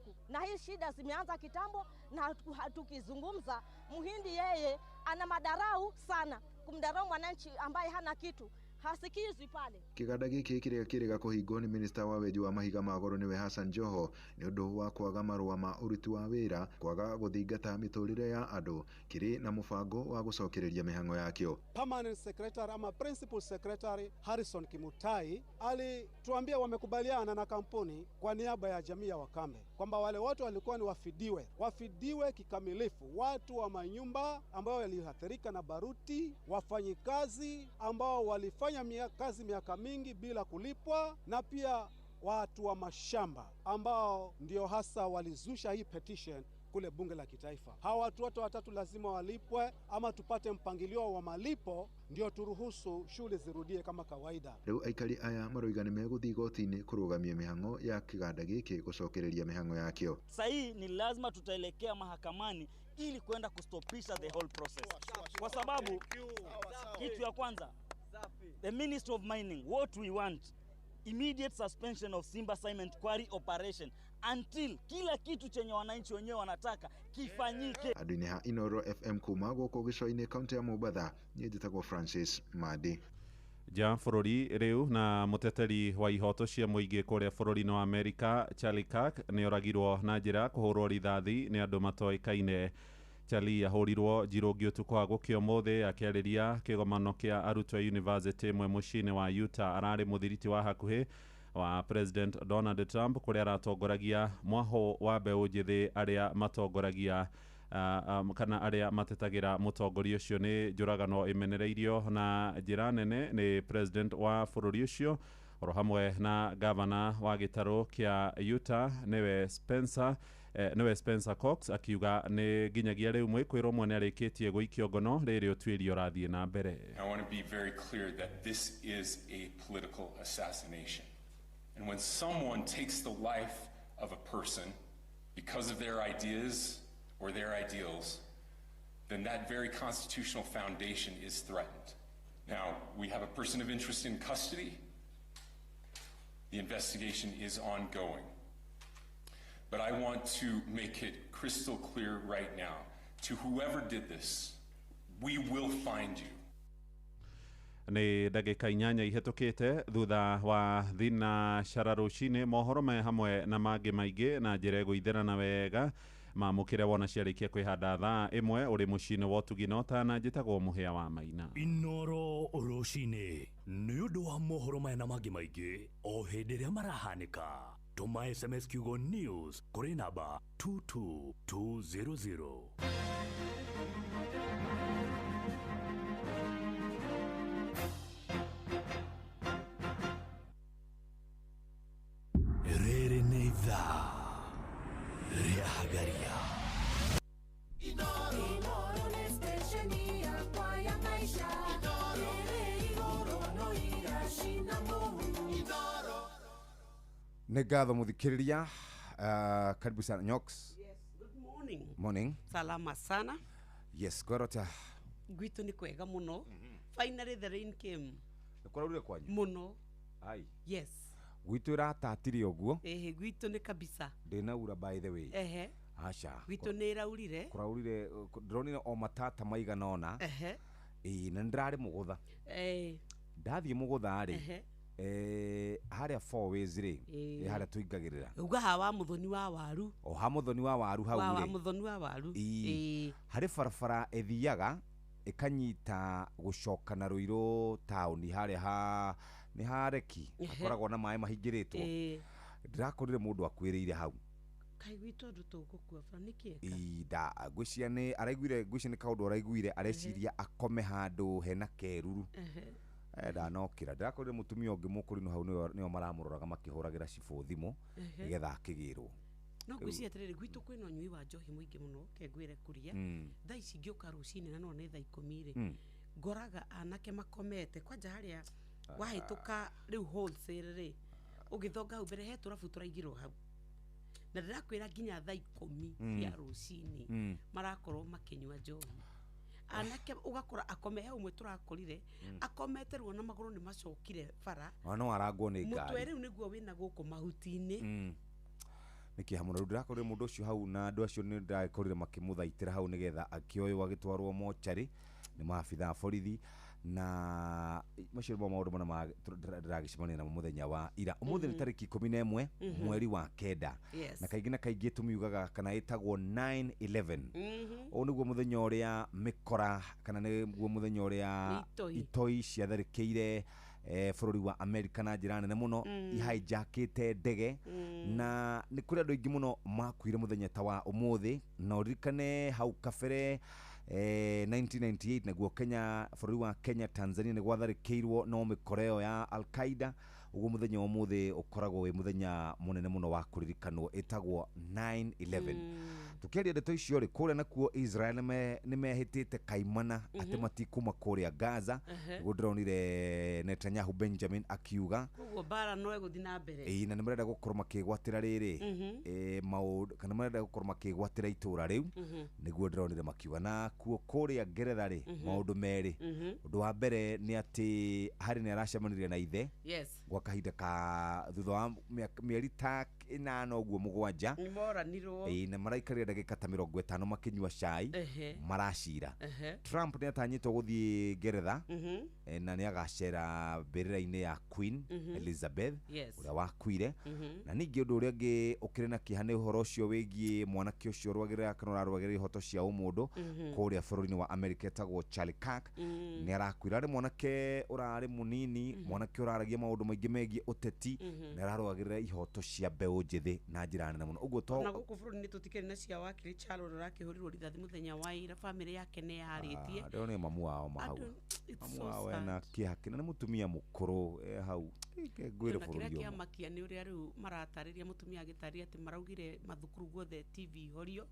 siku, na hii shida zimeanza kitambo, na tukizungumza Muhindi yeye ana madarau sana, kumdarau mwananchi ambaye hana kitu hasikizwi pale. Kiganda giki kiria kirega kuhingwo ni minister wa weju wa mahiga magoro niwe Hassan Joho ni undu wa kwaga marua ma uruti wa wira, kwaga guthingata miturire ya andu, kiri na mubango wa gucokereria mihango yakio. Permanent Secretary ama Principal Secretary Harrison Kimutai alituambia wamekubaliana na kampuni kwa niaba ya jamii ya Wakambe kwamba wale watu walikuwa ni wafidiwe kikamilifu, watu wa manyumba ambao waliathirika na baruti, wafanyikazi ambao walifanya kazi miaka mingi bila kulipwa, na pia watu wa mashamba ambao ndio hasa walizusha hii petition kule bunge la kitaifa. Hawa watu wote watatu lazima walipwe, ama tupate mpangilio wa malipo ndio turuhusu shule zirudie kama kawaida. Riu aikari aya maroigani meguthi igoti-ini kurugamia mihango ya kiganda giki gucokereria mihango yakio. Sahii ni lazima tutaelekea mahakamani ili kwenda kustopisha the whole process. Kwa sababu kitu ya kwanza, the Ministry of Mining, what we want, immediate suspension of Simba Cement Quarry operation until kila kitu chenye wananchi wenyewe wanataka kifanyike. Adwini ha Inoro FM kuma guko gico-ini kaunti ya Mombasa, ni njitagwo Francis Madi. Ja bururi riu na muteteri wa ihoto cia muingi kuria bururi-ini wa Amerika Charlie Kirk ni oragirwo na njira kuhurwo rithathi ni andu matoikaine. Charlie ahurirwo njirungi utuku wa gukio mothe akiariria kigomano kia arutwo university mwe mucini wa Utah. Arari muthiriti wa hakuhi wa President Donald Trump kuria aratongoragia mwaho wa mbeu njithi aria matongoragia kana aria matetagira mutongoria ucio ni njuragano imenereirio na njira nene ni president wa bururi ucio oro hamwe na governor wa gitaro kia Utah niwe Spencer Cox akiuga ni ginyagia riu mwikwiro mwe ni arikitie guikio ngono riri utwirio rathie na mbere. I want to be very clear that this is a political assassination. And when someone takes the life of a person because of their ideas or their ideals, then that very constitutional foundation is threatened. Now, we have a person of interest in custody. The investigation is ongoing. But I want to make it crystal clear right now, to whoever did this, we will find you. Ni ndagika inyanya ihetukite thutha wa thina shararushine mohoro me hamwe na mangi maingi na njira guitherana wega mamukire wona ciarikia kwihanda thaa imwe uri mucini wa Tuginota na njitagwo Muhia wa Maina. Inoro rucini ni undu wa mohoro me na mangi maingi o hindi ria marahanika. Tuma SMS kiugo news kuri namba 22200. Rere neitha ria hagaria Inoro ni stesheni ya kwa ya maisha. Inoro no igashina mu Inoro. Negatho muthikiriria karibu sana Nyox. Yes, good morning. Morning. Salama sana. Yes, kwerota. Gwitu ni kwega muno. Finally the rain came. Kuraurire kwanyu? Muno. Ai. Yes. Gwitu ratatiri oguo. Gwitu ni kabisa. Ndinaura by the way. Acha. Gwitu ni raurire. Kuraurire dronire o matata maigana ona. Na ndrari mugutha. Ndathie mugutha ri. Haria 4 ways ri haria tuingagirira uga hawa muthoni wa waru o ha muthoni wa waru hau ri wa muthoni wa waru hari barabara ethiaga ikanyita gucoka na Ruiru town haria ha ni hareki akoragwo na mai mahingiritwo ndirakorire mundu akwiriire hau kai gwitu ndu tugukua fara nikieka nda ngwiciria ni araiguire ngwiciria ni kaundu araiguire areciria akome handu hena keruru ndanokira ndirakorire mutumia ungi mukuri no hau nio maramuroraga makihuragira cibo thimu nigetha akigirwo no ngwiciria atiriri gwitu kwina unyui wa njohi muingi muno kengwire kuria thaa ici ngioka rucini na no ne thaa 10 ri ngoraga anake makomete kwanja haria wahituka riu wholesale ri ugithonga hau mbere he turabu turaigirwo hau na ndirakwira nginya thaa 10 cia rucini marakorwo makinywa njohi anake ugakora akome he umwe turakorire akometerwo na maguru ni macokire bara no arangwo ni ngari mutwe riu niguo wina guku mahuti-ini niki hamuna ndirakorire mundu ucio hau na andu acio ni ndakorire makimuthaitira hau nigetha akioyo agitwarwo mochari ni maabitha borithi na macio nimo maundu mana ndiragicemania na muthenya wa ira umuthi ni tariki 11 mweri wa kenda na kaingĩ na kaingĩ tumiugaga kana itagwo 9/11 o niguo muthenya uria mikora kana niguo muthenya uria itoi ciatharĩkĩire bũrũri wa America na njĩra nene muno ihijackĩte ndege na nĩ kũrĩ andũ aingĩ muno makuire muthenya ta wa ũmũthĩ na ũririkane hau kabere 1998 naguo Kenya bũrũri wa Kenya Tanzania nĩ gwatharĩkĩirwo no mĩkoreo ya Al-Qaeda uguo muthenya wa ũmũthĩ ũkoragwo wĩ muthenya munene muno wa kũririkanwo ĩtagwo 9/11 tukiaria ndeto icio rĩ kũrĩa nakuo Israel nĩ mehĩtĩte kaimana atĩ matikuma kũrĩa Gaza guo ndĩronire Netanyahu Benjamin akiuga uguo bara no egũthi na mbere na nĩ marenda gũkorwo makĩgwatĩra rĩrĩ maũndũ kana marenda gũkorwo makĩgwatĩra itũra rĩu nĩguo ndĩronire makiuga na kuo kũrĩa Ngeretha rĩ maũndũ merĩ ũndũ wa mbere nĩ atĩ Harry nĩ aracemanirie na ithe gwa kahinda ka thutha wa mĩeri ta 8 ũguo 7 nĩ moranirwo na maraikarire ndagĩka ta 50 makĩnyua cai maracira Trump nĩ atanyĩtwo gũthiĩ Ngeretha na nĩ agacera mbĩrĩra-inĩ ya Queen Elizabeth ũrĩa wakuire na ningĩ ũndũ ũrĩa ũngĩ ũkĩrĩ na kĩeha nĩ ũhoro ũcio wĩgiĩ mwanake ũcio rwagĩrĩra kana ũrarwagĩrĩra ihoto cia ũmũndũ kũrĩa bũrũri-inĩ wa America etagwo Charlie Kirk nĩ arakuire arĩ mwanake ũrarĩ mũnini mwanake ũraragia maũndũ maingĩ megiĩ ũteti nĩ ararwagĩrĩra ihoto cia mbeũ njĩthĩ na njĩra nene mũno ũguo to na gũkũ bũrũri-inĩ tũtikĩrĩ na cia wakiri Charles ũrakĩhũrirwo rithathi mũthenya wa ira famĩlĩ yake nĩ yarĩtie ndĩrona mamu wao mahau mamu wao ena kĩeha kĩnene nĩ mũtumia mũkũrũ hau ngwĩre bũrũri ũmwe kĩama kia nĩ ũrĩa rĩu maratarĩria mũtumia agĩtarĩria atĩ maraugire mathukuru guothe TV horio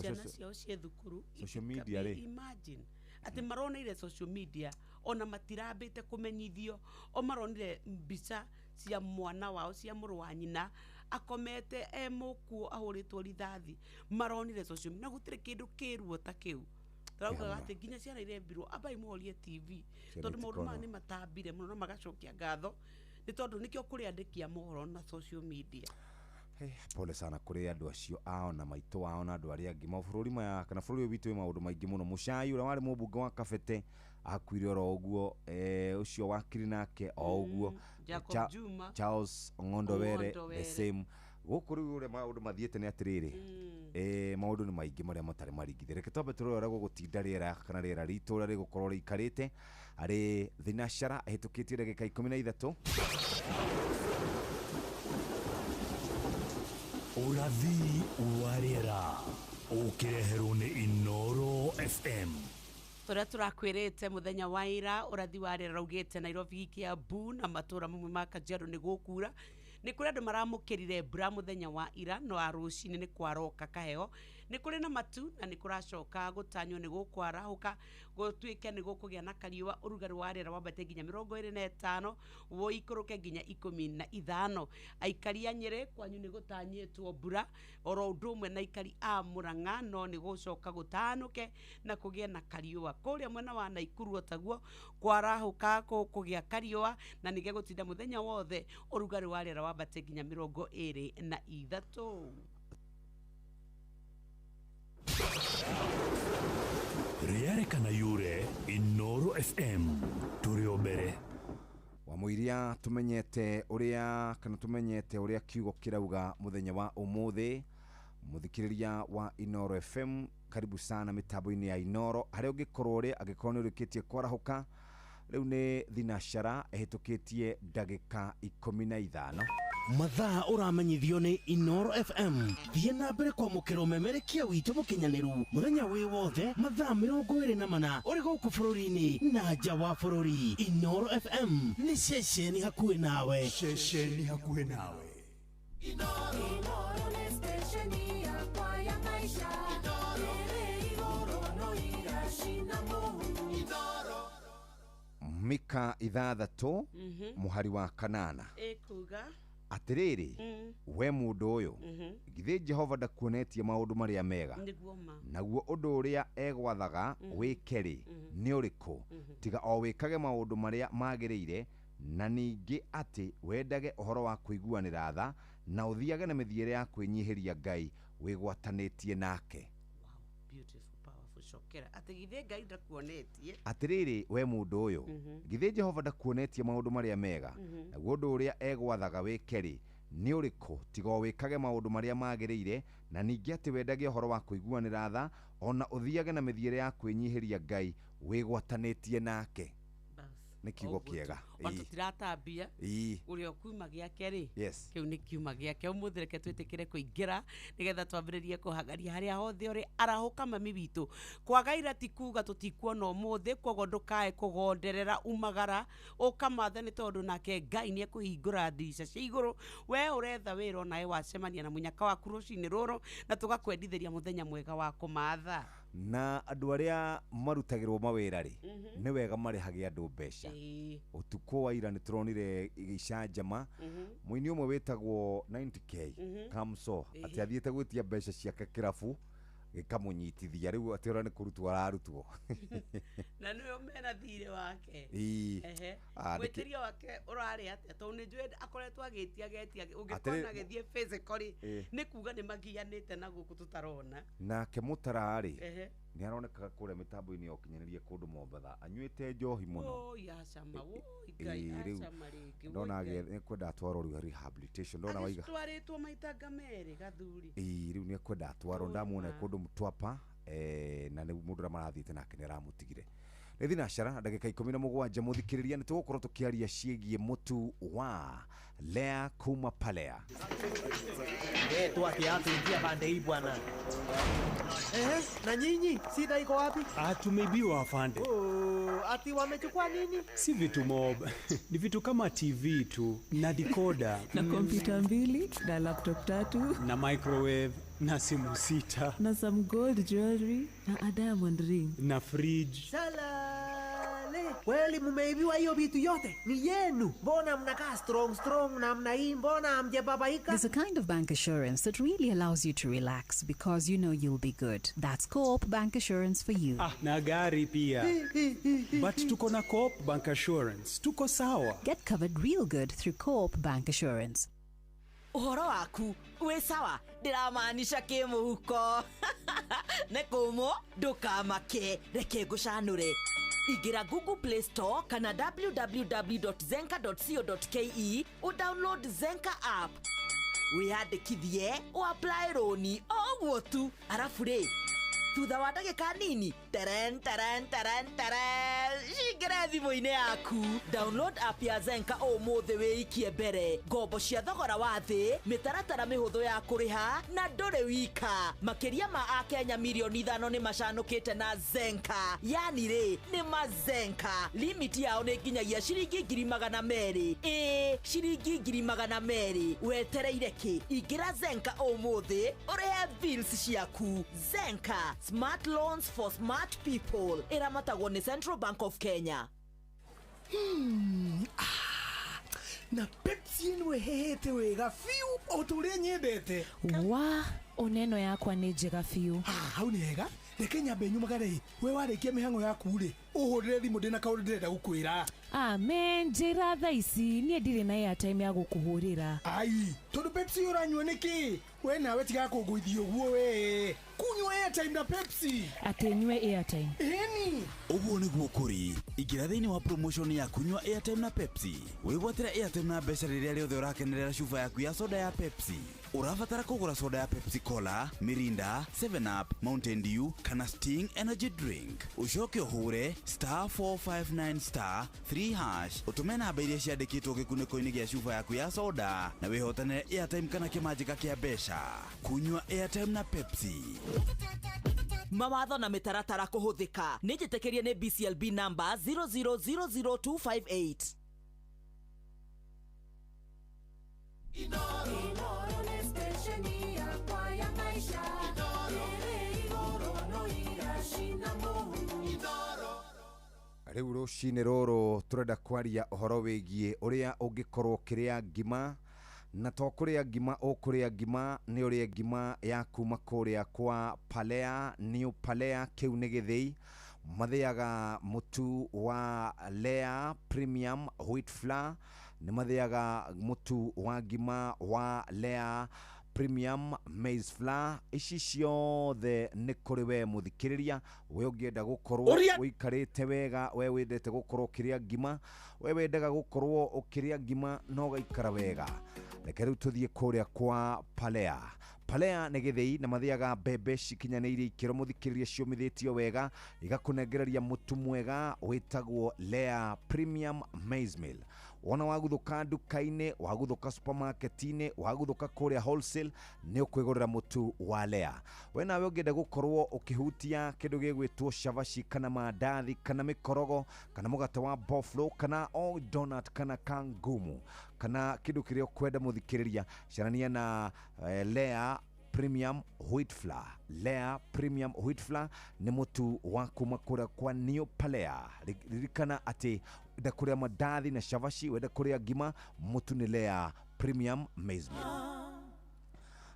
ciana ciao cie thukuru social media rĩ imagine atĩ maroneire social media ona matirambĩte kũmenyithio o maronire mbica cia mwana wao cia mũrũ wa nyina akomete mũkuo ahũrĩtwo rithathi maronire social media na gũtirĩ kĩndũ kĩruo ta kĩu tũraugaga atĩ nginya ciana irembirwo amba imũhorie TV tondũ maũndũ maya nĩ matambire mũno na magacokia ngatho nĩ tondũ nĩkĩo kũrĩ andĩki a mohoro na social media pole sana kũrĩ andũ acio ao na maitũ wao na andũ arĩa angĩ mabũrũri maya kana bũrũri ũyũ witũ wĩ maũndũ maingĩ mũno Muchai ũrĩa warĩ mũmbunge wa Kabete akuire oro ũguo ũcio wakiri nake o ũguo Charles Ong'ondo Were the same gũkũ rĩu ũrĩa maũndũ mathiĩte nĩ atĩrĩrĩ maũndũ nĩ maingĩ marĩa matarĩ maringithie reke twambe tũrore ũrĩa gũgũtinda rĩera kana rĩera ritũ ũrĩa rĩgũkorwo rĩikarĩte arĩ thinashara ahĩtũkĩtie ndagĩka 13 Urathi wa rĩera ũkĩreherwo nĩ Inoro FM tũrĩa tũrakwĩrĩte mũthenya wa ira ũrathi wa rĩera raugĩte Nairobi Kiambu na matũra mamwe ma Kajiado nĩ gũkura nĩ kũrĩ andũ maramũkĩrire mbura mũthenya wa ira no rũcinĩ nĩ kwaroka kaheo nĩ kũrĩ na matu na nĩ kũracoka gũtanywo nĩ gũkwarahũka gũtuĩke nĩ gũkũgĩa na kariũa ũrugarĩ wa rĩera wambate nginya 25 woikũrũke nginya 15 aikari a Nyeri kwanyu nĩ gũtanyĩtwo mbura oro ũndũ ũmwe na aikari a Murang'a no nĩ gũcoka gũtanũke na kũgĩa na kariũa kũrĩa mwena wa Naikuru taguo kwarahũka kũgĩa kariũa na nĩ gũtinda mũthenya wothe ũrugarĩ wa rĩera wambate nginya 23 rĩerekana yure Inoro FM tũrĩ mbere wamũiria tumenyete ũrĩa kiugo kirauga muthenya wa ũmũthĩ muthikiriria wa Inoro FM karibu sana mitambo-inĩ ya Inoro harĩa ũngĩkorwo agĩkorwo nĩ ũrĩkĩtie kwarahuka rĩu nĩ thinashara ehĩtũkĩtie ndagĩka 15 mathaa ũramenyithio nĩ Inoro FM thiĩ na mbere kwamũkĩra ũmemerekia witũ mũkinyanĩru mũthenya wĩ wothe mathaa 24 ũrĩ gũkũ bũrũri-inĩ na nja wa bũrũri Inoro FM nĩ ceceni hakuhĩ nawe Inoro nĩ stesheni yakwa ya maisha igũrũ no iracina mũhu mika 6 mũhari wa 8 ĩkuga atĩrĩrĩ we mũndũ ũyũ githĩ Jehova ndakuonetie maũndũ marĩa mega naguo ũndũ ũrĩa egwathaga wĩkerĩ nĩ ũrĩkũ tiga o wĩkage maũndũ marĩa magĩrĩire na ningĩ atĩ wendage ũhoro wa kũiguanĩra tha na uthiage na mithiere ya kwinyihiria Ngai wigwatanetie nake. Beautiful, powerful, shokera. Ati githe Ngai ndakuonetie. Atiriri we mundu uyu githe Jehova ndakuonetie maundu maria mega naguo undu uria egwathaga wikeri ni uriku tigo wikage maundu maria magirire na ningi ati wendage uhoro wa kuiguanira tha ona uthiage na mithiere ya kwinyihiria Ngai wigwatanetie nake. Nĩ kiugo kĩega. Watu tiratambia uria kuma giake ri kiu ni kiuma giake umuthi reke twitĩkĩre kũingĩra nigetha twambĩrĩrie kũhagaria harĩa hothe uri arahuka mami witũ kwagaira ti kuga tutikuona umuthi koguo ndukae kugonderera umagara ukamatha ni tondu nake Ngai ni ekuhingũra ndirisha cia igũrũ we uretha wĩra nawe wacemania na munyaka waku rũcinĩ rũrũ na tugakwendithĩria muthenya mwega wa kũmatha na andu aria marutagirwo mawira ri ni wega marihage andu mbeca utuko wa ira ni turonire igicanjama muini umwe wetagwo 90k Kamso ati athiete gwitia mbeca ciake kirabu gikamunyitithia riu ati ora ni kurutwo ararutwo na niyo mena thire wake gwetiria wake urari ati to ni njwe akoretwo agetia ungikona gethie physically ni kuga ni magianite na guku tutarona nake mutarari ni aroneka kure mitambo-ini yokinyaniria kundu Mombatha anyuite njohi muno yacama Ngai acama ringi ndona ni kwenda atwarwo riu rehabilitation ndona waiga twaritwo maitanga meri gathuri riu ni kwenda atwarwo ndamuona kundu Mtwapa na ni mundu ra marathite nake ni aramutigire ni thinashara ndagika 17 muthikiriria ni tugukorwo tukiaria ciegie mutu wa Lea kuma Palea tu akiatuingia pande hii bwana. Na nyinyi sida iko wapi? Tumeibiwa afande. Ati wamechukua nini? Si vitu mob. Ni vitu kama TV tu na decoder na kompyuta 2 na laptop 3 na microwave na simu 6 na some gold jewelry na a diamond ring na fridge. Salale. Kweli mumeibiwa hiyo vitu yote? Ni yenu. Mbona mnakaa strong na hii mbona hamjababaika? There's a kind of bank assurance that really allows you to relax because you know you'll be good. That's Co-op Bank Assurance for you. Na gari pia. But tuko na Co-op Bank Assurance. Tuko sawa. Get covered real good through Co-op Bank Assurance. Uhoro waku we sawa ndiramaanisha kimuhuko nekumo ndukamake reke gucanure igira Google Play Store kana www.zenka.co.ke download Zenka app wiyandikithie apply roni oguo tu arafu ri thutha wa ndagika nini teren shingire thimũ-inĩ yaku download app ya Zenka ũmũthĩ wĩikie mbere ngombo cia thogora wa thĩ mĩtaratara mĩhũthũ ya kũrĩha na ndũrĩ wika makĩria ma akenya milioni 5 nĩ macanũkĩte na Zenka yani rĩ nĩ mazenka limit yao nĩ nginyagia ciringi 200,000 ciringi 200,000 wetereire kĩ ingĩra Zenka ũmũthĩ ũrĩhe bills ciaku Zenka smart loans for smart people iramatagwo ni Central Bank of Kenya. Na Pepsi hete wega fiu oturia nyendete wa oneno yakwa ni njega fiu hau ni hega reke nyambe nyumagare we warikia mihango yaku ri uhurire thimu ndina kaundu ndirenda gukwira amen njira tha ici nie ndire na airtime ya gukuhurira ai tondu Pepsi uranywa niki we nawe tiga kuguithio guo we kunywa airtime na Pepsi atenywe airtime eni uguo niguo kuri igira thiini wa promotion ya kunywa airtime na Pepsi wigwatira airtime na mbeca riria riothe urakenerera cuba yaku ya soda ya Pepsi urabatara kugura soda ya Pepsi Cola Mirinda 7 Up Mountain Dew kana Sting energy drink ucoke uhure *459*3# utume namba iria ciandikitwo gikuniko-ini gia cuba yaku ya soda na wihotane airtime kana kimanjika kia mbeca kunywa airtime na Pepsi mawatho na mĩtaratara kũhũthĩka nĩ njĩtĩkĩrie nĩ BCLB number 0000258 riu rucini ruru turenda kwaria uhoro wigie uria ungikorwo kiria ngima na to kuria ngima ukuria ngima ni uria ngima ya kuma kuria kwa Palea New Palea kiu ni githii mathiaga mutu wa Lea Premium Wheat Flour nĩ mathĩaga mũtu wa ngima wa Lea Premium Maize Flour. Ici ciothe nĩ kũrĩ we mũthikĩrĩria, we ũngĩenda gũkorwo ũikarĩte wega, we wendete gũkorwo ũkĩrĩa ngima, we wendaga gũkorwo ũkĩrĩa ngima no gaikara wega. Reke rĩu tũthiĩ kũrĩa kwa Palea. Palea nĩ gĩthĩi na mathĩaga mbembe cikinyanĩirie ikĩro mũthikĩrĩria ciũmithĩtio wega, igakũnengereria mũtu mwega wĩtagwo Lea Premium Maize Meal. Wona waguthũka nduka-inĩ, waguthũka supermarket-inĩ, waguthũka kũrĩa wholesale, nĩ ũkwĩgũrĩra mũtu wa Lea. We nawe ũngĩenda gũkorwo ũkĩhutia kĩndũ gĩgwĩtwo chavashi kana mandathi kana mĩkorogo kana mũgate wa buffalo kana o donut kana kangumu kana kĩndũ kĩrĩa ũkwenda mũthikĩrĩria, carania na Lea Premium Wheat Flour. Lea Premium Wheat Flour nĩ mũtu wa kuma kũrĩa kwa New Palea. Ririkana atĩ wenda kũrĩa mandathi na chavashi, wenda kũrĩa ngima, mũtu nĩ Lea Premium Maize Meal.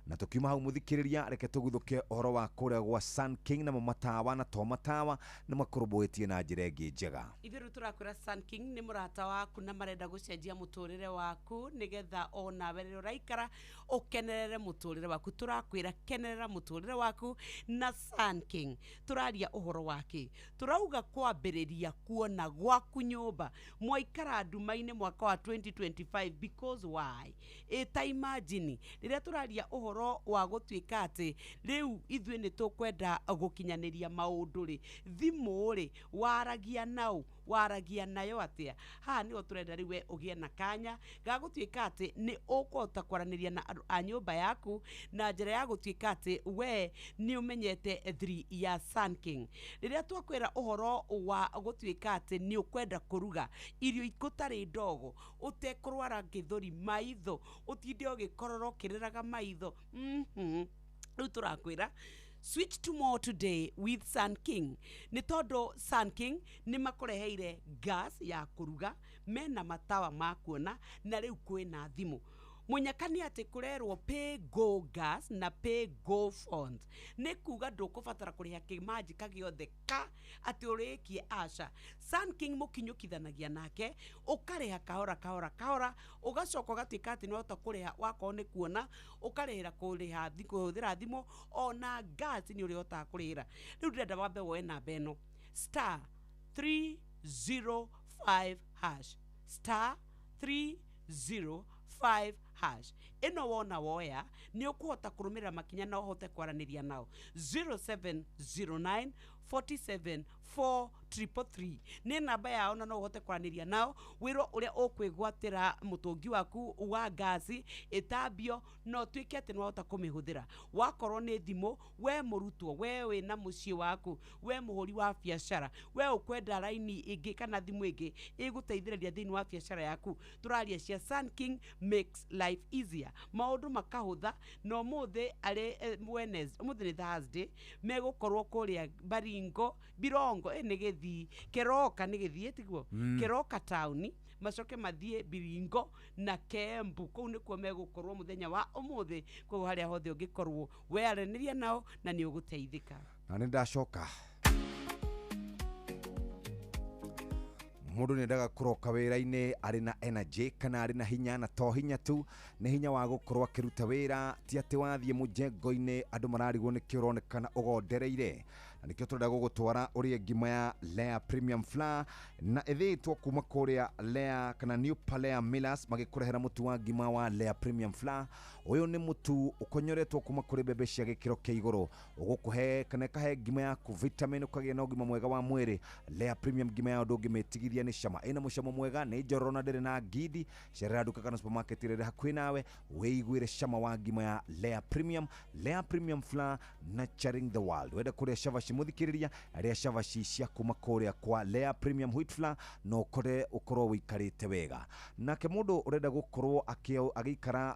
Na tukiuma hau mũthikĩrĩria, reke tũguthũke ũhoro wa kũrĩa gwa Sun King na matawa na to matawa nĩ makũrũmbũĩtie na njĩra ĩngĩ njega. Ithuĩ rĩu tũrakwĩra Sun King nĩ mũrata waku na marenda gũcenjia mũtũrĩre waku nĩgetha onawe rĩrĩa ũraikara ũkenerere mũtũrĩre waku. Tũrakwĩra kenerera mũtũrĩre waku na Sun King. Tũraria ũhoro wake, tũrauga kwambĩrĩria kuona gwaku nyũmba mwaikara nduma-inĩ mwaka wa 2025 because why? Ta imagine rĩrĩa tũraria ũhoro wa gũtuĩka atĩ rĩu ithuĩ nĩ tũkwenda gũkinyanĩria maũndũ rĩ, thimũ rĩ, waragia nayo atĩa. Haha nĩho tũrenda rĩu we ũgĩe na kanya ga gũtuĩka atĩ nĩ ũkũhota kwaranĩria na andũ a nyũmba yaku na njĩra ya gũtuĩka atĩ we nĩ ũmenyete thiri ya Sun King. Rĩrĩa twakwĩra ũhoro wa gũtuĩka atĩ nĩ ũkwenda kũruga irio gũtarĩ ndogo, ũtekũrwara gĩthũri, maitho ũtinde ũgĩkorora ũkĩrĩraga maitho, rĩu tũrakwĩra switch to more today with Sun King. Nĩ tondũ Sun King nĩ makũreheire gas ya kũruga, mena matawa ma kuona na rĩu kwĩna thimũ. Munyakani ati kurerwo pay go gas na pay go phones. Nĩ kuga ndũkũbatara kũrĩha kĩmanji kagĩothe ka atĩ ũrĩkie aca. Sun King mũkinyũkithanagia nake, ũkarĩha kahora, ũgacoka ũgatuĩka atĩ nĩwahota kũrĩha wakorwo nĩ kuona, ũkarĩhĩra kũhũthĩra thimũ, ona gas nĩ ũrĩhotaga kũrĩhĩra. Rĩu ndĩrenda wambe woe namba ĩno *305# *305#. Ino wona woya ni ukuhota kurumira makinya na uhote kwaranĩria nao 0709 47 4333 ni namba yao na no uhote kwaranĩria nao wiro uria ukwigwatira mutungi waku wa gasi itambio no twike ati no hota kumihũthĩra. Wakorwo ni thimo, we murutwo, we wina muciĩ waku, we muhuri wa biacara, we ukwenda raini ingi kana thimu ingi iguteithĩrĩria thĩinĩ wa biacara yaku, turaria cia Sun King makes life easier. Maundu makahutha no muthi ari Wednesday, muthi ni Thursday, megukorwo kuria Baringo, Birongo ni githii, Keroka ni githii tiguo, Keroka town macoke mathie Biringo na Kembu. Kũu nĩkuo megũkorwo mũthenya wa ũmũthĩ, koguo harĩa hothe ũngĩkorwo we aranĩria nao na nĩ ũgũteithĩka. Na nĩ ndacoka mũndũ nĩendaga kũroka wĩra-inĩ arĩ na energy kana arĩ na hinya, na to hinya tu, nĩ hinya wa gũkorwo akĩruta wĩra, ti atĩ wathiĩ mũjengo-inĩ andũ mararigwo nĩkĩ ũronekana ũgondereire. Na nĩkĩo tũrenda gũgũtwara ũrĩa ngima ya Lea Premium Flour na ĩthĩĩtwo kuma kũrĩa Lea kana New Palea Millers magĩkũrehera mũtu wa ngima wa Lea Premium Flour. Ũyũ nĩ mũtu ũkonyoretwo kuma kũrĩ mbembe cia gĩkĩro kĩa igũrũ, ũgũkũhe kana ĩkahe ngima yaku vitamin, ũkagĩa na ũgima mwega wa mwĩrĩ. Lea Premium ngima yao ndũngĩmĩtigithia, nĩ cama, ĩna mũcamo mwega, nĩ njororo na ndĩrĩ na ngindi. Cerera nduka kana supermarket ĩrĩa hakuhĩ nawe wĩiguĩre cama wa ngima ya Lea Premium. Lea Premium Flour, nurturing the world. Wenda kũrĩa chavashi muthikĩrĩria, arĩa chavashi cia kuma kũrĩa kwa Lea Premium Wheat Flour no kore ũkorwo wĩikarĩte wega. Nake mũndũ ũrenda gũkorwo agĩikara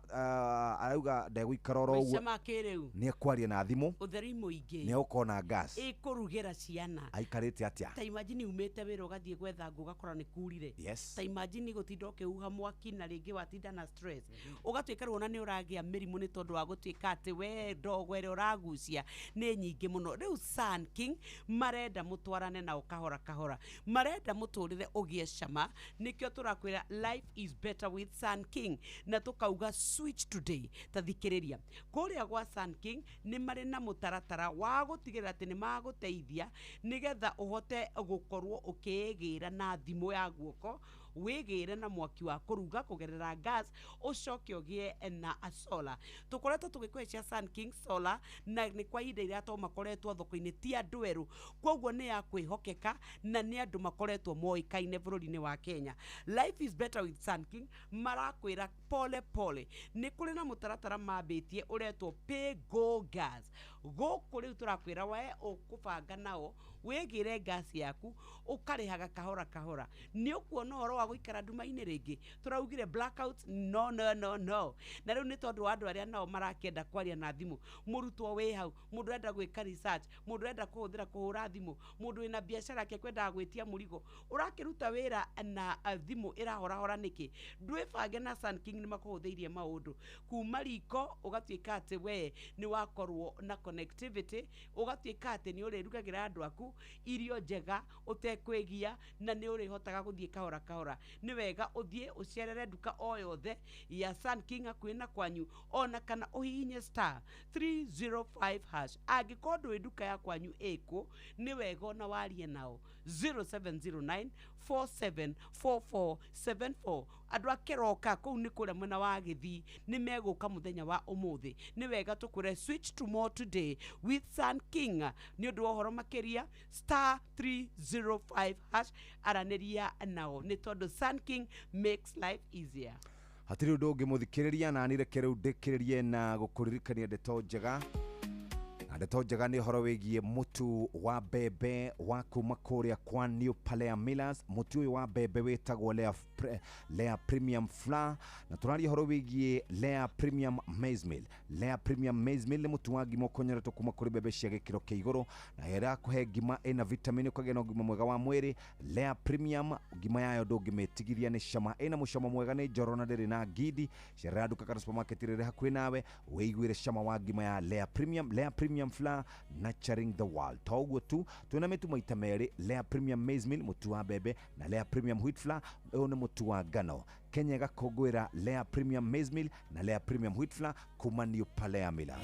arauga ndegũikara oro ũguo, nĩ ekwaria na thimũ, ũtheri mũingĩ, nĩ ũkorwo na gas, ĩkũrugĩra ciana, aikarĩte atĩa. Ta imagine umĩte wĩra ũgathiĩ gwetha ngũ ũgakora nĩ kurire. Yes. Ta imagine gũtinda ũkĩhuha mwaki na rĩngĩ watinda na stress, ũgatuĩka rĩu ona nĩ ũragĩa mĩrimũ nĩ tondũ wa gũtuĩka atĩ we ndogo ĩrĩa ũragucia nĩ nyingĩ mũno. Rĩu Sun Sun King marenda mutwarane na kahora kahora marenda muturire ugie cama nikio turakwira life is better with Sun King na tukauga switch today tathikiriria kuria gwa Sun King ni mari na mutaratara wa gutigirira ati ni maguteithia nigetha uhote gukorwo ukigira na thimu ya guoko wigire na mwaki wa kuruga kugerera gas ucoke ugie na solar tukoretwo tugikwecia Sun King solar na ni kwa inde iria to makoretwo thoko-ini ti andu eru koguo ni ya kwihokeka na ni andu makoretwo moikaine bururi-ini wa Kenya. Life is better with Sun King marakwira pole pole ni kuri na mutaratara mabitie uretwo pay go gas guku riu turakwira we ukubanga nao wigire gas yaku ukarihaga kahora kahora ni ukuona horo wa guikara nduma-ini ringi turaugire blackout no na riu ni tondu andu aria nao marakenda kwaria na thimu murutwo wi hau mundu enda gwika research mundu enda kuhuthira kuhura thimu mundu ina biashara yake kwenda gwitia murigo urakiruta wira na thimu irahora hora niki ndwibange na Sun King ni makuhutheirie maundu kuma riko ugatuika ati we ni wakorwo na connectivity ugatuika ati ni urirugagira andu aku irio njega utekwegia na ni urihotaga guthie kahora kahora ni wega uthie ucerere nduka o yothe ya Sun King akwina kwanyu ona kana uhihinye star 305 hash agikorwo wi nduka ya kwanyu eko ni wega ona warie nao 0709 474474 andu akeroka kou ni kuria mwena wa Githii ni meguka muthenya wa umuthi ni wega tukure switch to more today with Sun King ni undu ohoro makiria star 305 hash araniria nao ni tondu Sun King makes life easier. Hatiri undu ungi muthikiriria na nireke riu ndikiririe na gukuririkania ndeto njega. Ndeto njega ni horo wigie mutu wa bebe wa kuma kuria kwa New Palea Millers. Mutu uyu wa bebe witagwo Lea Premium Flour na turaria horo wigie Lea Premium Maize Meal. Lea Premium Maize Meal ni mutu wa ngima ukonyeretwo kuma kuri bebe cia gikiro kia iguru na yera kuhe ngima ina vitamini ukagĩa na ngima mwega wa mwiri. Lea Premium ngima yayo ndũngĩmĩtigithia ni cama ina mucamo mwega ni njoro na ndĩrĩ na ngidi. Cerera nduka kana supermarket rĩrĩ hakuhĩ nawe wĩiguĩre cama wa ngima ya Lea Premium. Lea Premium Flour, nurturing the world. Toguo tu twina mitu maita meri Lea Premium Maize Meal mutu wa bebe na Lea Premium Wheat Flour uyu ni mutu wa ngano. Kenya gakongwira Lea Premium Maize Meal na Lea Premium Wheat Flour kuma New Palea Millers.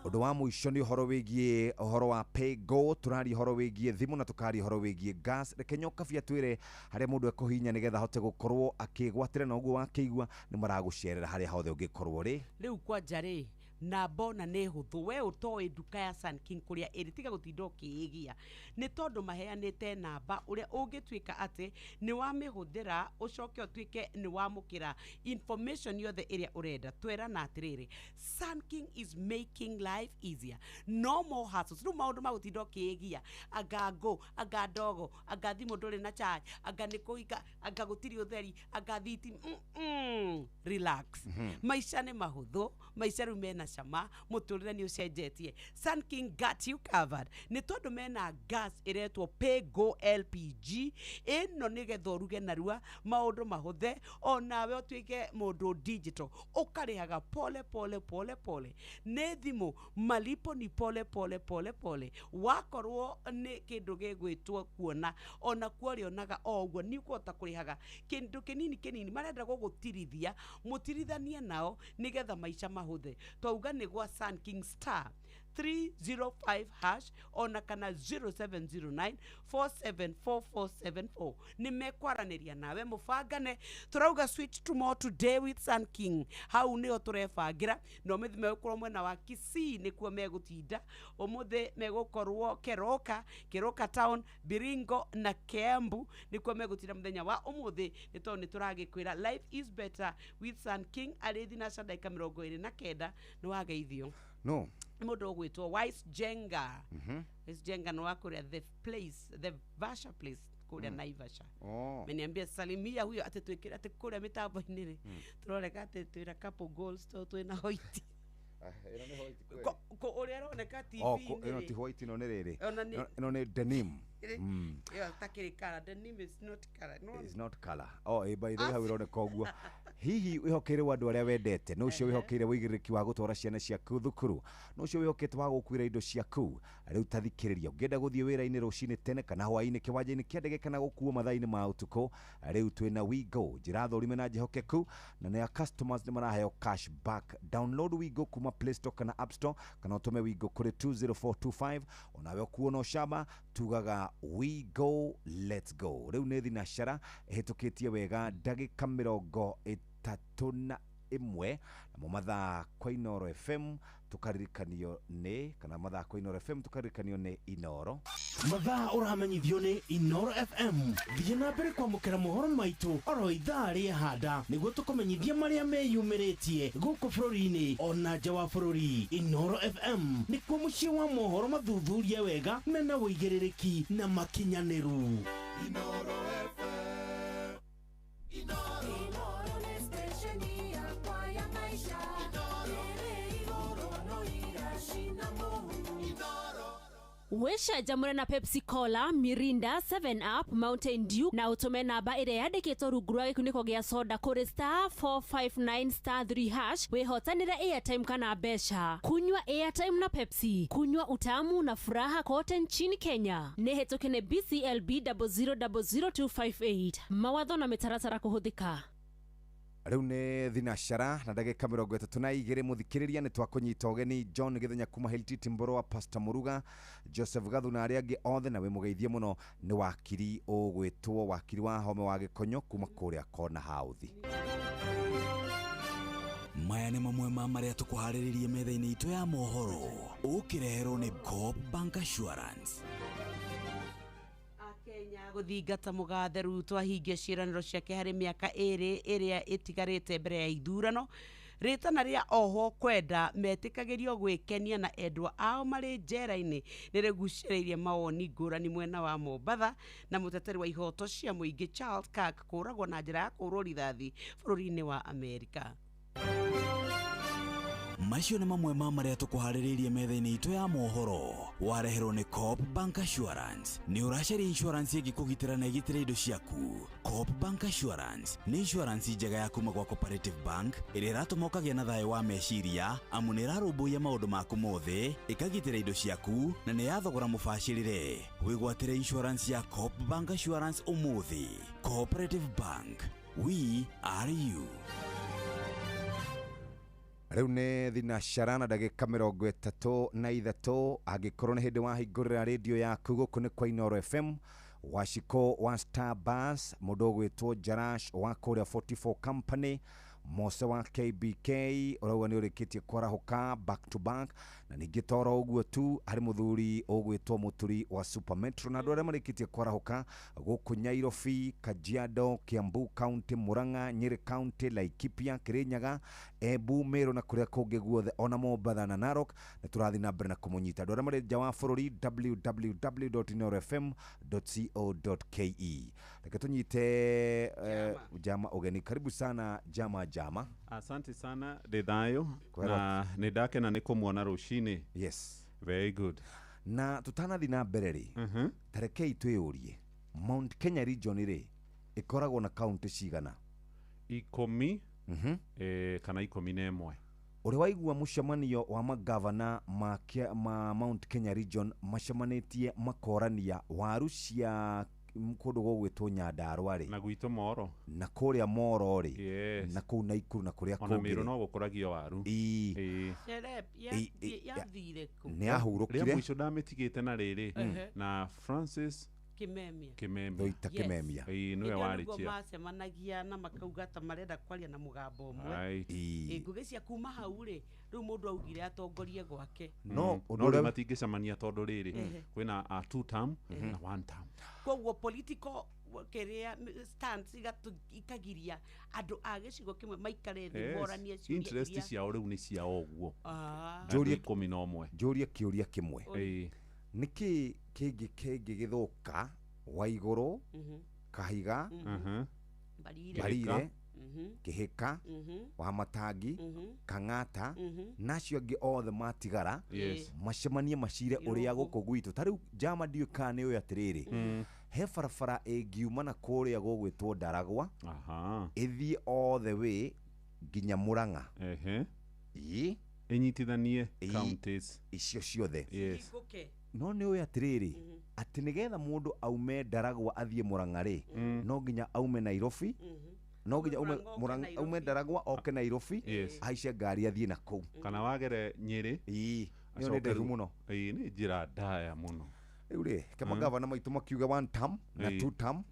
Undu wa mwisho ni horo wigie horo wa pay go turari horo wigie thimu na tukari horo wigie gas reke nyoka bia twire haria mundu ekohinya nigetha hote gukorwo akigwatira na uguo wakeigua ni maragucerera haria hothe ungikorwo ri riu kwa jari na bona ne huthu we utoe nduka ya Sun King kuria iritiga gutinda ukiigia ni tondu maheanite namba uria ungitwika ati ni wa mihuthira ucoke utwike ni wa mukira information yothe iria urenda twera na atiriri Sun King is making life easier. No more hassles. No maundu magutinda ukiigia agango agandogo agathimo nduri na charge aganikuika agagutiri utheri agathiti relax. Maisha ni mahuthu maisha ru mena cama muturire ni ucenjetie. Sun King got you covered ni tondu mena gas iretwo pay go LPG ino nigetha uruge narua maundu mahuthe onawe utwike mundu digital ukarihaga pole pole pole pole ne thimu malipo ni pole pole pole pole wakorwo ni kindu gigwitwo kuona ona kuorionaga oguo ni kuota kurihaga kindu kinini marenda gugutirithia mutirithanie nao nigetha maisha mahuthe twauga ni gwa Sun King star 305 hash ona kana 0709 474474 nimekwaraniria nawe mufangane turauga switch to more today with Sun King hau nio turebangira no mithime ukorwo mwena wa Kisii nikuo megutinda umuthe megukorwo Keroka town Biringo na Kiambu nikuo megutinda muthenya wa umuthe nito ni turagikwira life is better with Sun King arithi na cadaika 29 no wageithio no mundu ugwitwo Wise Jenga. Wise Jenga no wakuria the Vasha place kuria Naivasha. Meniambia salimia huyo ate twikira ate kuria mitambo-ini ri turoreka ate twira couple goals to twina hoiti ino ni hoiti ko uria roneka TV ino ti hoiti no ni riri ino ni denim takiri color denim is not color no it's not color by the way hau ironeka uguo hihi wihokeire andu aria wendete no cio wihokeire wigiriki wa gutwara ciana ciaku thukuru no cio wihokete wa gukwira indo ciaku riu tathikiriria ungenda guthie wira-ini rucini tene kana hwaini kiwanja-ini kia ndege kana gukuo mathaa-ini ma utuku riu twina WeGo njira thorime na njihokeku na ne customers ni maraheo cashback. Download WeGo kuma Play Store kana App Store kana utume WeGo kuri 20425 onawe kuona ucamba tugaga WeGo let's go. Riu ni thinacara ihitukitie wega ndagika 31 na mathaa kwa Inoro FM tukaririkanio ni kana mathaa kwa Inoro FM tukaririkanio ni Inoro mathaa uramenyithio ni Inoro FM thiĩ na mbere kwamũkĩra mohoro maitũ oro ithaa rĩa handa nĩguo tũkũmenyithia marĩa meyumĩrĩtie gũkũ bũrũri-inĩ ona nja wa bũrũri. Inoro FM nĩkuo mũciĩ wa mohoro mathuthurie wega mena wũigĩrĩrĩki na makinyanĩru. Inoro FM, Inoro ni stesheni yakwa ya maisha. Tere Igoro no irashinda Mungu. Wĩcanjamũre na Pepsi Cola, Mirinda, 7up, Mountain Dew na ũtũme namba ĩrĩa yandĩkĩtwo rungu rwa gĩkunĩko gĩa soda kũrĩ *459*3# wĩhotanĩre airtime kana mbeca. Kunywa airtime na Pepsi, kunywa utamu na furaha kote nchini Kenya. Nĩ hĩtũkie nĩ BCLB 0000258. Mawatho na mĩtaratara kũhũthĩka. Riu ni thinacara na ndagika 32 muthikiriria ni twakunyita ugeni John Githenya kuma Hiltiti Mboro wa Pastor Muruga Joseph Gathu na aria angi othe na we mugeithie muno ni wakiri ugwitwo wakiri wa home wa Gikonyo kuma kuria Kona House. Maya nĩ mamwe ma marĩa tũkũharĩrĩirie metha-inĩ itũ ya mohoro ũkĩreherwo nĩ Coop Bank Assurance. Kenya guthingata mugatheru twahingia ciĩranĩro ciake harĩ mĩaka 2 ĩrĩa ĩtigarĩte mbere ya ithurano. Ritana ria oho kwenda metikagĩrio gwĩkenia na endwa ao marĩ njera-inĩ nĩrĩgucĩrĩirie mawoni ngũrani mwena wa Mombatha na mũteteri wa ihoto cia mũingĩ Charles Kirk kũragwo na njĩra ya kũhũrwo rithathi bũrũri-inĩ wa Amerika. Macio nĩ mamwe ma marĩa tũkũharĩrĩirie metha-inĩ itũ ya mohoro wareherwo nĩ Coop Bank Assurance. Nĩ ũracaria insurance ĩngĩkũgitĩra na ĩgitĩre indo ciaku. Coop Bank Assurance nĩ insurance njega ya kuma gwa Cooperative Bank ĩrĩa ĩratũma ũkagĩa na thayũ wa meciria amu nĩ ĩrarũmbũiya maũndũ maku mothe ĩkagitĩra indo ciaku na nĩ ya thogora mũbacĩrĩre. Wĩgwatĩre insurance ya Coop Bank Assurance ũmũthĩ. Cooperative Bank, we are you. Riu ni thinacara na ndagika 33 angikorwo ni hindi wa hingurira radio yaku guku ni kwa Inoro FM washiko wa Star Bus mundu gwitwo Jarash wa Korea 44 Company Mose wa KBK urauga ni urikitie kwarahuka back to back na ningi toro uguo tu hari muthuri ugwitwo muturi wa Super Metro na ndore marikitie kwarahuka guku Nyairobi, Kajiado, Kiambu County, Murang'a, Nyeri County, Laikipia, Kirinyaga, Embu, Meru na kuria kungi guothe ona Mombatha na Narok na turathi na mbere na kumunyita ndore mari nja wa bururi www.inorofm.co.ke. Reke tunyite Jama ugeni. Karibu sana Jama. Asante sana Dedayo na nidakena nikumwona rucini. Yes, very good. Na tutanathi na mbere ri tarekei twiyurie Mount Kenya region ri ikoragwo na county cigana? 10 kana 11. Uri waigua mucemanio wa magavana ma Mount Kenya region macemanĩtie makorania waru cia mkodo gwitwo Nyandarua ri na gwitũ Moro na kuria Moro ri yes. na kuu Naikuru na kuria kungi ona Meru no gũkũragio waru yathire ku ni ahurũkire ria mwico ndamĩtigĩte na rĩrĩ na Francis Kimemia Doita Kimemia niwe warichia macemanagia na makauga ta marenda kwaria na mugambo umwe ngugi cia kuma hau ri riu mundu augire atongorie gwake no matingĩcemania tondũ rĩrĩ kwĩna 2 term na 1 term koguo political keria stance ikagiria andu a gicigo kimwe maikare thĩ moranie ciũria interest ciao rĩu nĩ ciao ũguo Juria 11 Juria kiuria kimwe niki kingi githuka wa iguru kahiga barire kihika wa matangi kang'ata nacio ngi othe matigara macemanie macire uria guku gwitu tariu Jama ndiu kana uyu atiriri he barabara ĩngiumana kũrĩa gũgwĩtwo Ndaragwa ĩthiĩ all the way nginya Murang'a inyitithanie counties icio ciothe no nĩ ũĩ atĩrĩrĩ atĩ nĩgetha mũndũ aume Ndaragwa athiĩ Murang'a rĩ no nginya aume Nairobi no nginya aume Ndaragwa oke Nairobi aice ngari athiĩ na kũu kana wagere Nyeri nĩ ndaihu mũno nĩ njĩra ndaya mũno rĩu rĩ kama gavana maitũ makiuga 1 term na 2 term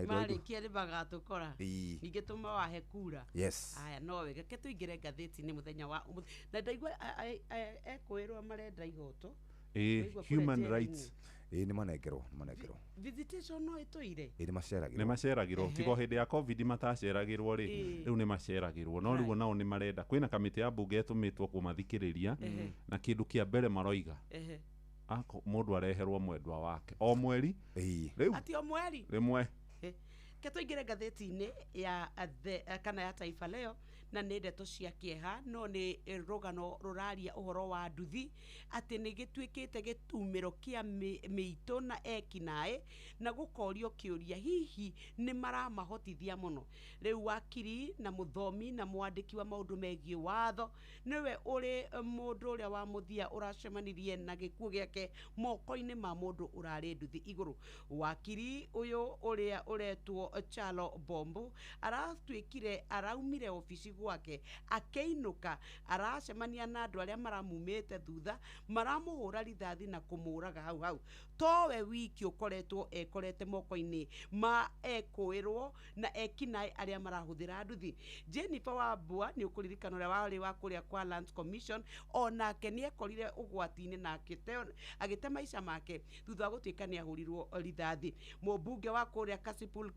marĩkia nĩ magatũkora ningĩ tũmawahe kura aya no wega ke tũingĩre ngathĩti-inĩ mũthenya wa na ndaigua ekwĩrwo marenda ihoto human rights nĩ manengerwo visitation no ĩtũire nĩ maceragirwo tigo hĩndĩ ya covid mataceragirwo rĩ rĩu nĩ maceragirwo no rĩu nao nĩ marenda kwĩna kamĩtĩ ya mbunge ĩtũmĩtwo kũmathikĩrĩria na kĩndũ kĩa mbere maroiga mũndũ areherwo mwendwa wake o mweri rĩu ati o mweri rĩmwe ke tũingĩre ngathĩti-inĩ ya kana ya Taifa Leo na nĩ ndeto cia kĩeha no nĩ rũgano rũraria ũhoro wa nduthi atĩ nĩ gĩtuĩkĩte gĩtumĩro kĩa mĩitũ na ekinaĩ na gũkorio kĩũria hihi nĩ maramahotithia mũno rĩu wakiri na mũthomi na mwandĩki wa maũndũ megiĩ watho nĩwe ũrĩ mũndũ ũrĩa wa mũthia ũracemanirie na gĩkuũ gĩake moko-inĩ ma mũndũ ũrarĩ nduthi igũrũ wakiri ũyũ ũrĩa ũretwo Chalo Bombo aratuĩkire araumire ofici gwake akĩinũka aracemania na andũ arĩa maramumĩte thutha maramũhũra rithathi na kũmũraga hau towe wiki ũkoretwo ekorete moko-inĩ ma ekwĩrwo na ekinaĩ arĩa marahũthĩra nduthi Jennifer Wambua nĩ ũkũririkana ũrĩa warĩ wa kũrĩa kwa Lands Commission onake nĩ ekorire ũgwati-inĩ na agĩte maica make thutha wa gũtuĩka nĩ ahũrirwo rithathi mũmbunge wa kũrĩa Kasipul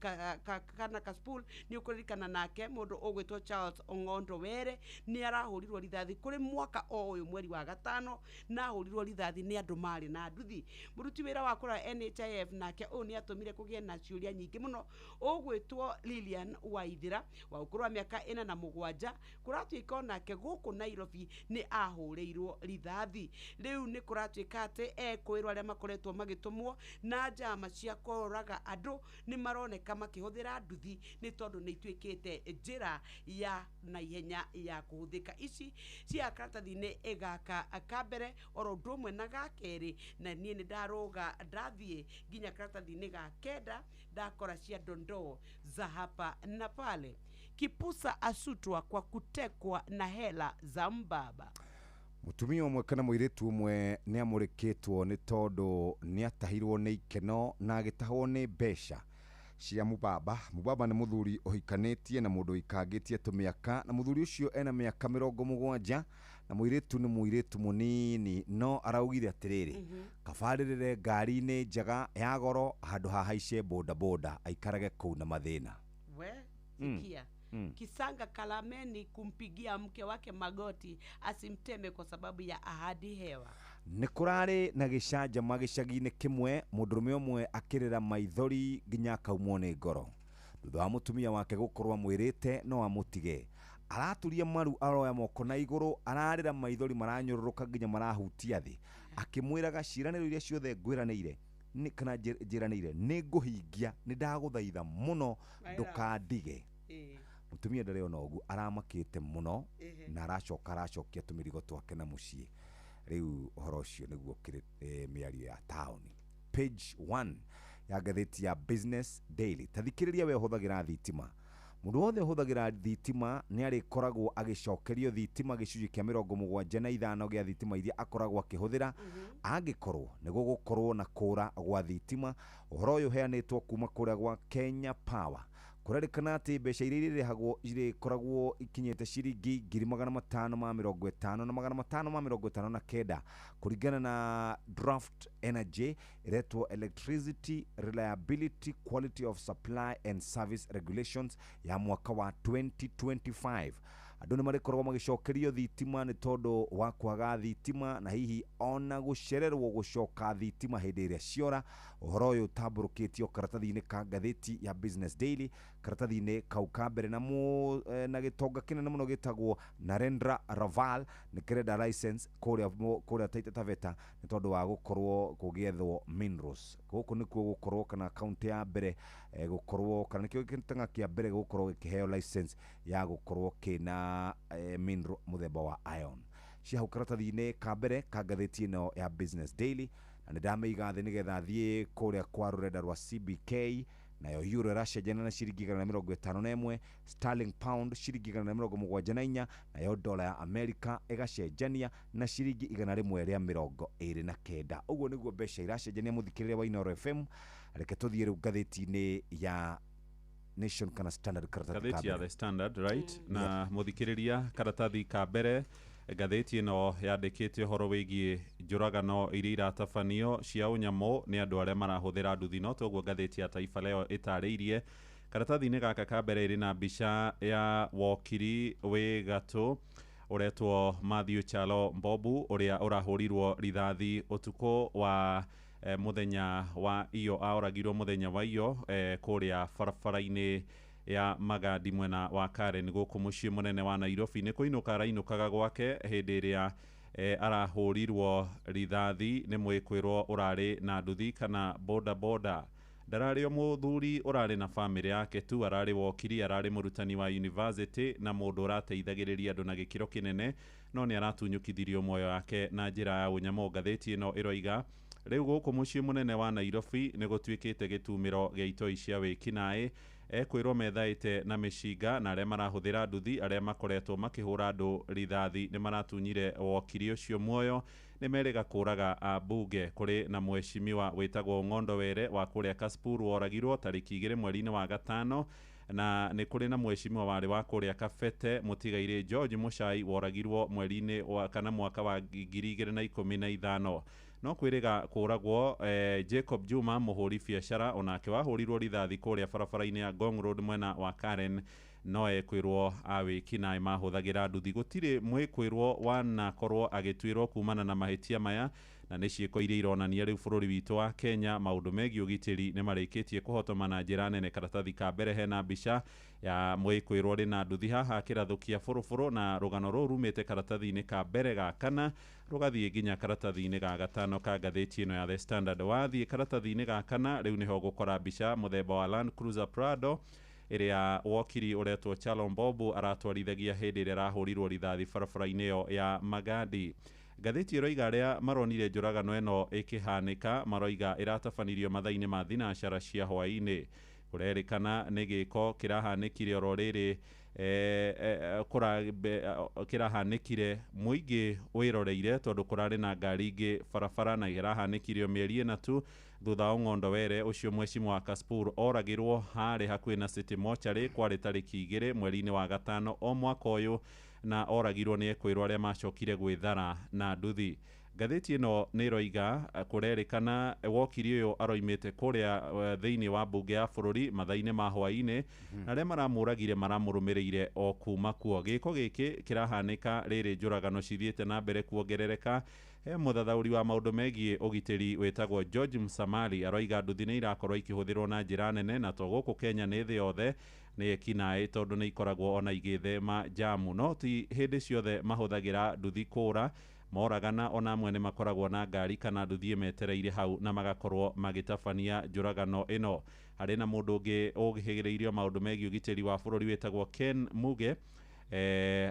kana Kasipul nĩ ũkũririkana nake mũndũ ũgwĩtwo Charles Ong'ondo Were nĩ arahũrirwo rithathi kũrĩ mwaka o ũyũ mweri wa gatano na ahũrirwo rithathi nĩ andũ marĩ na nduthi mũruti wĩra wa kũrĩa NHIF nake ũyũ nĩ atũmire kũgĩe na ciũria nyingĩ mũno ũgwĩtwo Lilian Waithira wa ũkũrũ wa mĩaka 47 kũratuĩka onake gũkũ Nairobi nĩ ahũrĩirwo rithathi rĩu nĩ kũratuĩka atĩ ekwĩrwo arĩa makoretwo magĩtũmwo na njama cia kũraga andũ nĩ maroneka makĩhũthĩra nduthi nĩ tondũ nĩ ituĩkĩte njĩra ya naihenya ya kũhũthĩka ici cia karatathi-inĩ ĩgaka kambere oro ũndũ ũmwe na gakerĩ na niĩ nĩ ndarũga ndathiĩ nginya karatathi-inĩ ga kenda ndakora cia dondoo za hapa na pale Kipusa asutwa kwa kutekwa na hela za mbaba mutumia ũmwe kana mũirĩtu ũmwe nĩ amũrĩkĩtwo nĩ tondũ nĩ atahirwo nĩ ikeno na agĩtahwo nĩ mbeca cia mubaba nĩ mũthuri ũhikanĩtie na mũndũ ikangĩtie tũmĩaka na mũthuri ũcio ena mĩaka 70 na mũirĩtu nĩ mũirĩtu mũnini no araugire atĩrĩrĩ kabarĩrĩre ngari-inĩ njega ya goro handũ hahaice boda aikarage kũu na mathĩna sikia Kisanga Kalameni kumpigia mke wake magoti asimteme kwa sababu ya ahadi hewa nĩ kũrarĩ na gĩcanjama gĩcagi-inĩ kĩmwe mũndũrũme ũmwe akĩrĩra maithori nginya akaumwo nĩ ngoro thutha wa mũtumia wake gũkorwo amwĩrĩte no amũtige araturia maru aroya moko na igũrũ ararĩra maithori maranyũrũrũka nginya marahutia thĩ akĩmwĩraga ciĩranĩro iria ciothe ngwĩranĩire kana njĩranĩire nĩ ngũhingia nĩ ndagũthaitha mũno ndũkandige mutumia ndarĩ ona ũguo aramakĩte mũno na aracokia tũmĩrigo twake na mũciĩ rĩu ũhoro ũcio nĩguo kĩrĩ mĩario ya town page 1 ya ngathĩti ya Business Daily tathikĩrĩria we ũhũthagĩra thitima mũndũ wothe ũhũthagĩra thitima nĩ arĩkoragwo agĩcokerio thitima gĩcunjĩ kĩa 75 gĩa thitima iria akoragwo akĩhũthĩra angĩkorwo nĩ gũgũkorwo na kũra gwa thitima ũhoro ũyũ ũheanĩtwo kuma kũrĩa gwa Kenya Power kũrerĩkana atĩ mbeca iria irĩrĩhagwo irĩkoragwo ikinyĩte ciringi 550 na 559 kũringana na Draft Energy iretwo Electricity Reliability Quality of Supply and Service Regulations ya mwaka wa 2025 andũ nĩ marĩkoragwo magĩcokerio thitima nĩ tondũ wa kwaga thitima na hihi ona gũcererwo gũcoka thitima hĩndĩ ĩrĩa ciora ũhoro ũyũ ũtambũrũkĩtio karatathi-inĩ ka ngathĩti ya Business Daily karatathi-inĩ kau ka mbere na gĩtonga kĩnene mũno gĩtagwo Narendra Raval nĩ kĩrenda license kũrĩa Taita Taveta nĩ tondũ wa gũkorwo kũgĩethwo minerals. Gũkũ nĩkuo gũkorwo kana kaunti ya mbere gũkorwo kana nĩkĩo gĩtanga kĩa mbere gũkorwo gĩkĩheo license ya gũkorwo kĩna mineral mũthemba wa iron. Cia hau karatathi-inĩ ka mbere ka ngathĩti ĩno ya Business Daily, na nĩ ndamĩiga thĩ nĩgetha thiĩ kũrĩa kwa rũrenda rwa CBK. Nayo euro ĩracenjania na ciringi 151, sterling pound ciringi 174, nayo dola ya Amerika ĩgacenjania na ciringi 129. Ũguo nĩguo mbeca iracenjania mũthikĩrĩria wa Inoro FM. Reke tũthiĩ rĩu ngathĩti-inĩ ya Nation kana Standard karatathi ya The Standard, right? Na mũthikĩrĩria karatathi ka mbere ngathĩti ĩno yandĩkĩte ũhoro wĩgiĩ njũragano iria iratabanio cia ũnyamũ nĩ andũ arĩa marahũthĩra nduthi no toguo ngathĩti ya Taifa Leo ĩtarĩirie. Karatathi-inĩ gaka ka mbere ĩrĩ na mbica ya wokiri wĩ gatũ ũretwo Matthew Chalo Mbobu ũrĩa ũrahũrirwo rithathi ũtukũ wa muthenya wa iyo aoragirwo muthenya wa iyo kũrĩa barabara-inĩ ya Magadi mwena wa Karen gũkũ mũciĩ mũnene wa Nairobi. Nĩ kũinũka arainũkaga gwake hĩndĩ ĩrĩa arahũrirwo rithathi nĩ mwĩkwĩrwo ũrarĩ na nduthi kana boda boda. Ndararĩ o mũthuri ũrarĩ na famĩlĩ yake tu, ararĩ wokiri, ararĩ mũrutani wa university na mũndũ ũrateithagĩrĩria andũ na gĩkĩro kĩnene, no nĩ aratunyũkithirio muoyo wake na njĩra ya ũnyamũ. Ngathĩti ĩno ĩroiga rĩu gũkũ mũciĩ mũnene wa Nairobi nĩ gũtuĩkĩte gĩtumĩro gĩa itoi cia wĩkinaĩ. Ekwĩrwo methaĩte na mĩcinga na arĩa marahũthĩra nduthi arĩa makoretwo makĩhũra andũ rithathi nĩ maratunyire wokiri ũcio muoyo. Nĩ merĩga kũraga ambunge kũrĩ na mheshimiwa wĩtagwo Ng'ondo Were wa kũrĩa Kasipul woragirwo tarĩki 2 mweri-inĩ wa gatano, na nĩ kũrĩ na mheshimiwa warĩ wa kũrĩa Kabete mũtigairĩ George Muchai woragirwo mweri-inĩ wa kana mwaka wa 2015. No kwĩrĩga kũragwo Jacob Juma mũhũri biacara onake wahũrirwo rithathi kũrĩa barabara-inĩ ya Ngong Road mwena wa Karen, no ekwĩrwo awĩkinaĩ mahũthagĩra nduthi. Gũtirĩ mwĩkwĩrwo wanakorwo agĩtuĩrwo kumana na mahĩtia maya, na nĩ ciĩko iria ironania rĩu bũrũri witũ wa Kenya maũndũ megiĩ ũgitĩri nĩ marĩkĩtie kũhotoma na njĩra nene. Karatathi ka mbere hena mbica ya mwĩkwĩrwo rĩ na nduthi haha kĩrathũkia bũrũbũrũ, na rũgano rũu rumĩte karatathi-inĩ ka mbere ga kana rũgathiĩ nginya karatathi-inĩ ga gatano ka ngathĩti ĩno ya The Standard. Wathiĩ karatathi-inĩ ga kana rĩu nĩho gũkora mbica mũthemba wa Land Cruiser Prado ĩrĩa wokiri ũretwo Chalo Mbobu aratwarithagia hĩndĩ ĩrĩa arahũrirwo rithathi barabara-inĩ ĩyo ya Magadi. Ngathĩti ĩroiga arĩa maronire njũragano ĩno ĩkĩhanĩka maroiga ĩratabanirio mathaa-inĩ ma thinacara cia hwaĩ-inĩ. Kũrerĩkana nĩ gĩko kĩrahanĩkire oro rĩrĩ kĩrahanĩkire mũingĩ wĩroreire tondũ kũrarĩ na ngari ingĩ barabara, na kĩrahanĩkire mĩeri ĩna tu thutha wa Ng'ondo Were ũcio mheshimiwa wa Kasipul oragirwo harĩ hakuhĩ na City Mortuary kwarĩ tarĩki 2 mweri-inĩ wa gatano o mwaka ũyũ, na oragirwo nĩ ekwĩrwo arĩa macokire gwĩthara na nduthi. Ngathĩti ĩno nĩ ĩroiga kũrerĩkana wokiri ũyũ aroimĩte kũrĩa thĩinĩ wa mbunge ya bũrũri mathaa-inĩ ma hwaĩ-inĩ, na arĩa maramũragire maramũrũmĩrĩire o kuma kuo. Gĩko gĩkĩ kĩrahanĩka rĩrĩ njũragano cithiĩte na mbere kuongerereka. He mũthathaũri wa maũndũ megiĩ ũgitĩri wĩtagwo George Msamali aroiga nduthi nĩ irakorwo ikĩhũthĩrwo na njĩra nene, na to gũkũ Kenya nĩ thĩ yothe nĩ ekinaĩ tondũ nĩ ikoragwo ona igĩthema jamu. No ti hĩndĩ ciothe mahũthagĩra nduthi kũra, moragana ona amwe nĩ makoragwo na ngari kana nduthi metereire hau na magakorwo magĩtabania njũragano ĩno. Harĩ na mũndũ ũngĩ ũgĩhĩgĩrĩirio maũndũ megiĩ ũgitĩri wa bũrũri wĩtagwo Ken Muge.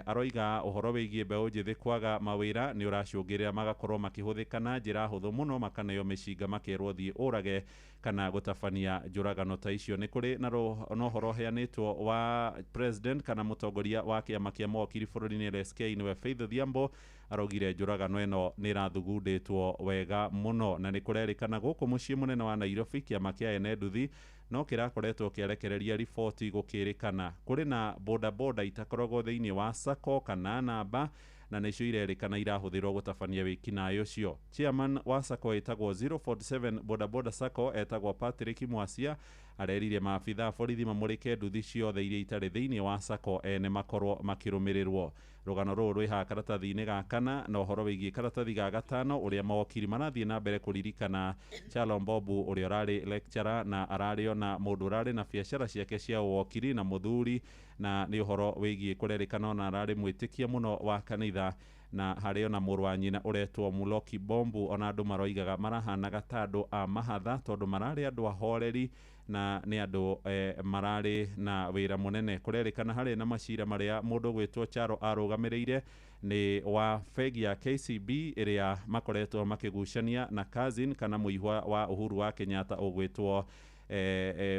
Aroiga ũhoro wĩgiĩ mbeũ njĩthĩ kwaga mawĩra nĩ ũracũngĩrĩra magakorwo makĩhũthĩka na njĩra hũthũ mũno, makaneo mĩcinga makerwo thiĩ ũrage kana gũtabania njũragano ta icio. Nĩ kũrĩ na ũhoro ũheanĩtwo wa president kana mũtongoria wa kĩama kĩa mawakiri bũrũri-inĩ LSK nĩwe Faith Odhiambo araugire njũragano ĩno nĩ ĩrathugundĩtwo wega mũno, na nĩ kũrerĩkana gũkũ mũciĩ mũnene wa Nairobi kĩama kĩa ene nduthi no kĩrakoretwo kĩarekereria riboti gũkĩrĩkana kũrĩ na boda boda itakoragwo thĩinĩ wa sacco kana namba, na nĩcio irerĩkana irahũthĩrwo gũtabania wĩkinaĩ ũcio. Chairman wa sacco etagwo 047 boda boda sacco etagwo Patrick Mwasia arerire maabitha borithi mamũrĩke nduthi ciothe iria itarĩ thĩinĩ wa sacco ene makorwo makĩrũmĩrĩrwo. rugano rũrũ rwĩha karatathi-inĩ ga kana na ũhoro wĩgiĩ karatathi ga gatano ũrĩa mawakiri marathiĩ na mbere kũririkana Shalom Bobu ũrĩa ũrarĩ lecturer na ararĩ ona mũndũ ũrarĩ na biacara ciake cia ũwakiri na mũthuri, na nĩ ũhoro wĩgiĩ kũrerĩkana ona ararĩ mwĩtĩkia mũno wa kanitha, na harĩ ona mũrũ wa nyina ũretwo Muloki Bombu, ona andũ maroigaga marahanaga ta andũ a mahatha tondũ mararĩ andũ ahoreri na nĩ andũ mararĩ na wĩra mũnene. Kũrerĩkana harĩ na macira marĩa mũndũ gwĩtwo Charo arũgamĩrĩire nĩ wa bengi ya KCB ĩrĩa makoretwo makĩgucania na cousin kana mũihwa wa Uhuru wa Kenyatta ũgwĩtwo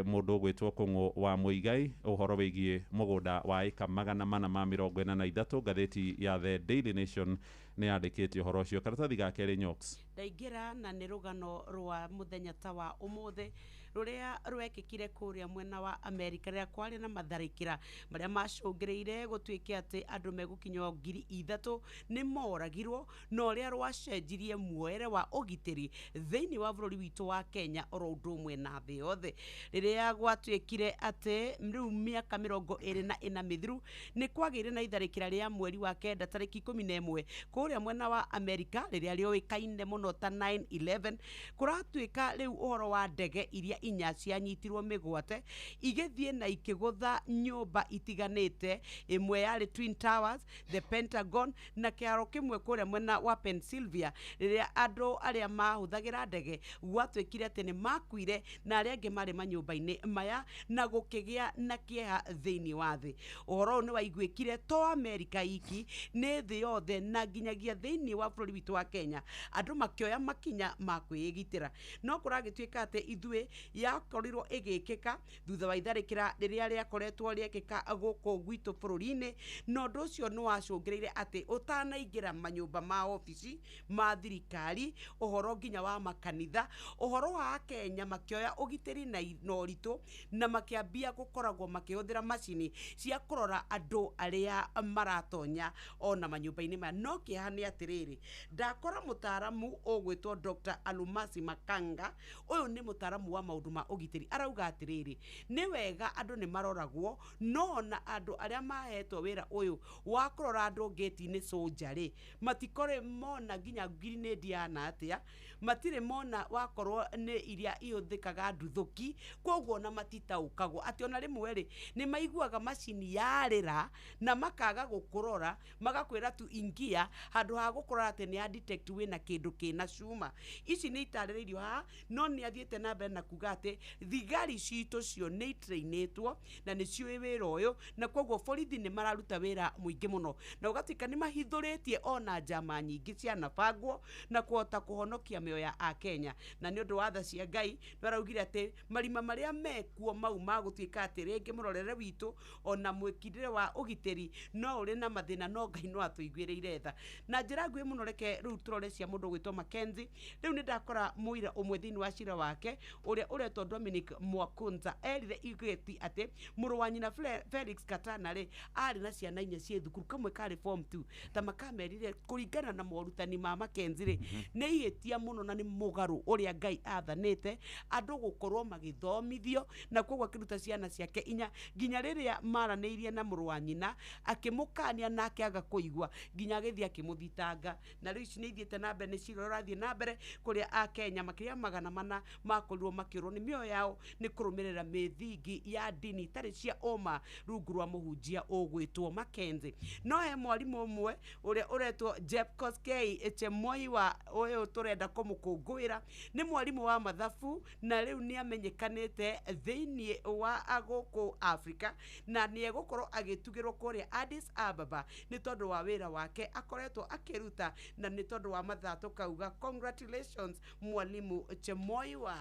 mũndũ ũgwĩtwo Kũng'ũ wa Mũigai, ũhoro wĩgiĩ mũgũnda wa ĩka 443. Ngathĩti ya The Daily Nation nĩ yandĩkĩte ũhoro ũcio. Karatathi ga kerĩ Nyox ndaingĩra na nĩ rũgano rwa mũthenya ta wa ũmũthĩ rũrĩa rwekĩkire kũrĩa mwena wa Amerika rĩrĩa kwarĩ na matharĩkĩra marĩa macũngĩrĩire gũtuĩke atĩ andũ megũkinywo 3,000 nĩ moragirwo, na ũrĩa rwacenjirie muoere wa ũgitĩri thĩinĩ wa bũrũri witũ wa Kenya oro ũndũ ũmwe na thĩ yothe, rĩrĩa gwatuĩkire atĩ rĩu mĩaka 24 mĩthiru nĩ kwagĩire na itharĩkĩra rĩa mweri wa kenda tarĩki 11 kũrĩa mwena wa Amerika rĩrĩa rĩoĩkaine mũno ta 9/11, kũratuĩka rĩu ũhoro wa ndege iria inya cianyitirwo mĩgwate igĩthiĩ na ikĩgũtha nyũmba itiganĩte, ĩmwe yarĩ Twin Towers, the Pentagon na kĩharo kĩmwe kũrĩa mwena wa Pennsylvania, rĩrĩa andũ arĩa mahũthagĩra ndege gwatuĩkire atĩ nĩ makuire na arĩa angĩ marĩ manyũmba-inĩ maya na gũkĩgĩa na kĩeha thĩinĩ wa thĩ. Ũhoro ũyũ nĩ waiguĩkire to Amerika iki, nĩ thĩ yothe na nginyagia thĩinĩ wa bũrũri witũ wa Kenya andũ makĩoya makinya ma kwĩgitĩra. No kũragĩtuĩka atĩ ithuĩ yakorirwo ĩgĩkĩka thutha wa itharĩkĩra rĩrĩa rĩakoretwo rĩekĩka gũkũ gwitũ bũrũri-inĩ, na ũndũ ũcio nĩ wacũngĩrĩire atĩ ũtanaingĩra manyũmba ma obici ma thirikari, ũhoro nginya wa makanitha, ũhoro wa Kenya makĩoya ũgitĩri na ũritũ na makĩambia gũkoragwo makĩhũthĩra macini cia kũrora andũ arĩa maratonya ona manyũmba-inĩ maya. No kĩeha nĩ atĩrĩrĩ, ndakora mũtaaramu ũgwĩtwo Dr. Alumasi Makanga, ũyũ nĩ mũtaaramu wa maũndũ ma ũgitĩri, arauga atĩrĩrĩ, nĩ wega andũ nĩ maroragwo, no na andũ arĩa mahetwo wĩra ũyũ wa kũrora andũ ngĩti-inĩ soja-rĩ matikore mona nginya grenade yana atĩa, matirĩ mona wakorwo nĩ iria ihũthĩkaga nduthũki, koguo na matitaũkagwo atĩ ona rĩmwe-rĩ nĩ maiguaga macini yarĩra na makaga gũkũrora, magakwĩra tu ingia handũ ha gũkũrora atĩ nĩ ya detect wĩna kĩndũ kĩna cuma. Ici nĩ itarĩrĩirio haha, no nĩ athiĩte na mbere na kuga atĩ thigari citũ cio nĩ itrainĩtwo na nĩ ciũĩ wĩra ũyũ, na koguo borithi nĩ mararuta wĩra mũingĩ mũno, na ũgatuĩka nĩ mahithũrĩtie ona njama nyingĩ cianabangwo na kũhota kũhonokia mĩoyo ya Akenya. Na nĩ ũndũ wa tha cia Ngai nĩaraugire atĩ marima marĩa mekuo mau magũtuĩka atĩ rĩngĩ mũrorere witũ ona mwĩkindĩre wa ũgitĩri no ũrĩ na mathĩna, no Ngai no atũiguĩrĩire tha. Na njĩra nguhĩ mũno reke rĩu tũrore cia mũndũ gwĩtwo Mackenzie. Rĩu nĩ ndakora mũira ũmwe thĩinĩ wa cira wake ũrĩa ũretwo Dominic Mwakunza erire igeti atĩ mũrũ wa nyina Felix Katana-rĩ arĩ na ciana 4 ciĩ thukuru, kamwe karĩ form 2, ta makamerire kũringana na morutani ma Mackenzie-rĩ nĩ ihĩtia mũno na nĩ mũgarũ ũrĩa Ngai athanĩte andũ gũkorwo magĩthomithio, na koguo akĩruta ciana ciake 4 nginya rĩrĩa maranĩirie na mũrũ wa nyina akĩmũkania na akĩaga kũigua nginya agĩthiĩ akĩmũthitanga. Na rĩu ici nĩ ithiĩte na mbere, nĩ cira ũrathiĩ na mbere kũrĩa Akenya makĩria 400 makorirwo makĩũrwo nĩ mĩoyo yao nĩ kũrũmĩrĩra mĩthingi ya ndini itarĩ cia ũma rungu rwa mũhunjia ũgwĩtwo Mackenzie. No he mwarimũ ũmwe ũrĩa ũretwo Jeff Koskei Chemoi wa ũyũ tũrenda kũmũkũngũĩra, nĩ mwarimũ wa mathabu na rĩu nĩ amenyekanĩte thĩinĩ wa gũkũ Africa, na nĩ egũkorwo agĩtugĩrwo kũrĩa Addis Ababa nĩ tondũ wa wĩra wake akoretwo akĩruta, na nĩ tondũ wa mathaa tũkauga congratulations mwalimu Chemoi wa.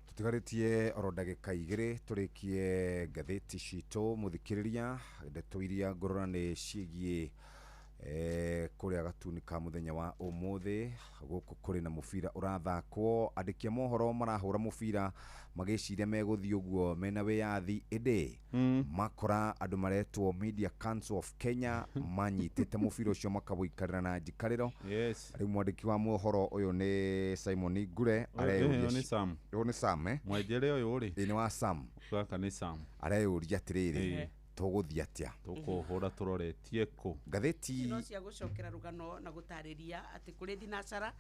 Tutigarĩtie oro ndagĩka 2 tũrĩkie ngathĩti citũ mũthikĩrĩria, ndeto iria ngũrani ciĩgiĩ kũrĩa gatuni ka mũthenya wa ũmũthĩ gũkũ kũrĩ na mũbira ũrathakwo, andĩki a mohoro marahũra mũbira magĩciria megũthiĩ ũguo mena wĩyathi, ĩndĩ makora andũ maretwo Media Council of Kenya manyitĩte mũbira ũcio makawĩikarĩra na njikarĩro. Rĩu mwandĩki wa mohoro ũyũ nĩ Simon Ngure nĩ Sam mwenjere ũyũ rĩ nĩ wa Sam gaka nĩ Sam areyũria atĩrĩrĩ, tũgũthiĩ atĩa tũkũhũra tũroretie kũ ngathĩti no cia gũcokera rũgano na gũtarĩria atĩ kũrĩ thinacara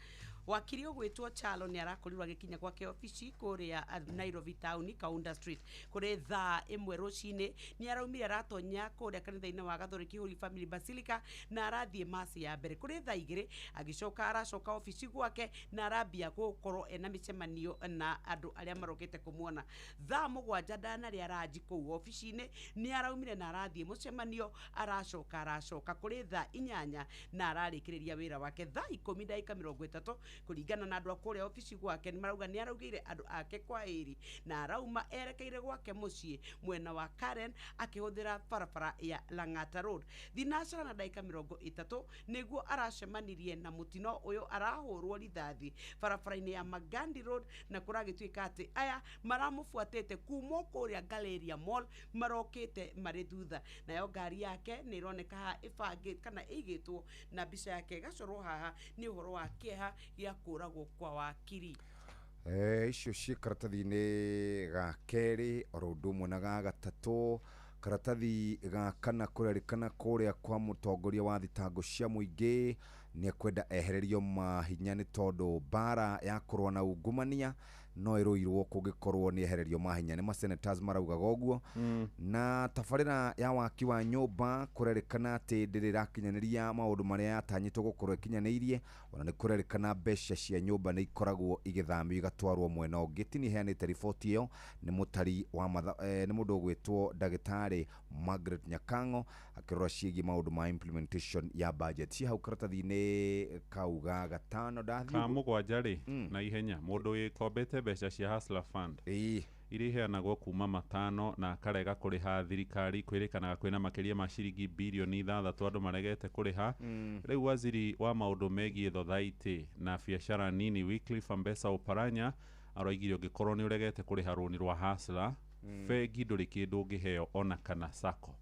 wakiri ũgwĩtwo Chalo nĩ arakorirwo agĩkinya gwake ofici kũrĩa Nairobi town Kaunda Street kũrĩ thaa 1 rũcinĩ nĩ araumire aratonya kũrĩa kanitha-inĩ wa Gathoriki Holy Family Basilica na arathiĩ masi ya mbere kũrĩ thaa 2 agĩcoka aracoka ofici gwake na arambia gũkorwo ena mĩcemanio na andũ arĩa marokete kũmuona thaa 7 ndanarĩ araji kũu ofici-inĩ nĩ araumire na arathiĩ mũcemanio aracoka kũrĩ thaa 8 na ararĩkĩrĩria wĩra wake thaa 10:30 kuringana na andũ akũrĩa ofici gwake nĩ marauga nĩ araugire andũ ake kwa ĩri na arauma erekeire gwake mũciĩ mwena wa Karen akĩhũthĩra barabara ya Lang'ata Road thinacara na ndagĩka 30 nĩguo aracemanirie na mũtino ũyũ arahũrwo rithathi barabara-inĩ ya Magandi Road na kũragĩtuĩka atĩ aya maramũbuatĩte kuma kũrĩa Galleria Mall marokĩte marĩ thutha nayo ngari yake nĩ ironeka haha ĩbangĩtwo kana ĩigĩtwo na mbica yake gacorwo haha nĩ ũhoro wa kĩeha gĩa kũragwo kwa wakiri icio ciĩ karatathi-inĩ ga kerĩ oro ũndũ ũmwe na ga gatatũ karatathi ga kana kũrerĩkana kũrĩa kwa mũtongoria wa thitango cia mũingĩ nĩ ekwenda ehererio mahinya nĩ tondũ bara ya kũrũa na ungumania no ĩrũirwo kũngĩkorwo nĩ ehererio mahinya nĩ masenators maraugaga ũguo na tabarĩra ya waki wa nyũmba kũrerĩkana atĩ ndĩrĩrakinyanĩria maũndũ marĩa yatanyĩtwo gũkorwo ĩkinyanĩirie ona nĩ kũrerĩkana mbeca cia nyũmba nĩ ikoragwo igĩthamio igatwarwo mwena ũngĩ tini heanĩte riboti ĩyo nĩ mũtari wa nĩ mũndũ ũgwĩtwo ndagĩtarĩ Margaret Nyakango akĩrora ciĩgiĩ maũndũ ma implementation ya budget ci hau karatathi-inĩ kauga gatano ndathi ka mũgwanja rĩ na ihenya mũndũ wĩkombete mbeca cia Hustler Fund iria iheanagwo kuma 5 na akarega kũrĩha thirikari kwĩrĩkanaga kwĩna makĩria ma ciringi bilioni 6 andũ maregete kũrĩha rĩu waziri wa maũndũ megiĩ thothaitĩ na biacara nini Wycliffe Ambassa Oparanya aroigire ũngĩkorwo nĩ ũregete kũrĩha rũni rwa Hustler bengi ndũrĩ kĩndũ ũngĩheo ona kana sako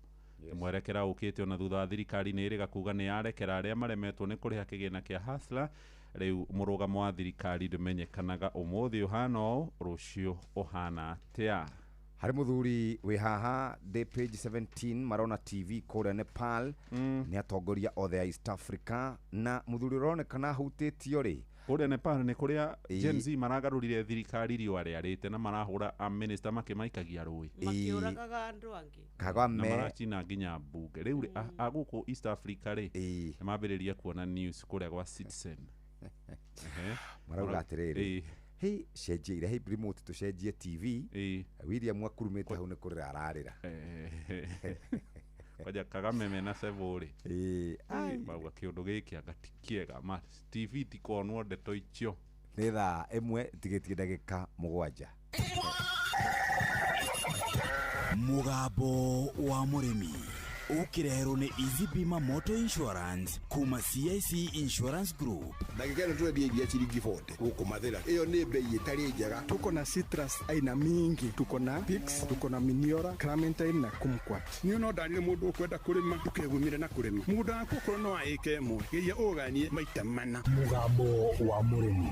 mwerekera ũkĩte ona thutha wa thirikari nĩ ĩrĩga kuga nĩ yarekera arĩa maremetwo nĩ kũrĩha kĩgĩna kĩa Hustler rĩu mũrũgamo wa thirikari ndũmenyekanaga ũmũthĩ ũhana ũũ rũciũ ũhana atĩa harĩ mũthuri wĩ haha the page 17 marona TV kũrĩa Nepal nĩ atongoria othe ya East Africa na mũthuri ũronekana hutĩtio rĩ kũrĩa Nepal nĩ kũrĩa Gen Z maragarũrire thirikari riũa rĩarĩte na marahũra minister makĩmaikagia rũĩ makĩũragaga andũ angĩ kagame na maracina nginya mbunge rĩu agũkũ East Africa rĩ nĩ mambĩrĩria kuona news kũrĩa gwa Citizen marauga atĩrĩrĩ hei cenjia ira hei remote tucenjie TV William akurumĩte hau nĩ kũrĩra ararĩra kwaja Kagame mena sevũrĩ bauga kĩũndũ gĩkĩ agatikĩega ma TV tikonwo ndeto icio nĩ thaa 1 tigĩtie ndagĩka 7 mũgambo wa mũrĩmi ũkĩreherwo nĩ Easy Bima Motor Insurance kuma CIC Insurance Group ndagĩka ĩno tũrendia iria ciringi 40 gũkũ Mathĩra ĩyo nĩ bei ĩtarĩ njega tuko na citrus aina mingi tuko na Pix tuko na Miniora Clementine na Kumquat niĩ no ndanire mũndũ ũkwenda kũrĩma ndũkegumire na kũrĩma mũgũnda waku ũkorwo no wa ĩka ĩmwe geria ũganie maita mana mũgambo wa mũrĩmi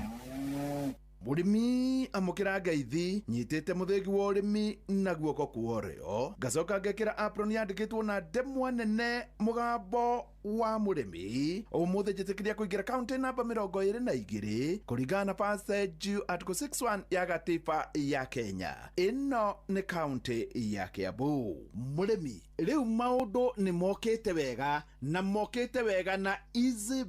mũrĩmi amũkĩra ngeithi nyitĩte mũthĩgi wa ũrĩmi na guoko kuorĩo ngacoka ngekĩra apron yandĩkĩtwo na ndemwa nene mũgambo wa mũrĩmi ũmũthĩ njĩtĩkĩria kũingĩra kaunti namba 22 kũringana na passage article 61 ya gatiba ya Kenya ĩno nĩ kaunti ya Kiambu mũrĩmi rĩu maũndũ nĩ mokĩte wega na mokĩte wega na Easy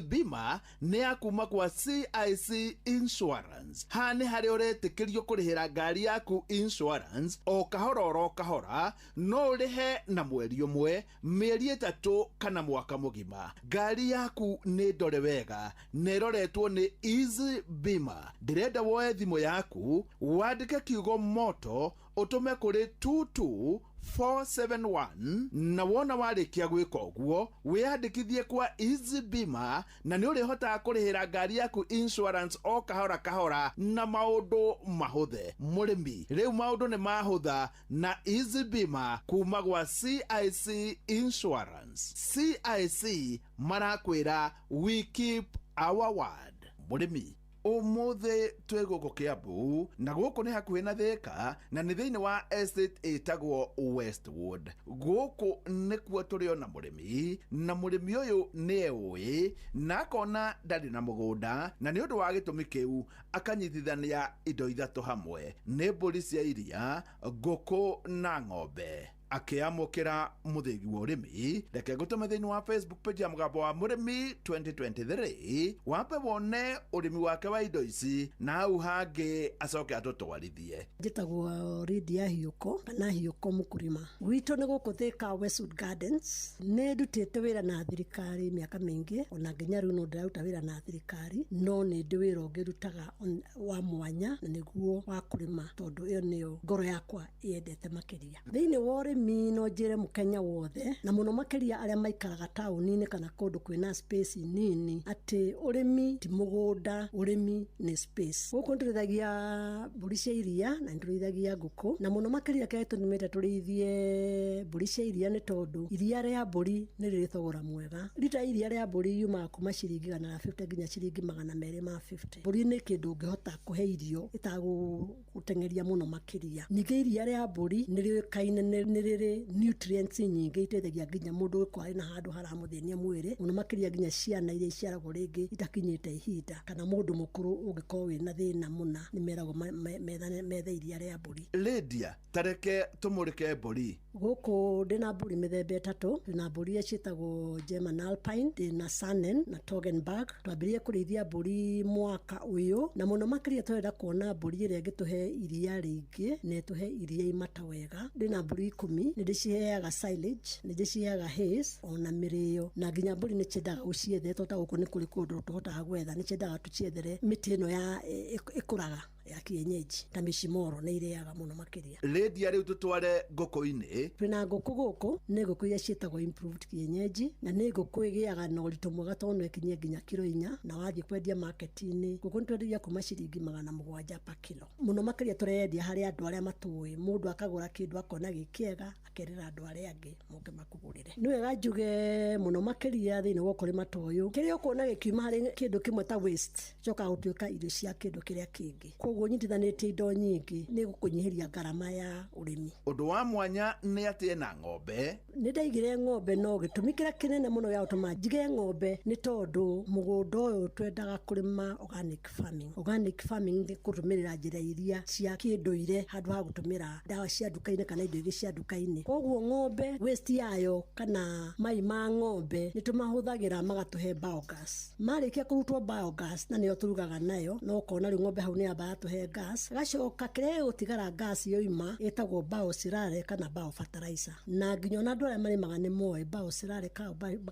Bima nĩ ya kuma kwa CIC Insurance ha nĩ harĩ ũretĩkĩrio kũrĩhĩra ngari yaku insurance o kahora no ũrĩhe na mweri ũmwe mĩeri 3 kana mwaka mũgima ngari yaku nĩ ndore wega nĩ ĩroretwo nĩ Easy Bima ndĩrenda woe thimũ yaku wandĩke kiugo moto ũtũme kũrĩ 22471 na wona warĩkia gwĩka ũguo wĩyandĩkithie kwa Easy Bima na nĩ ũrĩhotaga kũrĩhĩra ngari yaku insurance o kahora na maũndũ mahũthe mũrĩmi rĩu maũndũ nĩ mahũtha na Easy Bima kuma gwa CIC Insurance CIC marakwĩra we keep our word mũrĩmi umuthi twi guku Kiambu na guku ni hakuhi na Thika na ni thiini wa estate itagwo Westwood. Guku nikuo turiona murimi na murimi uyu ni eui na akona ndari na mugunda na ni undu wa gitumi kiu akanyitithania indo ithatu hamwe ni mburi cia iria, nguku na ng'ombe. Akiamukira muthigi wa urimi reke ngutume thiini wa Facebook page ya Mugambo wa Murimi 2023 wambe wone urimi wake wa indo ici na hau hangi acoke atutwarithie. Njitagwo Lydia Hiuko kana Hiuko Mukurima. Gwitũ nĩ gũkũ Thika Westwood Gardens. Nĩ ndutĩte wĩra na thirikari mĩaka mĩingĩ, ona nginya rĩu no ndĩraruta wĩra na thirikari, no nĩ ndĩ wĩra ũngĩ rutaga wa mwanya na nĩguo wa kũrĩma, tondũ ĩyo nĩyo ngoro yakwa yendete makĩria. Thĩinĩ wa ũrĩmi no njĩre Mũkenya wothe na mũno makĩria arĩa maikaraga taũni-inĩ kana kũndũ kwĩna space nini atĩ ũrĩmi ti mũgũnda, ũrĩmi nĩ space. Gũkũ ndĩrĩithagia mbũri cia iria na ndĩrĩithagia ngũkũ, na mũno makĩria kĩrĩa tũnĩmĩte tũrĩithie mbũri cia iria nĩ tondũ iria rĩa mbũri nĩ rĩrĩ thogora mwega. Lita iria rĩa mbũri yumaga kuma ciringi 150 nginya ciringi 250. Mbũri nĩ kĩndũ ũngĩhota kũhe irio ĩtagũteng'eria mũno makĩria. Ningĩ iria rĩa mbũri nĩ rĩũĩkaine nĩ rĩrĩ nutrients nyingĩ iteithagia nginya mũndũ gũkorwo na handũ haramũthĩnia mwĩrĩ, mũno makĩria nginya ciana iria iciaragwo rĩngĩ itakinyĩte ihinda kana mũndũ mũkũrũ ũngĩkorwo wĩna thĩna mũna nĩ meragwo methe iria rĩa mbũri. Lydia, tareke tumũrĩke mbũri. Gũkũ ndĩna mbũri mĩthemba ĩtatũ. Ndĩna mbũri ciĩtagwo German Alpine, ndĩna Saanen na Toggenburg. Twambirie kũrĩithia mbũri mwaka ũyũ na mũno makĩria twenda kuona mbũri ĩrĩa ĩngĩtũhe iria rĩingĩ na ĩtũhe iria imata wega. Ndĩna mbũri 10, nĩ ndĩciheaga silage, nĩ ndĩciheaga haze ona mĩrĩo, na nginya mbũri nĩ ciendaga ũciethe tondũ gũkũ nĩ kũrĩ kũndũ tũhotaga gwetha, nĩ ciendaga tũciethere mĩtĩ ĩno ya ĩkũraga ya kienyeji ta mĩcimoro nĩ ireaga mũno makĩria. Lydia, rĩu tũtware ngũkũ-inĩ. Twĩna ngũkũ gũkũ, nĩ ngũkũ iria ciĩtagwo improved kienyeji na nĩ ngũkũ ĩgĩaga na ũritũ mwega tondũ no ĩkinyie nginya kilo 4 na wathiĩ kwendia market-inĩ ngũkũ nĩ twendagia kuma ciringi 700 per kilo. Mũno makĩria tũrendia harĩ andũ arĩa matũĩ, mũndũ akagũra kĩndũ akona gĩkĩega akerera andũ arĩa angĩ moke makũgũrĩre. Nĩ wega njuge mũno makĩria thĩinĩ wa ũkũrĩma ta ũyũ, kĩrĩa ũkuona gĩkiuma harĩ kĩndũ kĩmwe ta waste gĩcokaga gũtuĩka irio cia kĩndũ kĩrĩa kĩngĩ. Koguo nyitithanĩtie indo nyingĩ nĩ gũkũnyihĩria ngarama ya ũrĩmi. Ũndũ wa mwanya nĩ atĩ na ng'ombe. Nĩ ndaigire ng'ombe no gĩtũmi kĩrĩa kĩnene mũno gĩa gũtũma njige ng'ombe nĩ tondũ mũgũnda ũyũ twendaga kũrĩma organic farming. Organic farming nĩ kũrũmĩrĩra njĩra iria cia kĩndũire handũ ha gũtũmĩra ndawa cia nduka-inĩ kana indo ingĩ cia nduka-inĩ. Koguo ng'ombe waste yayo kana mai ma ng'ombe nĩ tũmahũthagĩra magatũhe biogas. Marĩkia kũrutwo biogas na nĩyo tũrugaga nayo, no ũkona rĩu ng'ombe hau nĩ yambaga tũhe gas, gacoka kĩrĩa gũtigara gas yoima ĩtagwo biocerare kana biofertilizer. Na nginya ona andũ arĩa marĩmaga nĩ moĩ biocerare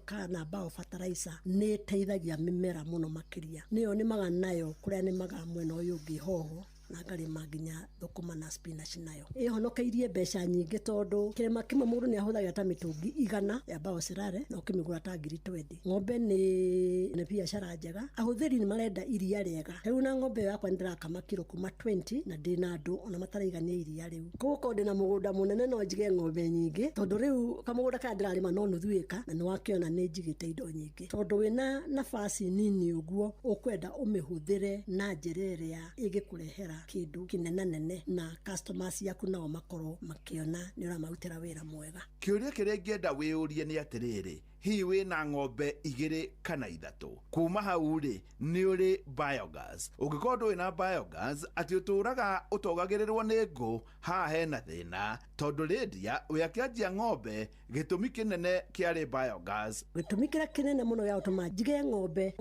kana biofertilizer nĩ ĩteithagia mĩmera mũno makĩria. Nĩyo nĩmaga nayo kũrĩa nĩmaga mwena ũyũ ũngĩ hoho na ngarĩma nginya thũkũma na spinach nayo. Ĩhonokeirie mbeca nyingĩ tondũ kĩrĩma kĩmwe mũndũ nĩ ahũthagĩra ta mĩtũngi 100 ya biocerare na ũkĩmĩgũra ta 20,000. Ng'ombe nĩ biacara njega, ahũthĩri nĩ marenda iria rĩega. Rĩu na ng'ombe yakwa ndĩrakama kilo kuma 20 na ndĩna andũ ona mataraigania iria rĩu. Koguo ndĩna mũgũnda mũnene no njige ng'ombe nyingĩ tondũ rĩu kamũgũnda kaya ndĩrarĩma no nuthu ĩka na nĩ wakĩona nĩ njigĩte indo nyingĩ. Tondũ wĩna nafasi nini ũguo ũkwenda ũmĩhũthĩre na njĩra ĩrĩa ĩgĩkũrehera kĩndũ kĩnenanene na customers yaku nao makorwo makĩona nĩ ũramarutĩra wĩra mwega. Kĩũria kĩrĩa ingĩenda wĩyũrie nĩ atĩrĩrĩ, hihi wĩna ng'ombe 2 kana 3, kuma hau rĩ nĩ ũrĩ biogas. Ũngĩkorwo ndũrĩ na biogas atĩ ũtũraga ũtogagĩrĩrwo nĩ ngũ, haha hena thĩna tondũ Lydia we akĩanjia ng'ombe gĩtũmi kĩnene kĩarĩ biogas. Gĩtũmi kĩrĩa kĩnene mũno gĩa gũtũma njige ng'ombe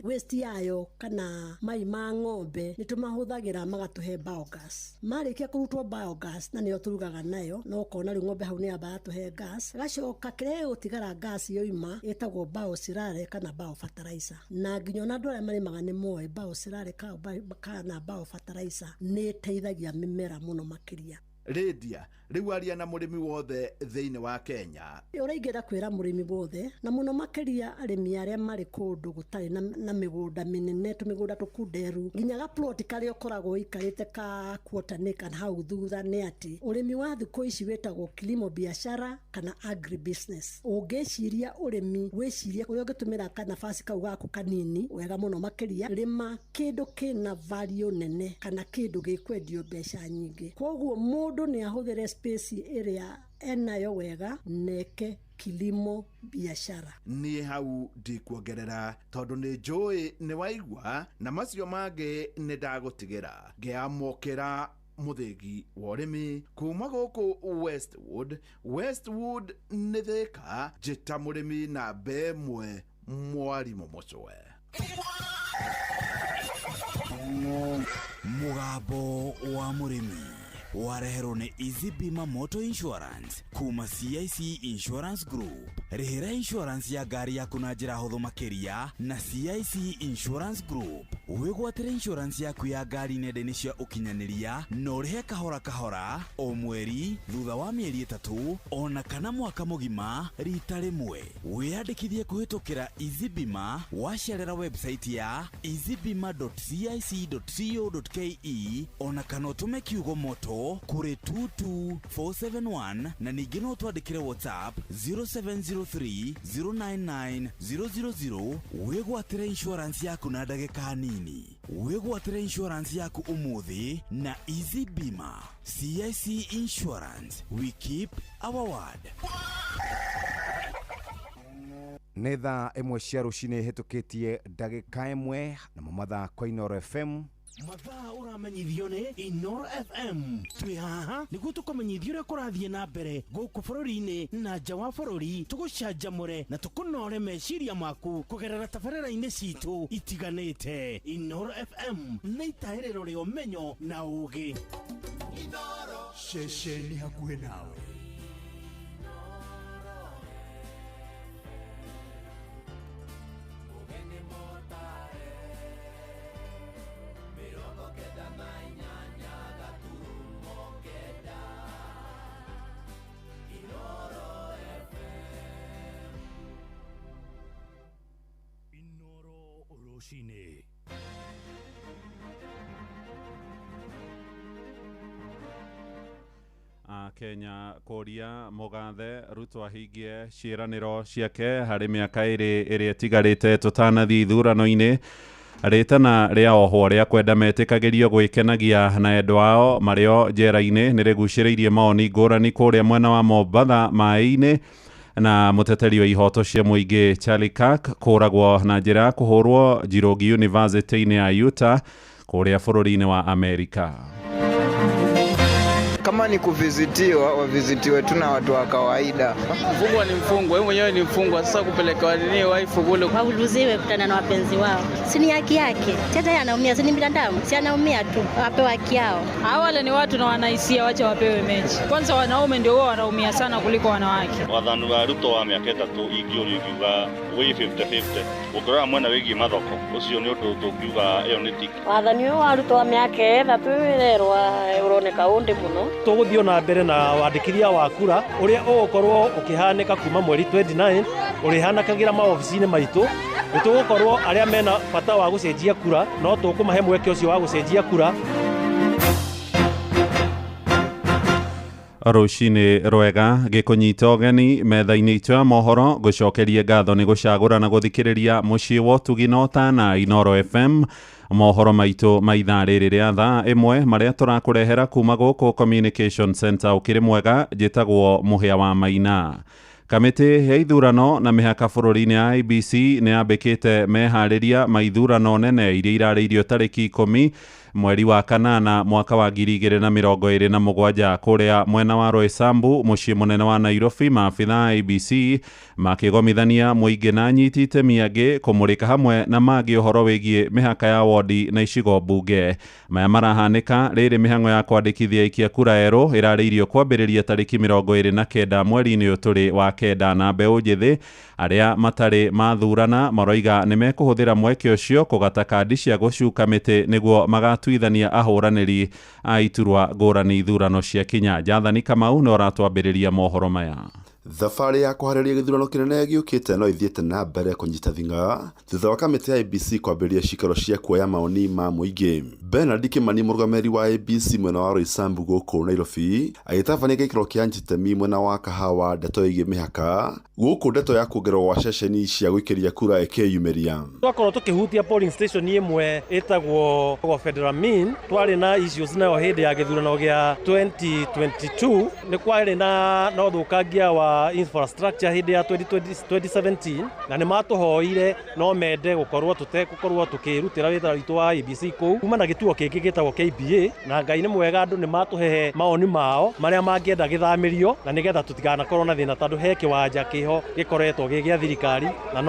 waste yayo kana mai ma ng'ombe nĩ tũmahũthagĩra magatũhe biogas. Marĩkia kũrutwo biogas na nĩyo tũrugaga nayo, no ũkona rĩu ng'ombe hau nĩ yambaga tũhe gas, gacoka kĩrĩa gũtigara gas yoima ĩtagwo biocerare kana biofertilizer. Na nginya ona andũ arĩa marĩmaga nĩ moĩ biocerare kana biofertilizer nĩ ĩteithagia mĩmera mũno makĩria. Lydia, riu aria na murimi wothe thiini wa Kenya. Uraingĩra kwĩra mũrĩmi wothe na mũno makĩria arĩmi arĩa marĩ kũndũ gũtarĩ na mĩgũnda mĩnene tũmĩgũnda tũkunderu nginya ga plot karĩa ũkoragwo ikarĩte ka quarter acre hau thutha nĩ atĩ ũrĩmi wa thikũ ici wĩtagwo kilimo biashara kana agri business. Ũngĩciria ũrĩmi wĩcirie ũrĩa ũngĩtũmĩra kanabasi kau gaku kanini wega mũno makĩria rĩma kĩndũ kĩna value nene kana kĩndũ gĩkwendio mbeca nyingĩ. Koguo mũndũ nĩ ahũthĩre space ĩrĩa enayo wega neke kilimo biashara. Niĩ hau ndikuongerera tondũ nĩ njũĩ nĩ waigua na macio mangĩ nĩ ndagũtigĩra ngĩamũkĩra muthegi wa ũrĩmi kuma gũkũ Westwood nĩ Thika njĩta mũrĩmi na mbemwe Mwarimũ Mũcwe. Mũgambo wa mũrĩmi wareherwo nĩ Easy Bima Motor Insurance kuma CIC Insurance Group. Rĩhĩra insurance ya ngari yaku na njĩra hũthũ makĩria na CIC Insurance Group. Wĩgwatĩre insurance yaku ya ngari nenda-inĩ cia ũkinyanĩria na ũrĩhe kahora kahora o mweri thutha wa mĩeri 3 ona kana mwaka mũgima rita rĩmwe. Wĩyandĩkithie kũhĩtũkĩra Easy Bima wacerera website ya easybima.cic.co.ke ona kana ũtũme kiugo moto kuri 22471 na ningĩ no twandĩkĩre WhatsApp 0703099000. Wĩgwatĩre insurance yaku na ndagĩka nini. Wĩgwatĩre insurance yaku ũmũthĩ na Easy Bima. CIC Insurance, we keep our word. Nĩ thaa ĩmwe cia rũcinĩ hĩtũkĩtie ndagĩka ĩmwe na mamathaa kwa Inoro FM. Mathaa ũramenyithio nĩ Inoro FM. Twĩ haha nĩguo tũkũmenyithia ũrĩa kũrathiĩ na mbere gũkũ bũrũri-inĩ na nja wa bũrũri, tũgũcanjamũre na tũkũnore meciria maku kũgerera tabarĩra-inĩ citũ itiganĩte. Inoro FM nĩ itaĩrĩro rĩa ũmenyo na ũũgĩ. Inoro ceceni hakuhĩ nawe. Kenya kũria mũgathe Ruto ahingie ciĩranĩro ciake harĩ mĩaka ĩrĩa ĩtigarĩte tũtanathiĩ ithurano-inĩ. Rĩtana rĩa ohwo rĩa kwenda metĩkagĩrio gwĩkenagia na endwa ao marĩo njera-inĩ nĩ rĩgucĩrĩirie maoni ngũrani kũrĩa mwena wa Mombatha maĩ-inĩ, na mũteteri wa ihoto cia mũingĩ Charlie Kirk kũragwo na njĩra ya kũhũrwo Njirũngi University-inĩ ya Utah kũrĩa bũrũri-inĩ wa Amerika. Kama ni kuvizitiwa, wavizitiwe tu na watu wa kawaida. Mfungwa ni mfungwa, wewe mwenyewe ni mfungwa. Sasa kupeleka nini wife kule? Wauluziwe kutana na wapenzi wao. Si ni haki yake. Tata yeye anaumia, si ni binadamu. Si anaumia tu. Wapewe haki yao. Hao wale ni watu na wanahisia, wacha wapewe mechi. Kwanza wanaume ndio wao wanaumia sana kuliko wanawake. Wathani wa Ruto wa mĩaka 3 ingĩũrio kiuga wĩ 50-50. Ũkora mwena wĩgiĩ mathoko. Ũcio nĩ ũndũ tũkiuga ĩyo nĩ tiki. Wathani wa Ruto wa mĩaka 3 wĩrerwa ũroneka ũndĩ mũno. Tũgũthiĩ na mbere na wandĩkithia wa kura ũrĩa ũgũkorwo ũkĩhanĩka kuma mweri 29 ũrĩhanakagĩra maobici-inĩ maitũ. Nĩtũgũkorwo arĩa mena bata wa gũcenjia kura no tũkũmahe mweke ũcio wa gũcenjia kura. Rũcinĩ rwega gĩkũnyita ũgeni metha-inĩ itũ ya mohoro gũcokerie ngatho nĩ gũcagũra na gũthikĩrĩria mũciĩ wa ũtugi na ũtana Inoro FM. Mohoro maitũ ma ithaa rĩrĩ rĩa thaa ĩmwe marĩa tũrakũrehera kuma gũkũ Communication Center ũkĩrĩ mwega njĩtagwo Mũhĩa wa Maina. Kamĩtĩ ya ithurano na mĩhaka bũrũri-inĩ ya IEBC nĩ yambĩkĩte meharĩria ma ithurano nene iria irarĩirio tarĩki 10 mweri wa kanana mwaka wa 2027 kũrĩa mwena wa Roysambu mũciĩ mũnene wa Nairobi. Maabitha a IEBC makĩgomithania mũingĩ na anyiti itemi angĩ kũmũrĩka hamwe na mangĩ ũhoro wĩgiĩ mĩhaka ya wodi na icigo mbunge. Maya marahanĩka rĩrĩ mĩhang'o ya kwandĩkithia aikia kura erũ ĩrarĩirio kwambĩrĩria tarĩki 29 mweri-inĩ ũyũ tũrĩ wa kenda na mbeũ njĩthĩ arĩa matarĩ mathurana maroiga nĩ mekũhũthĩra mweke ũcio kũgata kandi cia gũcuka mĩtĩ nĩguo magatuithania ahũranĩri a iturwa ngũrani ithurano cia Kenya. Jathani Kamau nĩ aratwambĩrĩria mohoro maya. Thabarĩ ya kũharĩria gĩthurano kĩnene gĩũkĩte no ithiĩte na mbere kũnyita thing'a thutha wa kamĩtĩ ya ABC kwambĩrĩria cikaro cia kuoya maoni ma mũingĩ. Bernard Kimani mũrũgamĩrĩri wa ABC mwena wa Roysambu gũkũ Nairobi agĩtabania gĩkĩro kĩa njitemi mwena wa Kahawa ndeto ĩgiĩ mĩhaka gũkũ ndeto ya kuongererwo gwa ceceni cia gũikĩria kura ĩkĩyumĩria. Twakorwo tũkĩhutia polling station ĩmwe ĩtagwo gwa Federal Min twarĩ na issues nayo hĩndĩ ya gĩthurano gĩa 2022 nĩ kwarĩ na ũthũkangia wa infrastructure hĩndĩ ya 2017 na nĩ matũhoire no mende gũkorwo tũtegũkorwo tũkĩrutĩra wĩra witũ wa ABC kũu kuma na gĩtuo kĩngĩ gĩtagwo KBA, na Ngai nĩ mwega andũ nĩ matũhehe maoni mao marĩa mangĩenda gĩthamĩrio na nĩgetha tũtiganakorwo na thĩna tondũ he kĩwanja kĩho gĩkoretwo gĩ gĩa thirikari na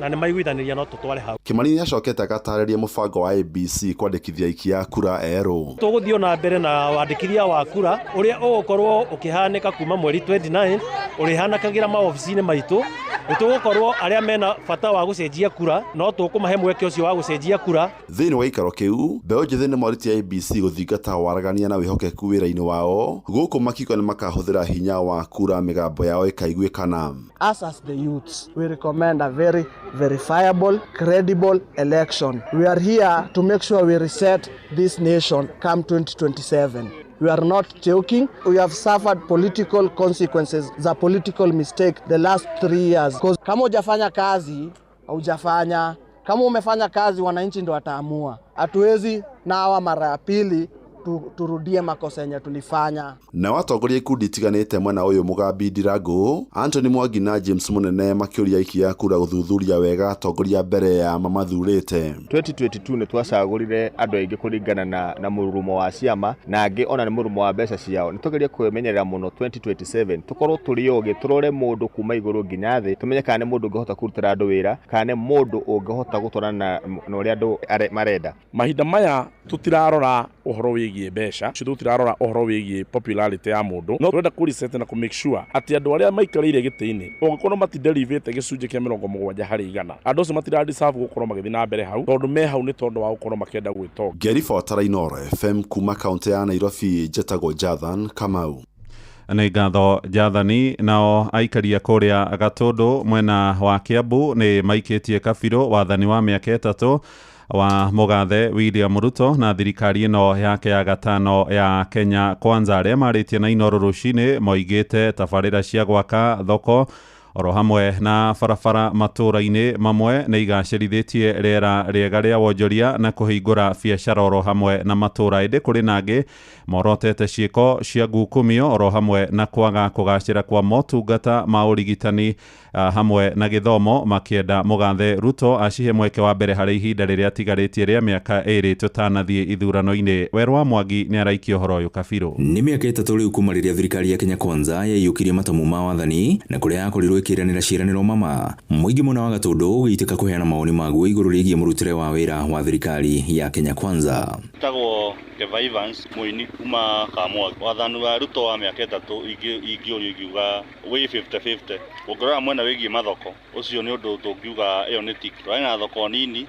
nĩ maiguithanĩria no tũtware hau. Kimani nĩacokete agatarĩria mũbango wa ABC kwandĩkithia aikia kura erũ. Tũgũthiĩ na mbere na wandĩkithia wa kura ũrĩa ũgũkorwo ũkĩhanĩka kuma mweri 29 ũrĩhanakagĩra maobici-inĩ maitũ. Nĩtũgũkorwo arĩa mena bata wa gũcenjia kura no tũkũmahe mweke ũcio wa gũcenjia kura. Thĩinĩ wa gĩikaro kĩu mbeũ njĩthĩ nĩ morĩtie ABC gũthingata waragania na wĩhokeku wĩra-inĩ wao gũkũ makiuga nĩ makahũthĩra hinya wa kura mĩgambo yao ĩkaiguĩkana. Us as the youths, we recommend a very verifiable, credible election. We are here to make sure we reset this nation come 2027. We are not joking. We have suffered political consequences, the political mistake the last 3 years. Because kama hujafanya kazi, hujafanya. Kama umefanya kazi, wananchi ndo wataamua. Hatuwezi na hawa mara ya pili turudie makosa yenye tulifanya. Na watongoria ikundi itiganĩte mwena ũyũ Mugambi Ndirango, Anthony Mwangi na James Munene makĩũria aikia kura gũthuthuria wega atongoria mbere ya mamathurĩte. 2022 nĩ twacagũrire andũ aingĩ kũringana na mũrurumo wa ciama na angĩ ona nĩ mũrurumo wa mbeca ciao. Nĩ tũgeria kwĩmenyerera mũno 2027 tũkorwo tũrĩ ogĩ tũrore mũndũ kuma igũrũ nginya thĩ tũmenye kana nĩ mũndũ ũngĩhota kũrutĩra andũ wĩra kana nĩ mũndũ ũngĩhota gũtwarana na ũrĩa andũ marenda. Mahinda maya tũtirarora ũhoro wĩgiĩ mbeca, tũtirarora ũhoro wĩgiĩ popularity ya mũndũ, no tũrenda kũreset na make sure atĩ andũ arĩa maikarĩire gĩtĩ-inĩ ũngĩkorwo matiderivĩte gĩcunjĩ kĩa 70 harĩ 100 andũ acio matiradeserve gũkorwo magĩthiĩ na mbere hau tondũ me hau nĩ tondũ wa gũkorwo makĩenda gwĩtonga. Ngĩribotera Inooro FM kuma kaũntĩ ya Nairobi, njĩtagwo Jathan Kamau. Nĩ ngatho Jathani. Nao aikaria kũrĩa Gatũndũ mwena wa Kiambu nĩ maikĩtie kabirũ wathani wa mĩaka 3 wa Mũgathe William Ruto na thirikari ĩno yake ya gatano ya Kenya Kwanza. Arĩa marĩtie na Inooro rũcinĩ moigĩte tabarĩra cia gwaka thoko oro hamwe na barabara matũra-inĩ mamwe nĩ igacĩrithĩtie rĩera rĩega rĩa wonjoria na kũhingũra biacara oro hamwe na matũra. Ĩndĩ kũrĩ nangĩ morotete ciĩko cia ngukumio oro hamwe na kwaga kũgacĩra kwa motungata ma ũrigitani hamwe na gĩthomo makĩenda Mũgathe Ruto acihe mweke wa mbere harĩ ihinda rĩrĩa atigarĩtie rĩa mĩaka 2 tũtanathiĩ ithurano-inĩ. Werwa Mwangi nĩ araikia ũhoro ũyũ kabirũ. Nĩ mĩaka 3 rĩu kuma rĩrĩa thirikari ya Kenya Kwanza yaiyũkirie matamu ma wathani na kũrĩa yakorirwo ĩkĩranĩra ciĩranĩro mama. Mũingĩ mũna wa Gatũndũ ũgĩitĩka kũheana maoni maguo igũrũ rĩgiĩ mũrutĩre wa wĩra wa thirikari ya Kenya Kwanza. Tagwo Keva Evans mũini kuma Kamwagi. Wathani wa Ruto wa mĩaka 3 ingĩũrio ingiuga wĩ 50-50. Ũngĩrora mwena wĩgiĩ mathoko ũcio nĩ ũndũ tũngiuga ĩyo nĩ tiki. Twarĩ na thoko nini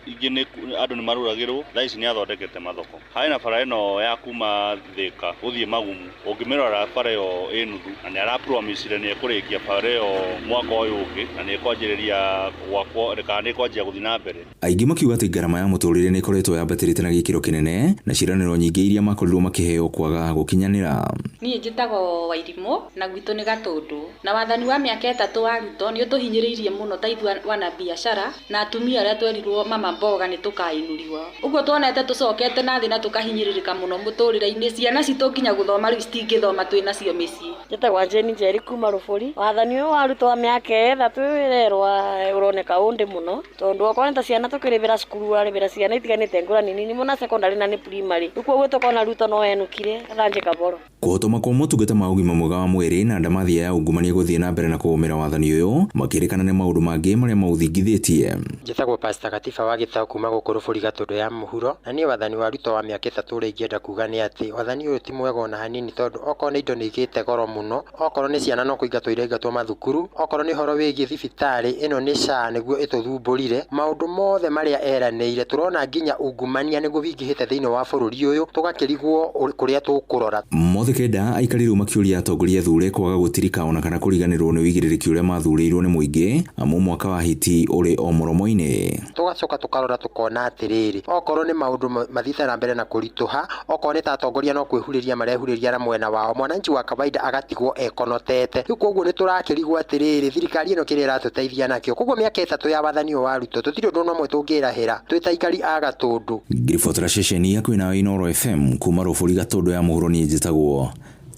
ingĩ andũ nĩ marũragĩrwo, thaa ici nĩ athondekete mathoko. Harĩ na bara ĩno ya kuma Thĩka gũthiĩ Magumu, ũngĩmĩrora bara ĩyo ĩ nuthu na nĩ arapromisire nĩ ekũrĩkia bara ĩyo mwaka ũyũ ũngĩ na nĩ ekwanjĩrĩria gwakwo kana nĩ ekwanjia gũthiĩ na mbere. Aingĩ makiuga atĩ ngarama ya mũtũrĩre nĩ ĩkoretwo yambatĩrĩte na gĩkĩro kĩnene na ciĩranĩro nyingĩ iria makorirwo makĩheo kwaga gũkinyanĩra. Niĩ njĩtagwo Wairimũ na gwitũ nĩ Gatũndũ, na wathani wa mĩaka 3 wa Ruto nĩ ũtũhinyĩrĩirie mũno ta ithuĩ wana biacara na atumia arĩa twerirwo mama mboga nĩ tũkainũriwa. Ũguo tuonete tũcokete na thĩ na tũkahinyĩrĩrĩka mũno mũtũrĩre-inĩ. Ciana citũ nginya gũthoma rĩu citingĩthoma twĩ nacio mĩciĩ. Njĩtagwo Jane Njeri kuma Rũbũri. Wathani ũyũ wa Ruto wa mĩaka 3 wĩrerwa ũroneka ũndĩ mũno tondũ okorwo nĩ ta ciana tũkĩrĩhĩra cukuru warĩhĩra ciana itiganĩte ngũrani nini na secondary na ni primary uko gwito kona Ruto no enukire ranje kaboro kuhotoma kwa motungata ma ũgima mwega wa mwĩrĩ na ndamathi ya ungumania gũthiĩ na mbere na kũgũmĩra wathani ũyũ makĩrĩkana nĩ maũndũ mangĩ marĩa maũthingithĩtie. Njĩtagwo Pastor Katiba wa Gĩtaũ kuma gũkũ Rũbũri Gatũndũ ya mũhuro, na niĩ wathani wa Ruto wa mĩaka 3 ũrĩa ingĩenda kuga nĩ atĩ wathani ũyũ ti mwega ona hanini, tondũ okorwo nĩ indo nĩ igĩte goro mũno, okorwo nĩ ciana no kũingatwo iraingatwo mathukuru, okorwo nĩ horo wĩgiĩ thibitarĩ ĩno nĩ SHA nĩguo ĩtũthumbũrire, maũndũ mothe marĩa eranĩire tũrona nginya ungumania nĩguo wingĩhĩte thĩinĩ wa bũrũri ũyũ tũgakĩrigwo kũrĩa tũkũrora. Mothe kenda aikari rĩu makĩũria atongoria athure kwaga gũtirika ona kana kũriganĩrwo nĩ wĩigĩrĩrĩki ũrĩa mathurĩirwo nĩ mũingĩ amu mwaka wa hiti ũrĩ o mũromo-inĩ. Tũgacoka tũkarora tũkona atĩrĩrĩ, okorwo nĩ maũndũ mathiĩte na mbere na kũritũha, okorwo nĩ ta atongoria no kwĩhurĩria marehurĩria na mwena wao, mwananchi wa kawaida agatigwo ekonotete. Rĩu koguo nĩ tũrakĩrigwo atĩrĩrĩ, thirikari ĩno kĩrĩa ĩratũteithia nakĩo. Koguo mĩaka 3 ya wathani ũyũ wa Ruto tũtirĩ ũndũ ũmwe tũngĩrahĩra twĩ ta aikari a Gatũndũ. Ngiribotra ceceni yakwĩ nayo Inooro FM kuma Rũbũri Gatũndũ ya mũhuro niĩ njĩtagwo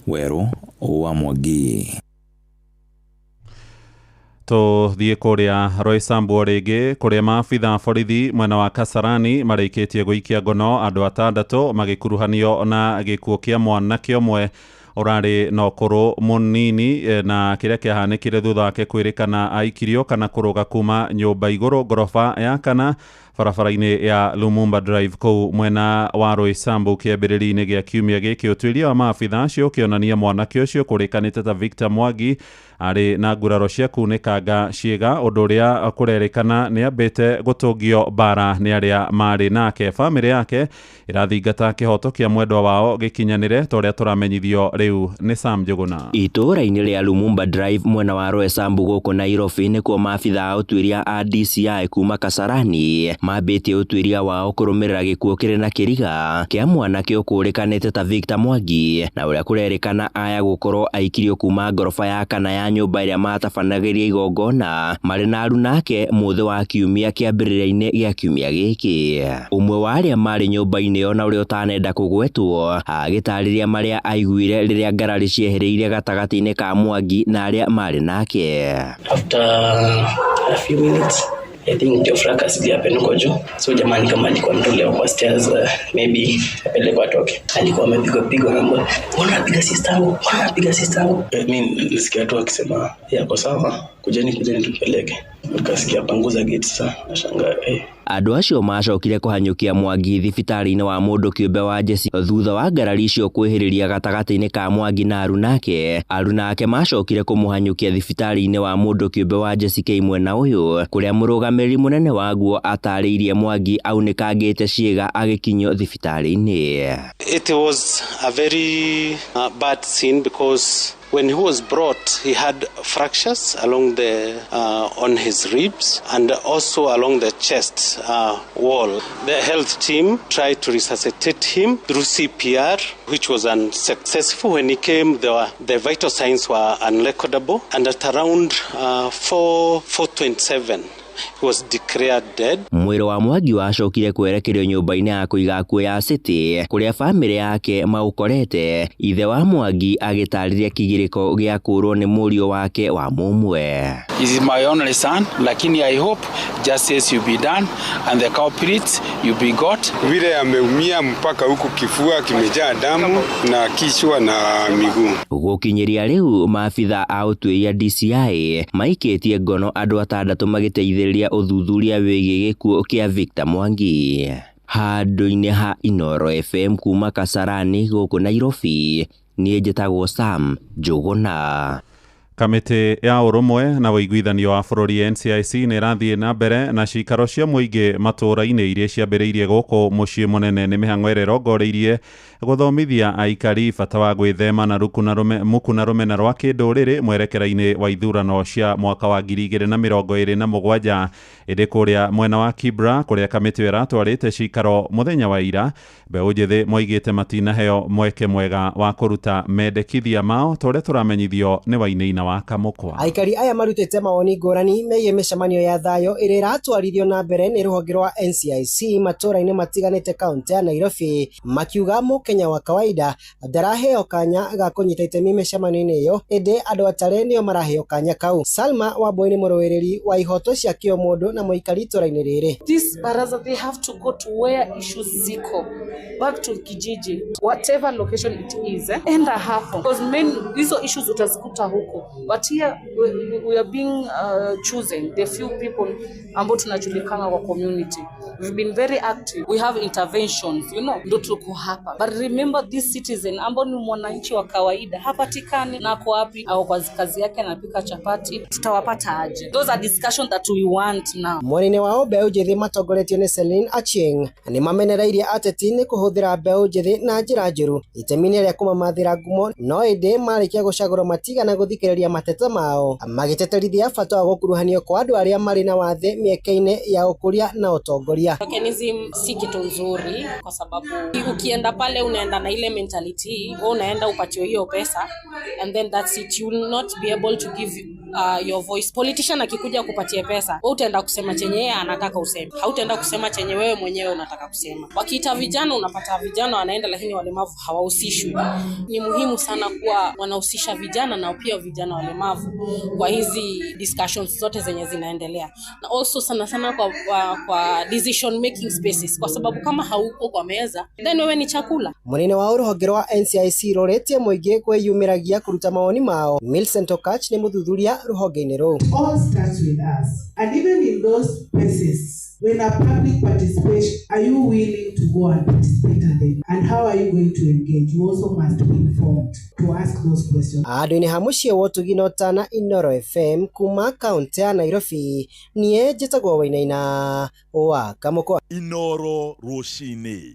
Werũ wa Mwangi. Tũthiĩ kũrĩa Roysambu rĩngĩ kũrĩa maabitha borithi mwena wa Kasarani marĩkĩtie gũikia ngono andũ 6 magĩkuruhanio na gĩkuũ kĩa mwanake ũmwe ũrarĩ na ũkũrũ mũnini na kĩrĩa kĩahanĩkire thutha wake kwĩrĩkana aikirio kana kũrũga kuma nyũmba igũrũ ngoroba ya kana barabara-inĩ ya Lumumba Drive kũu mwena wa Roysambu kĩambĩrĩria-inĩ gĩa kiumia gĩkĩ. Ũtuĩria wa maabitha acio ũkĩonania mwanake ũcio kũrĩkanĩte ta Victor Mwangi arĩ na nguraro cia kunĩkanga ciĩga, ũndũ ũrĩa kũrerĩkana nĩ ambĩte gũtũngio bara nĩ arĩa marĩ nake. Bamĩrĩ yake ĩrathingata kĩhoto kĩa mwendwa wao gĩkinyanĩre ta ũrĩa tũramenyithio rĩu nĩ Sam Njũgũna. Itũũra-inĩ rĩa Lumumba Drive mwena wa Roysambu gũkũ Nairobi nĩkuo maabitha a ũtuĩria a DCI kuma Kasarani mambĩtie ũtuĩria wao kũrũmĩrĩra gĩkuũ kĩrĩ na kĩriga kĩa mwanake ũkũrĩkanĩte ta Victor Mwangi na ũrĩa kũrerĩkana aya gũkorwo aikirio kuma ngoroba ya kana ya nyũmba ĩrĩa matabanagĩria igongona marĩ na aruna ake mũthĩ wa kiumia kĩambĩrĩria-inĩ gĩa kiumia gĩkĩ. Ũmwe wa arĩa marĩ nyũmba-inĩ ĩyo na ũrĩa ũtanenda kũgwetwo agĩtarĩria marĩa aiguire rĩrĩa ngarari ciehĩrĩire gatagatĩ-inĩ ka Mwangi na arĩa marĩ nake. After a few minutes I think ndio fracas ilihappen huko juu. So jamani kama alikuwa mtolewa kwa stairs maybe apelekwa atoke. Alikuwa amepigwa na mbona anapiga sister yangu? Mbona anapiga sister yangu? Mimi nilisikia tu akisema yako sawa, kujeni tupeleke. Nikasikia panguza gate sasa nashangaa Andũ acio macokire kũhanyũkia Mwangi thibitarĩ-inĩ wa mũndũ kĩũmbe wa Jesi thutha wa ngarari icio kwĩhĩrĩria gatagatĩ-inĩ ka Mwangi na aruna ake macokire kũmũhanyũkia thibitarĩ-inĩ wa mũndũ kĩũmbe wa Jesi kĩ mwena ũyũ kũrĩa mũrũgamĩrĩri mũnene waguo atarĩirie Mwangi aunĩkangĩte ciĩga agĩkinyio thibitarĩ-inĩ. It was a very bad scene because when he was brought, he had fractures along on his ribs and also along the chest wall. The health team tried to resuscitate him through CPR, which was unsuccessful. When he came, the vital signs were unrecordable, and at around 4:27, he was declared dead. Mwĩrĩ wa Mwangi wacokire kwerekerio nyũmba-inĩ ya kũiga akuũ ya City kũrĩa bamĩrĩ yake maũkorete, ithe wa Mwangi agĩtarĩria kĩgirĩko gĩa kũrwo nĩ mũriũ wake wa mũmwe. He is my only son, lakini I hope justice will be done and the culprits will be got. Vile ameumia mpaka huku kifua kimejaa damu na kichwa na miguu. Gũkinyĩria rĩu maabitha a ũtuĩria DCI maikĩtie ngono andũ 6 magĩteithĩrĩria ũthuthuria wĩgiĩ gĩkuũ kĩa Victor Mwangi. Handũ-inĩ ha Inooro FM kuma Kasarani gũkũ Nairobi, niĩ njĩtagwo Sam Njũgũna. Kamĩtĩ ya ũrũmwe na ũiguithanio wa bũrũri NCIC nĩ ĩrathiĩ na mbere na cikaro cia mũingĩ matũũra-inĩ iria ciambĩrĩirie gũkũ mũciĩ mũnene nĩ mĩhang'o ĩrĩa ĩrongoreirie gũthomithia aikari bata wa gwĩthema na mũku na rũmena rwa kĩndũrĩrĩ mwerekera-inĩ wa ithurano cia mwaka wa 2027. Ĩndĩ kũrĩa mwena wa Kibra kũrĩa kamĩtĩ ĩyo ĩratwarĩte cikaro mũthenya wa ira, mbeũ njĩthĩ moigĩte matinaheo mweke mwega wa kũruta mendekithia mao ta ũrĩa tũramenyithio nĩ Wainaina wa Kamukwa. Aikari aya marutite mawoni ngurani megiĩ mĩcemanio ya thayo ĩrĩa ĩratwarithio na mbere nĩ rũhonge rwa NCIC matũra-inĩ matiganĩte kaunti ya Nairobi, makiuga mũkenya wa kawaida ndaraheo kanya ga kũnyita itemi mĩcemanio-inĩ ĩyo, ĩndĩ andũ atarĩ nĩo maraheo kanya kau. Salma Wambui nĩ mũrũĩrĩri wa ihoto cia kĩũmũndũ na mũikari itũra-inĩ rĩrĩ. This baraza, they have to go to where issues ziko, back to kijiji, whatever location it is, enda hapo, because hizo issues utazikuta huko, but here we are being chosen the few people ambao tunajulikana kwa community. We've been very active, we have interventions, ndo tuko hapa, but remember this citizen ambao ni mwananchi wa kawaida hapatikani, na kwa wapi au kwa kazi yake anapika chapati, tutawapata aje? Those are discussions that we want now. Mwarine wao mbeũ njĩthĩ matongoretio nĩ Celine Achieng nĩ mamenereirie ateti nĩ kũhũthĩra mbeũ njĩthĩ na njĩra njũru itemi-inĩ rĩa kũmamathĩra ngumo, no ĩndĩ marĩkia gũcagũrwo matigana gũthikĩrĩria mateta mao, magĩteterithia bata wa gũkuruhanio kwa andũ arĩa marĩ na wathe mĩeke-inĩ ya ũkũria na ũtongoria. Tokenism si kitu nzuri kwa sababu ukienda pale unaenda na ile mentality, unaenda upatiwe hiyo pesa and then that's it, you will not be able to give your voice. Politician akikuja kupatia pesa, wewe utaenda kusema chenye yeye anataka useme, hautaenda kusema chenye wewe mwenyewe unataka kusema. Wakiita vijana, unapata vijana wanaenda lakini walemavu hawahusishwi. Ni muhimu sana kuwa wanahusisha vijana na pia vijana walemavu kwa hizi discussions zote zenye zinaendelea, na also sana sana kwa decision making spaces, kwa sababu kama hauko kwa meza then wewe ni chakula. Munene wa rũhonge rwa NCIC roretie mũingĩ kwĩyumĩragia kũruta mawoni mao. Millicent Okatch nĩ mũthuthuria rũhonge-inĩ rũu. All starts with us, and even in those places when a public participation, are you willing to go and participate and how are you going to engage? You also must be informed to ask those questions. Andũ-inĩ ha mũciĩ wa Ũtugi na Inoro FM kuma kaunti ya Nairobi, niĩ njĩtagwo Wainaina wa Kamukwa. Inoro rũcinĩ.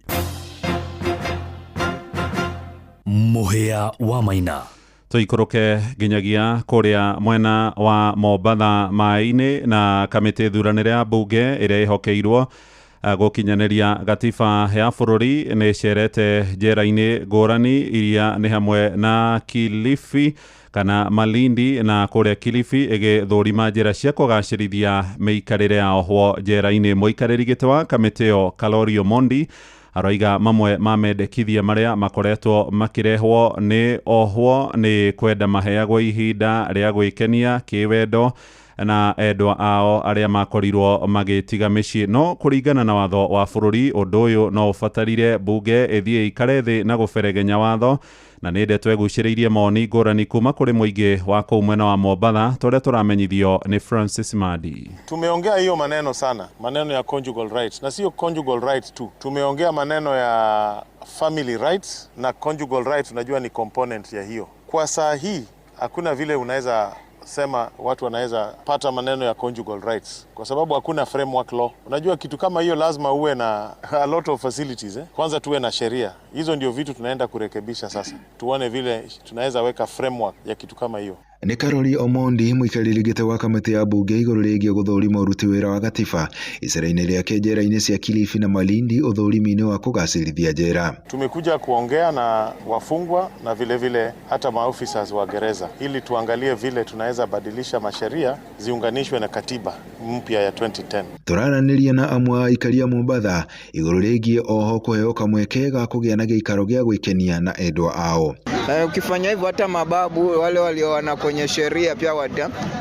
Mũhĩa wa Maina. Tuikũrũke nginyagia kũrĩa mwena wa Mombatha mai-inĩ, na kamĩtĩ thuranĩre ya mbunge ĩrĩa ĩhokeirwo gũkinyanĩria gatiba ya bũrũri nĩ ĩcerete njera-inĩ ngũrani iria nĩ hamwe na Kilifi kana Malindi na kũrĩa Kilifi, ĩgĩthũrima njĩra cia kũgacĩrithia mĩikarĩre ya ohwo njera-inĩ. Mũikarĩri gĩtĩ wa kamĩtĩ ĩyo Kalori Omondi aroiga mamwe ma mendekithia marĩa makoretwo makĩrehwo nĩ ohwo nĩ kwenda maheagwo ihinda rĩa gwĩkenia kĩwendo na endwa ao arĩa makorirwo magĩtiga mĩciĩ. No kũringana na watho wa bũrũri, ũndũ ũyũ no ũbatarire mbunge ĩthiĩ ikare thĩ na gũberegenya watho, na nĩ ndeto egucĩrĩirie moni ngũrani kuma kũrĩ mũingĩ wa kũu mwena wa Mombatha, tũrĩa tũramenyithio nĩ Francis Madi. Tumeongea hiyo maneno sana, maneno ya conjugal rights, na sio conjugal rights tu, tumeongea maneno ya family rights na conjugal rights. Unajua ni component ya hiyo. Kwa saa hii hakuna vile unaweza sema watu wanaweza pata maneno ya conjugal rights kwa sababu hakuna framework law. Unajua kitu kama hiyo lazima uwe na a lot of facilities. Kwanza tuwe na sheria. Hizo ndio vitu tunaenda kurekebisha sasa. Tuone vile tunaweza weka framework ya kitu kama hiyo. Nĩ Kalori Omondi mũikarĩri gĩtĩ wa kamĩtĩ ya mbunge igũrũ rĩgiĩ gũthũrima ũruti wĩra wa gatiba icera-inĩ rĩake njera-inĩ cia Kilifi na Malindi ũthũrimi-inĩ wa kũgacĩrithia njera. Tumekuja kuongea na wafungwa na vile vile hata maofficers wa gereza ili tuangalie vile tunaweza badilisha masheria ziunganishwe na katiba mpya ya 2010. Tũraranĩria na amwe a aikari a Mombatha igũrũ rĩgiĩ oho kũheo kamweke ga kũgĩa na gĩikaro gĩa gwĩkenia na endwa ao. Ukifanya hivyo hata mababu wale walioana kwenye sheria pia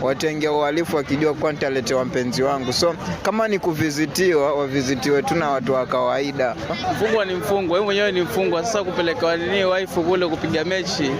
wataingia uhalifu wakijua kwa nitaletewa mpenzi wangu. So kama ni kuvizitiwa, wavizitiwe tu na watu wa kawaida. Mfungwa ni mfungwa, wewe mwenyewe ni mfungwa. Sasa kupeleka nini wife kule kupiga mechi,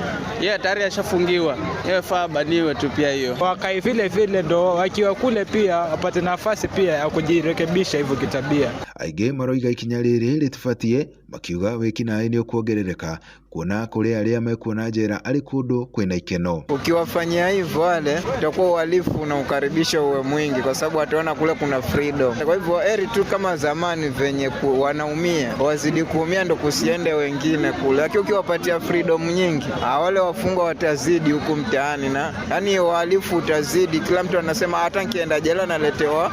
yeye tayari ashafungiwa, yeye faa baniwe tu pia hiyo. Wakai vile vile ndo wakiwa kule pia wapate nafasi pia ya kujirekebisha hivyo kitabia. Aingĩ maroiga ikinya rĩrĩ rĩtibatie, makiuga wĩkinaĩ nĩ ũkuongerereka kuona kũrĩ arĩa mekuona njera arĩ kũndũ kwĩna ikeno. Ukiwafanyia hivyo wale utakuwa uhalifu na ukaribisha uwe mwingi kwa sababu wataona kule kuna freedom. Kwa hivyo eri tu kama zamani venye wanaumia wazidi kuumia ndo kusiende wengine kule. Lakini ukiwapatia freedom nyingi wale wafungwa watazidi huku mtaani, na yani uhalifu utazidi. Kila mtu anasema hata nikienda jela naletewa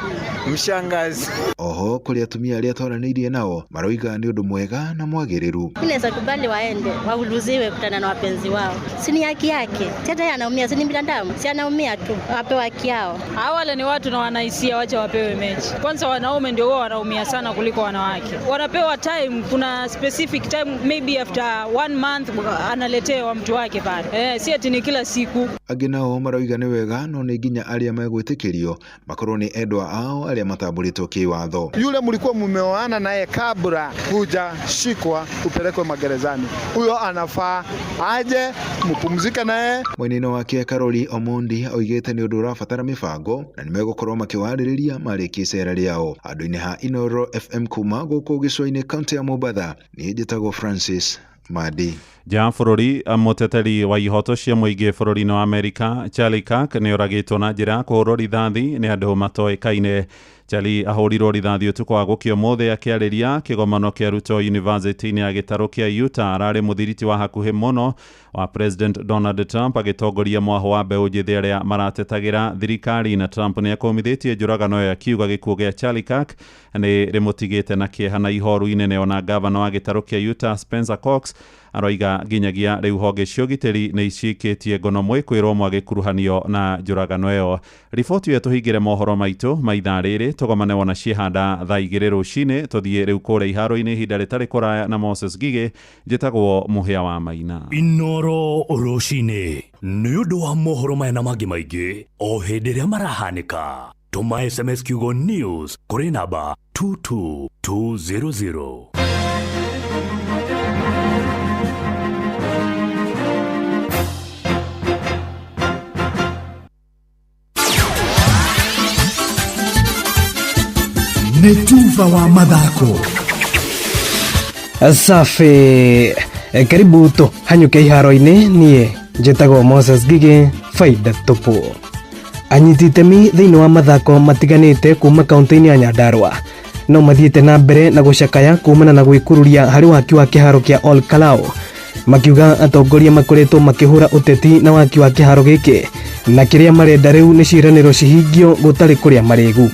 mshangazi. Oho kuri atumia aria twaranĩirie nao maroiga nĩ ũndũ mwega na mwagĩrĩru. Inaweza kubali waende wauluziwe kutana na wapenzi wao, si ni haki yake. Tena anaumia, si ni binadamu, si anaumia tu, wapewe haki yao. Wale ni watu na wanahisia, wacha wapewe mechi. Kwanza wanaume ndio wao wanaumia sana kuliko wanawake. Wanapewa time, kuna specific time, maybe after 1 month analetewa mtu wake pale. Si ati ni kila siku. Angĩ nao maroiga nĩ wega no nĩ nginya arĩa megwĩtĩkĩrio makorwo nĩ endwa ao arĩa matambũrĩtwo kĩwatho. Yule mlikuwa mumeoana naye kabla kuja shikwa upelekwe magerezani, huyo anafaa aje mpumzike naye. Mwenendo wake Karoli Omondi oigĩte nĩ ũndũ ũrabatara mĩbango na nĩ megũkorwo makĩwarĩrĩria marĩkie icera rĩao. Andũ-inĩ ha Inoro FM kuma gũkũ gĩcũa-inĩ kaunti ya Mombatha, niĩ njĩtagwo Francis Madi. Ja bũrũri mũteteri wa ihoto cia mũingĩ bũrũri-inĩ wa Amerika Charlie Kirk nĩ oragĩtwo na njĩra kũhũrwo rithathi nĩ andũ matoĩkaine. Charlie ahũrirwo rithathi ũtukũ wa gũkĩa ũmũthĩ akĩarĩria kĩgomano kĩa Ruto University-inĩ ya gĩtarũ kĩa Utah. Ararĩ mũthiriti wa hakuhĩ mũno wa President Donald Trump agĩtongoria mwaho wa mbeũ njĩthĩ arĩa maratetagĩra thirikari, na Trump nĩ akomithĩtie njũragano ĩyo akiuga gĩkuũ gĩa Charlie Kirk nĩ rĩmũtigĩte na kĩeha na ihoru inene. Ona gavana wa gĩtarũ kĩa Utah Spencer Cox aroiga nginyagia rĩu honge cia ũgitĩri nĩ icikĩtie ngono mwĩkwĩrwo mwagĩkuruhanio na njũragano ĩyo. Riboti ĩyo tũhingĩre mohoro maitũ maithaa rĩrĩ tũgomane wona ciĩhanda thaa 2 rũcinĩ. Tũthiĩ rĩu kũrĩa iharo-inĩ ihinda rĩtarĩ kũraya na Moses Gige. Njĩtagwo Mũhĩa wa Maina. Inoro rũcinĩ nĩ ũndũ wa mohoro maya na mangĩ maingĩ o hĩndĩ ĩrĩa marahanĩka. Tũma SMS kiugo news kũrĩ namba 22200. Netuva wa mathako. Safi, karibu to hanyuke iharo-inĩ. Nie njĩtagwo Moses Gige, faida tupu. Anyiti itemi thĩinĩ wa mathako matiganĩte kuma kaunti-inĩ ya Nyandarua no mathiĩte na mbere na gũcakaya kumana na gwĩkururia harĩ waki wa kĩharo kĩa Ol Kalou, makiuga atongoria makoretwo makĩhũra ũteti na waki wa kĩharo gĩkĩ na kĩrĩa marenda rĩu nĩ ciĩranĩro cihingio gũtarĩ kũrĩa marĩgu.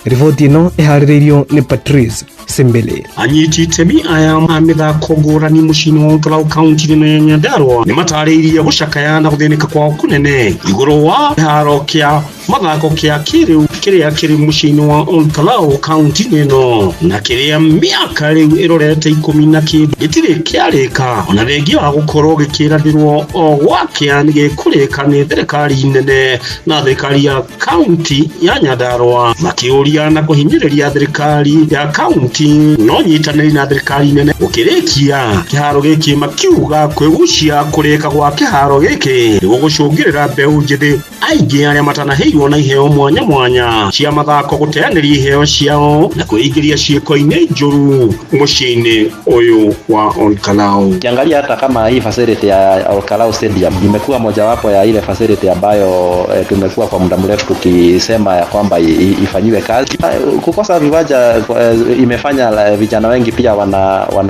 Riboti ĩno ĩharĩrĩirio nĩ Patrice Simbele. Anyiti itemi aya a mĩthako ngũrani mũciĩ-inĩ wa Ol Kalou kaunti-inĩ ya Nyandarua nĩ matarĩirie gũcakaya na gũthĩnĩka kwao kũnene igũrũ wa kĩharo kĩa mathako kĩa kĩrĩu kĩrĩa kĩrĩ mũciĩ-inĩ wa Ol Kalou kaunti-inĩ ĩno na kĩrĩa mĩaka rĩu ĩrorete 10 na kĩndũ gĩtirĩ kĩarĩka, ona thengia wa gũkorwo gĩkĩranĩrwo o gwakĩa nĩ gĩkũrĩka nĩ thirikari nene na thirikari ya kaunti ya Nyandarua, makĩũria na kũhinyĩrĩria thirikari ya kaunti no nyitanĩri na thirikari nene gũkĩrĩkia kĩharo gĩkĩ, makiuga kwĩgucia kũrĩka gwa kĩharo gĩkĩ nĩguo gũcũngĩrĩra mbeũ njĩthĩ aingĩ arĩa matanaheirwo na iheo mwanya mwanya cia mathako gũteanĩria iheo ciao na kwĩingĩria ciĩko-inĩ njũru mũciĩ-inĩ ũyũ wa Ol Kalou. Kiangalia hata kama hii facility ya Ol Kalou Stadium imekuwa mojawapo ya ile facility ambayo tumekuwa kwa muda mrefu tukisema ya kwamba ifanyiwe kazi. Kukosa viwanja imefanya vijana wengi pia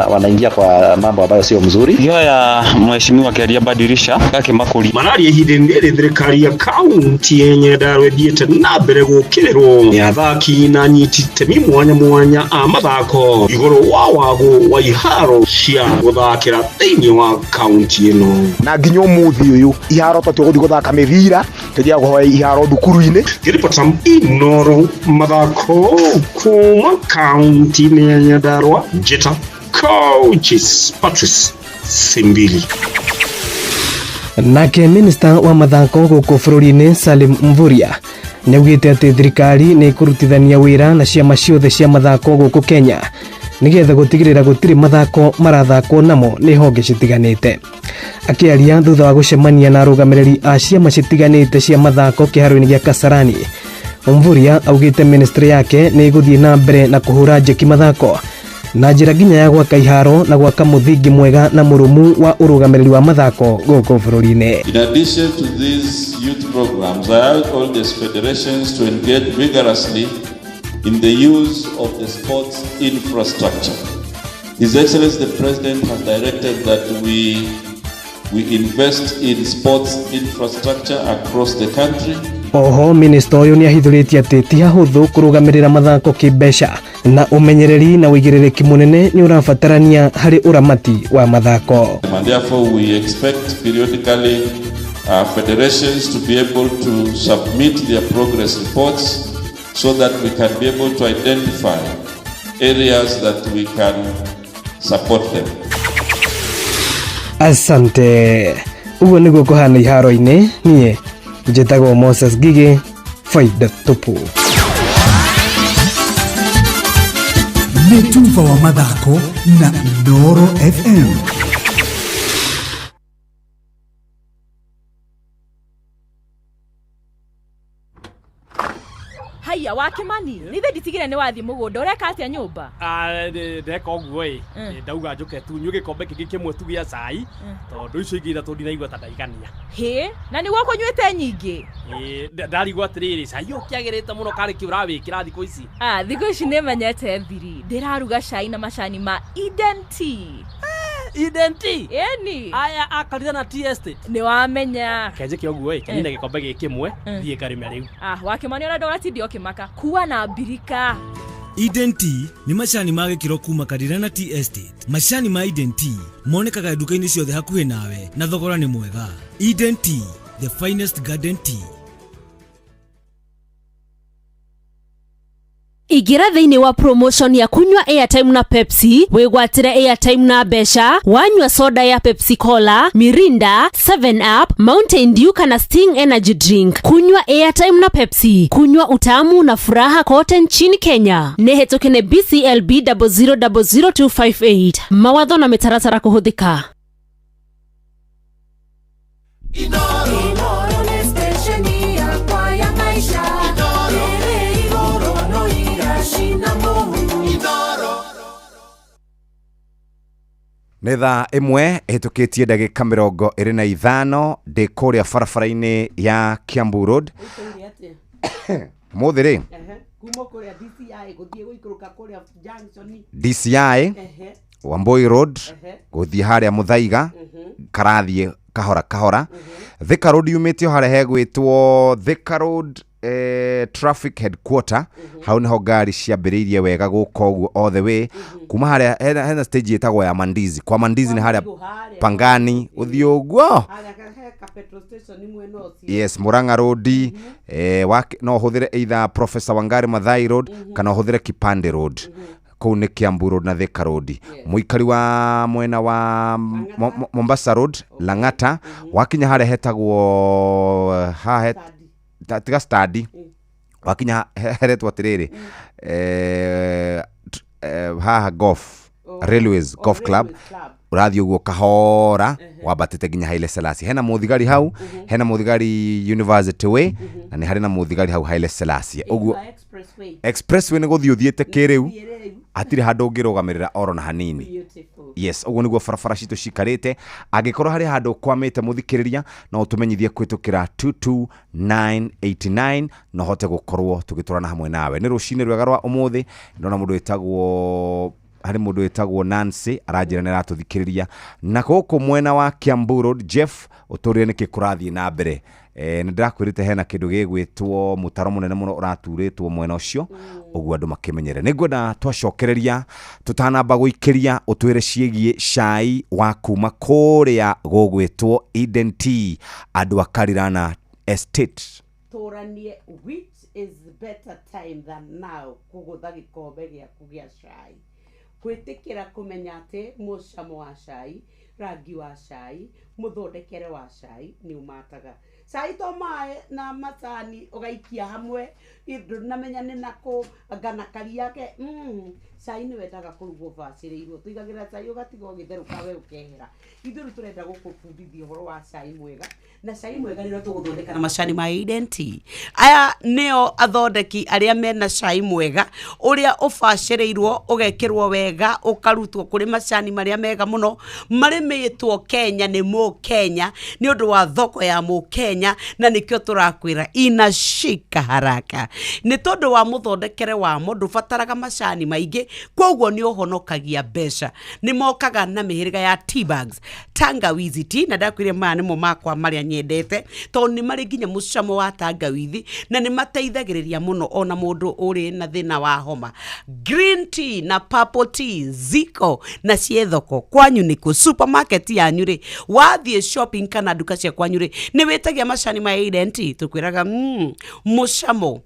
wanaingia kwa mambo ambayo sio mzuri. Hiyo ya mheshimiwa Kariabadirisha kake makuri manari ihinda rĩrĩ thirikari ya kaunti ya Nyandarua ĩthiĩte na mbere gũkĩrĩrwo nĩ athaki na anyiti itemi mwanya mwanya a mathako igũrũ wa wagu wa iharo cia gũthakĩra thĩinĩ wa kaunti ĩno. Na nginya ũmũthĩ ũyũ iharo tũthiĩ gũthaka mĩbira tũthiĩ kũhoya iharo thukuru-inĩ. Ngĩribota Inoro mathako kuma kaunti-inĩ ya Nyandarua, njĩta coaches Patrice Simbili. Nake minista wa mathako gũkũ bũrũri-inĩ Salim Mvurya nĩaugĩte atĩ thirikari nĩ ĩkũrutithania wĩra na ciama ciothe cia mathako gũkũ Kenya nĩgetha gũtigĩrĩra gũtirĩ mathako marathakwo namo nĩ honge citiganĩte. Akĩaria thutha wa gũcemania na arũgamĩrĩri a ciama citiganĩte cia mathako kĩharo-inĩ gĩa Kasarani, Mvurya augĩte ministry yake nĩ ĩgũthiĩ na mbere na kũhũra njeki mathako na njĩra nginya ya gwaka iharo na gwaka mũthingi mwega na mũrũmu wa ũrũgamĩrĩri wa mathako gũkũ bũrũri-inĩ. In addition to these youth programs, I urge all these federations to engage vigorously in the use of the sports infrastructure. His Excellency the President has directed that we invest in sports infrastructure across the country. Oho, minista ũyũ nĩ ahithũrĩtie atĩ ti hahũthũ kũrũgamĩrĩra mathako kĩmbeca na umenyereri na wigiririki munene ni urabatarania hari uramati wa mathako. And therefore we expect periodically federations to be able to submit their progress reports so that we can be able to identify areas that we can support them. Asante. Ugo niguo kuhana iharo-ini nie njitagwo Moses Gigi, Faida Tupu. Netuva wa mathako na Inooro FM. Haya Wakimani, nithe nditigire ni wathi mugunda ureka atia nyumba? Ndeka uguo ndauga njuke tu nyuge kombe kingi kimwe tu gia cai tondu icio ingi ithatu ndinaigua ta ndaigania. He, na niguo kunywite nyingi? Ndarigwa atiriri cai ukiagirite muno kari ki urawikira thiku ici. Thiku ici nimenyete thiri, ndiraruga cai na macani ma Eden Tea. Eden Tea? Eni. Aya akarira na tea estate. Ni wamenya. Kenje ki uguo kenina gikombe gi kimwe thie karime riu. Wakimani ona ndo atindi okimaka. Kuwa na birika. Eden Tea ni macani ma gikiro kuma Karirana Tea Estate. Macani ma Eden Tea monekaga duka-ini ciothe hakuhi nawe na thogora ni mwega. Eden Tea, the finest garden tea. Igira thiini wa promotion ya kunywa airtime na Pepsi, wigwatire airtime na besha, wanywa soda ya Pepsi Cola, Mirinda, 7 Up, Mountain Dew kana Sting Energy Drink. Kunywa airtime na Pepsi, kunywa utamu na furaha kote nchini Kenya. Nehetokene BCLB 0000258. Mawatho na mitaratara kuhuthika. Inooro ni stesheni ya kwa ya maisha. Nĩ thaa ĩmwe ĩhĩtũkĩtie ndagĩka 25 ndĩ kũrĩa barabara-inĩ ya Kiambu Road. Mũthĩ rĩ kuma kũrĩa DCI gũthiĩ gũikũrũka kũrĩa junction DCI Wamboi Road gũthiĩ harĩa Mũthaiga karathiĩ kahora kahora. Thika Road yumĩtio harĩa hegwĩtwo Thika Road traffic headquarter. Hau niho ngari ciambĩrĩirie wega gũka ũguo all the way kuma harĩa hena stage ĩtagwo ya Mandizi. Kwa Mandizi ni harĩa Pangani ũthiĩ ũguo. Yes, Murang'a Road. No ũhũthĩre either Professor Wangari Maathai Road kana ũhũthĩre Kipande Road. Kũu nĩ Kiambu Road na Thika Road. Mũikari wa mwena wa Mombasa Road, Lang'ata, wakinya harĩa hetagwo tiga study, wakinya heretwo atiriri haha golf railways golf club urathi uguo kahora wabatite nginya Haile Selassie. Hena muthigari hau, hena muthigari University Way na ni hari na muthigari hau Haile Selassie. Uguo expressway ni guthii uthiete kiriu atiri handu ungirugamirira oro na hanini. Yes, uguo niguo barabara citu cikarite. Angikorwo hari handu kwamite muthikiriria no utumenyithie kwitukira 22989 no hote gukorwo tugiturana hamwe nawe. Ni rucine rwega rwa umuthi ndona mundu etagwo hari mundu etagwo Nancy arajira nera tuthikiriria na gũkũ mwena wa Kiambu Road. Jeff uturire niki kurathie na mbere. Nindirakwirite hena kindu gigwitwo mutaro munene muno uraturitwo mwena ucio uguo andu makimenyere. Ningwenda twacokereria tutanamba guikiria utwire ciegie cai wa kuma kuria gugwitwo Eden Tea andu akarirana estate. Toranie which is better time than now kugutha gikombe giaku gia cai. Kwitikira kumenya ati mucamo wa cai, rangi wa cai, muthondekere wa cai ni umataga. Cai to mae na macani ugaikia hamwe namenya ni nako ganakari yake cai ni wendaga kurugwo bacĩrĩirwo tuigagira cai ugatiga ũgĩtherũka we ũkehera. Ithuĩ turenda gũkũbundithia ũhoro wa cai mwega na cai mwega nĩrĩo tũgũthondeka na macani ma Eden Tea. Aya nĩo athondeki arĩa mena cai mwega ũrĩa ũbacĩrĩirwo ũgekĩrwo wega ũkarutwo kũrĩ macani marĩa mega mũno marĩmĩtwo Kenya nĩ Mũkenya nĩ ũndũ wa thoko ya Mũkenya na nĩkĩo tũrakwĩra inashika haraka. Nĩ tondũ wa mũthondekere wamo ndũbataraga macani maingĩ koguo ni uhonokagia mbeca ni mokaga na mihiriga ya tea bags tangawizi tea na ndakwire maya nimo makwa maria nyendete to ni mari nginya mucamo wa tangawizi na ni mateithagiriria muno ona mundu uri na thina wa homa. Green tea na purple tea ziko na ciethoko kwanyu ni ku supermarket yanyu ri wathie shopping kana duka cia kwanyu ri ni witagia macani ma Eden tukwiraga mucamo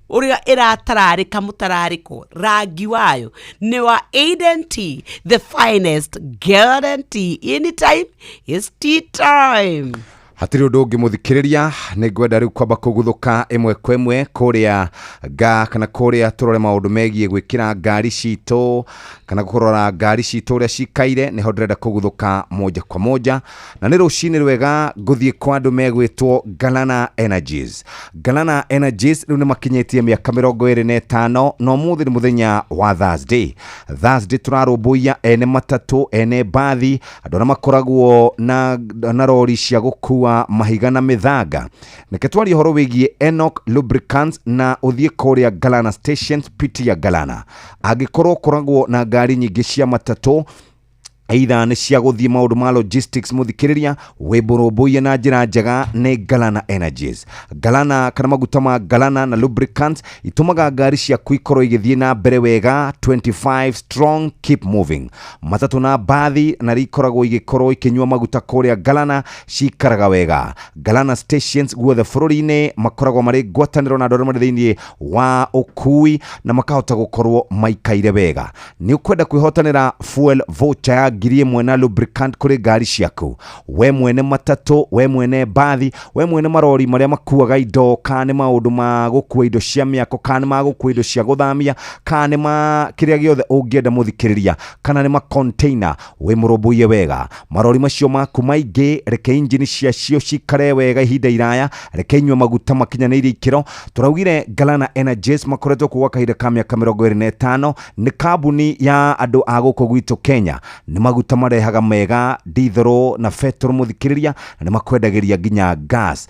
uria iratararika mutarariko rangi wayo ni wa Eden Tea, the finest garden tea. Anytime is tea time. Hatiri undu ungi muthikiriria ni ngwenda riu kwamba kuguthuka imwe kwa imwe kuria kana kuria turore maundu megie gwikira ngari citu kana kurora ngari citu uria cikaire ni ho ndirenda kuguthuka moja kwa moja na ni rucini rwega nguthie kwa andu megwitwo Galana Energies. Galana Energies riu ni makinyetie miaka 25 no muthi ni muthenya wa Thursday turarumbuia ene matatu ene bathi andu na makoragwo na rori cia gukua mahiga na mithanga. Neke twari horo wigie Enoch Lubricants na uthie kuria Galana Stations piti ya Galana. Agikorwo koragwo na ngari nyingi cia matatu either ni cia guthie maundu ma logistics muthikiriria weburumbuye na njira njega ni Galana Energies. Galana kana maguta ma Galana na lubricants itumaga ngari cia kuikorwo igithie na mbere wega 25 strong keep moving. Matatu na bathi na rikoragwo igikorwo ikinywa maguta kuria Galana cikaraga wega. Galana Stations guothe bururi-ini makoragwo mari ngwataniro na andu mari thiini wa ukui na makahota gukorwo maikaire wega. Ni ukwenda kwihotanira fuel voucher ya ngiri imwe na lubricant kuri ngari ciaku, we mwene matatu, we mwene bathi, we mwene marori maria makuaga indo kana maundu ma gukua indo cia miako kana ma gukua indo cia guthamia kana ma kiria giothe ungienda muthikiriria kana ni ma container we murumbuye wega. Marori macio maku maingi reke engine cia cio cikare wega ihinda iraya, reke inywe maguta makinyanĩire ikiro. Turaugire Galana Energies makoretwo kuwa kahinda ka miaka 25 ni kambuni ya andu a guku gwitu Kenya. Ni maguta marehaga mega diesel na petrol muthikiriria na ni makwendagiria nginya gas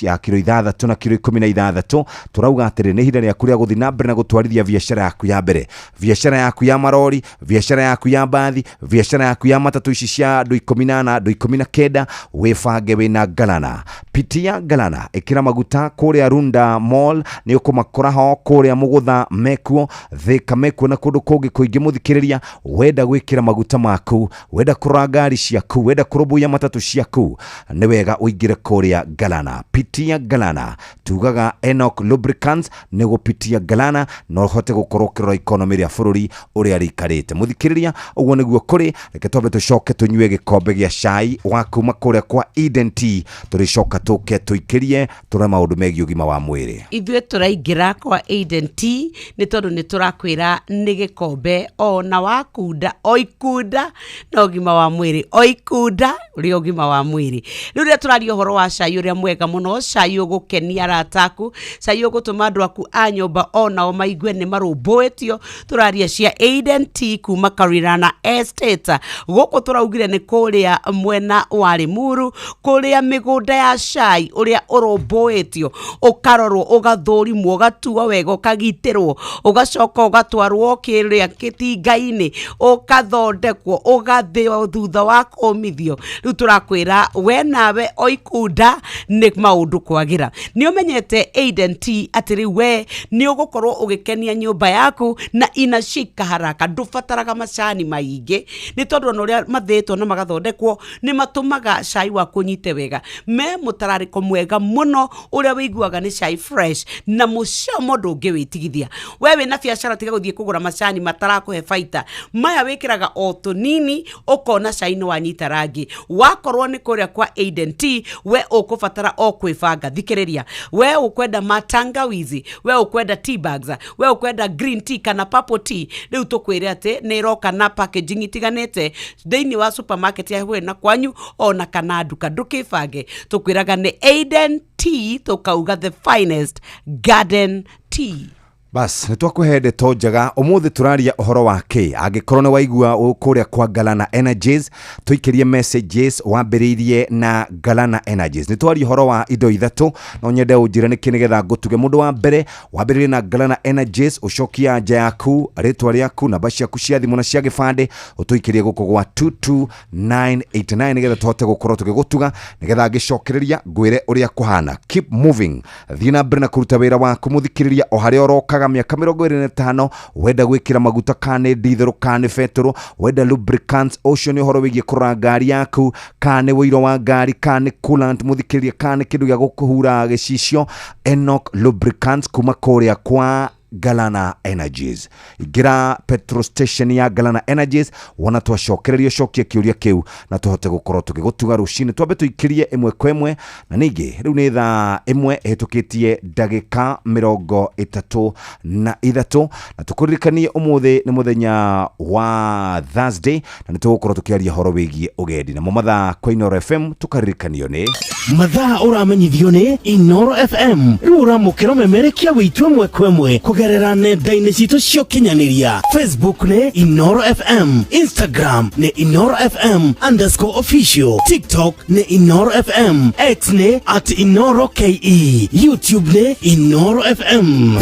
ya kilo 6 na kilo 16. Turauga atiri ni hinda ria kuria guthi na mbere na gutwarithia biashara yaku ya mbere, biashara yaku ya marori, biashara yaku ya bathi, biashara yaku ya matatu ici cia andu 18 na andu 19. Wefange wina Galana. Pitia Galana ikira maguta kuria Runda Mall ni ukumakora ho kuria Mugutha Mekuo Thika Mekuo na kundu kungi kuingi muthikiriria. Wenda gwikira maguta maku, wenda kurora ngari ciaku, wenda kurumbuya matatu ciaku, ni wega uingire kuria Galana. Pitia Galana. Tugaga Enoch Lubricants ni gupitia Galana no hote gukorwo kirora economy ria bururi uria rikarite muthikiriria. Uguo niguo kuri reke twambe tucoke tunywe gikombe gia cai wa kuma kuria kwa Eden Tea. Turicoka tuke tuikirie tura maundu megie ugima wa mwiri. Ithue turaingira kwa Eden Tea ni tondu ni turakwira ni gikombe ona wakunda oikunda na ugima wa mwiri, oikunda uri ugima wa mwiri. Riu turario horo wa cai uria mwega muno, cai ugukenia arataku, cai ugutuma andu aku a nyumba ona o maigue ni marumbuitio. Turaria cia Eden Tea kuma Karirana Estate. Guku turaugire ni kuria mwena wa Limuru, kuria migunda ya cai uria urumbuitio, ukarorwo ugathurimwo ugatuo wega ukagitirwo ugacoka ugatwarwo kiria kitinga-ini ukathondekwo ugathio thutha wa kumithio. Riu turakwira we nawe oikunda ni maundu kwagira. Ni umenyete Eden Tea atiri we ni ugukorwo ugikenia nyumba yaku na inashika haraka, ndubataraga macani maingi ni tondu no ria mathitwo na magathondekwo ni matumaga cai wa kunyite wega. Me mutarariko mwega muno uria wiguaga ni cai fresh na mucamo ndungiwitigithia. We wina biashara tiga guthie kugura macani matarakuhe baita, maya wikiraga o tunini ukona cai ni wanyita rangi. Wakorwo ni kuria kwa Eden Tea we ukubatara o kwibanga. Thikiriria, we ukwenda matangawizi, we ukwenda tea bags, we ukwenda green tea kana purple tea, riu tukwire ati ni roka na packaging itiganite thiini wa supermarket ya we na kwanyu ona kana duka ndukibange. Tukwiraga ni Eden Tea, tukauga the finest garden tea. Bas nitwakuhe ndeto njega umuthi turaria uhoro wake angikorwo ni waigua kuria kwa Galana Energies tuikirie messages wambiriirie na Galana Energies nitwaria uhoro wa indo ithatu no nyende unjire niki nigetha ngutuge mundu wa mbere wambiriirie na Galana Energies ucokia nja yaku ritwa riaku namba ciaku cia thimu na cia gibande utuikirie guku gwa 22989 nigetha tuhote gukorwo tukigutuga nigetha ngicokereria ngwire uria kuhana. Keep moving thina mbere na kuruta wira waku muthikiriria o haria oroka miaka 25 wenda gwikira maguta kane diesel kane petrol wenda lubricants ocean uhoro wigie kura ngari yaku kane wiro wa ngari kane coolant muthikiriria kane kindu gya gukuhura gicicio Enoch lubricants kuma korea kwa Galana Energies. Igira petrol station ya Galana Energies wana twacokererio cokia kiuria kiu na tuhote gukorwo tukigutuga rucini twambe tuikirie imwe kwa imwe na ningi riu ni thaa imwe ehitukitie ndagika 33 na tukuririkanie umuthi ni muthenya wa Thursday na nitugukorwo tukiaria horo wigie ugendi na mumatha kwa Inoro FM tukaririkanio ni matha uramenyithio ni Inoro FM riu uramukira memerekia witu imwe kwa imwe kugerera nenda-ini citu cio kinyaniria. Facebook ni Inoro FM, Instagram ni Inoro FM _official, TikTok ni Inoro FM, X ni @InoroKE, YouTube ni Inoro FM.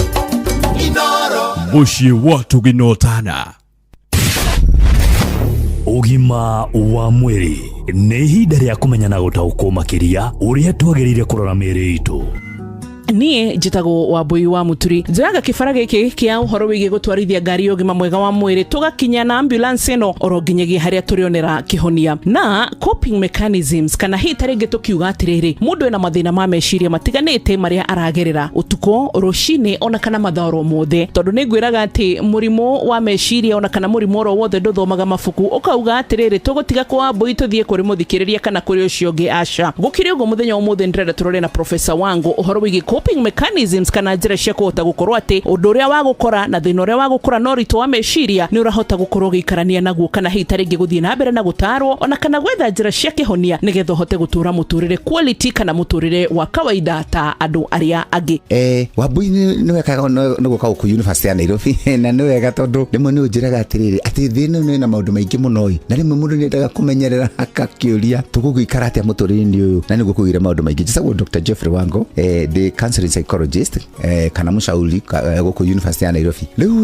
Mushi watu ginotana ugima wa mwiri ni ihinda ria kumenya na gutaukwo makiria uria twagirire kurora mĩĩrĩ itu. Nie njitagwo Wambui wa Muturi njoyaga kibara giki kia uhoro wigie gutwarithia ngari ugima mwega wa mwiri tugakinya na ambulance ino oronginyagia haria turionera kihonia na coping mechanisms kana hita ringi tukiuga atiriri mundu ena mathina ma meciria matiganite maria aragerera utuko rucini ona kana matharo mothe tondu ningwiraga ati murimo wa meciria ona kana murimo ro wothe nduthomaga mabuku ukauga atiriri tugutiga kwa Wambui tuthie kuri muthikiriria kana kuri ucio ngi aca gukiri ugo muthenya umuthe ndirenda turore na Professor Wangu uhoro wigie coping mechanisms kana njira cia kuhota gukorwo ati undu uria wa gukora na thina uria wa gukora no ritu wa meciria ni urahota gukorwo gikarania naguo kana hita ringi guthie na mbere na gutarwo ona kana gwetha njira cia kihonia nigetha uhote gutura muturire quality kana muturire wa kawaida ta andu aria angi. Wambui ni wekaga no guka ku University ya Nairobi na ni wega tondu rimwe ni unjiraga atiriri ati thina ni na maundu maingi muno na rimwe mundu ni ndaga kumenyerera akakiuria tuguikara atia muturire uyu na ni gukugira maundu maingi. Jisagwo Dr. Jeffrey Wango the counseling psychologist kana mushauri guku University ya Nairobi. Riu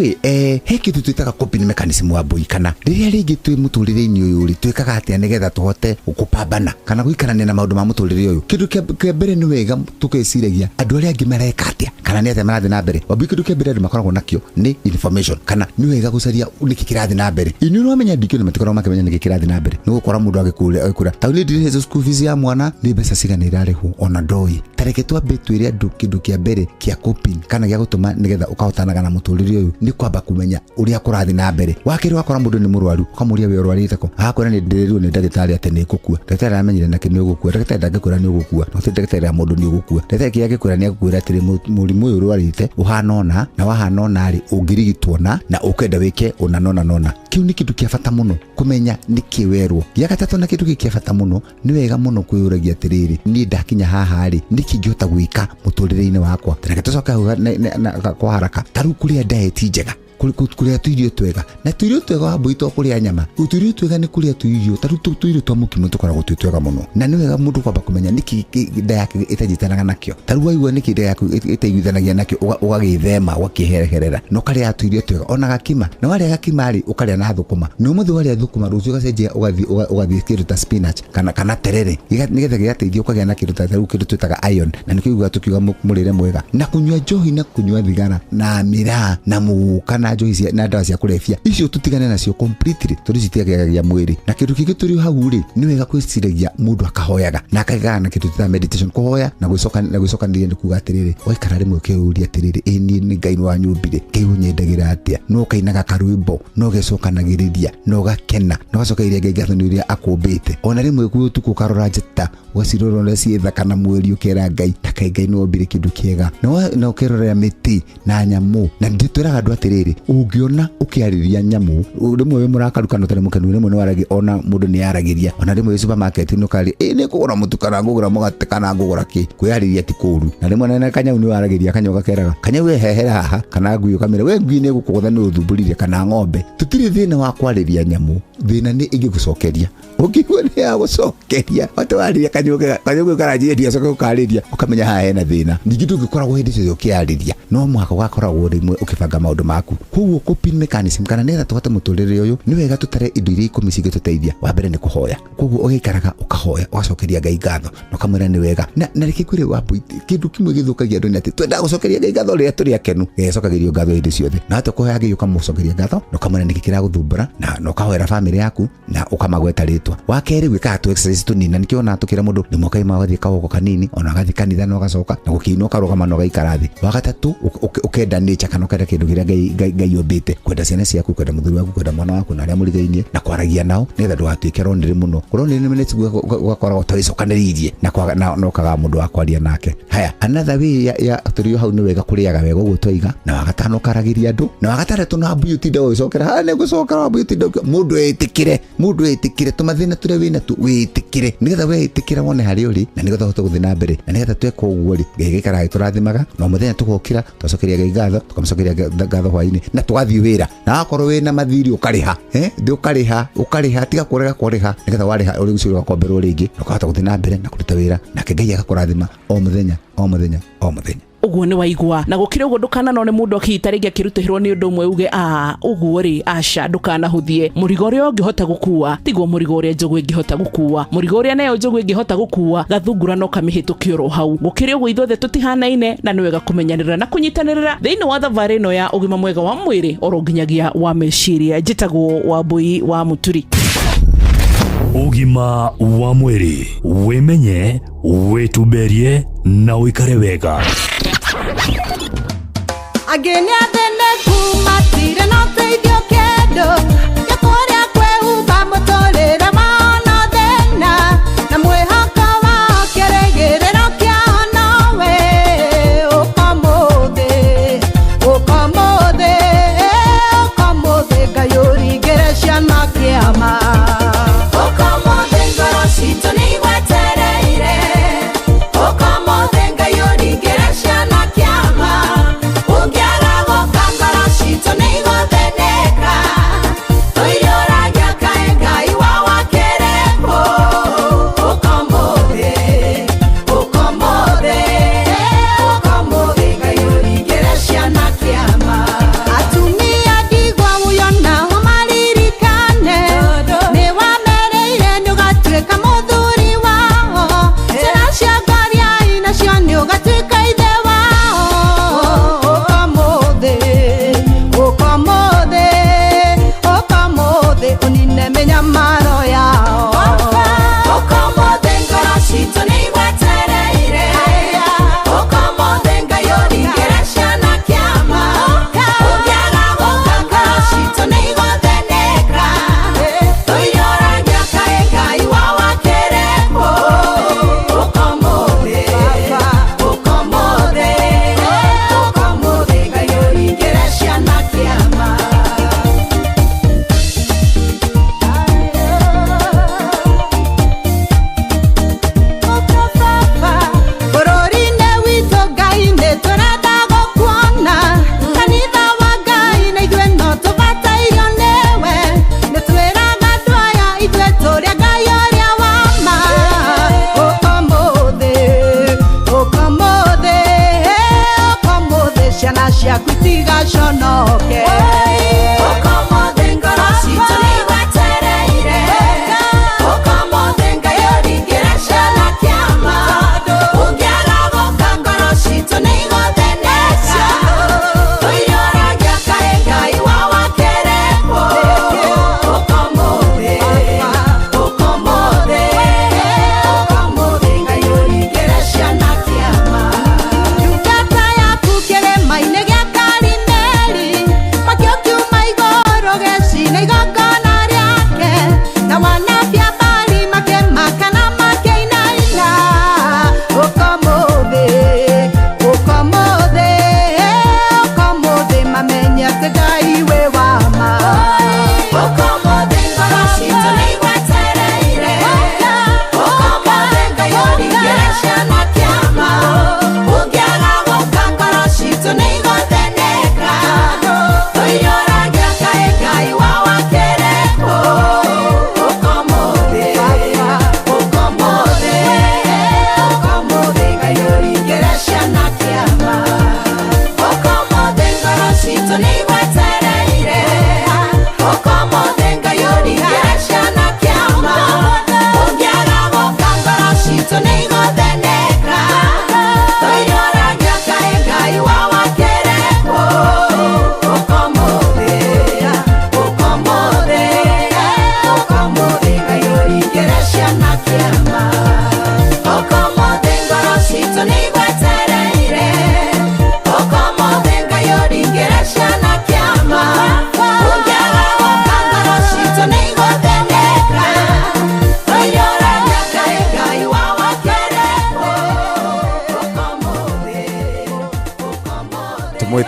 he kitu twitaga coping mechanism Wambui kana riria ringi twi muturire-ini uyu ri twikaga atia nigetha tuhote gukupambana kana guikarania na maundu ma muturire uyu. Kindu kia mbere ni wega tukeciragia andu aria angi mareka atia kana ni atia marathi na mbere. Wambui kindu kia mbere andu makoragwo nakio ni information kana ni wega gucaria niki kirathi na mbere. Ini no menya ndikio ni matikoragwo makimenya niki kirathi na mbere. Ni gukora mundu agikura tauli ndire school fees ya mwana ni mbeca cigana irarihwo ona ndoi tareke twambe twire andu kindu kia mbere kia coping kana gia gutuma nigetha ukahotanaga na muturire uyu ni kwamba kumenya uria kurathi na mbere. Wakiri wakora mundu ni murwaru ukamuria we urwarite ko akora ni ndiriru ni ndagitari ate ni gukua ndagitari amenyire na kinyo gukua ndagitari ndangikura ni gukua no ndagitari ya mundu ni gukua ndagitari kia gikura ni gukura atiri murimu uyu urwarite uhanona na wahanona ri ungirigitwo na ukenda wike unanona kiu ni kindu kia bata muno kumenya niki werwo. Gia gatatu na kindu kia bata muno ni wega muno kwiyuragia atiriri ni ndakinya haha ri niki ngihota gwika muturire-ini wakwa tena gatoka kwa haraka taru kuria diet njega kuria tuirio twega na tuirio twega Wambui to kuria nyama tuirio twega ni kuria tuirio taru tuirio twa mukimo tukoragwo twega muno na ni wega mundu kwamba kumenya niki nda yake itajitanaga nakio taru waigua niki nda yake itaiguithanagia nakio ugagithema ukihereherera no karia tuirio twega ona gakima na waria gakima ri ukaria na thukuma no muthu waria thukuma rucio ugacenjia ugathie kindu ta spinach kana terere nigetha gigateithia ukagia na kindu ta taru kindu twitaga iron na nikiguga tukiuga murire mwega na kunywa njohi na kunywa thigara na miraa na muka na njohi na ndawa cia kulefia icio tutigane nacio completely tondu citiagagia mwiri na kindu kingi turi hau ri ni wega kwiciragia mundu akahoyaga na akaiga na kindu ta meditation kuhoya na gwicoka ndi kuga atiriri waikara rimwe ukiuria atiriri ni Ngai wa nyumbire Ngai unyendagira atia no kainaga karwimbo no gecokanagiriria no gakena no gacoka iria Ngai gathaniria akumbite ona rimwe gutuku karora njeta waciroro na cietha kana mweri ukera Ngai takai Ngai no mbire kindu kiega no ukirora miti na nyamu na nditwiraga andu atiriri ungiona ukiariria nyamu rimwe we murakarukana tane mukenu rimwe no aragi ona mundu ni aragiria ona rimwe supermarket no kali ni kugura mutukana ngugura mugate kana ngugura ki kwiyariria ti kuru na rimwe na kanyau ni aragiria kanyoga keraga kanyau hehera haha kana nguyo kamera we ngui ni gukugutha ni uthumburire kana ng'ombe tutiri thina wa kwariria nyamu thina ni ingigucokeria ukigwe ni ya gucokeria watwariria kanyoga karajia dia soka ukariria ukamenya ha hena thina ningi tungikoragwo hindi cio ukiariria no mwaka wakoragwo rimwe ukibanga maundu maku kuguo coping mechanism kana nera tuhate muturire uyu ni wega tutare indo iria ikumi cingituteithia wa mbere ni kuhoya kuguo ugikaraga ukahoya ugacokeria Ngai ngatho no kamwira ni wega na rikikwire wapo kindu kimwe githukagia andu ni ati twenda gucokeria Ngai ngatho ria turi akenu gecokagirio ngatho hindi ciothe na hata kuhoya Ngai ukamucokeria ngatho no kamwira ni gikira guthumbura na no kahoera family yaku na ukamagweta ritwa wakeri gwika tu exercise tunina nikiona tukira mundu ni mokai mawathie kawoko kanini ona gathi kanitha no gacoka na gukiino karugama no gaikara thi wagatatu ukenda nature kana ukenda kindu kiria Ngai yombite kwenda ciana ciaku kwenda muthuri waku kwenda mwana waku na aria murigainie na kwaragia nao netha ndugatuike ronire muno ronire ni minutes ugakora utawicokaniririe na no kaga mundu wakwaria nake haya another way ya turio hau ni wega kuriaga wega uguo twiga na wagatano karagiria andu na wagatatu no ambu yutinda ucokera ha ne gucokera ambu yutinda mundu etikire tumathina turia wina tu witikire nigetha we itikira wone hari uri na nigetha hote guthina mbere na nigetha tweka uguo ri Ngai gikara turathimaga no muthenya tugokira tucokeria Ngai ngatho tukamcokeria ngatho hwaini na tugathii wira na akorwo wina mathiri ukariha ndi ukariha tiga kuriha nigetha wariha uri gucira komberwo ringi ukahota guthina mbere na kuruta wira na Ngai agakurathima o muthenya uguo ni waigua na gukire uguo ndukana no ni mundu akihita ringi akirutihirwo ni undu umwe uge uguo ri aca ndukana huthie murigo uria ungihota gukua tiguo murigo uria njogu ingihota gukua murigo uria nayo njogu ingihota gukua gathungura no kamihitukio ro hau gukire uguo ithothe tutihanaine na ni wega kumenyanirira na kunyitanirira thiini wa thavari ino ya ugima mwega wa mwiri oronginyagia wa meciria njitagwo Wambui wa Muturi. Ugima wa mwiri wimenye witumberie na wikare wega ageni athene kumatire no teithio kendo yakoria kwehumba muturire maona thina na mwihoko wa kiregiriro kiao nowe ukamuthi Ngai uringire ciana kiama ukamuthi ngoro citu ni igwetereire ukamuthi Ngai uringire ciana kiama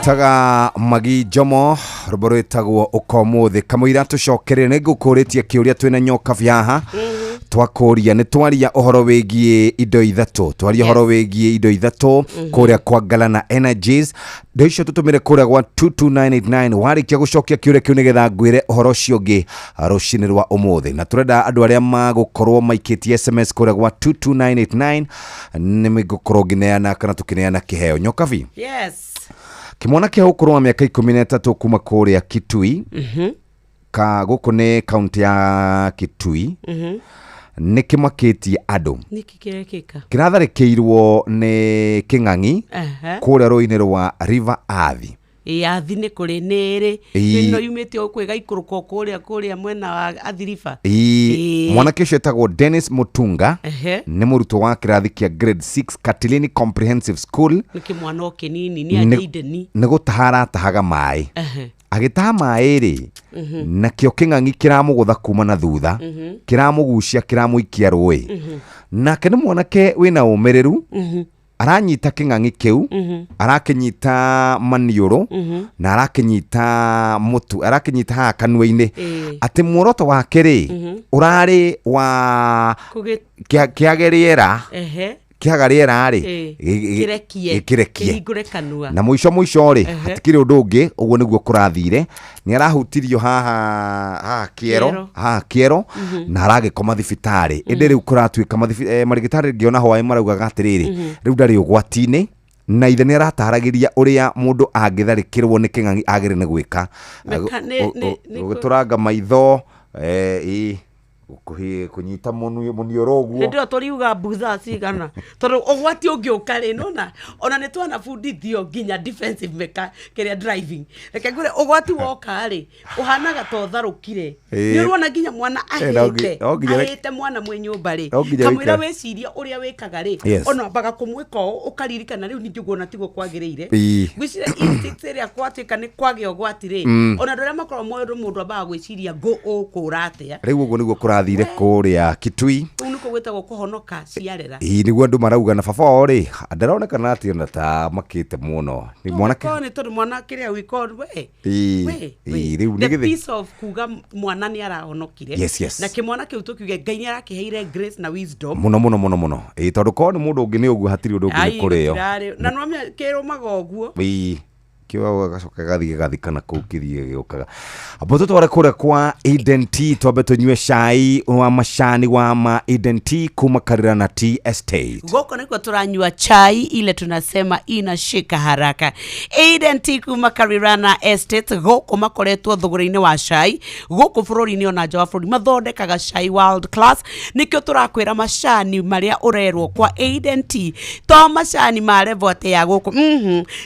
gwĩtaga Magi Jomo rũmbo rwĩtagwo ũkomuthĩ kamũira tũcokerere nĩngũkũrĩtie kĩũria twĩna nyoka vyaha twakũria nĩ twaria ũhoro wĩgiĩ indo ithatũ twaria ũhoro wĩgiĩ indo ithatũ kũrĩa kwa Galana Energies ndo icio tũtũmĩre kũrĩa gwa 22989 warĩkia gũcokia kĩũria kĩu nĩgetha ngwĩre ũhoro ũcio ũngĩ rũcinĩ rwa ũmũthĩ na tũrenda andũ arĩa magũkorwo maikĩtie SMS kũrĩa gwa 22989 nĩmĩgũkorwo ngineana kana tũkĩneana kĩheo nyokavi yes kimwana kĩa ũkũrũ wa mĩaka 13 kuma kũrĩa Kitui ka gũkũ nĩ kaunti ya Kitui nĩ kĩmakĩtie andũ niki kirekeka kĩratharĩkĩirwo nĩ kĩng'ang'i kũrĩa rũĩ-inĩ rwa River Athi Athi nĩ kũrĩ nĩrĩ ĩno yumĩte kwĩga ikũrũko kũrĩa mwena wa Athirifa mwanake ũcio etagwo Dennis Mutunga nĩ mũrutwo wa kĩrathi kĩa grade 6 Katilini Comprehensive School nĩ kĩmwana o kĩnini nĩ ateitheni nĩ gũtaha aratahaga maĩ agĩtaha maĩ rĩ nakĩo kĩng'ang'i kĩramũgũtha kuma na thutha kĩramũgucia kĩramũikia rũĩ nake nĩ mwanake wĩna ũmĩrĩru aranyita kĩng'ang'i kĩu arakĩnyita maniũrũ na arakĩnyita mũtu arakĩnyita haha kanua-inĩ atĩ muoroto wake rĩ ũrarĩ wa kĩage rĩera kĩaga rĩera rĩ gĩkĩrekie na mũico rĩ hatikĩrĩ ũndũ ũngĩ ũguo nĩguo kũrathire nĩ arahutirio haha kĩero na aragĩkoma thibitarĩ ĩndĩ rĩu kũratuĩka marĩgĩtarĩ ngĩona hwaĩ maraugaga atĩrĩrĩ rĩu ndarĩ ũgwati-inĩ na ithe nĩ arataragĩria ũrĩa mũndũ angĩtharĩkĩrwo nĩ kĩng'ang'i agĩrĩ nĩ gwĩka gũgĩtũranga maitho kunyita munioro guo ndio turiuga butha cigana tondu ogwati ũngĩũka rĩ nona ona nĩ twanabundithio nginya defensive meka kĩrĩa driving reke ngure ũgwati woka rĩ ũhanaga to tharũkire nĩ ũrona nginya mwana ahĩte mwana mwĩ nyũmba rĩ kamwĩra wĩciria ũrĩa wĩkaga rĩ ona mbaga kũmwĩka ũkaririkana rĩu ningĩ guona tiguo kwagĩrĩire gwĩciria instinct ĩrĩa kwatuĩka nĩ kwagĩa ũgwati rĩ ona ndũrĩa makorwo moyo mũndũ ambaga gwĩciria ũkũra atĩa rĩu ũguo nĩguo kũrathire kũrĩa Kitui nĩkuo gwĩtagwo kũhonoka ciarera nĩguo andũ marauga na baba wao rĩ ndaronekana atĩ ona ta makĩte mũno nĩ mwanake nĩ tondũ mwana kĩrĩa wĩkod rĩu the piece of kuga mwana nĩ arahonokire yes na kĩmwana kĩu tũkiuge Ngai nĩ arakĩheire grace na wisdom mũno tondũ korwo nĩ mũndũ ũngĩ nĩ ũguo hatirĩ ũndũ ũngĩ kũrĩo na no kĩrũmaga ũguo kiwa gacoka gathikana kũu kĩthiĩ gĩũkaga abo tũtware kũrĩa kwa Eden Tea twambe tũnyue cai wa macani wa ma Eden Tea kuma Karirana Tea Estate gũkũ nĩkuo tũranyua chai ile tunasema inashika haraka Eden Tea kuma Karirana Estate gũkũ makoretwo thũgũrĩ-inĩ wa cai gũkũ bũrũri-inĩ ona nja wa bũrũri mathondekaga cai world class nĩkĩo tũrakwĩra macani marĩa ũrerwo kwa Eden Tea to macani ma level atĩ ya gũkũ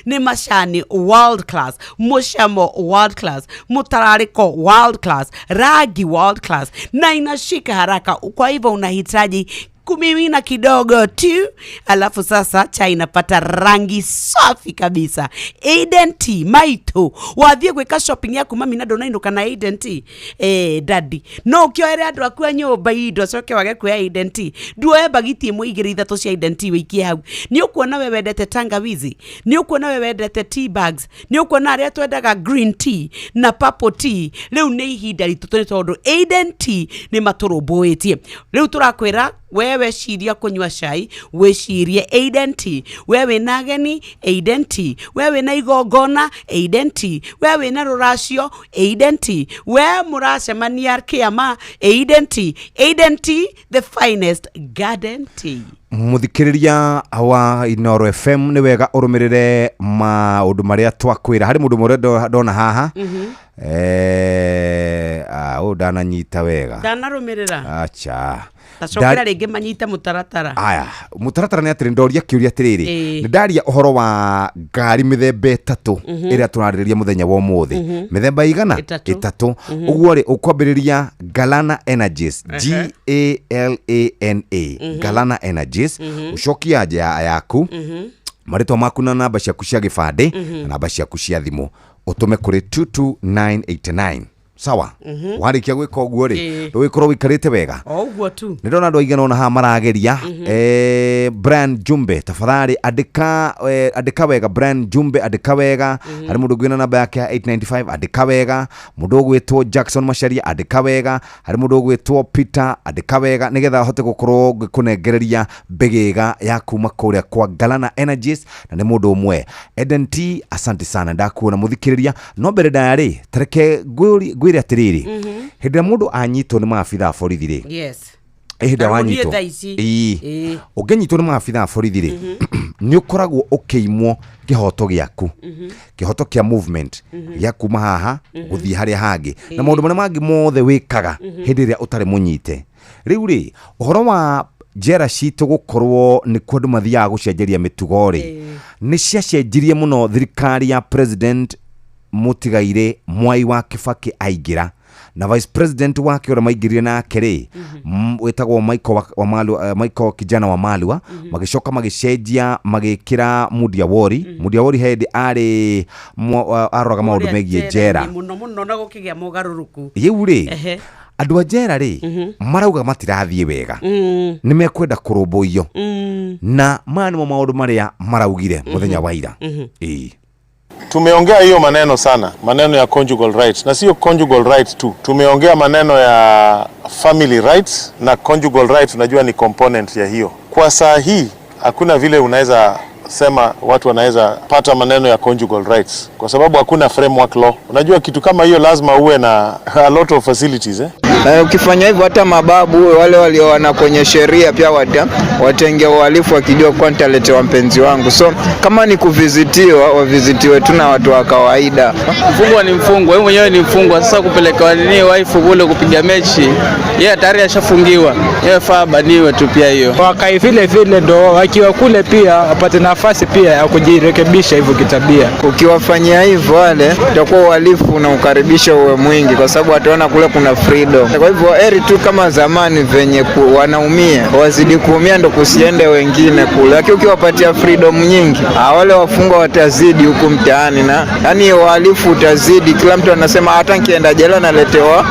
nĩ macani world class mushamo world class mutarariko world class rangi world class na inashika haraka kwa hivyo unahitaji kumimina kidogo tu alafu sasa chai inapata rangi safi kabisa Eden Tea maito wathie gwika shopping yaku mami na ndona indo kana Eden Tea daddy no kioere andu akua nyumba indo coke wage kwa Eden Tea duoe bagiti imwe igĩrĩ ithatũ cia Eden Tea wikie hau ni ukuona we wendete tangawizi ni ukuona we wendete tea bags ni ukuona arĩa twendaga green tea na purple tea rĩu nĩ ihinda ritũ tondũ Eden Tea nĩ matũrũmbũĩtie rĩu tũrakwĩra wewe ciria kunywa cai wecirie Eden Tea wewe na ageni Eden Tea wewe na igongona Eden Tea wewe na rũracio Eden Tea we mũracemania kĩama Eden Tea Eden Tea the finest garden tea muthikiriria wa Inoro FM ni wega urumirire maundu maria twakwira hari mundu mure ndona haha ndananyita wega ndanarumirira acha tacokera rĩngĩ manyite mũtaratara aya mũtaratara nĩ atĩrĩ ndoria kĩũria atĩrĩrĩ nĩ ndaria ũhoro wa ngari mĩthemba ĩtatũ ĩrĩa tũrarĩrĩria mũthenya wa ũmũthĩ mĩthemba igana ĩtatũ ũguo rĩ ũkwambĩrĩria Galana Energies GALANA Galana Energies ũcokia nja yaku marĩtwa maku na namba ciaku cia gĩbandĩ na namba ciaku cia thimũ utume kuri 22989 sawa warikia gwika uguo ri wikorwo wikarite wega uguo tu ndona andu aigana ona ha marageria Brian Jumbe tafadhali andika wega Brian Jumbe andika wega hari mundu gwina namba yake 895 andika wega mundu gwitwo Jackson Masharia andika wega hari mundu gwitwo Peter andika wega nigetha hote gukorwo kunengereria begega ya kuma kuria kwa Galana Energies na ni mundu umwe Eden T asante sana ndakuona muthikiriria no mbere ndari tareke gwire atiriri hindira mundu anyitwo ni maabitha borithi ri yes hindira wanyitwo ugenyitwo ni maabitha borithi ri ni ukoragwo ukiimwo kihoto giaku kihoto kia movement ya kuma haha guthii haria hangi na maundu maria mangi mothe wikaga hindi ria utari munyite riu ri uhoro wa jera citu gukorwo ni kwandu mathiaga gucenjeria mitugo ri ni ciacenjirie muno thirikari ya president Mutigaire Mwai wa Kibaki aingira na vice president wake ora maigirire nake ri wetagwo Michael kijana wa Malwa magicoka magicenjia magikira Mudia Wori head ari aroga maundu megie jera muno na gukigia mugaruruku yiu ri andu a jera ri marauga matirathie wega ni mekwenda kurumbuio na manu maundu maria maraugire muthenya wa ira Tumeongea hiyo maneno sana, maneno ya conjugal rights, na sio conjugal rights tu. Tumeongea maneno ya family rights, na conjugal rights unajua ni component ya hiyo. Kwa saa hii hakuna vile unaweza sema watu wanaweza pata maneno ya conjugal rights kwa sababu hakuna framework law. Unajua kitu kama hiyo lazima uwe na a lot of facilities Na ukifanya hivyo hata mababu wale walioana kwenye sheria pia watengea uhalifu wakijua kwa nitaletewa mpenzi wangu. So kama ni kuvizitiwa, wavizitiwe tu na watu wa kawaida. Mfungwa ni mfungwa, wewe mwenyewe ni mfungwa. Sasa kupeleka nini wife kule kupiga mechi, yeye tayari ashafungiwa, yeye faa baniwe tu pia hiyo. Wakai vile ndo wakiwa kule pia wapate nafasi pia ya kujirekebisha hivyo kitabia. Ukiwafanyia hivyo wale utakuwa uhalifu na ukaribisha uwe mwingi kwa sababu wataona kule kuna freedom. Kwa hivyo eri tu kama zamani venye wanaumia wazidi kuumia ndo kusiende wengine kule. Lakini ukiwapatia freedom nyingi wale wafungwa watazidi huku mtaani na yani uhalifu utazidi. Kila mtu anasema hata nikienda jela naletewa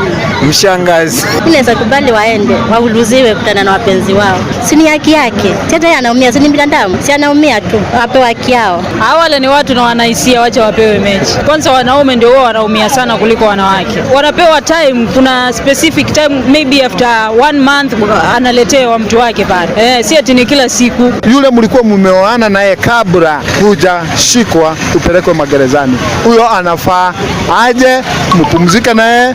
mshangazi. Inaweza kubali waende wauluziwe kutana na wapenzi wao. Si ni haki yake. Tena yeye anaumia, si ni binadamu. Si anaumia tu. Wapewe haki yao. Wale ni watu na wanahisia, wacha wapewe mechi. Kwanza wanaume ndio wao wanaumia sana kuliko wanawake. Wanapewa time, kuna specific time, maybe after 1 month analetewa mtu wake pale. Si ati ni kila siku. Yule mlikuwa mumeoana naye kabla kuja shikwa upelekwe magerezani, huyo anafaa aje mpumzike naye.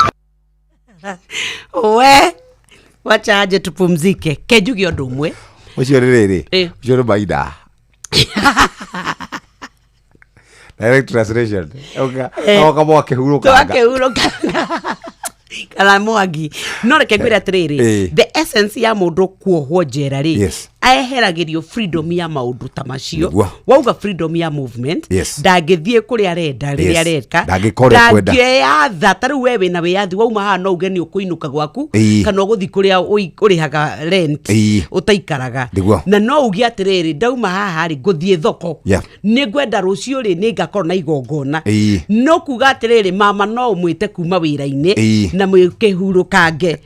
Wacha aje tupumzike. Kejugi odumwe. Ucio riri. Ucio baida. Direct translation. Kama wakehuruka. Kalamwagi no reke ngwira atiriri the essence ya mundu kuohwo njera ri aheragirio freedom ya maundu ta macio wauga freedom ya movement ndangithie kuri arenda ri areka ndangiyatha taru wewe na wiyathi wauma ha no ugeni ukuinuka gwaku kana uguthi kuria urihaga rent utaikaraga na no ugi atiriri ndauma haha ri nguthie thoko ni ngwenda rucio ri ni ngakorwo na igongona no kuga atiriri mama no umwite kuma wira-ini na mwikehurukange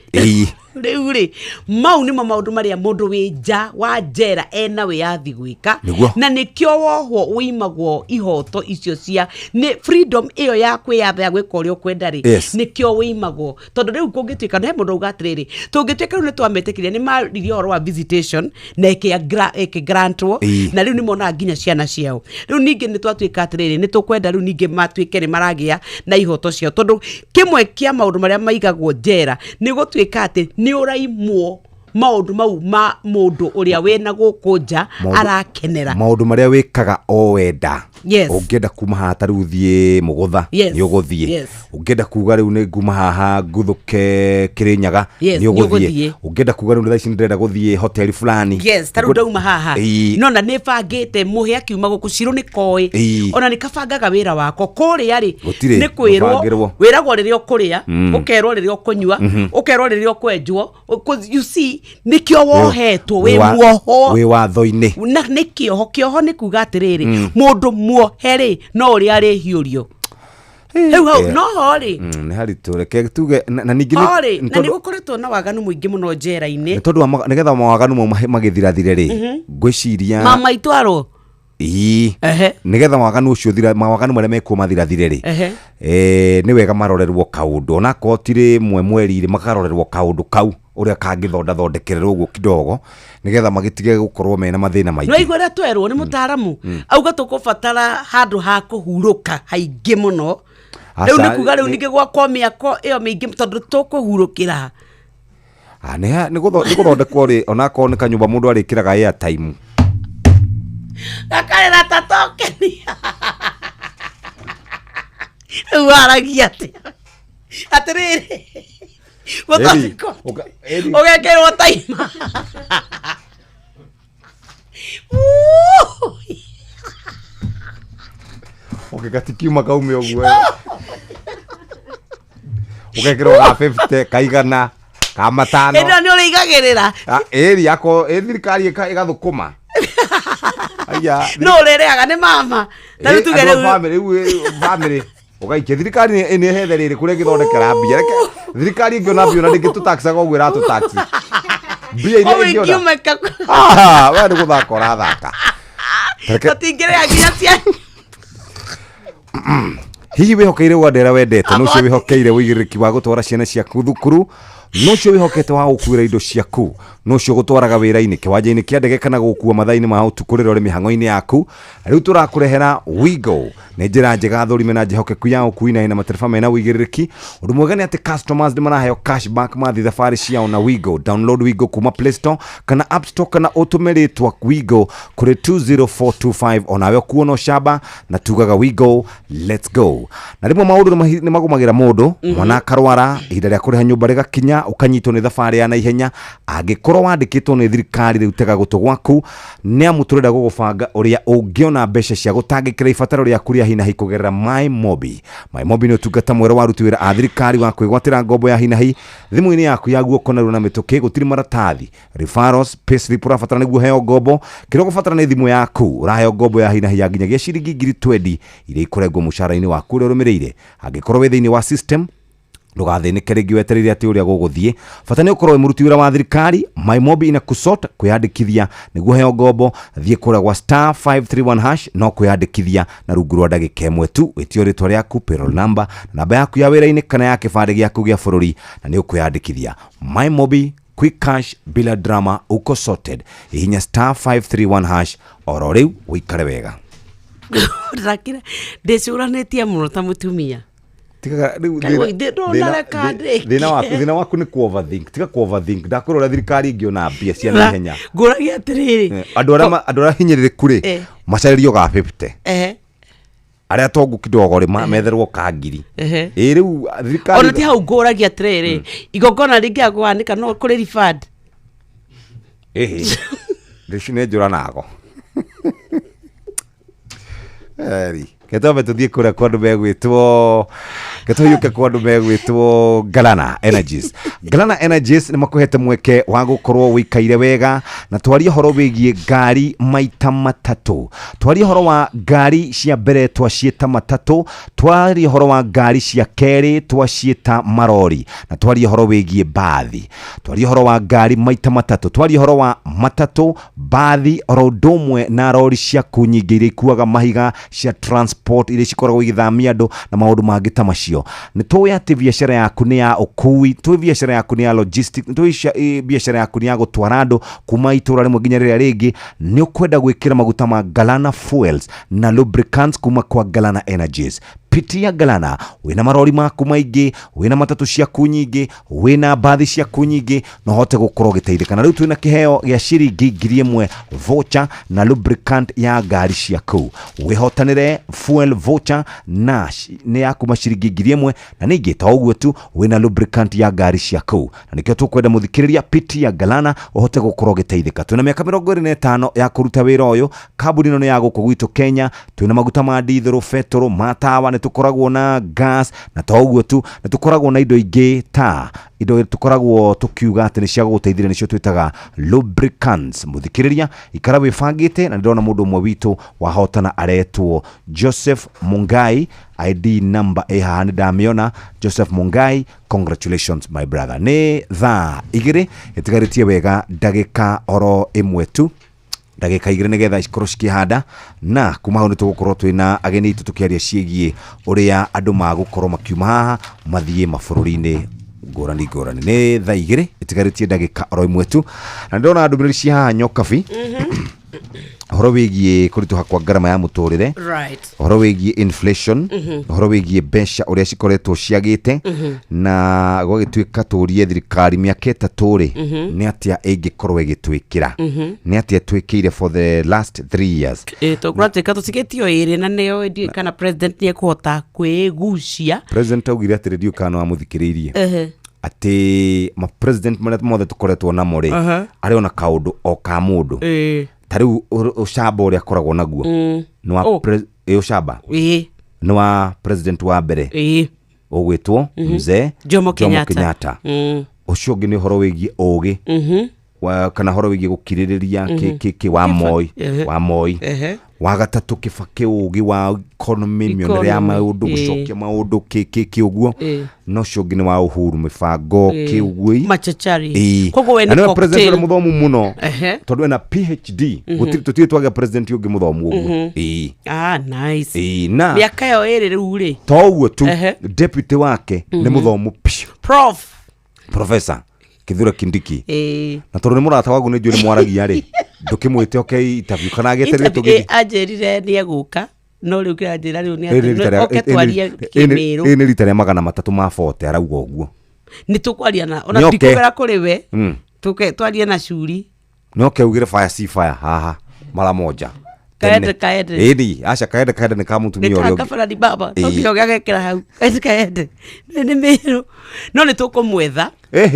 Riuri mau ni maundu maria mundu wija wa njera ena wiyathi gwika na nikyo wohwo uimagwo ihoto icio cia ni freedom iyo ya kwiyatha gwika uria kwenda ri nikyo uimagwo tondu riu kungituika na mundu ugatiriri tungituika ni twametekiria ni maririo oro wa visitation na eke grantwo na riu ni mona nginya ciana ciao riu ningi ni twatuika atiriri ni tukwenda riu ningi matuike ni maragia na ihoto ciao tondu kimwe kia maundu maria maigagwo njera ni gutuika ati ni uraimwo maundu mau ma mundu uria wena gukunja arakenera maundu maria wikaga o wenda ungienda kuma haha tari uthie mugutha ni uguthie ungienda kuga riu ni nguma haha nguthuke Kirinyaga ni uguthie ungienda kuga riu thaici ndenda guthie hotel fulani taru ndauma haha no na ni bangite muhe akiuma guku ciru ni koi ona ni kabangaga wira wako kuria ri ni kwirwo wiragwo riria ukuria ukerwo riria ukunyua ukerwo riria ukwenjwo you see nikyo wohetwo we muoho we watho-ini na nikyo kioho ni kuga atiriri mundu muohere no uri ari hiurio Hau no hori. Nĩ haritũ reke tuge na ningĩ hori na nĩ gũkoretwo na waganu mũingĩ mũno njera-inĩ. Tondũ nĩgetha mawaganu mau magĩthirathire rĩ ngwĩciria mama itwaro nĩgetha mawaganu ũcio mawaganu marĩa mekuo mathirathire rĩ nĩ wega marorerwo kaũndũ onakorwo tirĩ mweri rĩ makarorerwo kaũndũ kau ũrĩa kangĩthondekererwo ũguo kidogo nĩgetha magĩtige gũkorwo mena mathĩna maingĩ. No igũrĩa twerwo nĩ mũtaaramu auga tũkũbatara handũ ha kũhurũka haingĩ mũno. Rĩu nĩ kuga rĩu ningĩ gwakwo mĩako ĩyo mĩingĩ tondũ tũkũhurũkĩra. Nĩ gũthondekwo rĩ onakorwo nĩ kanyũmba mũndũ arĩkĩraga airtime. Gakarĩra ta tokeni. Rĩu aragia atĩrĩrĩ gũthondekwo ũgekĩrwo taima. Gatikiuma kaume ũguo ũgekĩrwo ga 50 kaigana ka matano. Ĩno nĩ ũrĩigagĩrĩra thirikari ĩgathũkũma. No ũrĩrĩaga nĩ mama. Na rĩu tuge family ũgaikia thirikari nĩhethe rĩrĩ kũrĩa ĩgĩthondekera mbia. Thirikari ĩngĩona mbia ona ndĩngĩtũtaxaga ũguo ĩratũtaxi. Mbia iria ĩngĩona we nĩ gũthaka ũrathaka. Tũtingĩrĩa nginya cia hihi wĩhokeire Wandera wendete nũcio wĩhokeire wĩigĩrĩrĩki wa gũtwara ciana ciaku thukuru nũcio wĩhokete wa gũkuĩra indo ciaku nũcio gũtwaraga wĩra-inĩ kĩwanja-inĩ kĩa ndege kana gũkua mathaa-inĩ ma ũtukũ rĩrĩa ũrĩ mĩhang'o-inĩ yaku. Rĩu tũrakũrehera Wigo nĩ njĩra njega thũrime na njĩhokeku ya ũkui na matereba mena wĩigĩrĩrĩki. Ũndũ mwega nĩ atĩ customers nĩ maraheo cashback mathi thabarĩ ciao na Wigo. Download Wigo kuma Play Store kana App Store kana ũtũme rĩtwa Wigo kũrĩ 20425 onawe kuona ũcamba na tugaga Wigo let's go. Na rĩmwe maũndũ nĩ magũmagĩra mũndũ mwana akarwara ihinda rĩa kũrĩha nyũmba rĩgakinya ũkanyitwo nĩ thabarĩ ya naihenya angĩkorwo wandĩkĩtwo nĩ thirikari rĩu tega gũtũ gwaku nĩ amu tũrenda gũgũbanga ũrĩa ũngĩona mbeca cia gũtangĩkĩra ibataro rĩaku rĩa hinahi kũgerera MyMobi. MyMobi nĩ ũtungata mwerũ wa aruti wĩra a thirikari wa kwĩgwatĩra ngombo ya hinahi thimũ-inĩ yaku ya guoko na rũna mĩtũkĩ gũtirĩ maratathi referrals payslip ũrabatara nĩguo heo ngombo kĩrĩa ũgũbatara nĩ thimũ yaku ũraheo ngombo ya hinahi ya nginyagia ciringi 20,000 iria ikũrengwo mũcara-inĩ waku ũrĩa ũrũmĩrĩire. Angĩkorwo wĩ thĩinĩ wa system ndũgathĩnĩke rĩngĩ wetereire atĩ ũrĩa gũgũthiĩ bata nĩ ũkorwo wĩ mũruti wĩra wa thirikari. MyMobi ina kusot kwĩyandĩkithia nĩguo heo ngombo thiĩ kũrĩa gwa *531# no kwĩyandĩkithia na rungu rwa ndagĩka ĩmwe tu wĩtio rĩtwa rĩaku payroll number namba yaku ya wĩra-inĩ kana ya kĩbandĩ gĩaku gĩa bũrũri na nĩ ũkwĩyandĩkithia. MyMobi quick cash bila drama uko sorted ihinya *531# oro rĩu wĩikare wega. Ndĩcũranĩtie mũno ta mũtumia. Thĩna waku nĩ ku-overthink tiga ku-overthink ndakũrora thirikari ĩngĩona mbia cia naihenya ngũragia atĩrĩrĩ andũ arĩa hinyĩrĩrĩku rĩ macarĩrio ga 50 arĩa tongu kidogo rĩ metherwo ka ngiri rĩu thirikari ona ti hau ngũragia atĩrĩrĩ igongona rĩngĩ agwanĩka no kũrĩ refund rĩci nĩ njũra nago Ketobe tuthiĩ kũrĩa kwa andũ megwĩtwo Ketoyuke kwa andũ megwĩtwo Galana Energies. Galana Energies nĩ makũhete mweke wa gũkorwo wĩikaire wega na twarie horo wĩgiĩ ngari maita matatũ. Twarie horo wa ngari cia mbere twaciĩta matatũ, twarie horo wa ngari cia kerĩ twaciĩta marori na twarie horo wĩgiĩ bathi. Twarie horo wa ngari maita matatũ, twarie horo wa matatũ, bathi, oro ũndũ ũmwe na rori cia nyingĩ iria ikuaga mahiga cia transport iria cikoragwo igĩthamia andũ na maũndũ mangĩ ta macio. Nĩ tũĩ atĩ biacara yaku nĩ ya ũkui, tũĩ biacara yaku nĩ ya logistics, tũĩ biacara yaku nĩ ya gũtwara andũ kuma itũra rĩmwe nginya rĩrĩa rĩngĩ. Nĩ ũkwenda gwĩkĩra maguta ma Galana Fuels na lubricants kuma kwa Galana Energies. Pitia Galana, wĩna marori maku maingĩ, wĩna matatũ ciaku nyingĩ, wĩna bathi ciaku nyingĩ, no hote gũkorwo gĩteithĩka. Na rĩu twĩna kĩheo gĩa ciringi 1,000 voucher na lubricant ya ngari ciaku. Wĩhotanĩre fuel voucher na nĩ yakuma ciringi 1,000 na ningĩ ta ũguo tu wĩna lubricant ya ngari ciaku. Na nĩkĩo tũkwenda mũthikĩrĩria pitia Galana ũhote gũkorwo gĩteithĩka. Twĩna mĩaka 25 ya kũruta wĩra ũyũ, kambuni ĩno nĩ ya gũkũ gwitũ Kenya. Twĩna maguta ma diesel, petrol, matawa, nĩ tukoragwo na gas na toguo tu na tukoragwo na indo ingĩ ta indo tukoragwo tukiuga atĩ nĩ cia gũteithĩrĩria nĩcio twĩtaga lubricants. Mũthikĩrĩria ikara wĩbangĩte na ndĩrona mũndũ ũmwe witũ wahotana aretwo Joseph Mungai, ID number haha nĩ ndamĩona. Joseph Mungai, congratulations my brother. Nĩ thaa 2 ĩtigarĩtie wega ndagĩka oro ĩmwe tu, ndagĩka 2 nĩgetha cikorwo cikĩhanda, na kuma hau nĩ tũgũkorwo twĩna ageni itũ tũkĩaria ciĩgiĩ ũrĩa andũ magũkorwo makiuma haha mathiĩ mabũrũri-inĩ ngũrani ngũrani. Nĩ thaa 2 ĩtigarĩtie ndagĩka oro ĩmwe tu, na ndĩrona ndũmĩrĩri cia haha nyokabi horo wĩgiĩ kũritũha kwa ngarama ya mũtũrĩre, horo wĩgiĩ inflation, horo wĩgiĩ mbeca ũrĩa cikoretwo ciagĩte, na gwagĩtuĩka tũrie thirikari mĩaka 3 rĩ nĩ atĩa ĩngĩkorwo ĩgĩtwĩkĩra, nĩ atĩa twĩkĩire for the last 3 years. Tũkũratuĩka tũtigĩtio ĩrĩ na nĩyo ndiũĩ kana president nĩ ekũhota kwĩgucia. President augire atĩ rĩndiũ kana wamũthikĩrĩirie atĩ ma president marĩa mothe tũkoretwo namo rĩ arĩ ona kaũndũ o ka mũndũ tarĩu ũcamba ũrĩa akoragwo naguo nĩ wa ũcamba nĩ wa president wa mbere ũgwĩtwo Mzee Jomo Kenyatta. Ũcio ũngĩ nĩ ũhoro wĩgiĩ ũgĩ kana ũhoro wĩgiĩ gũkirĩrĩria wa Moi. Wa gatatũ Kibaki ũgĩ wa economy, mĩonere ya maũndũ, gũcokia maũndũ ũguo. No ũcio ũngĩ nĩ wa Uhuru mĩbango kĩugui machachari. Koguo we nĩ president ũrĩa mũthomu mũno tondũ ena PhD. Tũtirĩ twagĩa president ũngĩ mũthomu ũguo. Nice. Na mĩaka ĩyo ĩrĩ rĩu rĩ to ũguo tu deputy wake nĩ mũthomu Professor Kithure Kindiki. Na tondũ nĩ mũrata wagu nĩ njũĩ nĩ mwaragia rĩ ndũkĩmwĩte interview kana ageterere tũgĩthiĩ. Anjĩrire nĩ egũka no rĩu kĩranjĩra rĩu nĩ oke twarie kĩmĩrũ. Nĩ rita rĩa 300 ma bote arauga ũguo. Nĩ tũkwaria na ona tikũgera kũrĩ we twarie na curi. Nĩ oke ugire fire si fire haha mara moja. Kaende. Edi, acha kaende nĩ kamutumia ũrĩa. Kafara di baba. Tokio gagekera hau. Kaende. Nĩ mĩrũ. No nĩ tũkũmwetha.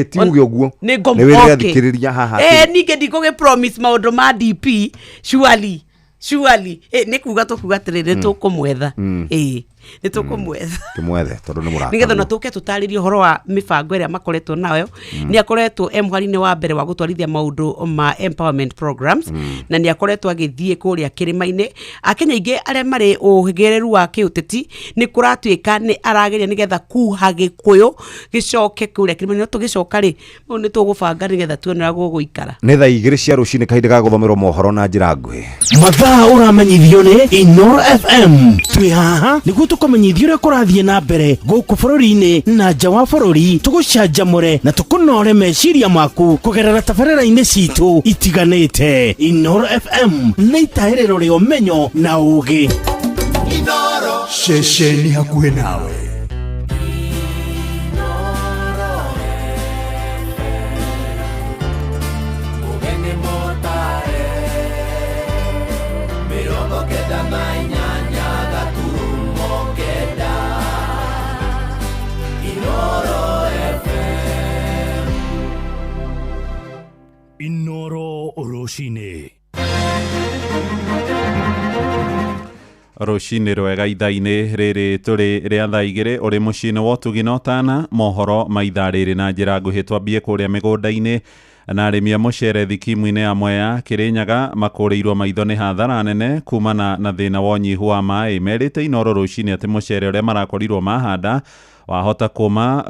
Ti uge ũguo. Nĩ wĩrĩa thikĩrĩria haha. Ningĩ ndikũge promise maũndũ ma DP surely. Nĩ kuga tũkuga atĩrĩrĩ tũkũmwetha. Nĩ tũkũmwetha. Tũmwethe tondũ nĩ mũrata. Nĩgetha na tũke tũtarĩrie ũhoro wa mĩbango ĩrĩa makoretwo nayo. Nĩ akoretwo mũhari-inĩ wa mbere wa gũtwarithia maũndũ ma empowerment programs, na nĩ akoretwo agĩthiĩ kũrĩa kĩrĩma-inĩ. Akenya aingĩ arĩa marĩ ũhĩgĩrĩru wa kĩũteti nĩ kũratuĩka nĩ arageria nĩgetha kuha Gĩkũyũ gĩcoke kũrĩa kĩrĩma-inĩ. No tũgĩcoka rĩ nĩ tũgũbanga nĩgetha tuone ũrĩa gũgũikara. Nĩ thaa 2 cia rũcinĩ kahinda ga gũthomerwo mohoro na njĩra nguhĩ. Mathaa ũramenyithio nĩ Inoro FM. Twĩ haha nĩguo tũkũmenyithio ũrĩa kũrathiĩ na mbere gũkũ bũrũri-inĩ na nja wa bũrũri, tũgũcanjamũre na tũkũnore meciria maku kũgerera tabarĩra-inĩ citũ itiganĩte. Inoro FM nĩ itahĩrĩro rĩa ũmenyo na ũgĩ. Inoro ceceni hakuhĩ nawe. Inoro Oroshine. Rũcinĩ rwega ithaa-inĩ rĩrĩ tũrĩ rĩa thaa 2 ũrĩ mũciĩ-inĩ wa Ũtugi Tana. Mohoro ma ithaa rĩrĩ na njĩra nguhĩ twambie kũrĩa mĩgũnda-inĩ na arĩmi a mũcere thikimu-inĩ ya Mwea Kĩrĩnyaga makũrĩirwo maitho nĩ hathara nene kumana na thĩna wa ũnyihu wa maĩ. Merĩte Inoro rũcinĩ atĩ mũcere ũrĩa marakorirwo mahanda wahota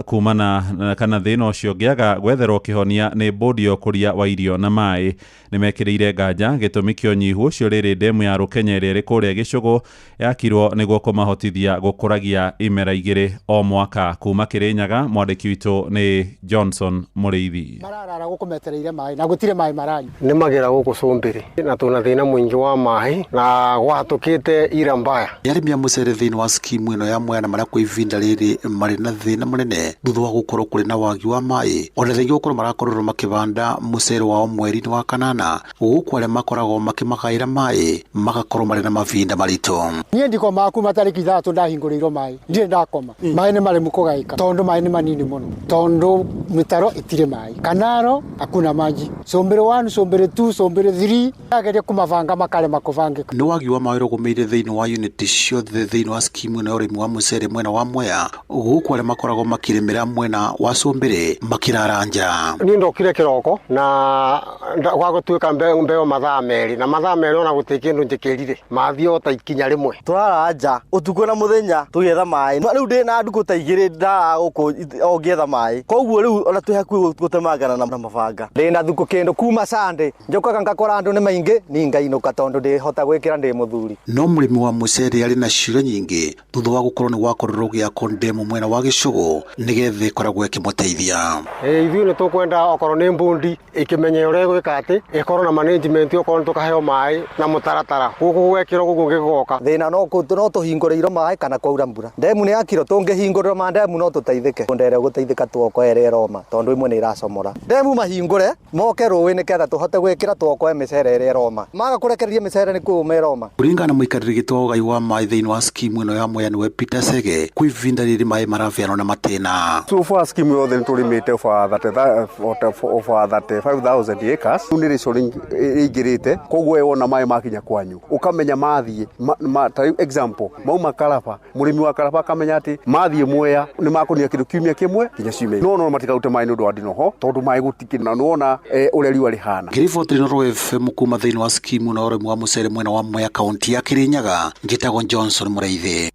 kumana kana thĩna ũcio ũngĩaga gwetherwo kĩhonia nĩ bodi ya ũkũria wa irio na maĩ. Nĩ mekĩrĩire nganja gĩtũmi kĩa ũnyihu ũcio rĩrĩ ndemu ya Rũkenya ĩrĩa ĩrĩ kũrĩa Gĩcũgũ yakirwo nĩguo kũmahotithia gũkũragia imera 2 o mwaka. Kuma Kĩrĩnyaga mwandĩki witũ nĩ Johnson Mũrĩithi. Mararara gũkũ metereire maĩ na gũtirĩ maĩ maranyua. Nĩ magera gũkũ Cumbĩrĩ na tuna thĩna mũingĩ wa maĩ na gwatũkĩte ira mbaya. Arĩmi a mũcere thĩinĩ wa skimu ĩno ya Mwea na marĩa kwa ivinda rĩrĩ marĩ marĩ na thĩna mũnene thutha wa gũkorwo kũrĩ na wagi wa maĩ, ona thengia gũkorwo marakorwo makĩbanda mũcere wao mweri-inĩ wa kanana, gũkũ arĩa makoragwo makĩmagaĩra maĩ magakorwo marĩ na mavinda maritũ. Niĩ ndikoma kuma tarĩki 3 ndahingũrĩirwo maĩ, ndirĩ ndakoma. Maĩ nĩ marĩ mũkũgaĩka tondũ maĩ nĩ manini mũno, tondũ mĩtaro itirĩ maĩ, kanaro hakuna maji, Sombere 1, Sombere 2, Sombere 3 ageria kumavanga makarema kũvangĩka. Nĩ wagi wa maĩ ũrũgũmĩire thĩinĩ wa unit ciothe thĩinĩ wa skimu ĩno ya ũrĩmi wa mũcere mwena wa Mwea, gũkũ arĩa makoragwo makĩrĩmĩra mwena wa Sombere makĩraranja. Niĩ ndokire kĩroko na gwagũtuĩka mbeo mathaa merĩ, na mathaa merĩ ona gũtirĩ kĩndũ njĩkĩrire, mathiĩ o ta ikinya rĩmwe. Tũraranja ũtukũ na mũthenya tũgĩetha maĩ, rĩu ndĩ na ndukũ ta igĩrĩ ndara gũkũ o ngĩetha maĩ, koguo rĩu ona twĩ hakuhĩ gũtemangana na mabanga. Ndĩ na thukũ kĩndũ kuma Sunday, njokaga ngakora andũ nĩ maingĩ ni ngainũka tondũ ndĩhota gwĩkĩra ndĩ mũthuri. No mũrĩmi wa mũcere arĩ na ciũria nyingĩ thutha wa gũkorwo nĩ gwakorwo gĩako ndemu mwena wa Gĩcũgũ nĩgetha ĩkoragwo ĩkĩmũteithia. Ithuĩ nĩ tũkwenda okorwo nĩ mbundi ĩkĩmenye ũrĩa gwĩka atĩ ĩkorwo na management, okorwo nĩ tũkaheo maĩ na mũtaratara, gũkũ gwekĩrwo gũkũ gĩgoka. Thĩna no tũhingũrĩirwo maĩ kana kwaura mbura. Ndemu nĩ yakirwo tũngĩhingũrĩrwo ma ndemu no tũteithĩke, ndere gũteithĩka tuokoere Roma tondũ imwe nĩ iracomora. Ndemu mahingũre moke rũĩ nĩgetha tũhote gwĩkĩra tuokoe mĩcere ĩrĩa Roma, maga kũrekereria mĩcere nĩ kũũme Roma. Kũringana na mũikarĩri gĩtĩ wa ũgai wa maĩ thĩinĩ wa skimu ĩno ya Mwea nĩwe Peter Sege, kwĩ ivinda rĩrĩ maĩ marabeanwo na matĩna. So far skimu yothe nĩ tũrĩmĩte over 35,000 acres. Nĩ rĩco rĩingĩrĩte, koguo wona maĩ makinya kwanyu ũkamenya mathiĩ example mauma Karaba, mũrĩmi wa Karaba akamenya atĩ mathiĩ Mwea nĩ makũnia kĩndũ kiumia kĩmwe kinya ciumia. No matikarute maĩ nĩ ũndũ wa ndinoho tondũ maĩ gũtikĩrĩ na nĩwona ũrĩa riũa rĩhana. Ngiriboti Noro FM kuma thĩinĩ wa skimu na ũrĩmi wa mũcere mwena wa Mwea kaunti ya Kĩrĩnyaga, njĩtagwo Johnson Mũraithi.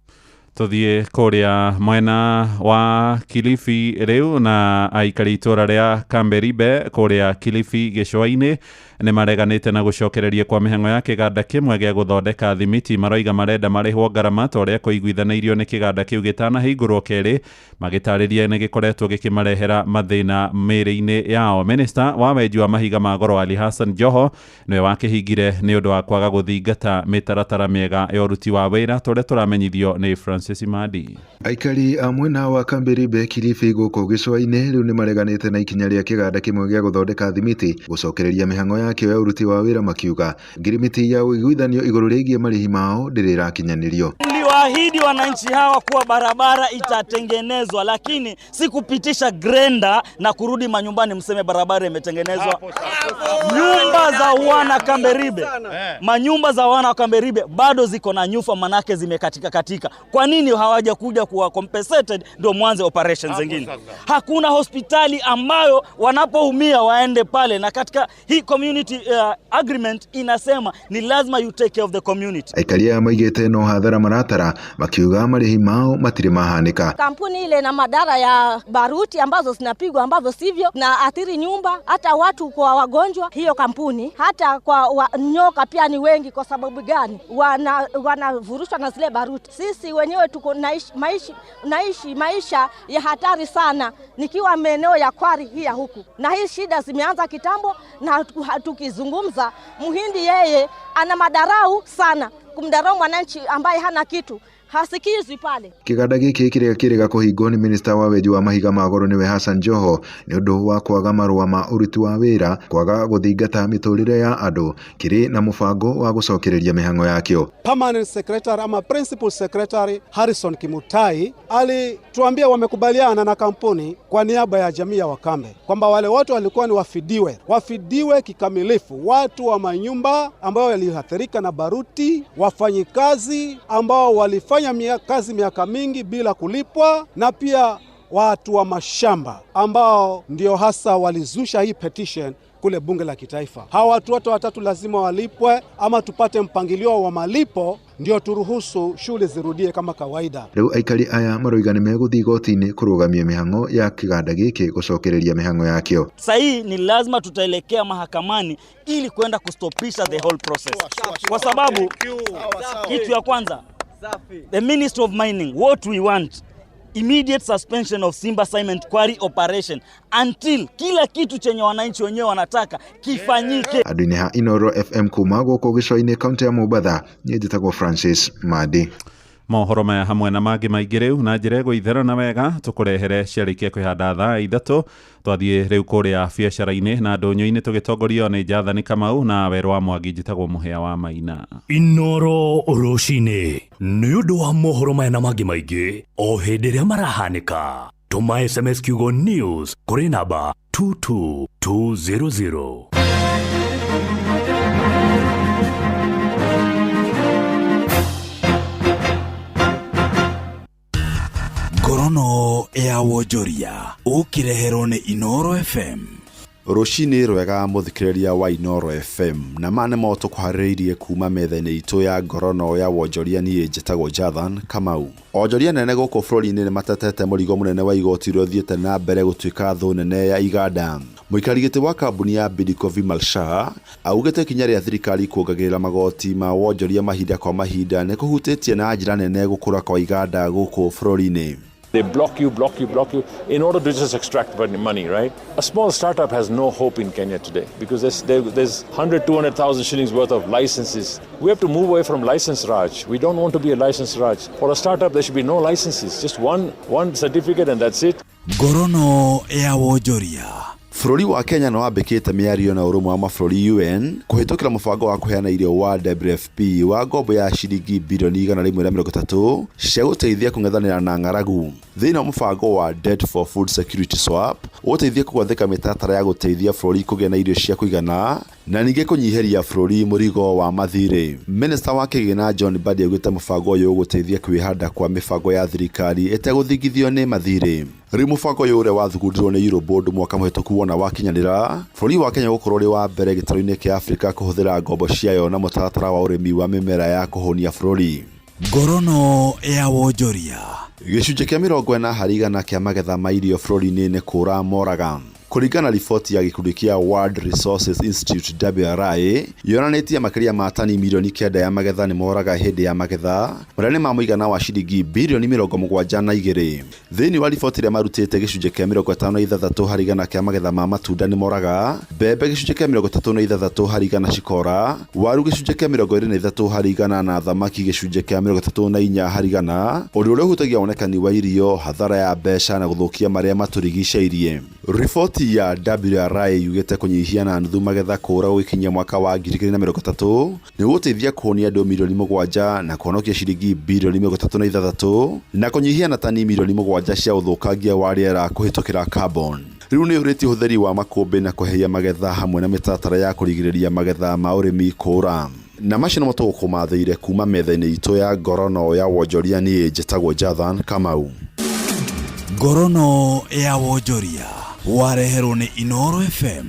Tuthie kuria mwena wa Kilifi riu na aikari itura ria Kamberibe kuria Kilifi gicua-ini ni mareganite na gucokereria kwa mihango ya kiganda kimwe gia guthondeka thimiti. Maroiga marenda marihwo ngarama toria kuiguithanĩirio ni kiganda kiu gitanahingũrwo keri, magitariria ni gikoretwo gikimarehera mathina mĩĩrĩ-inĩ yao. Minister wa wenji wa mahiga ma goro Ali Hassan Joho niwe wakihingire ni undu wa kwaga guthingata mitaratara miega ya uruti wa wira toria turamenyithio ni Francis Madi. Aikari a mwena wa Kamberibe Kilifi gũkũ gĩcũa-inĩ rĩu nĩ mareganĩte na ikinya rĩa kĩganda kĩmwe gĩa gũthondeka thimiti gũcokereria mĩhango yakĩo ya uruti wa wĩra, makiuga ngirimiti ya ũiguithanio igũrũ rĩgiĩ marĩhi mao ndĩrĩrakinyanĩrio. Tuliwaahidi wananchi hawa kuwa barabara itatengenezwa, lakini si kupitisha grenda na kurudi manyumbani mseme barabara imetengenezwa. Nyumba za wana Kamberibe, manyumba za wana Kamberibe bado ziko na nyufa, manake zimekatika. Kwa nini hawaja kuja kuwa compensated ndio mwanze operations zingine? Hakuna hospitali ambayo wanapoumia waende pale, na katika hii community agreement inasema ni lazima you take care of the community. Aikaria maigĩte no hathara maratara makiuga marĩhi mao matirĩ mahanĩka. Kampuni ile na madara ya baruti ambazo zinapigwa ambavyo sivyo na athiri nyumba, hata watu kwa wagonjwa. Hiyo kampuni hata kwa nyoka pia ni wengi. Kwa sababu gani? Wanavurushwa na zile baruti. Sisi wenyewe tuko naishi maisha ya hatari sana nikiwa maeneo ya Kwari hii ya huku, na hii shida zimeanza kitambo, na tukizungumza Muhindi yeye ana madarau sana, kumdarau mwananchi ambaye hana kitu hasikizwi pale. Kiganda gĩkĩ kĩrĩa kĩrĩga kũhingwo nĩ minista wa wenji wa mahiga ma goro niwe Hassan Joho nĩ ũndũ wa kwaga marũa ma ũruti wa wĩra, kwaga gũthingata mĩtũrĩre ya andũ, kĩrĩ na mũbango wa gũcokereria mĩhango yakĩo. Permanent Secretary ama Principal Secretary Harrison Kimutai alituambia wamekubaliana na kampuni kwa niaba ya jamii ya Wakambe kwamba wale watu walikuwa ni wafidiwe kikamilifu, watu wa manyumba ambao waliathirika na baruti, wafanyikazi ambao walifanya kazi miaka mingi bila kulipwa, na pia watu wa mashamba ambao ndio hasa walizusha hii petition kule bunge la kitaifa. Hawa watu wote watatu lazima walipwe ama tupate mpangilio wa malipo ndio turuhusu shughuli zirudie kama kawaida. Rĩu aikari aya maroiga nĩ megũthiĩ igoti-inĩ kũrũgamia mĩhango ya kĩganda gĩkĩ gũcokereria mĩhango yakĩo. Sasa hii ni lazima tutaelekea mahakamani ili kwenda kustopisha the whole process. Kwa sababu kitu ya kwanza, the Ministry of Mining, what we want, immediate suspension of Simba Cement Quarry operation until kila kitu chenye wananchi wenyewe wanataka kifanyike. Adini ha Inoro FM kuma gũkũ gĩcũa-inĩ kaunti ya Mombasa, niĩ njĩtagwo Francis Madi. mohoro maya hamwe na mangĩ maingĩ rĩu na njĩra ĩgũitherana wega tũkũrehere ciarĩkia kwĩhanda thaa 3 twathiĩ rĩu kũrĩa biacara-inĩ na ndũnyũ-inĩ tũgĩtongorio nĩ Jathani Kamau na Werũ wa Mwangi njĩtagwo Mũhĩa wa Maina. Inoro rũcinĩ nĩ ũndũ wa mohoro maya na mangĩ maingĩ o hĩndĩ ĩrĩa marahanĩka. Tũma SMS kiugo news kũrĩ namba 22200. Ngorono ya wonjoria ũkĩreherwo nĩ Inoro FM. Rũcinĩ rwega mũthikĩrĩria wa Inoro FM na mane mo tũkũharĩrĩirie kuma metha-inĩ itũ ya ngorono ya wonjoria niĩ njĩtagwo Jathani Kamau. Onjoria nene gũkũ bũrũri-inĩ nĩ matetete mũrigo mũnene wa igoti ũrĩa ũthiĩte na mbere gũtuĩka thũ nene ya iganda. Mũikari gĩtĩ wa kambuni ya Bidco Vimal Shah augĩte ikinya rĩa thirikari kuongagĩrĩra magoti ma wonjoria mahinda kwa mahinda nĩ kũhutĩtie na njĩra nene gũkũra kwa iganda gũkũ bũrũri-inĩ. They block you in order to just extract money, right? A small startup has no hope in Kenya today because there's 100,000-200,000 shillings worth of licenses. We have to move away from license Raj. We don't want to be a license Raj. For a startup, there should be no licenses, just one certificate and that's it. Ngorono ya wonjoria. Bũrũri wa Kenya no wambĩkĩte mĩario na ũrũmwe wa mabũrũri UN kũhĩtũkĩra mũbango wa kũheana irio wa WFP wa ngombo ya ciringi bilioni 130 cia gũteithia kũng'ethanĩra na ng'aragu. Thĩinĩ wa mũbango wa Debt for Food Security Swap ũteithia kũgwathĩka mĩtaratara ya gũteithia bũrũri kũgĩa na irio cia kũigana na ningĩ kũnyiheria bũrũri mũrigo wa mathirĩ. Minister wa kĩgĩna John Mbadi augĩte mũbango ũyũ ũgũteithia kwĩhanda kwa mĩbango ya thirikari ĩtegũthingithio nĩ mathirĩ. Rĩu mũbango ũyũ ũrĩa wathugundirwo nĩ Eurobond mwaka mũhĩtũku wona wakinyanĩra, bũrũri wa Kenya gũkorwo ũrĩ wa mbere gĩtarũ-inĩ kĩa Afrika kũhũthĩra ngombo ciayo na mũtaratara wa ũrĩmi wa mĩmera ya kũhũnia bũrũri. Ngorono ya wonjoria. Gĩcunjĩ kĩa 40% kĩa magetha ma irio bũrũri-inĩ nĩ kũra moraga. Kũringana riboti ya gĩkundi kĩa World Resources Institute WRI yonanĩtie makĩria ma tani milioni 9 ya magetha nĩ moraga hĩndĩ ya magetha marĩa nĩ ma mũigana wa ciringi bilioni 72. Thĩinĩ wa riboti ĩrĩa marutĩte gĩcunjĩ kĩa 56% kĩa magetha ma matunda nĩ moraga, mbembe gĩcunjĩ kĩa 36% cikora, waru gĩcunjĩ kĩa 23% na thamaki gĩcunjĩ kĩa 34%, ũndũ ũrĩa ũhutagia wonekani wa irio, hathara ya mbeca na gũthũkia marĩa matũrigicĩirie. Riboti ya WRI yugĩte kũnyihia na nuthu magetha kũra gũkinyia mwaka wa 2030 nĩ gũteithia kũhonia andũ milioni 7 na kũhonokia ciringi bilioni 36 na kũnyihia na tani milioni 7 cia ũthũkangia wa rĩera kũhĩtũkĩra carbon. Rĩu nĩ ũhũrĩtie ũhũthĩri wa makũmbĩ na kũhehia magetha hamwe na mĩtaratara ya kũrigĩrĩria magetha ma ũrĩmi kũra. Na macio nĩmo tũgũkũmathĩire kuma metha-inĩ itũ ya ngorono ya wonjoria niĩ njĩtagwo Jathani Kamau. Ngorono ya wonjoria wareherwo nĩ Inoro FM.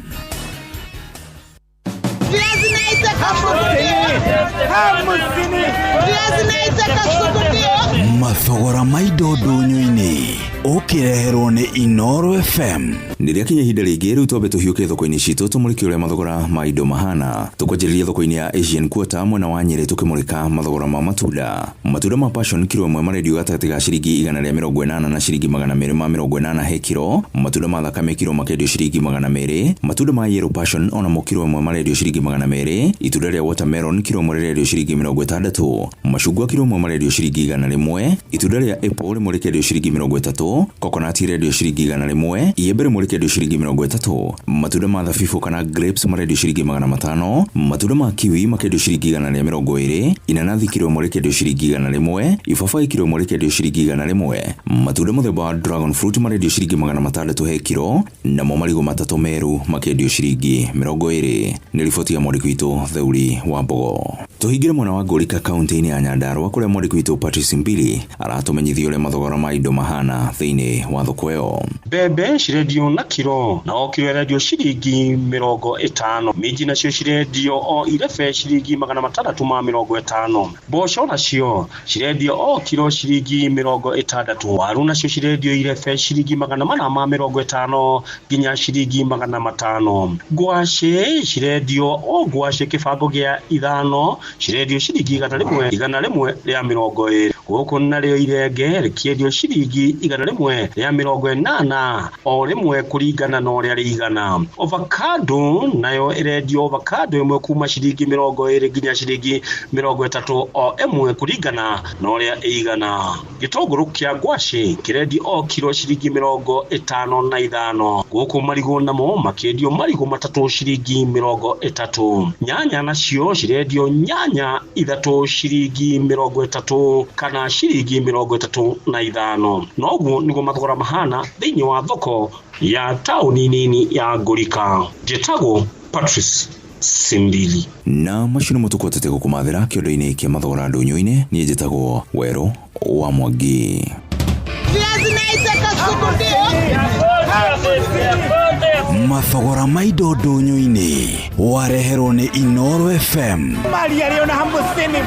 Mathogora ma indo ndũnyũ-inĩ ũkĩreherwo nĩ Inoro FM. Nĩrĩa kinya ihinda rĩngĩ rĩu twambe tũhiũke thoko-inĩ citũ tũmũrĩke ũrĩa mathogora ma indo mahana. Tũkwanjĩrĩria thoko-inĩ ya Asian Quarter mwena wa Nyeri tũkĩmũrĩka mathogora ma matunda. Matunda ma passion kilo ĩmwe marendio gatagatĩ ga ciringi 180 na ciringi 280 he kilo. Matunda ma thakame kilo makendio ciringi 200. Matunda ma yellow passion ona mo kilo ĩmwe marendio ciringi 200. Itunda rĩa watermelon kilo ĩmwe rendio ciringi 60. Macungwa kilo ĩmwe marendio ciringi 100. Itunda rĩa apple ĩmwe rĩkendio ciringi 30. Coconut rendio ciringi 100. Iembe ĩmwe rĩkendio ciringi 30. Matunda ma thabibũ kana grapes marendio ciringi 500. Matunda ma kiwi makendio ciringi 120. Inanathi kilo ĩmwe rĩkendio ciringi 100. Ibabaĩ kilo ĩmwe rĩkendio ciringi 100. Matunda mũthemba wa dragon fruit marendio ciringi 600 he kilo. Namo marigũ matatũ meru makendio ciringi 20. Nĩ riboti ya mwandĩki witũ Theuri wa Mbogo. Tũhingĩre mwena wa Ngũrika kaunti-inĩ ya Nyandarua kũrĩa mwandĩki witũ Patrice Mbili aratũmenyithia ũrĩa mathogora ma indo mahana thĩinĩ wa thoko ĩyo. Mbembe cirendio na kilo na o kilo rendio ciringi 50. Minji nacio cirendio o irebe ciringi 650. Mboco nacio cirendio o kilo ciringi 60. Waru nacio cirendio irebe ciringi 450 nginya ciringi 500. Ngwacĩ cirendio o ngwacĩ kĩbango gĩa 5 cirendio ciringi 100 rĩa 20. guku naryo irenge rikiendio ciringi 180 o rimwe kuringana na uria riigana. Avocado nayo irendio avocado imwe kuma ciringi 20 nginya ciringi 30 o imwe kuringana na uria igana. Gitunguru kia ngwaci kirendio o kilo ciringi 55 guku marigo namo makiendio marigo matatu ciringi 30. Nyanya nacio cirendio nyanya ithatu ciringi 30 kana ciringi 35. Noguo nigo mathogora mahana thiini wa thoko ya tauni nini ya Ngurika. Njĩtagwo Patrice Simbili. Na macini mutukwatete gukumathira kiondo-ini kia mathogora ndunyu-ini ni njĩtagwo Wero wa Mwangi. Mathogora maido ndunyu-ini wareherwo ni Inoro FM. Maria Leona Hambusini.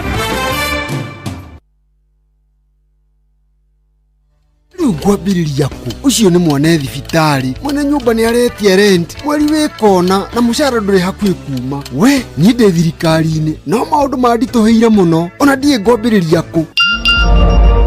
Ngwambiriria ku ucio ni mwana thibitari mwana nyumba ni aretie rent mweri wikona na mushara nduri hakuhi kuma we ni ndi thirikari-ini no maundu mandituheire muno ona ndie ngwambiriria ku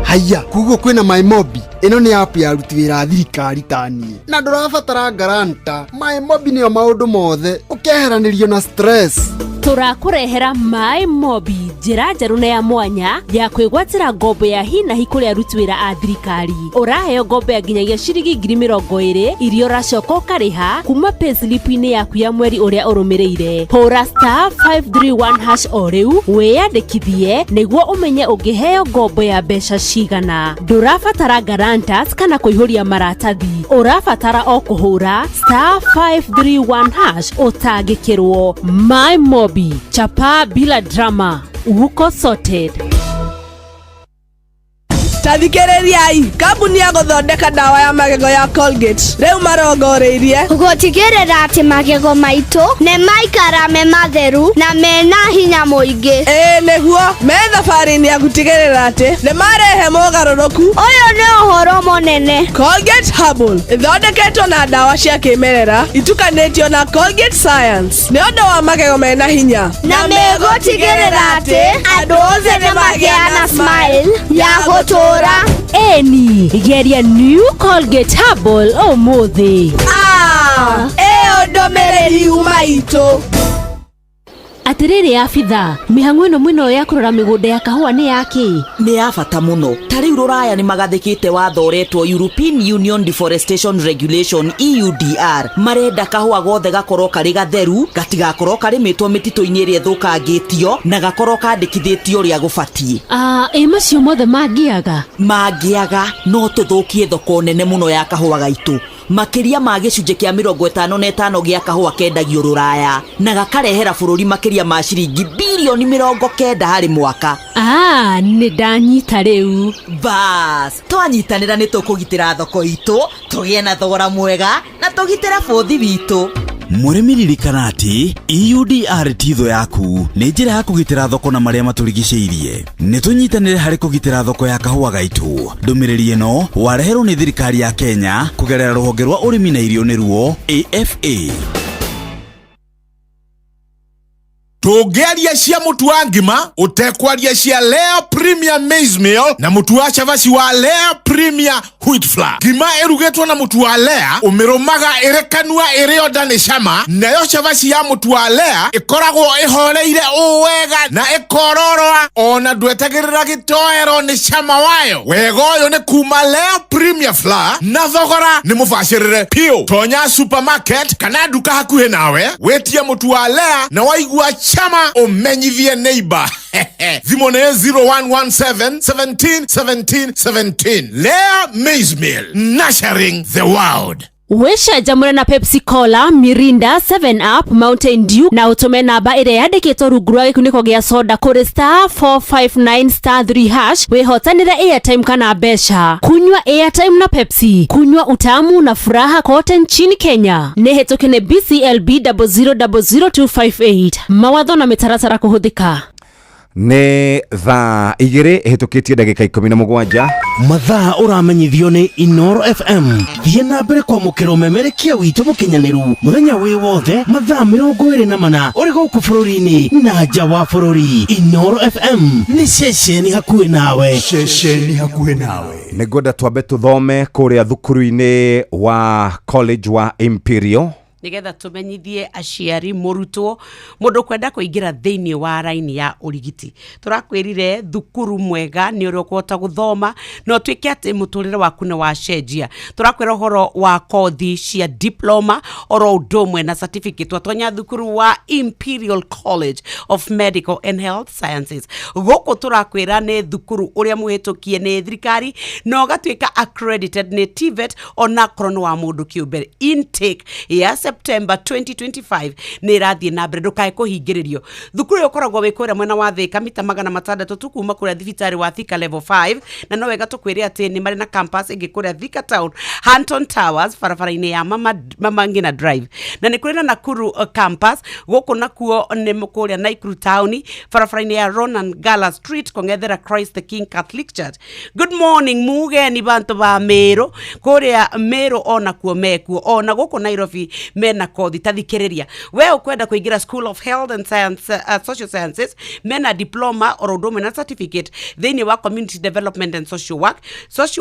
haya kuguo kwina MyMobi ino ni app ya ruti wira thirikari tani na ndurabatara garanta MyMobi niyo maundu mothe ukeheranirio na stress. Turakurehera MyMobi njira njeru na ya mwanya ya kwigwatira ngombo ya hina hikuria aruti wira a thirikari. Uraheo ngombo ya nginyagia ciringi 20,000 irio racoka ukariha kuma payslip-ini yaku ya mweri uria urumireire. Hura *531# o riu wiyandikithie niguo umenye ungiheo ngombo ya mbeca cigana. Ndurabatara guarantors kana kuihuria maratathi. Urabatara o kuhura *531# utangikirwo. MyMobi chapa bila drama, uko sorted. Tathikĩrĩriai, kambuni ya gũthondeka dawa ya magego ya Colgate rĩu marongoreirie gũtigĩrĩra atĩ magego maitũ nĩ maikara me matheru na mena hinya mũingĩ. Nĩguo me thabarĩ-inĩ ya gũtigĩrĩra atĩ nĩ marehe mogarũrũku. Ũyũ nĩ ũhoro mũnene. Colgate Herbal ĩthondeketwo na dawa cia kĩmerera itukanĩtio na Colgate Science nĩ ũndũ wa magego mena hinya na megũtigĩrĩra atĩ andũ othe nĩ magĩa na smile ya gũtũra. Eni geria new Colgate Herbal umuthi. Eo ndomereri umaito. Atiriri afitha mihang'o ino mwino ya kurora migunda ya kahua ni yaki ni ya bata muno. Tari ruraya ni magathikite watho uretwo European Union Deforestation Regulation EUDR marenda kahua gothe gakorwo kari gatheru gatigakorwo karimitwo mitito-ini iria thukangitio na gakorwo kandikithitio ria gubatie. Macio mothe mangiaga no tuthukie thoko nene muno ya kahua gaitu. Makiria ma gicunje kia 55 gia kahua kendagio ruraya na gakarehera bururi makiria ma ciringi bilioni 90 hari mwaka. Ni ndanyita riu. Bas, twanyitanira ni tukugitira thoko itu, tugie na thogora mwega na tugitira bothi witu. Murimi ririkana ati EUDR titho yaku ni njira ya kugitira thoko na maria maturigiceirie. Ni tunyitanire hari kugitira thoko ya kahua gaitu. Ndumiriri ino wareherwo ni thirikari ya Kenya kugerera ruhonge rwa urimi na irio niruo AFA. Tũngĩaria cia mũtu wa ngima ũtekwaria cia Lea Premier Maize Meal na mũtu wa chavaci wa Lea Premier Wheat Flour. Ngima ĩrugĩtwo na mũtu wa Lea ũmĩrũmaga ĩrĩ kanua ĩrĩ onda nĩ cama, nayo chavaci ya mũtu wa Lea ĩkoragwo ĩhoreire wega na ĩkororoa ona ndwetagĩrĩra gĩtoero nĩ cama wayo. Wega ũyũ nĩ kuma Lea Premier Flour na thogora nĩ mũbacĩrĩre piũ. Tonya supermarket kana nduka hakuhĩ nawe wĩtie mũtu wa Lea na waigua chama umenyithie neighbor. Thimo ne 0117 17 17 17. Lea Maize Meal, nurturing the world. Wesha jamura na Pepsi Cola, Mirinda, 7up, Mountain Dew na utume namba ire yandikitwo rungu rwa gikuniko gia soda kuri *459*3# wihotanire airtime kana besha. Kunywa airtime na Pepsi, kunywa utamu na furaha kote nchini Kenya. Nehetokene BCLB 0000258. Mawatho na mitaratara kuhuthika. Nĩ thaa 2 hĩtũkĩtie ndagĩka 17 mathaa ũramenyithio nĩ Inoro FM. Thiĩ na mbere kwamũkĩra ũmemerekia witũ mũkinyanĩru mũthenya wĩ wothe mathaa 24 ũrĩ gũkũ bũrũri-inĩ na nja wa bũrũri. Inoro FM nĩ ceceni hakuhĩ nawe. Ceceni hakuhĩ nawe. Nĩngwenda twambe tũthome kũrĩa thukuru-inĩ wa college wa Imperial nigetha tumenyithie aciari mũrutwo mũndũ kwenda kũingĩra thĩinĩ wa raini ya ũrigiti. Tũrakwĩrire thukuru mwega nĩ ũrĩa ũkũhota gũthoma no twĩke atĩ mũtũrĩre waku nĩ wacenjia. Tũrakwĩra ũhoro wa kothi cia diploma oro ũndũ ũmwe na certificate watonya thukuru wa Imperial College of Medical and Health Sciences. Gũkũ tũrakwĩra nĩ thukuru ũrĩa mũhĩtũkie nĩ thirikari no gatuĩka accredited nĩ TVET ona korwo wa mũndũ kĩũmbe. Intake ya September 2025 nĩ rathiĩ na mbere ndũkae kũhingĩrĩrio. Thukuru ũyũ ũkoragwo wĩ kũrĩa mwena wa Thika mita 600 tu kuma kũrĩa thibitarĩ wa Thika level 5 na no wega tũkwĩre atĩ nĩ marĩ na campus ĩngĩ kũrĩa Thika Town Hampton Towers barabara-inĩ ya Mama Ngina Drive na nĩ kũrĩ na Nakuru campus gũkũ nakuo nĩ kũrĩa Naikuru Town barabara-inĩ ya Ronan Gala Street kũng'ethera Christ the King Catholic Church. Good morning mugeni bantu ba Meru kũrĩa Meru ona kuo mekuo ona gũkũ Nairobi mena kothi tathikĩrĩria. We ũkwenda kũingĩra School of Health and Science, Social Sciences mena diploma or ũndũ ũmwe na certificate thĩinĩ wa Community Development and Social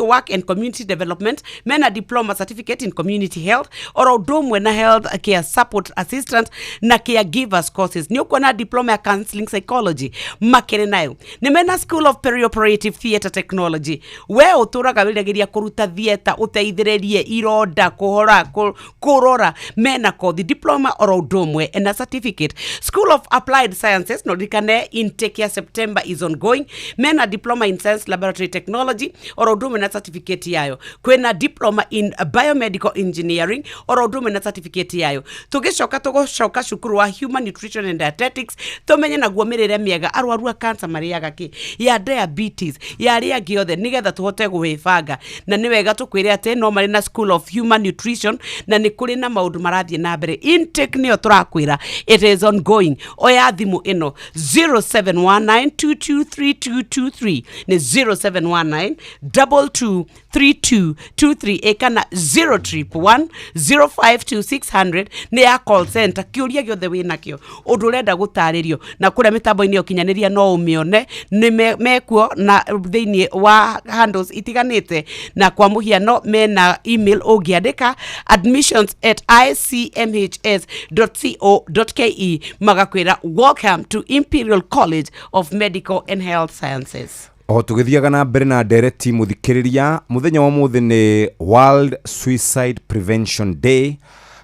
Work and Community Development mena diploma certificate in Community Health or ũndũ ũmwe na Health Care Support Assistant na Caregivers courses. Nĩ ũkuona diploma ya Counseling Psychology makĩrĩ nayo. Nĩ mena School of Perioperative Theatre Technology. We ũtũraga wĩragĩria kũruta theatre ũteithĩrĩrie ironda kũrora mena kothi diploma or ũndũ ũmwe na certificate. School of Applied Sciences no rikane intake ya September is ongoing. Mena diploma in Science Laboratory Technology or ũndũ ũmwe na certificate yayo. Kwena diploma in Biomedical Engineering or ũndũ ũmwe na certificate yayo. Tũgĩcoka cukuru wa Human Nutrition and Dietetics tũmenye naguo mĩrĩre mĩega arwaru a cancer marĩaga kĩ ya diabetes ya rĩa giothe nigetha tũhote gwĩbanga na nĩ wega tũkwĩre atĩ no marĩ na School of Human Nutrition na nĩ kũrĩ na maũndũ marathiĩ na mbere. Intake nĩyo tũrakwĩra it is ongoing. Oya thimũ ĩno 0719223223 nĩ 0719223223 ĩkana 0311052600 nĩ ya call center kĩũria gĩothe wĩnakĩo ũndũ ũrenda gũtarĩrio na kũrĩa mĩtambo-inĩ ũkinyanĩria no ũmĩone nĩ mekuo na thĩinĩ wa handles itiganĩte na kwa mũhiano mena email ũngĩandĩka admissions@icmhs.co.ke magakwĩra welcome to Imperial College of Medical and Health Sciences. O tũgĩthiaga na mbere na ndereti mũthikĩrĩria mũthenya wa mũthĩ nĩ World Suicide Prevention Day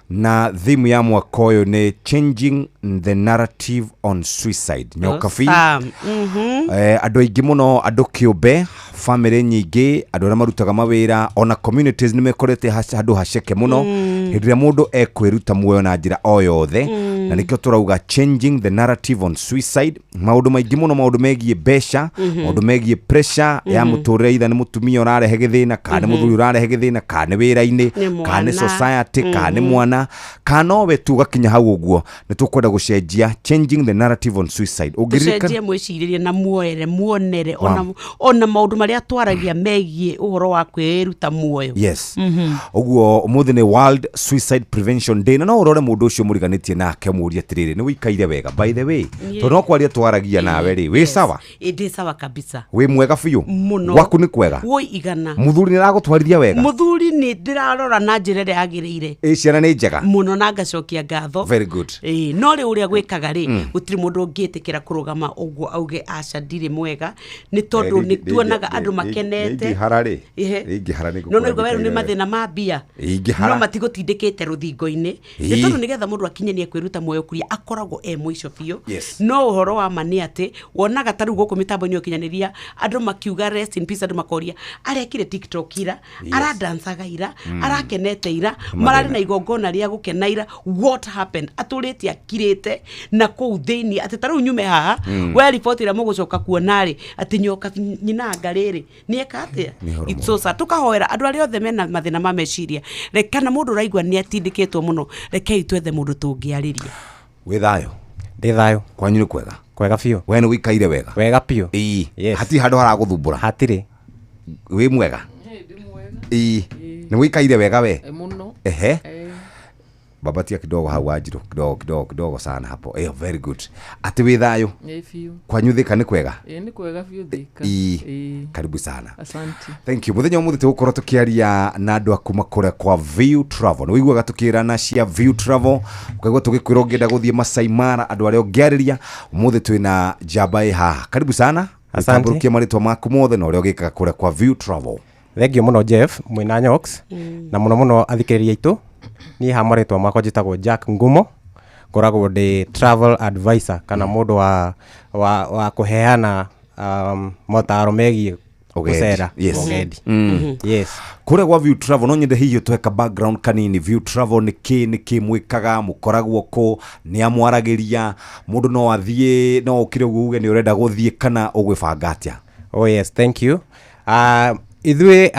na theme ya mwaka ũyũ nĩ changing the narrative on suicide. Nyokabi andũ aingĩ mũno andũ kĩũmbe family nyingĩ andũ arĩa marutaga mawĩra ona communities nĩ mekorete handũ haceke mũno hĩndĩ ĩrĩa mũndũ ekwĩruta muoyo na njĩra o yothe na nĩkĩo tũrauga changing the narrative on suicide. Maũndũ maingĩ mũno maũndũ megiĩ mbeca maũndũ megiĩ pressure ya mũtũrĩre itha nĩ mũtumia ũrarehe gĩthĩna kana nĩ mũthuri ũrarehe gĩthĩna kana nĩ wĩra-inĩ kana nĩ society kana nĩ mwana kana we tu gakinya hau ũguo nĩ tũkwenda gũcenjia changing the narrative on suicide. Ũngĩcenjia mwĩcirĩrie na muonere ona maũndũ marĩa twaragia megiĩ ũhoro wa kwĩruta muoyo. Yes. Ũguo ũmũthĩ nĩ World Suicide Prevention Day na no ũrore mũndũ ũcio mũriganĩtie nake mũũrie atĩrĩrĩ nĩ wĩikaire wega by the way tondũ no kwaria twaragia nawe rĩ wĩ sawa? Ĩndĩ sawa kabisa. Wĩ mwega biũ? Waku nĩ kwega? Woi igana. Mũthuri nĩ aragũtwarithia wega? Mũthuri nĩ ndĩrarora na njĩra ĩrĩa yagĩrĩire. Ciana nĩ njega? Mũno na ngacokia ngatho. Very good. No rĩ ũrĩa gwĩkaga rĩ gũtirĩ mũndũ ũngĩtĩkĩra kũrũgama ũguo auge aca ndirĩ mwega nĩ tondũ nĩ tuonaga andũ makenete. No no igwe nĩ mathĩna ma mbia. No matigũtindĩkĩte rũthingo-inĩ. Nĩ tondũ nĩgetha mũndũ akinyanie kwĩruta muoyo kuria akoragwo mũico biũ. No ũhoro wa ma nĩ atĩ wonaga tarĩu gũkũ mĩtambo-inĩ ũkinyanĩria andũ makiuga rest in peace andũ makoria arekire TikTok ira aradansaga ira arakenete ira mararĩ na igongona rĩa gũkena ira. What happened? Atũrĩte akirĩte na kũu thĩinĩ atĩ tarĩu nyume haha we riboti ĩrĩa mũgũcoka kuona rĩ atĩ nyoka nyina ngarĩrĩ nĩeka atĩa. It's so sad. Tukahoera andũ arĩa othe mena mathĩna ma meciria rekana mũndũ ũraigua nĩ atindĩkĩtwo mũno rekei twethe mũndũ tũngĩarĩria. Wĩ thayũ? Ndĩ thayũ. Kwanyu nĩ kwega? kwega biũ. We nĩ wĩikaire wega? Wega biũ. Yes. Hatirĩ handũ haragũthumbũra? Hatirĩ. Wĩ mwega? Nĩ wĩikaire wega we? Mũno. Ehe. Babatia kidogo hau Wanjirũ, kidogo sana hapo. Very good. Ati wĩ thayũ? Kwanyu Thika nĩ kwega? Nĩ kwega biũ Thika. Karibu sana. Asante. Thank you. Muthenya ũmũthĩ tũgũkorwo tũkĩaria na andũ akuma kũrĩa kwa View Travel. Nĩ wĩiguaga tũkĩrana cia View Travel. Ũkaigua tũgĩkwĩra ũngĩenda gũthiĩ Masai Mara, andũ arĩa ũngĩarĩria. Ũmũthĩ twĩna njamba ĩ haha. Karibu sana. Asante. Tambũrũkia marĩtwa maku mothe na ũrĩa ũgĩkaga kũrĩa kwa View Travel. Thengio mũno Jeff mwĩna Nyox na mũno athikĩrĩria aitũ. Niĩ ha marĩtwa makwa njĩtagwo Jack Ngumo, ngoragwo ndĩ travel advisor kana mũndũ wa kũheana motaro megiĩ gũcera ũgendi. Yes. Kũrĩa gwa View Travel no nyende hihi ũtũhe ka background kanini. View Travel nĩ kĩ mwĩkaga, mũkoragwo kũ, nĩ amwaragĩria, mũndũ no athiĩ, no ũkire uge nĩ ũrenda gũthiĩ kana ũgwĩbanga atĩa? Oh yes, thank you. Ithuĩ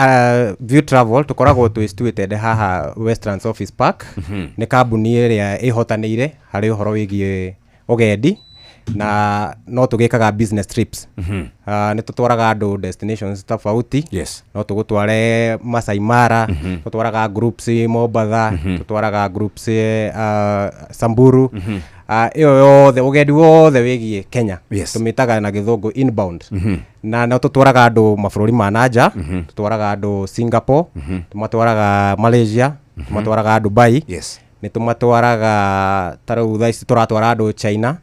View Travel tukoragwo twĩcituĩte haha Westlands Office Park. Nĩ kambuni ĩrĩa ĩhotanĩire harĩ ũhoro wĩgiĩ ũgendi na no tũgĩkaga business trips. Nĩ tũtwaraga andũ destinations tofauti. Yes. No tũgũtware Masai Mara, tũtwaraga groups Mombasa, tũtwaraga groups Samburu. Iyo yothe ũgendi wothe wĩgiĩ Kenya. Tũmĩtaga na gĩthũngũ inbound. Na no tũtwaraga andũ mabũrũri ma nanja, tũtwaraga andũ Singapore, tũmatwaraga Malaysia, tũmatwaraga Dubai. Yes. Nĩ tũmatwaraga tarĩu thaa ici tũratwara andũ China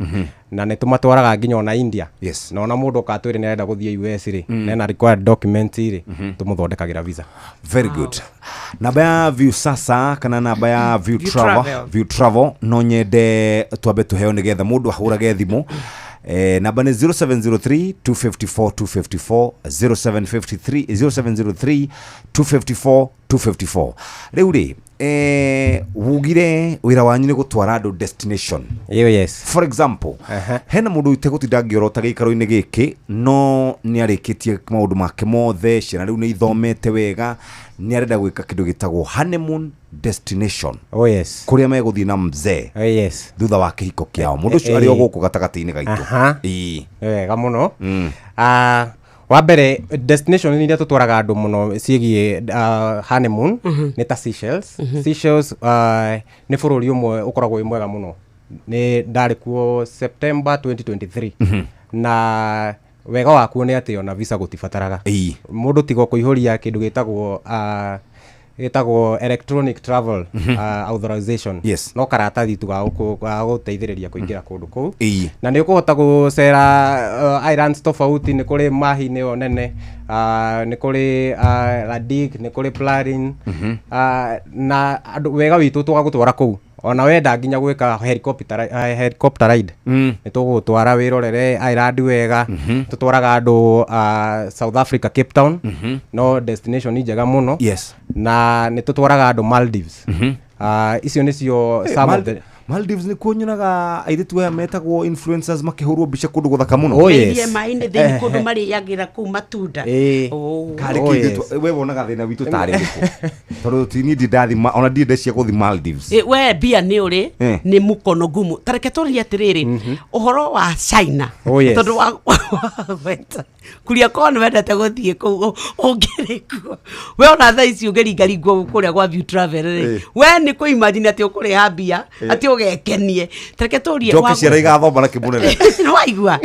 na nĩ tũmatwaraga nginya ona India. Yes. Na ona mũndũ ũkatwĩre nĩ arenda gũthiĩ US rĩ, nena required documents rĩ, tũmũthondekagĩra visa. Very good. Namba ya View sasa kana namba ya View Travel, View Travel no nyende twambe tuheo nĩgetha mũndũ ahũrage thimũ. Namba nĩ 0703 254 254 0753 0703 254 254. Rĩu rĩ wugire wĩra wanyu nĩ gũtwara andũ destination. Yes. For example, hena mũndũ itegũtinda ngĩorota gĩikaro-inĩ gĩkĩ no nĩ arĩkĩtie maũndũ make mothe, ciana rĩu nĩ ithomete wega, nĩ arenda gwĩka kĩndũ gĩtagwo honeymoon destination. Oh yes. Kũrĩa megũthiĩ na mzee. Oh yes. Thutha wa kĩhiko kĩao. Mũndũ ũcio arĩ o gũkũ gatagatĩ-inĩ gaitũ. Wega mũno. Wa mbere destination iria tũtwaraga andũ mũno ciĩgiĩ honeymoon nĩ ta Seychelles. Seychelles nĩ bũrũri ũmwe ũkoragwo wĩ mwega mũno. Nĩ ndarĩ kuo September 2023. Na wega wakuo nĩ atĩ ona visa gũtibataraga. Mũndũ tiga kũihũria kĩndũ gĩtagwo electronic travel authorization. Yes. No karatathi tu gagũteithĩrĩria kũingĩra kũndũ kũu. Na nĩ ũkũhota gũcera islands tofauti, nĩ kũrĩ Mahi nĩyo nene, nĩ kũrĩ Ladik, nĩ kũrĩ Plarin. Na wega witũ tũgagũtwara kũu. Ona wenda nginya gwĩka helicopter ride. Nĩ tũgũtwara wĩrorere island wega. Tũtwaraga andũ South Africa, Cape Town. No destination njega mũno. Yes. Na nĩ tũtwaraga andũ Maldives. Icio nĩcio some of the Maldives nĩ kuonyonaga airĩtu aya metagwo influencers makĩhũrwo mbica kũndũ gũthaka mũno. Oh yes. Maĩ-inĩ thĩinĩ kũndũ marĩagĩra kũu matunda. We wonaga thĩna witũ tarĩ gũkũ. Tondũ tini ndidathi ona ndiende cia gũthi Maldives. We mbia nĩ ũrĩ nĩ mũkono ngumu. Tareke tũrie atĩrĩrĩ ũhoro wa China. Tondũ wa weta kuria kono wendete gũthiĩ kũu ũngĩrĩ kuo. We ona thaa ici ũngĩringaringwo kũrĩa gwa View Travel rĩ. We nĩ kũ imagine atĩ ũkũrĩha mbia atĩ ũgekenie. Tareke tũrie Njoke ciara igathoma na kĩmũnene. Nĩ waigua.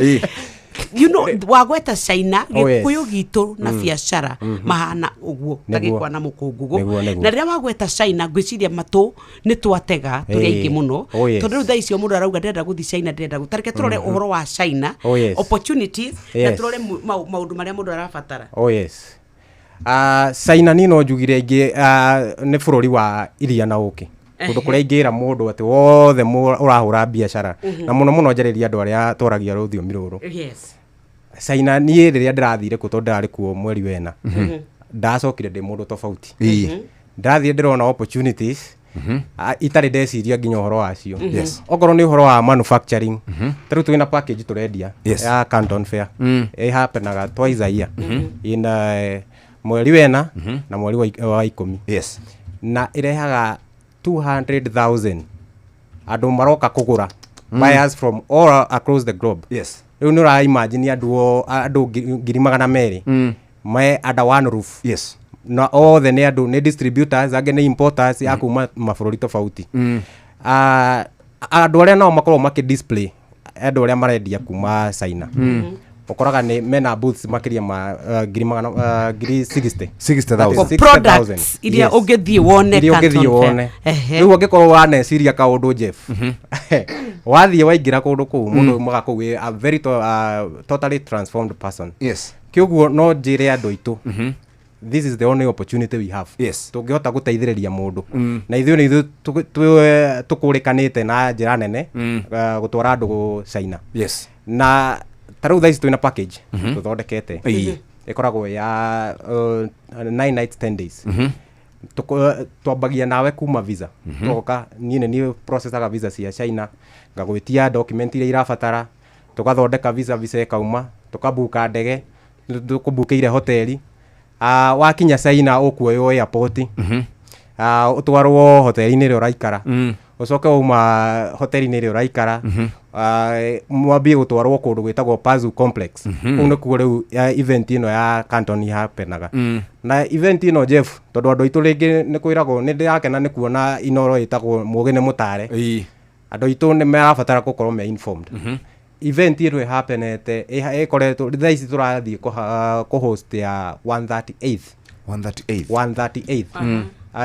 You know wagweta China gĩkũyũ gitũ na biacara mahana ũguo tagĩkwa na mũkũngũgũ. Na rĩrĩa wagweta China ngwĩciria matũ nĩ twatega tũrĩa aingĩ mũno. Tondũ thaa icio mũndũ arauga ndĩrenda gũthiĩ China ndĩrenda tareke tũrore ũhoro wa China opportunities na tũrore maũndũ marĩa mũndũ arabatara. Oh yes. China nĩ no njugire ingĩ nĩ bũrũri wa iria na ũkĩ. Kũndũ kũrĩa ingĩra mũndũ atĩ wothe ũrahũra biacara na mũno njarĩria andũ arĩa tũragia rũthiomi rũrũ. Yes. China niĩ rĩrĩa ndĩrathire kuo tondũ ndarĩ kuo mweri wena. Ndacokire ndĩ mũndũ tofauti. Ndathiĩ ndĩrona opportunities itarĩ ndeciria nginya ũhoro wacio. Okorwo nĩ ũhoro wa manufacturing. Tarĩu twĩna package tũrendia ya Canton Fair. Ĩhapenaga twice a year. Ina mweri wena na mweri wa 10. Na ĩrehaga 200,000 andũ maroka kũgũra buyers from all across the globe. Yes. Riu nura imagine andu ngiri magana meri me under one roof. Yes. Na all the ne distributors again importers ya kuma mabũrũri tofauti. Andu aria no makorwo maki display andu aria marendia kuma China. Ukoraga ni mena booths makiria ma ngiri 60,000 products iria ungithie wone kanton. Riu ungikorwo waneciria kaundu Jeff. Wathie waingira kundu kuu mundu magakou a very totally transformed person. Yes. Kioguo no njire andu itu. This is the only opportunity we have. Yes. Tungihota guteithiriria mundu. Na ithuĩ nĩ tukurikanite na njira nene gutwara andu China. Yes. Na tarau thaa ici twina package tuthondekete. Ikoragwo ya 9 nights 10 days. Twambagia nawe kuma visa. Tugoka ni processaga visa cia China, ngagwitia document iria irabatara, tugathondeka visa ikauma, tukabuka ndege, tukubukeire hoteli. Wakinya China ukuoyo airport. Utwarwo hoteli-inĩ ĩrĩa ũraikara. Ucoke uma hoteli-inĩ ĩrĩa ũraikara. Mwambie gutwarwo kundu gwitagwo Pazu Complex. Kũu nĩ kuo rĩu event ĩno ya Canton hapenaga. Na event ĩno Jeff, tondu andu aitu ringi nĩ kwiragwo nĩ ndirakena nĩ kuona inoro ĩtagwo Mũgĩ nĩ Mũtare. Andu aitu nĩ marabatara gukorwo me informed. Event ĩno hapenete ĩkoretwo thaa ici tũrathiĩ ku host ya 138th.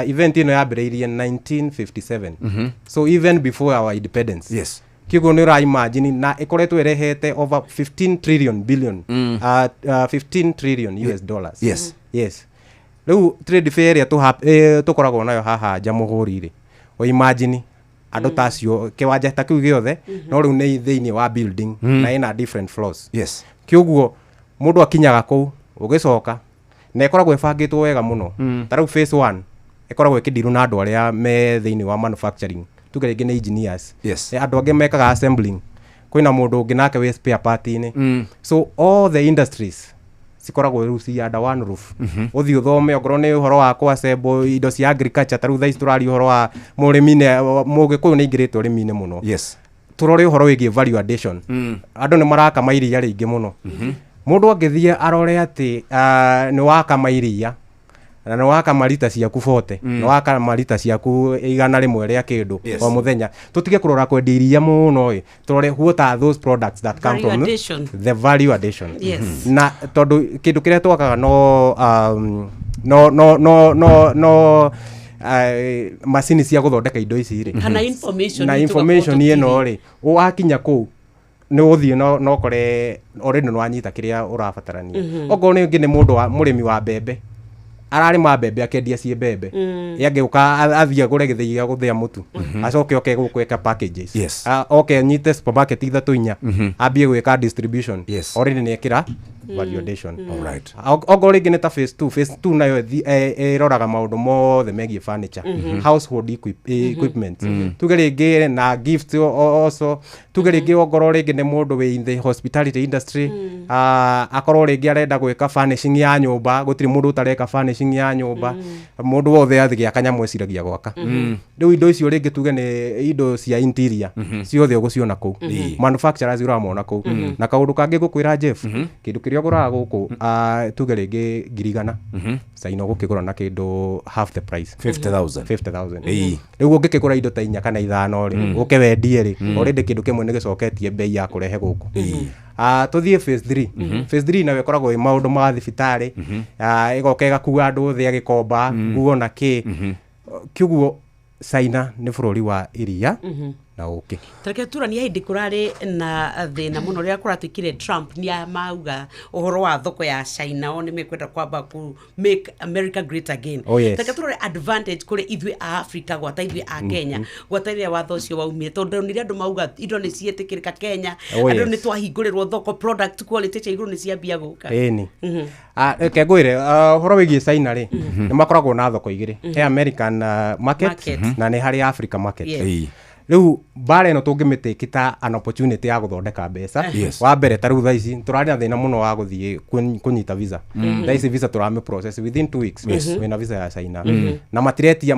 Event ĩno yambĩrĩirie 1957. So even before our independence. Yes. Kiguo nĩ ura imagine na ĩkoretwo ĩrehete over 15 trillion US dollars. Yes. Yes. Rĩu trade fair ĩrĩa tukoragwo nayo haha nja Mũgũri-rĩ, o imagine andu tacio kiwanja ta kiu giothe no riu ni thiini wa building na ina different floors. Yes. Kioguo mundu akinyaga kou ugicoka na ikoragwo ibangitwo wega muno. Tarau phase 1 ikoragwo ikidiru na andu aria me thiini wa manufacturing, tugerege ni engineers. Yes. Andu ange mekaga assembling, kwina mundu ungi nake we spare part-ini. So all the industries sikoragwo riu ci under one roof. Uthi uthome ongorwo ni uhoro wa ku assemble indo cia agriculture, tarau thai turari uhoro wa murimi-ne Mũgĩkũyũ ni ingirite urimi-ini muno. Yes. Turore uhoro wigi value addition. Andu ni marakama iria ringi muno. Mundu angithie arore ati ni wakama iria na ni wakama lita ciaku 40, ni wakama lita ciaku 100 ria kindu o muthenya. Tutige kurora kwendia iria muno turore what are those products that come from the value addition. Yes. Na tondu kindu kiria twakaga no macini cia guthondeka indo ici ri kana information na information ino ri wakinya kou ni uthie no kore already no anyita kiria urabatarania. Ogo ni ngi ni mundu wa murimi wa mbembe ararima mbembe akendia cie mbembe yangeuka athia gure githii gya guthia mutu acoke oke gukweka packages. Yes. Okay, nyite supermarket ithatu inya ambie gwika distribution. Yes. Already ni ekira value addition. All right. Ogo ringi ni ta phase 2 nayo iroraga maundu mothe megie furniture, household equipment. Tuge ringi na gifts also. Tuge ringi ogoro ringi ni mundu we in the hospitality industry, akorwo ringi arenda gwika furnishing ya nyumba, gutiri mundu utareka furnishing ya nyumba, mundu wothe athi gya kanya mweciragia gwaka. Riu indo icio ringi tuge ni indo cia interior ciothe uguciona kou, manufacturers uramona kou. Na kaundu kangi gukwira Jeff, kindu kiria guraga guku tuge ringi 100 China gukigura na kindu half the price, 50,000. Riu ungikigura indo ta 4 kana 5 ri uke wendie ri already kindu kimwe ni gicoketie bei ya kurehe guku. Tuthie phase 3. Phase 3 nawe koragwo maundu ma thibitari, igoka igakua andu thia gikomba nguo na ki. Kiguo China ni bururi wa iria na uki. Tareke turania hindi kurari na thina muno ria kuratikire Trump ni amauga uhoro wa thoko ya China oni mekwenda kwamba ku make America great again. Tareke turore advantage kuri ithwe a Africa gwata ithwe a Kenya gwata ria watho ucio waumire tondu ni andu mauga indo ni cietikirika Kenya, andu ni twahingũrĩrwo thoko, product quality cia iguru ni ciambia guka. Ni ke ngwire uhoro wigie China ri ni makoragwo na thoko igiri, he American market na ni hari Africa market. riu bare no tungimitikita an opportunity ya guthondeka mbeca wa mbere taru tha ici turari na thina muno wa guthie kunyita visa tha ici visa turame process within 2 weeks wena visa ya China na matiretia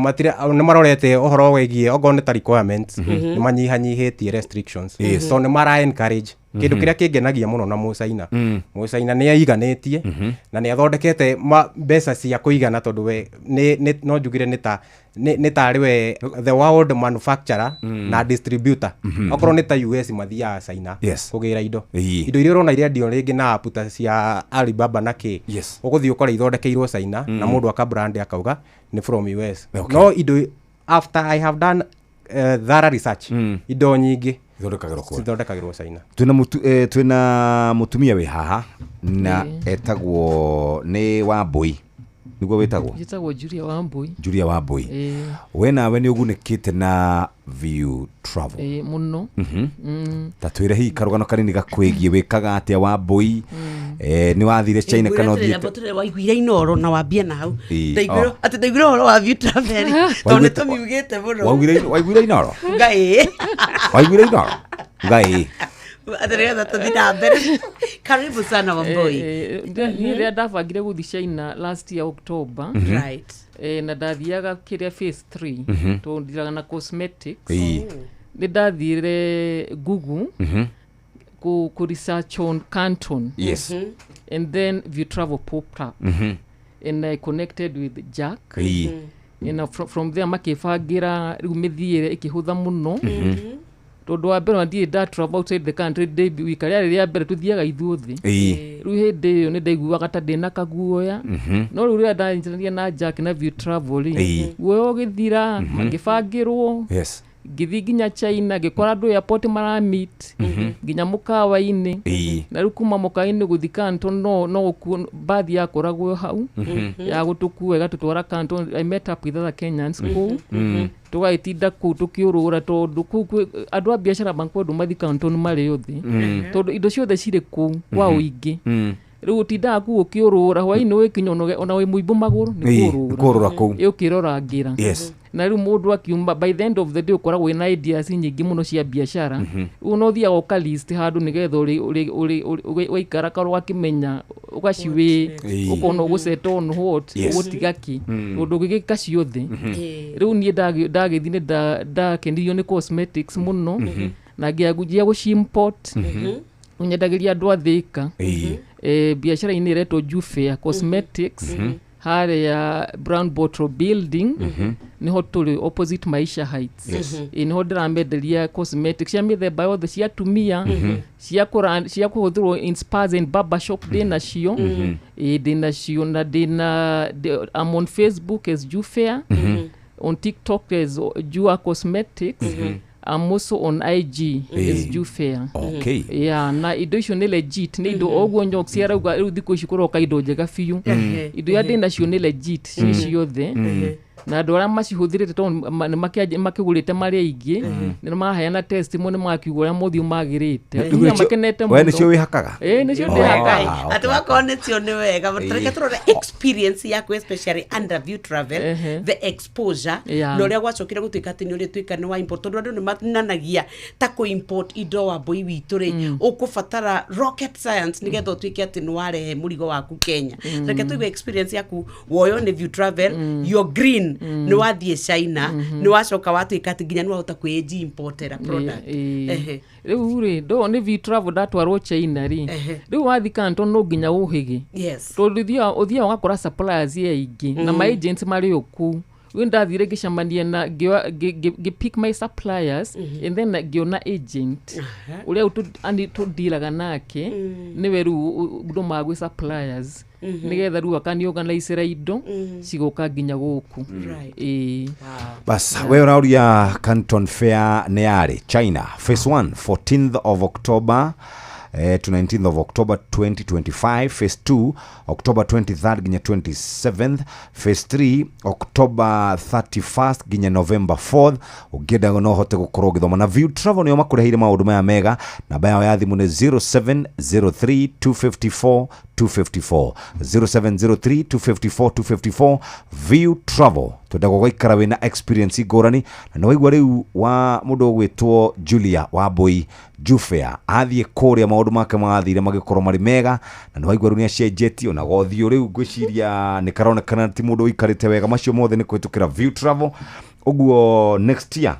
ni marorete ohoro wegie ogo ni ta requirements ni manyihanyihitie restrictions so ni mara encourage kindu kiria kingenagia muno na Musaina Musaina ni aiganetie na ni athondekete mbeca cia kuigana tondu we ni no njugire ni ta riwe the world manufacturer na distributor okorwo ni ta US mathia China kugira indo iria urona iria ndio ringi na aputa cia Alibaba na ki uguthii ukora ithondekeirwo China na mundu aka brand akauga ni from US no indo after I have done thorough research indo nyingi thondekagirwo China twina mutumia we haha na etagwo ni Wambui niguo wetagwo Julia Wambui we nawe ni ugunikite na View Travel muno tatwire hi karugano kanini gakwigie wikaga atia Wambui ni wathire China kana thiete waiguire inoro na wambia na hau ndaiguire horo wa View Travel tondu tumiugite muno waiguire inoro waiguire inoro ngai atereza tuthina mbere karibu sana Wambui ni ndabangire guthi China last year October right na ndathiaga kiria phase 3 to ndiraga na cosmetics ni ndathire Google ku research on Canton and then View Travel popped up and I connected with Jack and from there makibangira riu mithiire ikihutha muno tondu wa mbere ndie da travel outside the country day wikaria ria mbere tuthiaga ithuothi riu hindi iyo ni ndaiguaga ta ndina kaguoya no riu ria ndanjirania na Jack na View Travel guoya githira magibangirwo githi nginya China gikora andu airport mara meet nginya mukawa-ini na riu kuma mukawa-ini guthi Canton no bathi yakoragwo hau ya gutukua igatutwara Canton. I met up with other Kenyans tugaitinda kuu tukiurura tondu kuu andu a biashara bankodu mathi Canton mari yothi tondu indo ciothe ciri kuu kwa uingi riu tinda ku ukiurura hwaini wikinyono ona wi muimbu maguru ni kurura kuu ukirora ngira na riu mundu akiumba by the end of the day ukoragwo ina ideas nyingi muno cia biashara unothia oka list handu nigetha uri ikarakaro akimenya ugaciwi ukono guseto on hot ugutigaki undu gigika ciothe riu nie ndagithine ndakendirio ni cosmetics muno na ngiagujia gucimport unyendagiria andu athika biashara ini reto Jufea Cosmetics hare ya Brown Bottle Building niho tuli opposite Maisha Heights niho ndirambenderia cosmetics cia mithemba yothe cia tumia cia kuhuthirwo in spas and barber shop dina cio dina cio na dina I'm on Facebook as Jufea on TikTok as Jua Cosmetics I'm also on IG as Jufea. Okay. Yeah, na indo icio ni legit ni indo ogwo nyoka cia rauga riu thikũ ici kuroka indo njega biũ indo ya ndina cio ni legit ciothe na andu aria macihuthirite tondu makigurite mari aingi ni maheana testimony makiuga uria mothiu magirite nginya makenete muno. We nicio wihakaga? Nicio ndihakaga ati wakona nicio ni wega tureke turore experience yaku especially under View Travel the exposure no ria gwacokire gutuika ati ni uri tuika ni wa import tondu andu ni mananagia ta ku import indo wa boy witu ri ukubatara rocket science nigetha tuike ati ni warehe murigo waku Kenya. Reke tuigue experience yaku woyo ni View Travel your green ni wathie China ni wacoka watuika ati nginya ni wahota kweji importera product riu ri do ni View Travel datwarwo China ri riu wathi Canton no nginya uhigi tondu uthia ugakora suppliers aingi na my agents mari oku we ndathire ngicamania na pick my suppliers and then ngiona agent uria tudilaga nake niwe riu ndu magwe suppliers nigetha riu akani organize indo cigoka nginya guku bas we urauria Canton Fair ni yari China phase 1 14th of October to 19th of October 2025, phase 2 October 23rd ginya 27th, phase 3 October 31st ginya November 4th. Ugenda no hote gukorwo githoma na View Travel niyo makurehire maundu maya mega. Namba yao ya thimu ni 0703 254 254 0703 254 254. View Travel twenda gũgaikara wĩna experience ngũrani na nĩ waigua rĩu wa mũndũ ũgwĩtwo Julia Wambui Jufea athiĩ kũrĩa maũndũ make magathire magĩkorwo marĩ mega na nĩ waigua rĩu nĩ acenjetie ona gothiũ rĩu ngwĩciria nĩ karonekana ti mũndũ ũikarĩte wega macio mothe nĩ kũhĩtũkĩra View Travel ũguo next year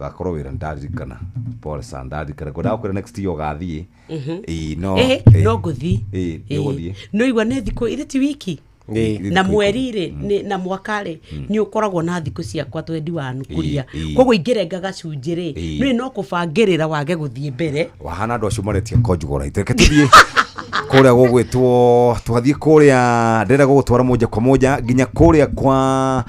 gakorwo wĩra ndaririkana pole sana ndaririkana kwa ndakwĩra next year ũgathiĩ no ngũthi no igua nĩ thikũ ĩrĩ ti wiki na mweri rĩ na mwaka rĩ nĩ ũkoragwo na thikũ ciakwa 21 kuria koguo ingĩrenga gacunjĩ rĩ nĩ no kũbangĩrĩra wage gũthiĩ mbere wahana andũ acio maretia conjugal right reke tuthiĩ kũrĩa gũgwĩtwo twathiĩ kũrĩa ndĩrenda gũgũtwara moja kwa moja nginya kũrĩa kwa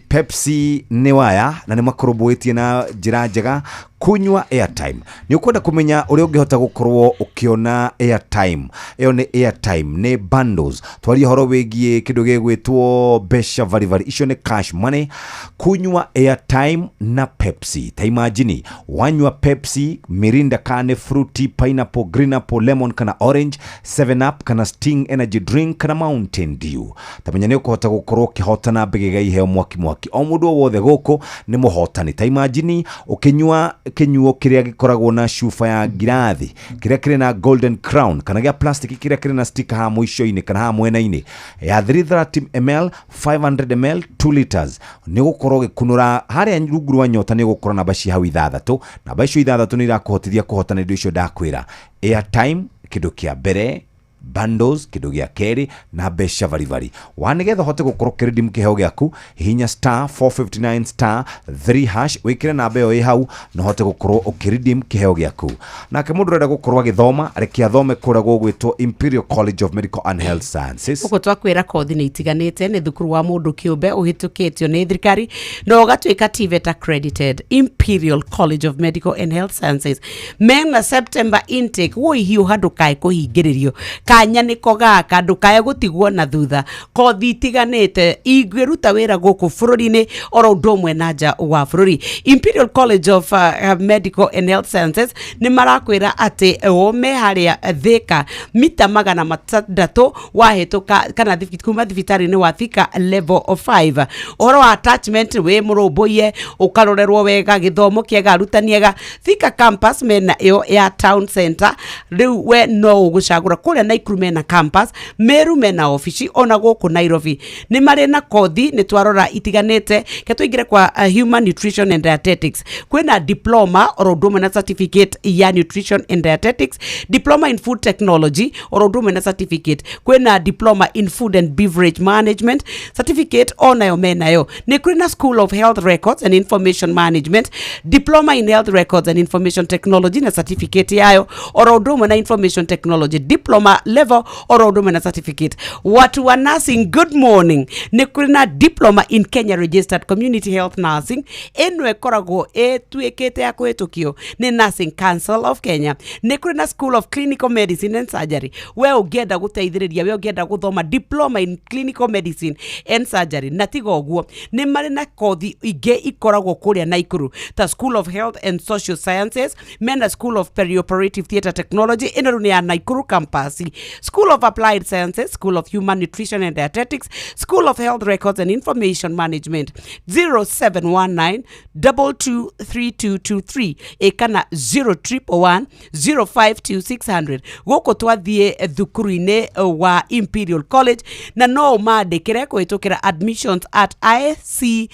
Pepsi nĩ waya na nĩ makorobwetie na njĩra njega kunywa airtime ni ukwenda kumenya uri ungihota gukorwo ukiona airtime iyo ni airtime ni bundles twari horo wigie kindu gigwitwo besha vari icio ni cash money kunywa airtime na Pepsi ta imagine wanywa Pepsi Mirinda kana fruity pineapple green apple lemon kana orange 7 up kana Sting energy drink kana Mountain Dew tamenya ni ukuhota gukorwo ukihotana mbegega iheo mwaki o mundu wothe guku ni muhotani ta imagine ukinywa kinyuo kiria gikoragwo na shufa ya girathi kiria kiri na golden crown kana gya plastic kiria kiri na sticker ha mwisho-ini kana ha mwena-ini ya 330 ml 500 ml 2 liters ni gukorwo gikunura haria rungu rwa nyota ni gukora na bashi hawi thathatũ na bashi ithathatũ ni irakuhotithia kuhotana indo icio ndakwira airtime kindu kia mbere bundles kindu gya keri na besha vari wanigetha hote gukorwo kiridim kiheo gyaku hinya star 459 star 3 hash wikire namba iyo hau no hote gukorwo ukiridim kiheo gyaku nake mundu renda gukorwo agithoma reke athome kura gugwitwo Imperial College of Medical and Health Sciences uko twakwira kothi ni itiganite ni thukuru wa mundu kiumbe uhitukitio ni thirikari no gatwika TVET accredited Imperial College of Medical and Health Sciences mena September intake wo hiu handu kai kuhingiririo kanya niko gaka ndukaye gutigwo na thutha kothi itiganite igwiruta wira guku bururi-ini oro ndomwe na nja wa bururi Imperial College of Medical and Health Sciences ni marakwira ati ome haria Thika mita 600 wahituka kana kuma thibitari-ini wa Thika level of 5 oro attachment we murumbuye ukarorerwo wega githomo kiega arutaniega Thika campus mena yo ya town center riu we no ugucagura kuria na mena campus Meru mena office ona guku Nairobi ni mari na kothi ni twarora itiganite ke tuingire kwa human nutrition and dietetics kwena diploma or ndome na certificate ya nutrition and dietetics diploma in food technology or ndome na certificate kwena diploma in food and beverage management certificate ona yo mena yo ni kwena school of health records and information management diploma in health records and information technology na certificate yayo or ndome na information technology diploma level or odumena certificate watu wa nursing good morning ni kuna diploma in Kenya registered community health nursing enwe korago tuekete ya kwetukio ni Nursing Council of Kenya ni kuna school of clinical medicine and surgery we ugenda guteithiriria we ugenda guthoma diploma in clinical medicine and surgery na tigoguo ni mari na kothi ige ikorago kuria Naikuru ta school of health and social sciences mena school of perioperative theatre technology ino ya Naikuru campus School of Applied Sciences, School of Human Nutrition and Dietetics, School of Health Records and Information Management, 0719-223223, ekana 0111-052600. Goko twathie thukuru-ini wa Imperial College, na no maandikire kuhitukira admissions at icmhs.co.ke.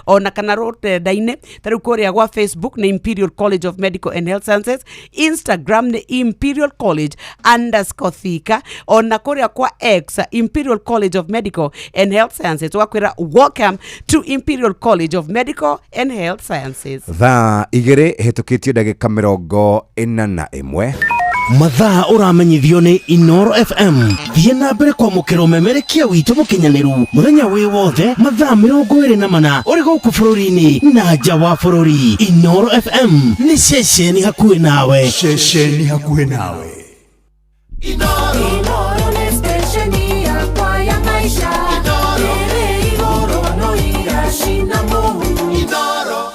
Ona kana rote daine, taru korea gwa Facebook na Imperial College of Medical and Health Sciences, Instagram ni Imperial College _Thika ona kuria kwa X Imperial College of Medical and Health Sciences wakwira welcome to Imperial College of Medical and Health Sciences tha igere hetukitio dagika 41 mathaa uramenyithio ni Inoro FM thiĩ na mbere kwa mukiro memerekia witũ mũkinyaniru muthenya wi wothe mathaa 24 uri gũkũ bũrũri-inĩ na nja wa bũrũri Inoro FM ni ceceni hakuhĩ nawe Inoro ni stesheni yakwa ya maisha Tere igoro no irashina Mungu Inoro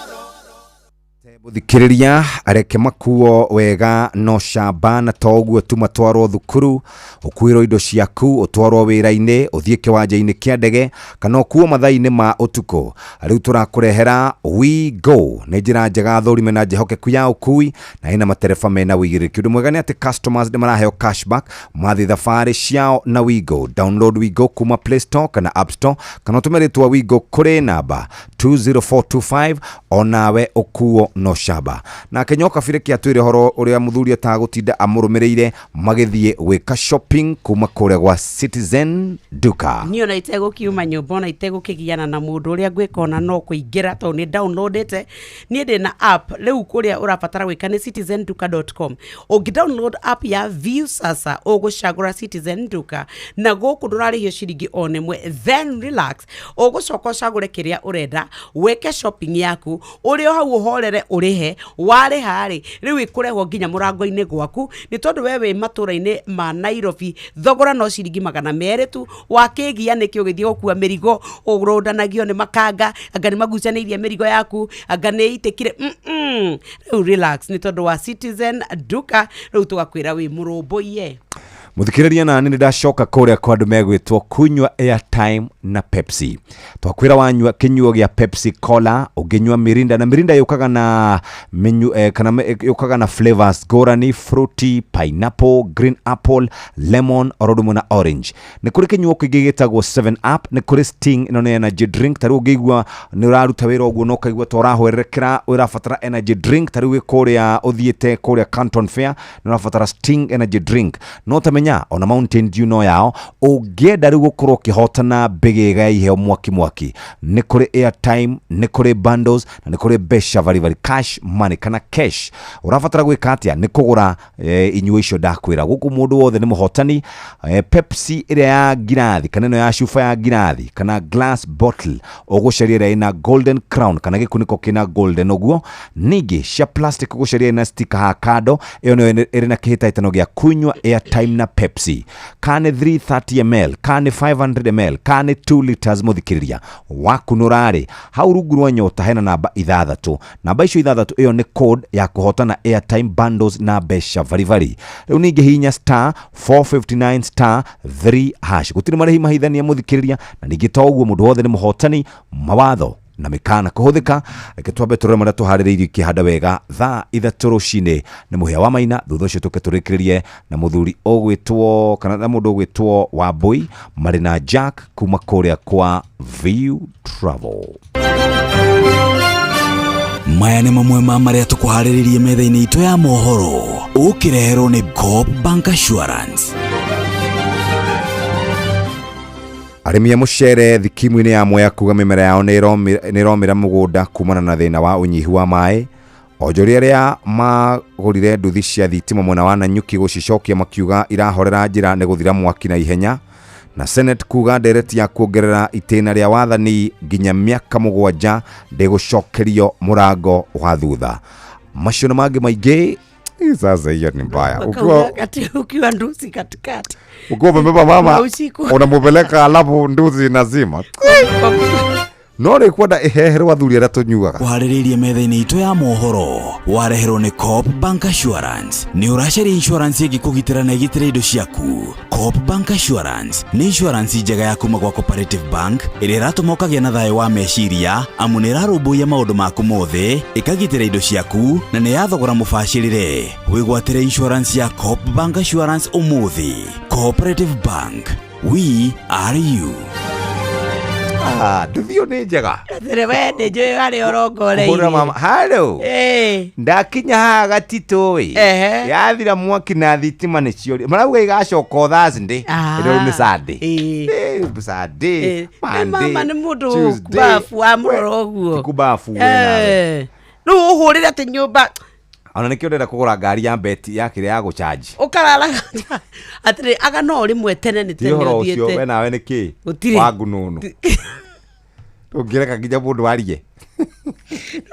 Muthikiriria areke makuo wega no shamba na toguo tu matwarwo thukuru ukwiro indo ciaku utwarwo wira-ini uthie kiwanja-ini kia ndege kana kuo mathaa-ini ma utuko riu turakurehera We Go ni njira njega thurime na njehokeku ya ukui na ina matereba mena wigiriki undu mwega ni ati customers ni maraheo cashback mathi thabari ciao na We Go. Download We Go kuma Play Store kana App Store kana tumeritwa We Go kuri namba 20425 onawe ukuo no shaba na kenyoka fire kia twire horo uria muthuri atagutinda amurumireire magithie gwika shopping kuma kure gwa Citizen Duka niyo na itego kiuma nyumba na itego kigiana na mundu uria gwikona no kuingira to ni downloadete ni ndi na app riu kuria urabatara gwika ni citizenduka.com ungi download app ya View sasa ugucagura Citizen Duka na guku ndurarihio ciringi onemwe then relax ugucoka ucagure kiria urenda weke shopping yaku urio hau uhorere urihe wale hari riu ikurehwo nginya murango-ini gwaku ni tondu wewe matura-ini ma Nairobi thogora no ciringi 200 tu wakigia niki ugithie gukua mirigo urondanagio ni makanga anga ni magucanĩirie mirigo yaku anga ni itikire riu relax ni tondu wa Citizen Duka riu tugakwira wi murumbuie muthikiriria na ni ndacoka kuria kwa andu megwitwo kunywa airtime na Pepsi twakwira wanywa kinyuo gia Pepsi Cola unginywa Mirinda na Mirinda yukaga na menu kana yukaga na flavors gorani fruity pineapple green apple lemon orodumo na orange ni kuri kinyuo kingi gitagwo 7 up ni kuri Sting ino ni energy drink taru ngigwa ni uraruta wira oguo no kaigwa torahwerekera urafatara energy drink taru wi kuria uthiete kuria Canton Fair ni urafatara Sting energy drink no tamenya ona Mountain Dew no yao ugenda riu gukorwo kihotana bigega iheo mwaki ni kuri airtime ni kuri bundles na ni kuri besha vari cash money kana cash urafatara gwika atia ni kugura inyuo icio ndakwira guku mundu wothe ni muhotani Pepsi ire ya girathi kana no ya shufa ya girathi kana glass bottle ugucaria ina golden crown kana gikuniko kina golden oguo ningi cia plastic ugucaria ina sticker ha kado iyo no iri na kihitaitano gia kunywa airtime na Pepsi kane 330 ml kane 500 ml kane 2 liters muthikiriria wakunurari hau rugurwa nyota hena namba 6 namba icio 6 iyo ni code ya kuhotana airtime bundles na besha vari riu ningi hinya star 459 star 3 hash gutiri marhi mahithania muthikiriria na ningi toguo mundu wothe ni muhotani mawatho na mikana kuhuthika reke twambe turore maria tuhaririirie kihanda wega thaa 3 rucini ni muhia wa maina thutha ucio tuketurikirie na muthuri ogwitwo kana na mundu ogwitwo Wambui mari na Jack kuma kuria kwa View Travel. Maya nĩ mamwe ma maria tukuhaririirie metha-ini itu ya mohoro ukireherwo ni Coop Bank Assurance. Arimi ya mucere thikimu-ini ya moya kuga mimera yao ni romira mugunda kumana na thina wa unyihu wa mai onjoria ria magurire nduthi cia thitima mwena wa Nanyuki gucicokia makiuga irahorera njira ni guthira mwaki na ihenya na Senate kuga ndereti ya kuongerera itena ria wathani nginya miaka 7 ndigucokerio murango wa thutha macio na mangi maingi sasa hiyo ni mbaya ukiwa nduzi katikati ukiwa umebeba mama unamupeleka alafu nduzi nazima no rekwenda eheherwa thuri aria tunyuaga kuhaririirie metha-ini itu ya mohoro wareherwo ni Coop Bank Assurance ni uracaria insurance igikugitira na igitire indo ciaku. Coop Bank Assurance ni insurance njega ya kuma gwa Cooperative Bank iria iratuma ukagia na thayo wa meciria amu ni irarumbuia maundu maku mothe ikagitira indo ciaku na ni yathogora mubacirire wigwatire insurance ya Coop Bank Assurance umuthi. Cooperative Bank, we are you. Nduthio ni njega we ni njui hari orongore uri mama halo ndakinya haha gatito yathira mwaki na thitima ni ciori marauga igacoka Thursday ndo ni Sunday mama ni mundu kubafu amurora uguo kubafu we no uhurire ati nyumba ona nikio ndenda kugura ngari ya beti ya kire ya gucharge ukarara atire aga no rimwe tene ni tene uthiete we nawe niki wangu nunu tungireka nginya mundu arie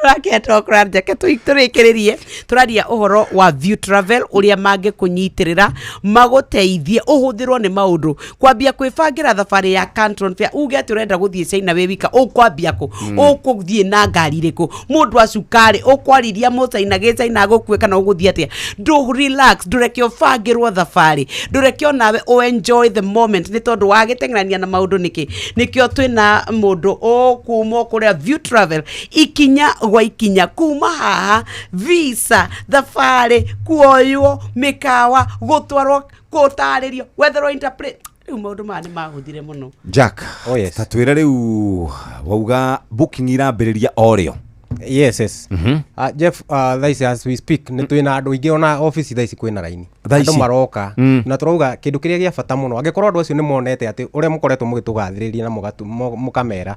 Raketa okra njake tuikiririe turaria uhoro wa View Travel uria mange kunyitirira maguteithie uhuthirwo ni maundu kwambia kwibangira thabari ya Canton Fair uge ati urenda guthie China wewika ukwambia ku ukuthie na ngari riku mundu acukari ukwariria China ge China gukue kana uguthie atia do relax durekio bangirwo thabari durekio nawe enjoy the moment ni tondu wagitengrania na maundu nikio twina mundu okumo kuria View Travel ikinya gwa ikinya kuma haha visa thabari kuoywo mikawa gutwarwo gutaririo whether interpret maundu mani mahuthire muno Jack tatwira riu wauga booking irambiriria oreo yes Jeff thaisi as we speak ni twina andu ingi ona office thaisi kwina raini andu maroka na turauga kindu kiria gia bata muno angikorwo andu acio ni monete ati uria mukoretwo mugitugathiriria na mukamera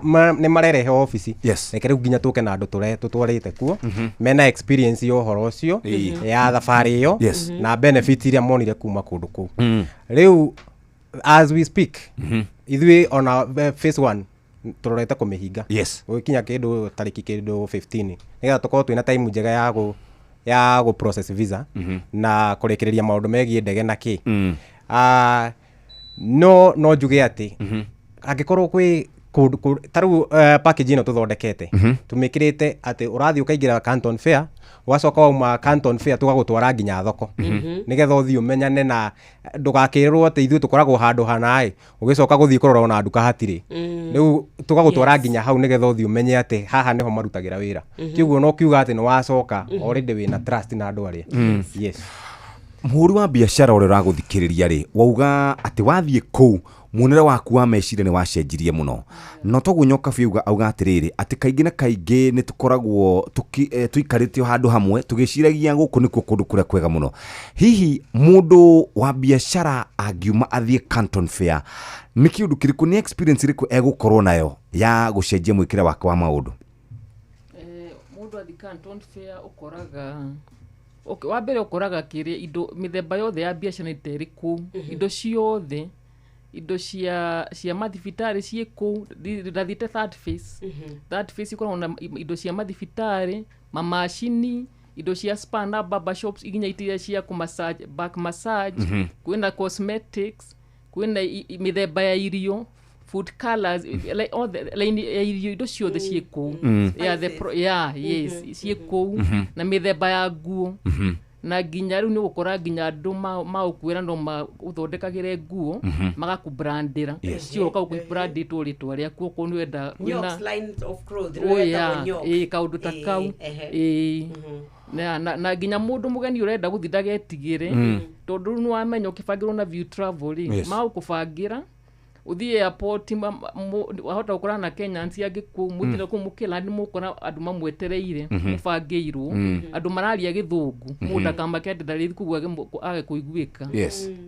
na ni marerehe office reke riu nginya tuke na andu tutwarite kuo mena experience yo horo ucio ya thabari yo na benefit iria monire kuma kundu ku riu as we speak ithui ona phase 1 turorete kumihinga ukinya kindu tariki kindu 15 niga tukorwo twina time njega ya go process visa na kurekereria maundu megie ndege na ki no njuge ati angikorwo kwi taru package ino tuthondekete tumikirite ati urathi ukaingira Canton Fair wacoka uma Canton Fair tugagutwara nginya thoko nigetha uthi umenyane na ndugakirwo ati ithu tukoragwo handu hanae ugicoka guthi kurora ona nduka hatiri riu tugagutwara nginya hau nigetha uthi umenye ati haha niho marutagira wira kiguo no kiuga ati ni wacoka already wina trust na andu aria yes muhuri wa biashara ore raguthikiriria ri wauga ati wathie kou munere waku wa meciria ni wacenjirie muno no togunyoka biuga auga atiriri ati kaingi na kaingi ni tukoragwo tuikaritio handu hamwe tugiciragia guku nikuo kundu kuria kwega muno hihi mundu wa biashara angiuma athie Canton Fair ni kiundu kiriku ni experience iriku egukorwo nayo ya gucenjia mwikire wake wa maundu mundu athie Canton Fair ukoraga wa mbere ukoraga kiri indo mithemba yothe ya biashara iteriku indo ciothe indo cia mathibitari ciku ndathite third phase iko na indo cia mathibitari mamashini indo cia spa na barber shops iginya itiria cia kumassage back massage kwina cosmetics kwina mithemba ya irio food colors like all the like indo ciothe ciku ciku na mithemba ya nguo na ginya riu ni gukora ginya andu maukwira no uthondekagire nguo magakubrandira cio ka ukubranditwo ritwa ria kuo ko ni wenda wina line of clothing kaundu ta kau na ginya mundu mugeni urenda guthitha getigire tondu ni wamenya ukibangirwo na View Travel maukubangira uthie airport wahota gukora na Kenyans yangi ku muthire ku mukila ndi mukora andu mamwetereire mubangirwo andu mararia githungu mundu akamba kendari kugwa age kuiguika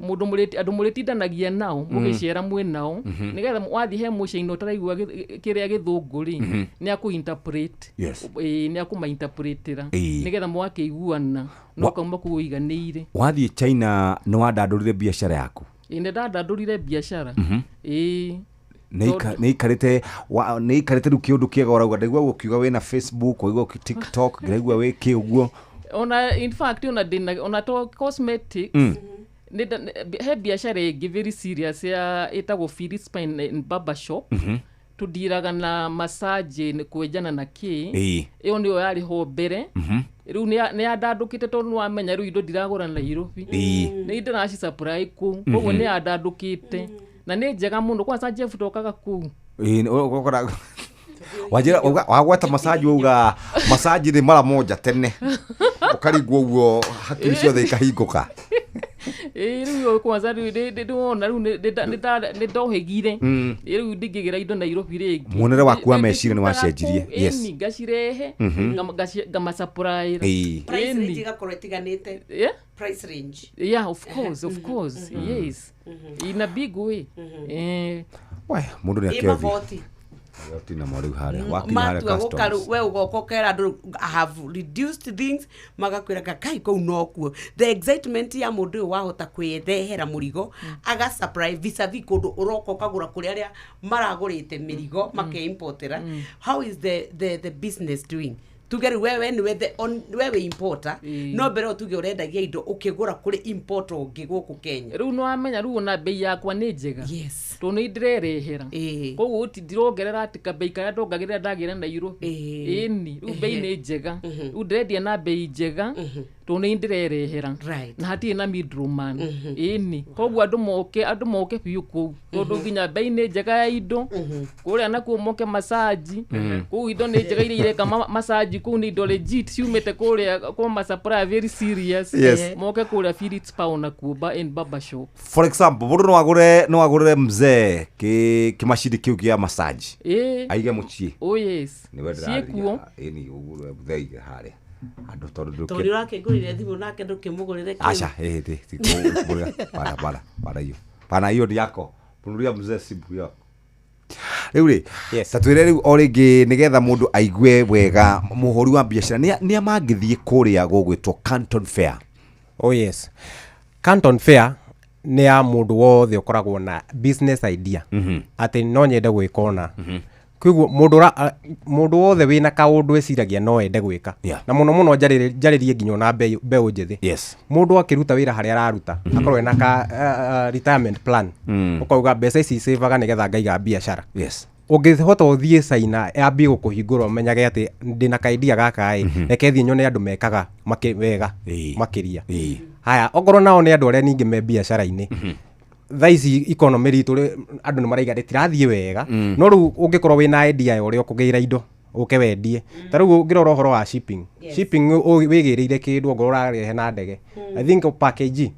mundu andu muritindanagia nao mugicera mwe nao nigetha wathi he muciino taraigua kiria githungu ri ni akuinterpret ni akumainterpretera nigetha mwakiguana no kauma kuiganire wathi China no wandandurire biashara yaku inde ndandurire biashara neikarite riu kiundu kiega urauga ndaigua gukiuga wina Facebook waigua TikTok ndaigua wi kiuguo ona in fact ona to cosmetics he biashara ingi very serious ya itagwo Philippine in barber shop tudiraga na massage kwenjana na ki iyo ndio yari ho mbere riu ni andandukite tondu wamenya riu indo ndiragura na Nairobi ni indo na supply ku koguo ni andandukite na ni njega muno kwanza Jeff tokaga ku ukora wajira wagweta massage uga massage ni mara moja tene ukarigwo uguo hakiri ciothe ikahinguka riu kwanza ndona riu ni ndohegire riu ndigigira indo Nairobi ringi munere waku wa meciria ni wacenjirie ni ngacirehe ngama supply price range gakorwo itiganite price range of course yes in a big way mundu ni akiothi tina mori hare matua gukaru we ugoko kera have reduced things magakwira kai ko nokuo the excitement ya mundu wahota kwethehera murigo aga supply vis-a-vis kundu uroko kagura kuri aria maragurite mirigo make importera how is the business doing tugeri wewe ni wewe importer no bero tuge urendagia indo ukigura kuri importer ungi guku Kenya riu no amenya riu na bei yakwa ni njega yes to ni ndirerehera koguo utidirongerera atika bei kaya ndongagirira ndagira na euro ni riu bei ni njega riu ndirendia na bei njega to ni ndirerehera na hati na middleman ni koguo andu moke biu ku tondu nginya bei ni njega ya indo kuria nakuo moke massage ku indo ni njega iria kama massage ku ni indo legit ciumite kuria kwa masupplier very serious moke kuria Philips Pound na kuba in barber shop for example mundu no agure mzee kimashini kiu kia massage aige muchie yes ni wedra ni ugure mzee hare ando tondu tori wake ngurire thimu nake ndukimugurire acha para hiyo pana hiyo yako punuria mzee simu yako Eure, tatwire riu oringi nigetha mundu aigue wega muhori wa biashara ni amangithie kuria gugwitwo Canton Fair. Oh yes. Canton Fair ni ya mundu wothe ukoragwo na business idea. Ati no nyende gwikona. Kuiguo mundu wothe wina kaundu eciragia no ende gwika. Na muno njaririe nginya na mbeu njithi. Mundu akiruta wira haria araruta akorwo ena ka retirement plan. Ukauga mbeca ici saveaga nigetha ngaiga biashara. Ungihota uthie China yambie gukuhingura umenyage ati ndina kaidia gaka reke thie nyone andu mekaga wega makiria. Haya okorwo nao ni andu aria ningi me biashara-ini thaici economy ritu andu ni maraiga ritirathie wega no riu ungikorwo wina idea ya uria ukugira indo uke wendie ta riu ngirora uhoro wa shipping wigireire kindu ngoro rarehe na ndege I think package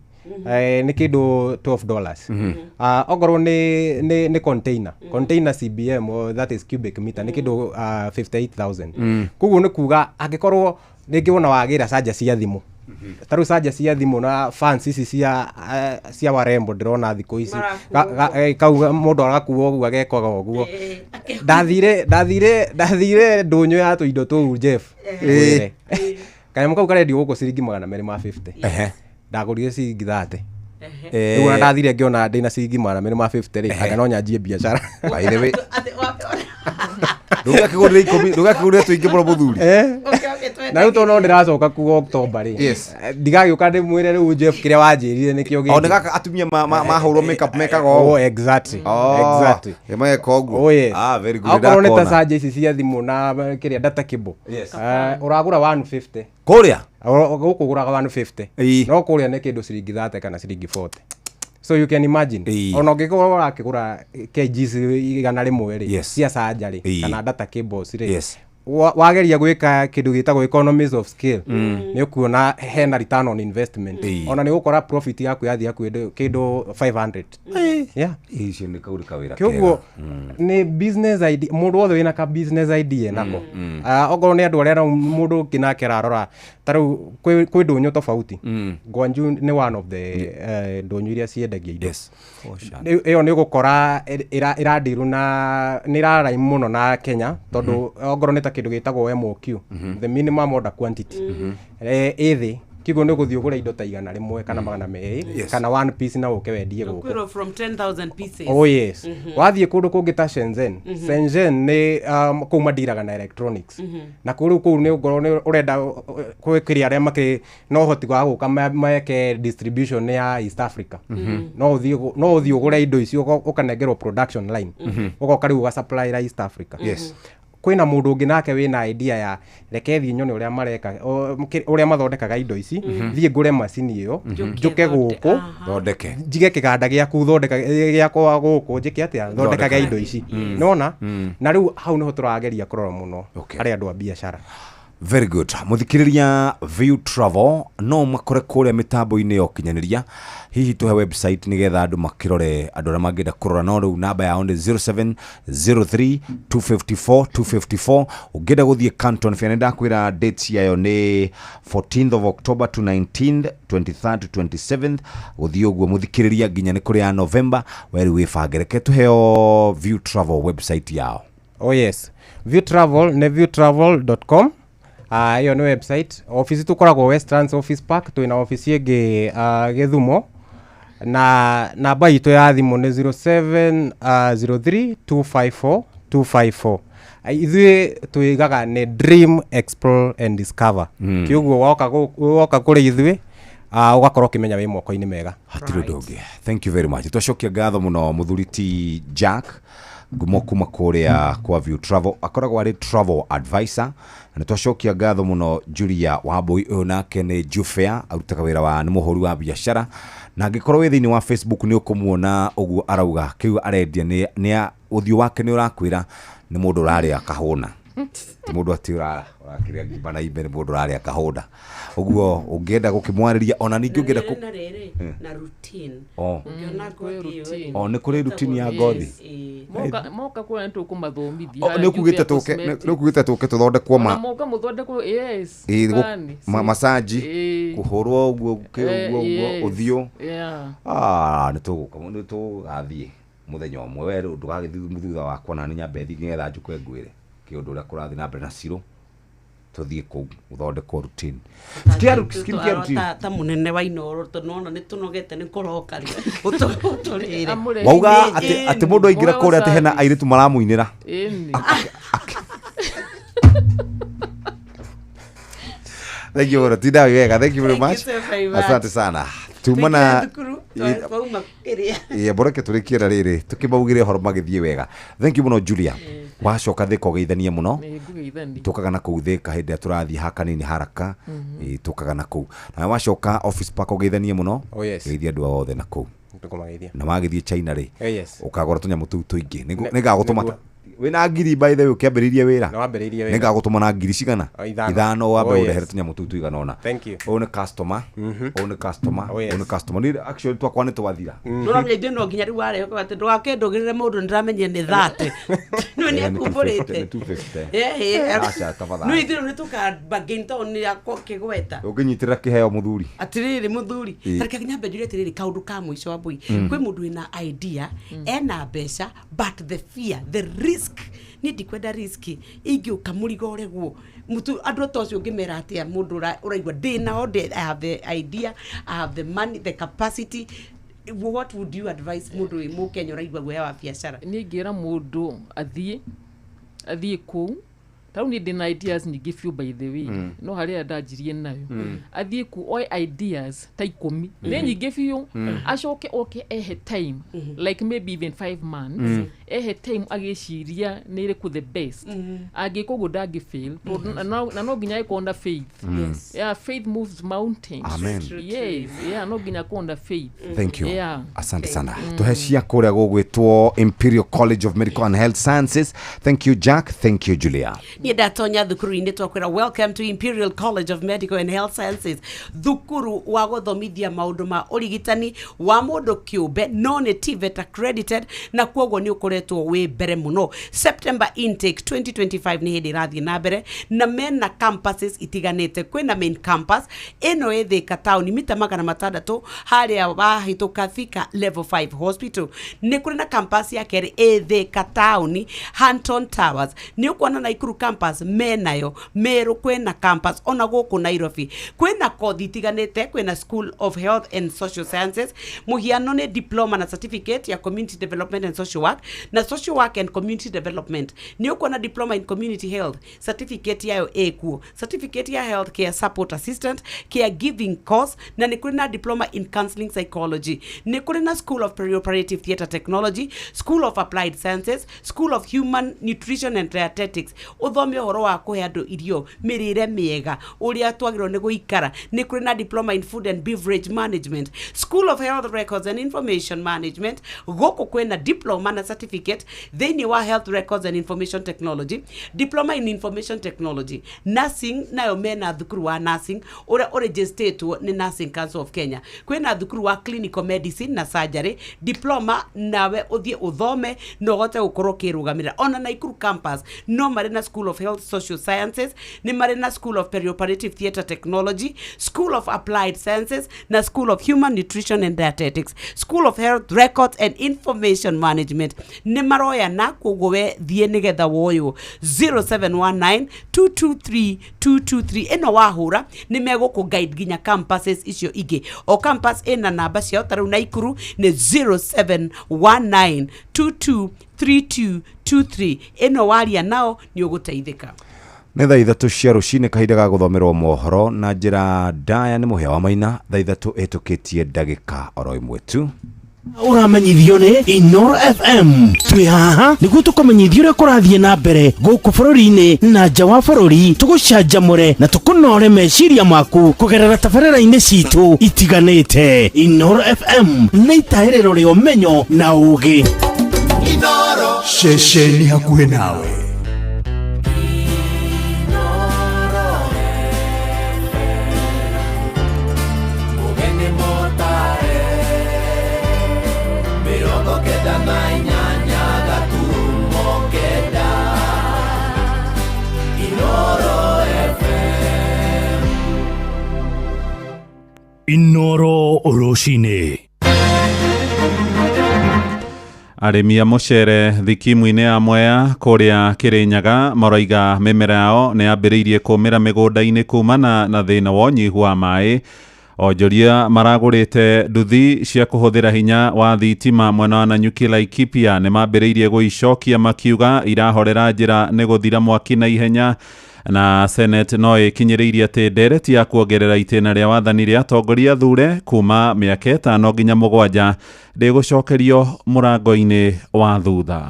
ni kindu $12 ogoro ni container CBM that is cubic meter ni kindu 58,000 kuguo ni kuga angikorwo ringi wona wagira charger cia thimu taru charger cia thimu na fans ici cia warembo ndirona thiko ici kau mundu agakuwa oguo agekwaga oguo ndathire ndunyo ya tuindo tu Jeff kanyamå kau karendio guku ciringi 250 ndagurire ciringi 30 riu ndathire ngiona ndina ciringi 250 ri anga no nyanjie biashara by the way ndugakigurire tuingi muno muthuri na riu tono ndiracoka ku October ri ndigagiuka ndimwire riu Jeff kiria wanjirire nikio giki ndaka atumia mahurwo makeup mekaga o exactly emeka oguo very good akoro neta charge ici cia thimu na kiria data cable uragura 150 kuria gukuguraga 150 no kuria ni kindu ciringi 30 kana ciringi 40 so you can imagine ona ungikorwo urakigura kgs igana rimwe ri cia charger kana data cables ri wageria gwika kindu gitagwo economies of scale ni ukuona hena return on investment ona ni gukora profit yaku yathia kindu 500 icio ni kauri kawira kiguo ni business idea mundu wothe wina ka business idea nako ogoro ni andu aria mundu kinake rarora taru kwi ndunyu tofauti Gwanju ni one of the ndunyu iria ciendagia indo iyo ni gukora iradiru na ni rarai muno na Kenya tondu ogoro ni kindu gitagwo MOQ the minimum order quantity ithi kiguo ni guthii ugura indo ta igana rimwe kana magana meri kana one piece na uke wendie guku from 10,000 pieces wathie kundu kungi ta Shenzhen ni kuma ndiraga na electronics na kuru ni ngoro urenda kwikiria aria maki no hoti gwa guka meke distribution ya East Africa no uthii ugura indo icio ukanengerwo production line ugoka riu uga supply East Africa kwina mundu ungi nake wina idea ya reke thie nyone uria mareka uria mathondekaga indo ici thie ngure macini iyo njuke guku thondeke njige kiganda giaku thondeka giakwa guku njike atia thondekaga indo ici nona na riu hau niho turageria kurora muno ari andu a biashara. Very good. Muthikiriria View Travel no makore kuria mitambo-ini yo kinyaniria hihi tuhe website nigetha andu makirore andu aria mangenda kurora no riu namba yao ni 070354 ungenda guthie Canton Fair ndakwira dates yayo ni 14th of October to 19th 23rd to 27th guthie uguo muthikiriria nginya ni kuria November weri wibangereke tuheo View Travel website yao. Oh yes. View Travel ne viewtravel.com. Hiyo ni website. Office tukoragwo Westlands Office Park, twina office yenge Githumo. Na namba itu ya thimu ni 0703254254. Ithuĩ twigaga ni dream, explore and discover. Kiugo woka kuri ithuĩ ugakorwo kimenya wi moko-ini mega. Hatirĩ ũndũ ũngĩ. Thank you very much. Twacokia ngatho mũno mũthuri ti Jack ngumo kuma kuria kwa View Travel, akoragwo ari travel advisor. Na twacokia ngatho mũno Julia Wambui onake ni Jufea, arutaga wĩra wa nĩ mũhũri wa biacara. Na angĩkorwo wĩ thĩinĩ wa Facebook nĩ ũkũmuona ũguo arauga kĩu arendia nĩ ũthiũ wake nĩ ũrakwĩra nĩ mũndũ ũrarĩa kahũna. Ti mũndũ ati ũrakĩrĩa ngimba na imbe, nĩ mũndũ ũrarĩa kahũna. Ũguo ũngĩenda gũkĩmwarĩria ona ningĩ ũngĩenda na routine. Ũngĩona routine. Nĩ kũrĩ routine ya ngothi. Moka kwa ntu kumathomithia. Nĩ kugĩte tũke tũthondekwo moka mũthondekwo yes. Masaji kũhũrwo ũguo ũthiũ. Nĩ tũgathiĩ muthenya ũmwe we ndũgagĩthiĩ thutha wakwa na nyambe thiĩ ngetha njũke ngwĩre kĩũndũ ũrĩa kũrathiĩ na mbere na Ciro tuthiĩ kũu ũthondekwo routine. Skincare routine ta mũnene wa Inoro tũnona nĩ tũnogete nĩ kũroka ũtũrĩre. Wauga atĩ mũndũ aingĩra kũrĩa atĩ hena airĩtu maramũinĩra. Thank you, Tina wega. Thank you very much. Asante sana. Tumana boreke turikiera riri tukimaugire horo magithie wega. Thank you muno Julia. Wacoka thiko geithanie muno. Tukaga na kuu thika hindi aturathi hakanini haraka. Tukaga na kuu. Na wacoka office park geithanie muno. Geithia andu othe na kuu. Na magithie China ri. Ukagora tunyamu tu tuingi. Nigagutuma wina ngiri by the way ukiambiriria wira. No ambiriria wira. Nigagutuma na ngiri cigana? Ithano wambe urehere tunyamu tu tuigana ona. Thank you. One customer. One customer. Ni actually twakwa ni twathira. Ndora mye ndino nginya ri ware ko ati ndwake ndugirire mundu ndiramenye ni 30. No ni akumburite. Acha tafadhali. No ithiro ni tuka bargain town ni yako kigweta. Unginyitirira kiheo muthuri. Atiriri muthuri. Tarika nyambe njure atiriri kaundu ka mwico wa bui. Kwi mundu ina idea ena mbeca but the fear, the risk nindi kwenda riski ingi ukamurigo regwo mutu andu tocio ngimera atia mundu uraigwa dina I have the idea, I have the money, the capacity. What would you advise mundu mu Kenya uraigwa gwa wa biashara? Ni ngira mundu athie ku tau ni dina ideas nyingi few by the way no haria ndajirie nayo athie ku all ideas ta 10 ni nyingi few acoke ehe time like maybe even 5 months ehe time agiciria ni ire ku the best agikogo dagi fail na no ginya ikonda faith. Yeah, faith moves mountains. Amen. Yes, no ginya konda faith. Thank you. Asante sana. Tuheshia kuria gugwitwo Imperial College of Medical and Health Sciences. Thank you Jack, thank you Julia. Ni datonya thukuru-inĩ twakwĩra welcome to Imperial College of Medical and Health Sciences, thukuru wa gũthomithia maũndũ ma ũrigitani wa mũndũ kĩũmbe no nĩ TVET accredited na kwoguo nĩ ũkoretwo wĩ mbere mũno. September intake 2025 nĩ hĩndĩ ĩrathiĩ na mbere na mena campuses itiganĩte. Kwĩna main campus ĩno ĩ Thika town mita 600 harĩa wahĩtũka Thika level 5 hospital. Nĩ kũrĩ na campus ya kerĩ ĩ Thika town Hampton Towers. Nĩ ũkuona Naikuru campus menayo Meru kwena campus ona gũkũ Nairobi. Kwena kothi itiganĩte, kwena School of Health and Social Sciences, muhiano nĩ diploma na certificate ya community development and social work na social work and community development. Nĩ ũkuona diploma in community health, certificate yayo ĩkuo, certificate ya health care support assistant, care giving course na nĩ kũrĩ na diploma in counseling psychology. Nĩ kũrĩ na School of Perioperative Theatre Technology, School of Applied Sciences, School of Human Nutrition and Dietetics. Uthome uhoro wa kuhe andu irio mirire miega uria twagirwo ni guikara. Ni kuri na diploma in food and beverage management, School of Health Records and Information Management. Goko kwena diploma na certificate thini wa Health Records and Information Technology, diploma in Information Technology. Nursing nayo mena thukuru wa nursing uria registered ni Nursing Council of Kenya. Kwena thukuru wa clinical medicine na surgery, diploma nawe uthie uthome no gote gukorwo kirugamira. Ona Naikuru campus no mari na School of Health Social Sciences, ni marĩ na School of Perioperative Theatre Technology, School of Applied Sciences na School of Human Nutrition and Dietetics, School of Health Records and Information Management. Ni maroya na kugowe thie nigetha woyo 0719223223 eno wahura ni mego ku guide ginya campuses icio ige o campus ena namba cio taru na ikuru ni 0719223223 eno waria nao ni uguteithika. nä thaa ithatå cia rå kahinda ga gå thomerwo mohoro na njä ra ndaya nä må hea wa maina thaa ithatå ä tå kä tie ndagä ka oro ĩmwe tu. Uramenyithio nĩ Inoro FM. Twĩ haha nĩguo tũkũmenyithia ũrĩa kũrathiĩ na mbere gũkũ bũrũri-inĩ na nja wa bũrũri, tũgũcanjamũre na tũkũnore meciria maku kũgerera tabarĩra-inĩ citũ itiganĩte. Inoro FM nĩ itaĩrĩro rĩa ũmenyo na ũũgĩ. Inoro ceceni hakuhĩ nawe. Inoro Oroshine. Arĩmi a mũcere thikimu-inĩ ya Mwea kũrĩa Kĩrĩnyaga marauga mĩmera yao nĩ yambĩrĩirie kũũmĩra mĩgũnda-inĩ kumana na thĩna wa ũnyihu wa maĩ. Onjoria maragũrĩte nduthi cia kũhũthĩra hinya wa thitima mwena wa Nanyuki Laikipia nĩ mambĩrĩirie gũicokia makiuga irahorera njĩra nĩ gũthira mwaki na ihenya. Na Senate no ĩkinyĩrĩirie atĩ ndereti ya kuongerera itĩna rĩa wathani rĩa atongoria thure kuma mĩaka 5 nginya 7 ndĩgũcokerio mũrango-inĩ wa thutha.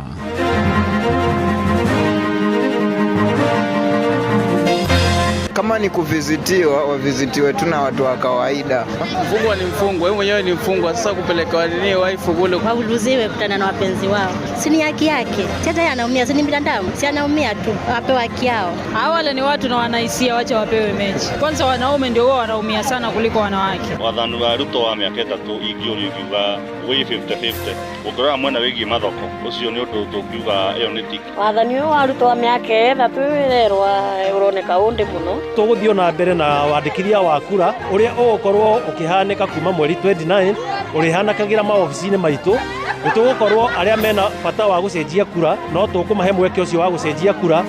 Kama ni kuvizitiwa, wavizitiwe tu na watu wa kawaida. Mfungwa ni mfungwa, wewe mwenyewe ni mfungwa. Sasa kupeleka nini wife kule? Wauluziwe kutana na wapenzi wao. Si ni haki yake. Tata yeye anaumia, si ni binadamu. Si anaumia tu. Wapewe haki yao. Wale ni watu na wanahisia, wacha wapewe mechi. Kwanza wanaume ndio wao wanaumia sana kuliko wanawake. Wathani wa Ruto wa miaka 3 ingĩũriuga wĩ 50-50. Ũkora mwena wĩgiĩ mathoko. Ũcio nĩ ũndũ tũkiuga ĩyo nĩ tiki. Wathani wa Ruto wa miaka 3 wĩrerwa ũroneka ũndĩ mũno. Tũgũthiĩ na mbere na wandĩkithia wa kura ũrĩa ũgũkorwo ũkĩhanĩka kuma mweri 29 ũrĩhanakagĩra maobici-inĩ maitũ. Nĩtũgũkorwo arĩa mena bata wa gũcenjia kura no tũkũmahe mweke ũcio wa gũcenjia kura.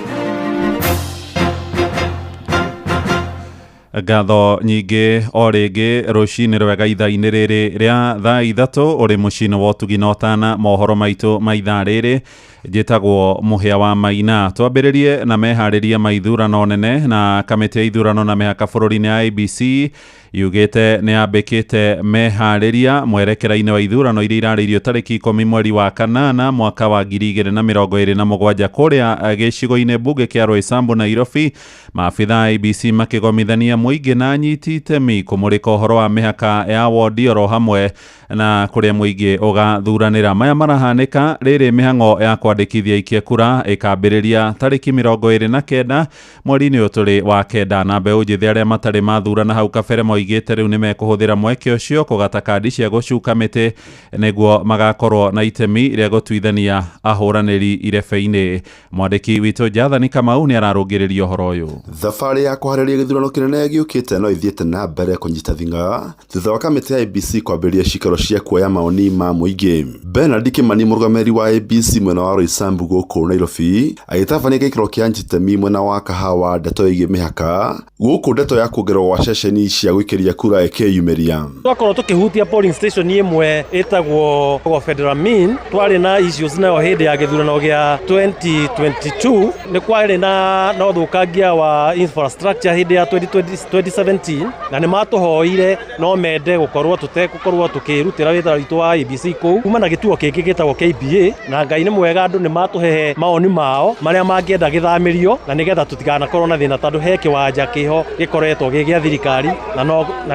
Ngatho nyingĩ o rĩngĩ rũcinĩ rwega ithaa-inĩ rĩrĩ rĩa thaa ithatũ ũrĩ mũciĩ wa ũtugi na ũtana mohoro maitũ ma ithaa rĩrĩ njĩtagwo Mũhĩa wa Maina. Twambĩrĩrie na meharĩria ma ithurano nene na kamĩtĩ ya ithurano na mĩhaka bũrũri-inĩ ya IEBC yugĩte nĩ yambĩkĩte meharĩria mwerekera-inĩ wa ithurano iria irarĩirio tarĩki 10 mweri wa kanana mwaka wa 2027 kũrĩa gĩcigo-inĩ mbunge kĩa Roysambu Nairobi. Maabitha IEBC makĩgomithania mũingĩ na anyiti itemi kũmũrĩka ũhoro wa mĩhaka ya wondi oro hamwe na kũrĩa mũingĩ ũgathuranĩra. Maya marahanĩka rĩrĩ mĩhang'o ya kwandĩkithia ikia kura ĩkambĩrĩria tarĩki 29 mweri-inĩ ũtũrĩ wa kenda, na mbeũ njĩthĩ arĩa matarĩ mathurana hau kabere moigĩte rĩu nĩ mekũhũthĩra mweke ũcio kũgata kandi cia gũcuka mĩtĩ nĩguo magakorwo na itemi rĩa gũtuithania ahũranĩri irebe-inĩ. Mwandĩki witũ Jathani Kamau nĩ ararũngĩrĩria ũhoro ũyũ. Thabarĩ ya kũharĩria gĩthurano kĩnene gĩũkĩte no ithiĩte na mbere kũnyita thing'a thutha wa kamĩtĩ ya IEBC kwambĩrĩria cikaro cia kuoya maoni ma mũingĩ. Bernard Kimani mũrũgamĩrĩri wa IEBC mwena wa Roysambu gũkũ Nairobi agĩtabania gĩkĩro kĩa anyitemi mwena wa Kahawa ndeto ĩgiĩ mĩhaka gũkũ ndeto ya kuongererwo wa ceceni cia gũikĩria kura ĩkĩyumĩria. Twakorwo tũkĩhutia polling station ĩmwe ĩtagwo Federal Min, twarĩ na issues nayo hĩndĩ ya gĩthurano gĩa 2022 nĩ kwarĩ na ũthũkangia wa infrastructure hĩndĩ ya 2017 na nĩ matũhoire no mende gũkorwo tũtegũkorwo tũkĩrutĩra wĩra witũ wa IEBC kũu kuma na gĩtuo kĩngĩ gĩtagwo KBA, na Ngai nĩ mwega andũ nĩ matũhe maoni mao marĩa mangĩenda gĩthamĩrio na nĩgetha tũtiganakorwo na thĩna tondũ he kĩwanja kĩho gĩkoretwo gĩ gĩa thirikari na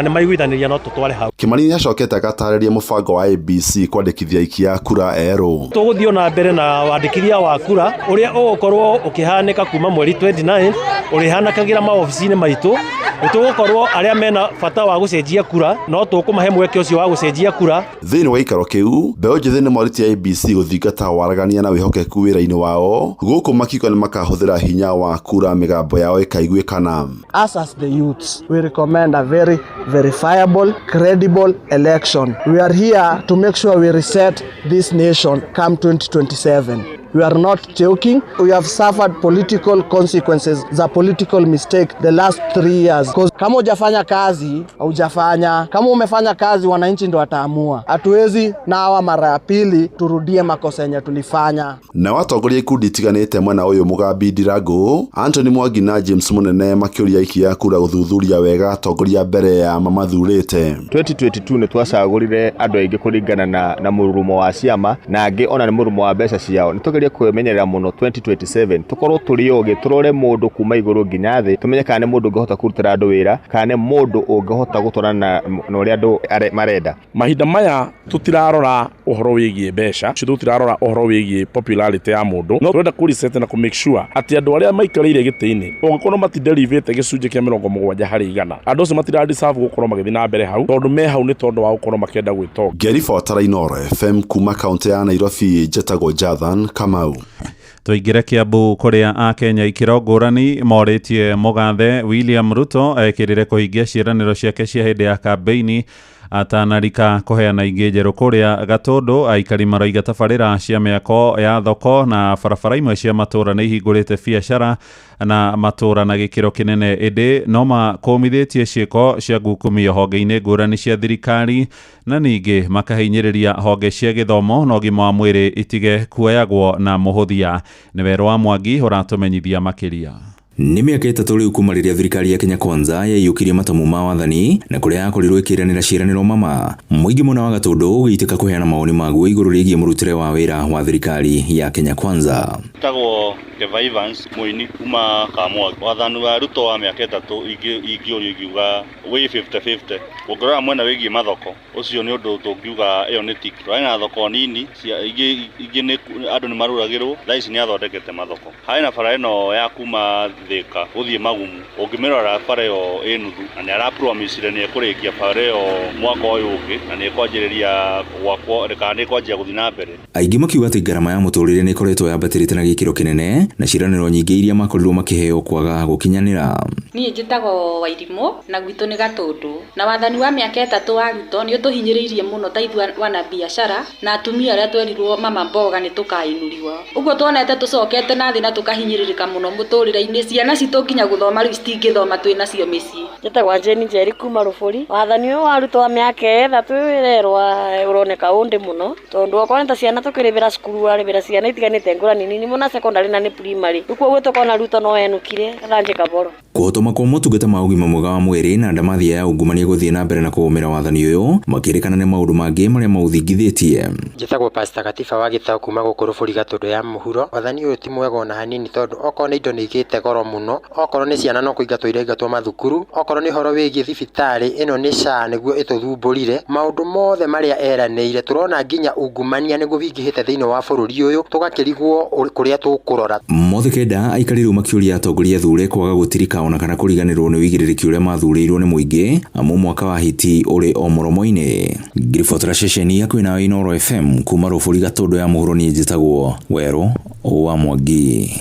nĩ maiguithanĩria no tũtware hau. Kimani nĩacokete agatarĩria mũbango wa IEBC kwandĩkithia ikia kura erũ. Tũgũthiĩ na mbere na wandĩkithia wa kura ũrĩa ũgũkorwo ũkĩhanĩka kuma mweri 29 ũrĩhanakagĩra maobici-inĩ maitũ Nitugukorwo aria mena bata wa gucenjia kura no tukumahe mweke ucio wa gucenjia kura. Thiini wa ikaro kiu mbeũ njĩthĩ nĩ morĩtie IEBC gũthingata waragania na wĩhokeku wĩra-inĩ wao gũkũ makiko nĩ makahũthĩra hinya wa kura mĩgambo yao ĩkaiguĩkana. As the youths, we recommend a very verifiable, credible election. We are here to make sure we reset this nation come 2027. We are not joking. We have suffered political consequences, the political mistake the last 3 years. Because kama hujafanya kazi, hujafanya. Kama umefanya kazi, wananchi ndio wataamua. Hatuwezi na hawa mara ya pili turudie makosa yenye tulifanya. Na watongoria ikundi itiganĩte mwena ũyũ Mugambi Ndirango, Anthony Mwangi na James Munene makĩũria ikia kura gũthuthuria wega atongoria mbere ya mamathurĩte. 2022 nĩ twacagũrire andũ aingĩ kũringana na mũrurumo wa ciama na angĩ ona nĩ mũrurumo wa mbeca ciao. Nĩtũgeria kwĩmenyerera mũno 2027 tukorwo tũrĩ oge turore mũndũ kuma igũrũ nginya thĩ tumenye kana nĩ mũndũ ũngĩhota kũrutĩra andũ wĩra kana nĩ mũndũ ũngĩhota gũtwarana na ũrĩa andũ marenda. Mahinda maya tutirarora ũhoro wĩgiĩ mbeca, tutirarora ũhoro wĩgiĩ popularity ya mũndũ, no turenda kũreset na kũ make sure atĩ andũ arĩa maikarĩire gĩtĩ-inĩ ũngĩkorwo matiderivĩte gĩcunjĩ kĩa 70 harĩ 100 andũ acio matiradeserve gũkorwo magĩthiĩ na mbere hau tondũ me hau nĩ tondũ wa gũkorwo makĩenda gwĩtonga. Ngĩribotera Inooro FM kuma kaunti ya Nairobi, njĩtagwo Jathan Kamau. Tũingĩre Kiambu kũrĩa Akenya ikĩro ngũrani morĩtie mũgathe William Ruto ekĩrĩre kũhingia ciĩranĩro ciake cia hĩndĩ ya kambeini atanarika kũheana ingĩ njerũ kũrĩa Gatũndũ. Aikari maroiga tabarĩra cia mĩako ya thoko na barabara imwe cia matũra nĩ ihingũrĩte biacara na matũra na gĩkĩro kĩnene, ĩndĩ no makũmithĩtie ciĩko cia ngukumio honge-inĩ ngũrani cia thirikari na ningĩ makahinyĩrĩria honge cia gĩthomo na ũgima wa mwĩrĩ itige kuoyagwo na mũhũthia. Nĩ Werũ wa Mwangi ũratũmenyithia makĩria. Nĩ mĩaka 3 rĩu kuma rĩrĩa thirikari ya Kenya Kwanza yaiyũkirie matamu ma wathani na kũrĩa yakorirwo ĩkĩranĩra ciĩranĩro mama. Mũingĩ mũna wa Gatũndũ ũgĩitĩka kũheana maoni maguo igũrũ rĩgiĩ mũrutĩre wa wĩra wa thirikari ya Kenya Kwanza. Tagwo Keva Evans mũini kuma Kamwagi. Wathani wa Ruto wa mĩaka 3 ingĩũrio ingiuga wĩ 50-50. Ũngĩrora mwena wĩgiĩ mathoko ũcio nĩ ũndũ tũngiuga ĩyo nĩ tiki. Tũrĩ na thoko nini ingĩ nĩ andũ nĩ marũragĩrwo, thaa ici nĩ athondekete mathoko. Harĩ na bara ĩno ya kuma Thika gũthiĩ Magumu, ũngĩmĩrora bara ĩyo ĩ nuthu na nĩ arapromisire nĩ ekũrĩkia bara ĩyo mwaka ũyũ ũngĩ na nĩ ekwanjĩrĩria gwakwo kana nĩ ekwanjia gũthiĩ na mbere. Aingĩ makiuga atĩ ngarama ya mũtũrĩre nĩ ĩkoretwo yambatĩrĩte na gĩkĩro kĩnene na ciĩranĩro nyingĩ iria makorirwo makĩheo kwaga gũkinyanĩra. Niĩ njĩtagwo Wairimũ na gwitũ nĩ Gatũndũ, na wathani wa mĩaka 3 wa Ruto nĩ ũtũhinyĩrĩirie mũno ta ithuĩ wana biacara na atumia arĩa twerirwo mama mboga nĩ tũkainũriwa. Ũguo tuonete tũcokete na thĩ na tũkahinyĩrĩrĩka mũno mũtũrĩre-inĩ. Ciana citũ nginya gũthoma rĩu citingĩthoma twĩ nacio mĩciĩ. Njĩtagwo Jane Njeri kuma Rũbũri. Wathani ũyũ wa Ruto wa mĩaka 3 wĩrerwa ũroneka ũndĩ mũno tondũ okorwo nĩ ta ciana tũkĩrĩhĩra cukuru warĩhĩra ciana itiganĩte ngũrani nini mũno secondary na nĩ primary. Rĩu koguo tũkona Ruto no enukire athanje kaboro. Kũhotoma kwa motungata ma ũgima mwega wa mwĩrĩ na ndamathia ya ungumania gũthiĩ na mbere na kũgũmĩra wathani ũyũ makĩrĩkana nĩ maũndũ mangĩ marĩa maũthingithĩtie. Njĩtagwo Pastor Katiba wa Gĩtaũ kuma gũkũ Rũbũri Gatũndũ ya mũhuro. Wathani ũyũ ti mwega ona hanini tondũ okorwo nĩ indo nĩ igĩte goro mũno, okorwo nĩ ciana no kũingatwo irengatwo mathukuru, okorwo nĩ horo wĩgiĩ thibitarĩ ĩno nĩ SHA nĩguo ĩtũthumbũrire. Maũndũ mothe marĩa eranĩire tũrona nginya ungumania nĩguo wingĩhĩte thĩinĩ wa bũrũri ũyũ tũgakĩrigwo kũrĩa tũkũrora. Mothe kenda aikari rĩu makĩũria atongoria athure kwaga gũtirika ona kana kũriganĩrwo nĩ wĩigĩrĩrĩki ũrĩa mathurĩirwo nĩ mũingĩ amu mwaka wa hiti ũrĩ o mũromo-inĩ. Ngiribotera ceceni yakuĩ na Inooro FM kuma Rũbũri Gatũndũ ya mũhuro niĩ njĩtagwo Werũ wa Mwangi.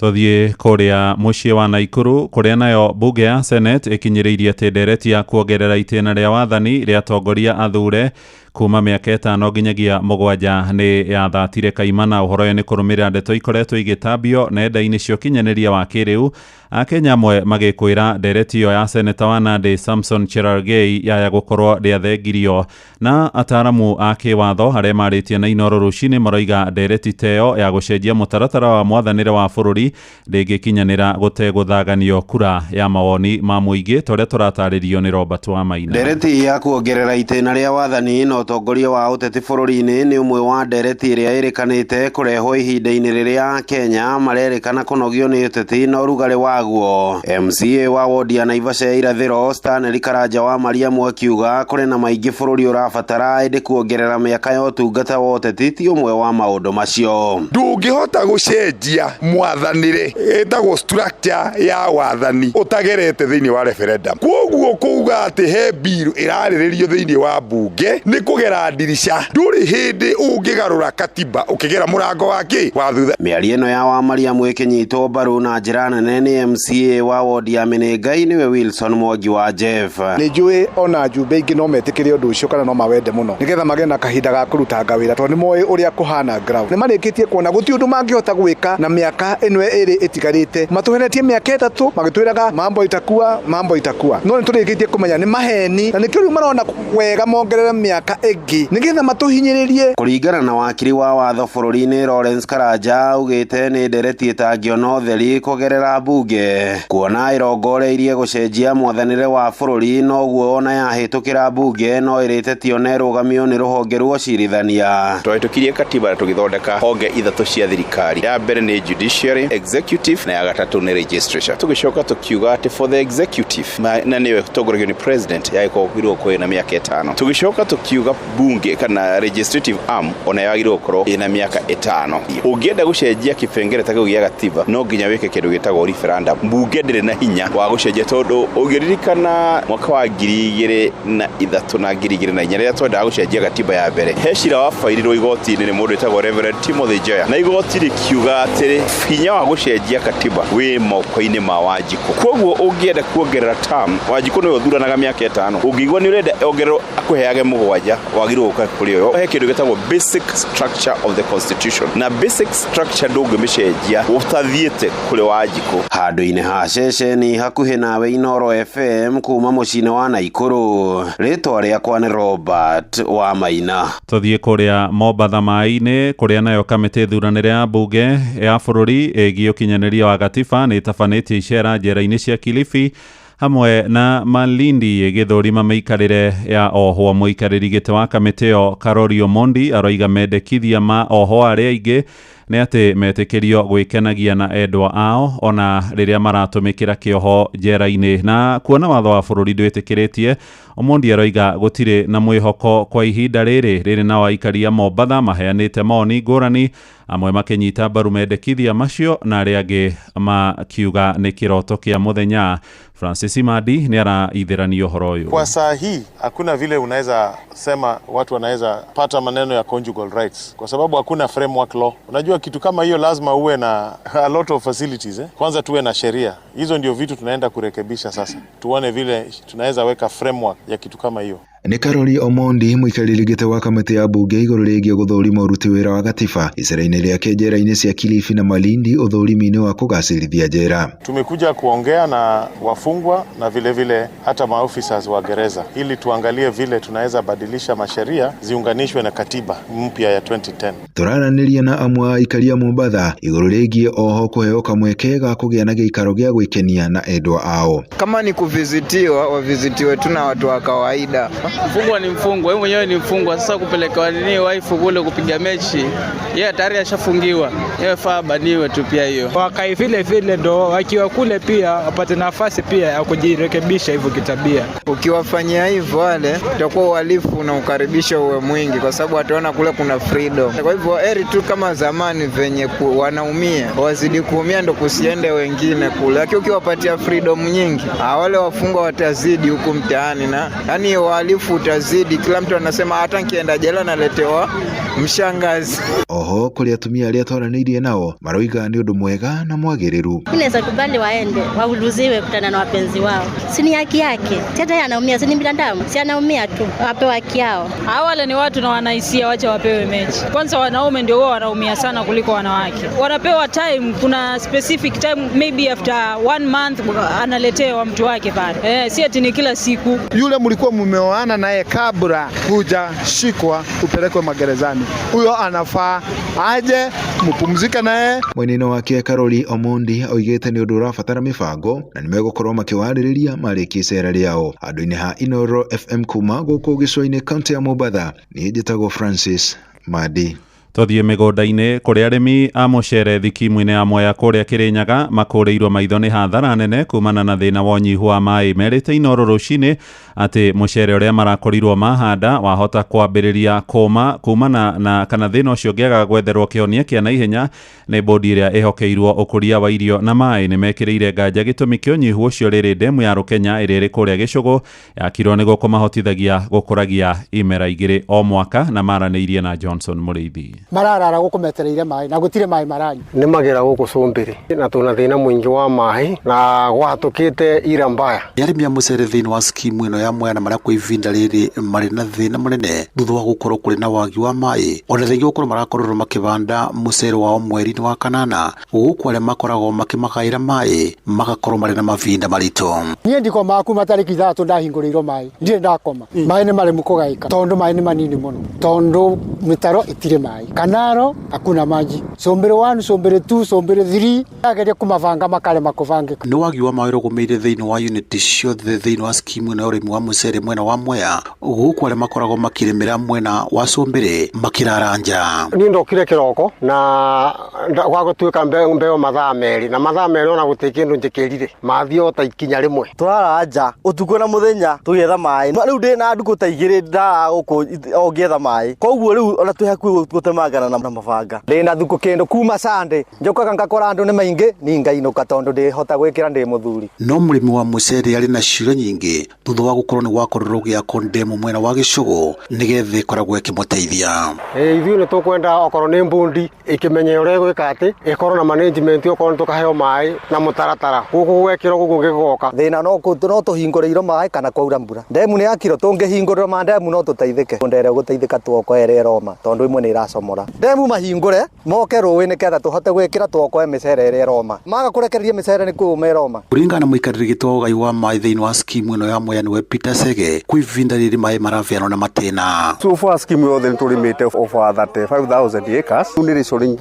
Tũthiĩ kũrĩa mũciĩ wa Naikuru kũrĩa nayo bunge ya Senate ĩkinyĩrĩirie atĩ ndereti ya kuongerera itĩna rĩa wathani rĩa atongoria athure kuma mĩaka 5 nginyagia 7 nĩ yathatire kaimana. Ũhoro ũyũ nĩ kũrũmĩrĩra ndeto ikoretwo igĩtambio nenda-inĩ cia ũkinyanĩria wa kĩrĩu. Akenya amwe magĩkwĩra ndereti ĩyo ya seneta wa Nandi Samson Cherargei yaya gũkorwo ndĩathengirio, na ataramu a kĩwatho arĩa marĩtie na Inooro rũcinĩ maroiga ndereti teyo ya gũcenjia mũtaratara wa mwathanĩre wa bũrũri ndĩngĩkinyanĩra gũtegũthaganio kura ya mawoni ma mũingĩ torĩa tũratarĩrio nĩ Robert wa Maina. Ndereti ya kuongerera itĩna rĩa wathani ĩno utongoria wa uteti bururi-ini ni umwe wa ndereti iria irikanite kureho ihinda-ini riria Kenya marerikana kunogio ni uteti na urugari waguo. MCA wa wodi ya Naivasha ya irathiro Stanley Karanja wa Mariamu akiuga kuri na maingi bururi urabatara indi kuongerera miaka ya utungata wa uteti ti umwe wa maundu macio. Ndungihota gucenjia mwathanire etagwo structure ya wathani utagerete thiini wa referendum. Koguo kuuga ati he bill irariririo thiini wa bunge ni kugera ndirisha nduri hindi ungigarura katiba ukigera murango wake wa thutha. Miario ino ya wa Mariamu ikinyitwo mbaru na njira nene ni MCA wa wodi ya Menengai niwe Wilson Mwangi wa Jeff. Ni njui ona njumbe ingi no metikire undu ucio kana no mawende muno nigetha magena kahinda ga kurutanga wira tondu ni moe uria kuhana ground. Ni marikitie kuona guti undu mangihota gwika na miaka eno iri itigarite matuhenetie miaka 3 magitwiraga mambo itakuwa no niturikitie kumenya ni maheni na nikio marona wega mongerera miaka ingi nigetha matuhinyiririe. Kuringana na wakiri wa watho bururi-ini Lawrence Karanja ugite ni ndereti itangiono theri kugerera bunge kuona irongoreirie gucenjia mwathanire wa bururi noguo ona yahitukira bunge no irite tione rugamio ni ruhonge rwa cirithania. Twahitukirie katiba na tugithondeka honge ithatu cia thirikari. Ya mbere ni judiciary, executive na ya gatatu ni registration. Tugicoka tukiuga ati for the executive na niwe togoragio ni president yaiko kwina miaka 5. Tugicoka tukiuga bunge kana legislative arm ona yagirwo korwo ina miaka 5. Ungienda gucenjia kipengere ta gia katiba no nginya wike kindu gitagwo referendum. Bunge ndire na hinya wa gucenjia tondu ugiririkana mwaka wa 2003 na 2004 riria twenda gucenjia katiba ya mbere hecira wa fairirwo igoti-ini ni mundu etagwo Reverend Timothy Joya na igoti rikiuga atiri hinya wa gucenjia katiba wi moko-ini ma Wanjiku. Koguo ungienda kuongerera term Wanjiku niwe thuranaga miaka 5 ungigwa ni urenda ongerero akuheage mugwanja wagirwo uka kuri uyo he kindu gitagwo basic structure of the constitution na basic structure ndungimishenjia utathiete kuri Wanjiku. Handu-ini ha ceceni hakuhi nawe Inoro FM kuma mucini wa Naikuru. Ritwa riakwa ni Robert wa Maina. Tuthie kuria Mombatha mai-ini kuria nayo kamiti thuranire ya bunge ya bururi igi ukinyaniria wa gatiba ni tabanĩtie icera njera-ini cia Kilifi hamwe na Malindi igithurima meikarire ya oho muikariri gite wa kamiti yo Karori Omondi aroiga mendekithia ma oho aria aingi ni ati metikirio gwikenagia na endwa ao ona riria maratumikira kioho njera-ini na kuona watho wa bururi ndwitikiretie. Omondi aroiga gutire na mwihoko kwa ihinda riri na waikaria Mombatha maheanite moni ngurani amwe makinyita mbaru mendekithia macio na aria angi makiuga ni kiroto kia muthenya. Francis Imadi ni araithiranio horo uyu. Kwa saa hii hakuna vile unaweza sema watu wanaweza pata maneno ya conjugal rights kwa sababu hakuna framework law. Unajua kitu kama hiyo lazima uwe na a lot of facilities Kwanza tuwe na sheria. Hizo ndio vitu tunaenda kurekebisha sasa. Tuone vile tunaweza weka framework ya kitu kama hiyo. Ni Karori Omondi muikariri gite wa kamiti ya bunge iguru rigie guthurima uruti wira wa gatiba icera-ini riake njera-ini cia Kilifi na Malindi uthurimi-ini wa kugacirithia njera. Tumekuja kuongea na wafungwa na vile hata maofficers wa gereza ili tuangalie vile tunaweza badilisha masheria ziunganishwe na katiba mpya ya 2010. Turaraniria na amwe aikaria Mombatha iguru rigie oho kuheo kamweke ga kugia na giikaro gia gwikenia na endwa ao. Kama ni kuvizitiwa wavizitiwe tu na watu wa kawaida. Mfungwa ni mfungwa, wewe mwenyewe ni mfungwa. Sasa kupeleka nini wife kule kupiga mechi, yeye tayari ashafungiwa, yeye faa baniwe tu pia hiyo. Wakai vile ndo wakiwa kule pia wapate nafasi pia ya kujirekebisha hivyo kitabia. Ukiwafanyia hivyo wale itakuwa uhalifu na ukaribisha uwe mwingi kwa sababu wataona kule kuna freedom. Kwa hivyo heri tu kama zamani venye wanaumia wazidi kuumia ndo kusiende wengine kule. Lakini ukiwapatia freedom nyingi wale wafungwa watazidi huku mtaani na yani uhalifu utazidi. Kila mtu anasema hata nikienda jela naletewa mshangazi. Oho kuri atumia aria twaranirie nao maroiga ni undu mwega na mwagiriru. Inaweza kubali waende wauluziwe kutana na wapenzi wao. Si ni haki yake. Tena anaumia, si ni binadamu. Si anaumia tu. Wapewe haki yao. Wale ni watu na wanahisia, wacha wapewe mechi. Kwanza wanaume ndio wao wanaumia sana kuliko wanawake. Wanapewa time, kuna specific time, maybe after 1 month analetewa mtu wake pale. Si ati ni kila siku. Yule mlikuwa mmeoana Wachana naye kabla hujashikwa upelekwe magerezani. Huyo anafaa aje mupumzike naye. Mwenino wake Karoli Omondi oigite ni undu urabatara mibango na nimegukorwo makiwaririria mariki icera riao. Andu-ini ha Inoro FM kuma guku gicua-ini kaunti ya Mombatha, ni njitagwo Francis Madi. Tuthie migunda-ini kuria arimi a mucere thikimu-ini ya Mwea kuria Kirinyaga makurirwo maitho ni hathara nene kumana na thina wa unyihu wa mai. Merite Inoro rucini ati mucere uria marakorirwo mahanda wahota kwambiriria koma kumana na kana thina ucio ngiaga gwetherwo kionia kia naihenya ni bodi iria ihokeirwo ukuria wa irio na mai. Ni mekiriire nganja gitumi kio unyihu ucio riri ndemu ya Rukenya iri kuria Gicugu yakirwo niguo kumahotithagia gukuragia imera igiri o mwaka. Na maraniirie na Johnson Muriithi. Mararara guku metereire mai na gutire mai maranyu ni magera guku Cumbiri na tuna thina mwingi wa mai na gwatukite ira mbaya. Yarimi ya mucere thini wa skimu ino ya Mwea na maria kwa ivinda riri mari na thina munene thutha wa gukorwo kuri na wagi wa mai. Ona thengi gukorwo marakorwo makibanda mucere wao mweri-ini wa kanana guku aria makoragwo makimagaira mai magakorwo mari na mavinda marito. Nie ndiko maku matariki 3 ndahinguriirwo mai ndire ndakoma mai ni mari mukugaika tondu mai ni manini muno tondu mitaro itire mai. Kanaro hakuna maji. Sombere 1, Sombere 2, Sombere 3 ageria kumavanga makale makuvangika. Ni wagi wa mai rugumeire thiini wa unit ciothe thiini wa skimu na urimi wa mucere mwena wa Mwea guku aria makoragwo makirimira mwena wa Cumbiri makiraranja. Ni ndokire kiroko na gwagutwika mbeo mathaa meri na mathaa meri ona gutikindu njikirire mathio ta ikinya rimwe turaranja utuko na muthenya tugetha mai riu ndi na nduku ta igiri nda guku ongetha mai koguo riu ona twi hakuhi gutemangana na mabanga ndina thuku kindu kuma Sande njokaga ngakora andu ni maingi ni ngainuka tondu ndihota gwikira ndi muthuri. No murimi wa mucere ari na ciuro nyingi thutha wa gukorwo ni gwakorwo gia kondemu mwena wa Gicugu nigethe ikoragwo ikimuteithia. Ithuĩ ni tukwenda okorwo ni mbundi ikimenya uria gwika ati ikorwo na management okorwo tukaheo mai na mutaratara guku gwekirwo guku gigoka thina no tuhinguriirwo mai kana kwaura mbura ndemu ni akiro tungihingurira mandemu no tuteithike ndere guteithika tuokoere Roma tondu imwe ni iracomora ndemu mahingure moke ruwi ni ketha tuhote gwikira tuokoe micere ire Roma maga kurekereria micere ni kuume Roma. Kuringana na muikariri gitwa gai wa mai thiini wa skimu ino ya Mwea niwe Peter Sege kwivinda riri mai maraviano na matena. So far skimu yothe niturimite over 35,000 acres ni risori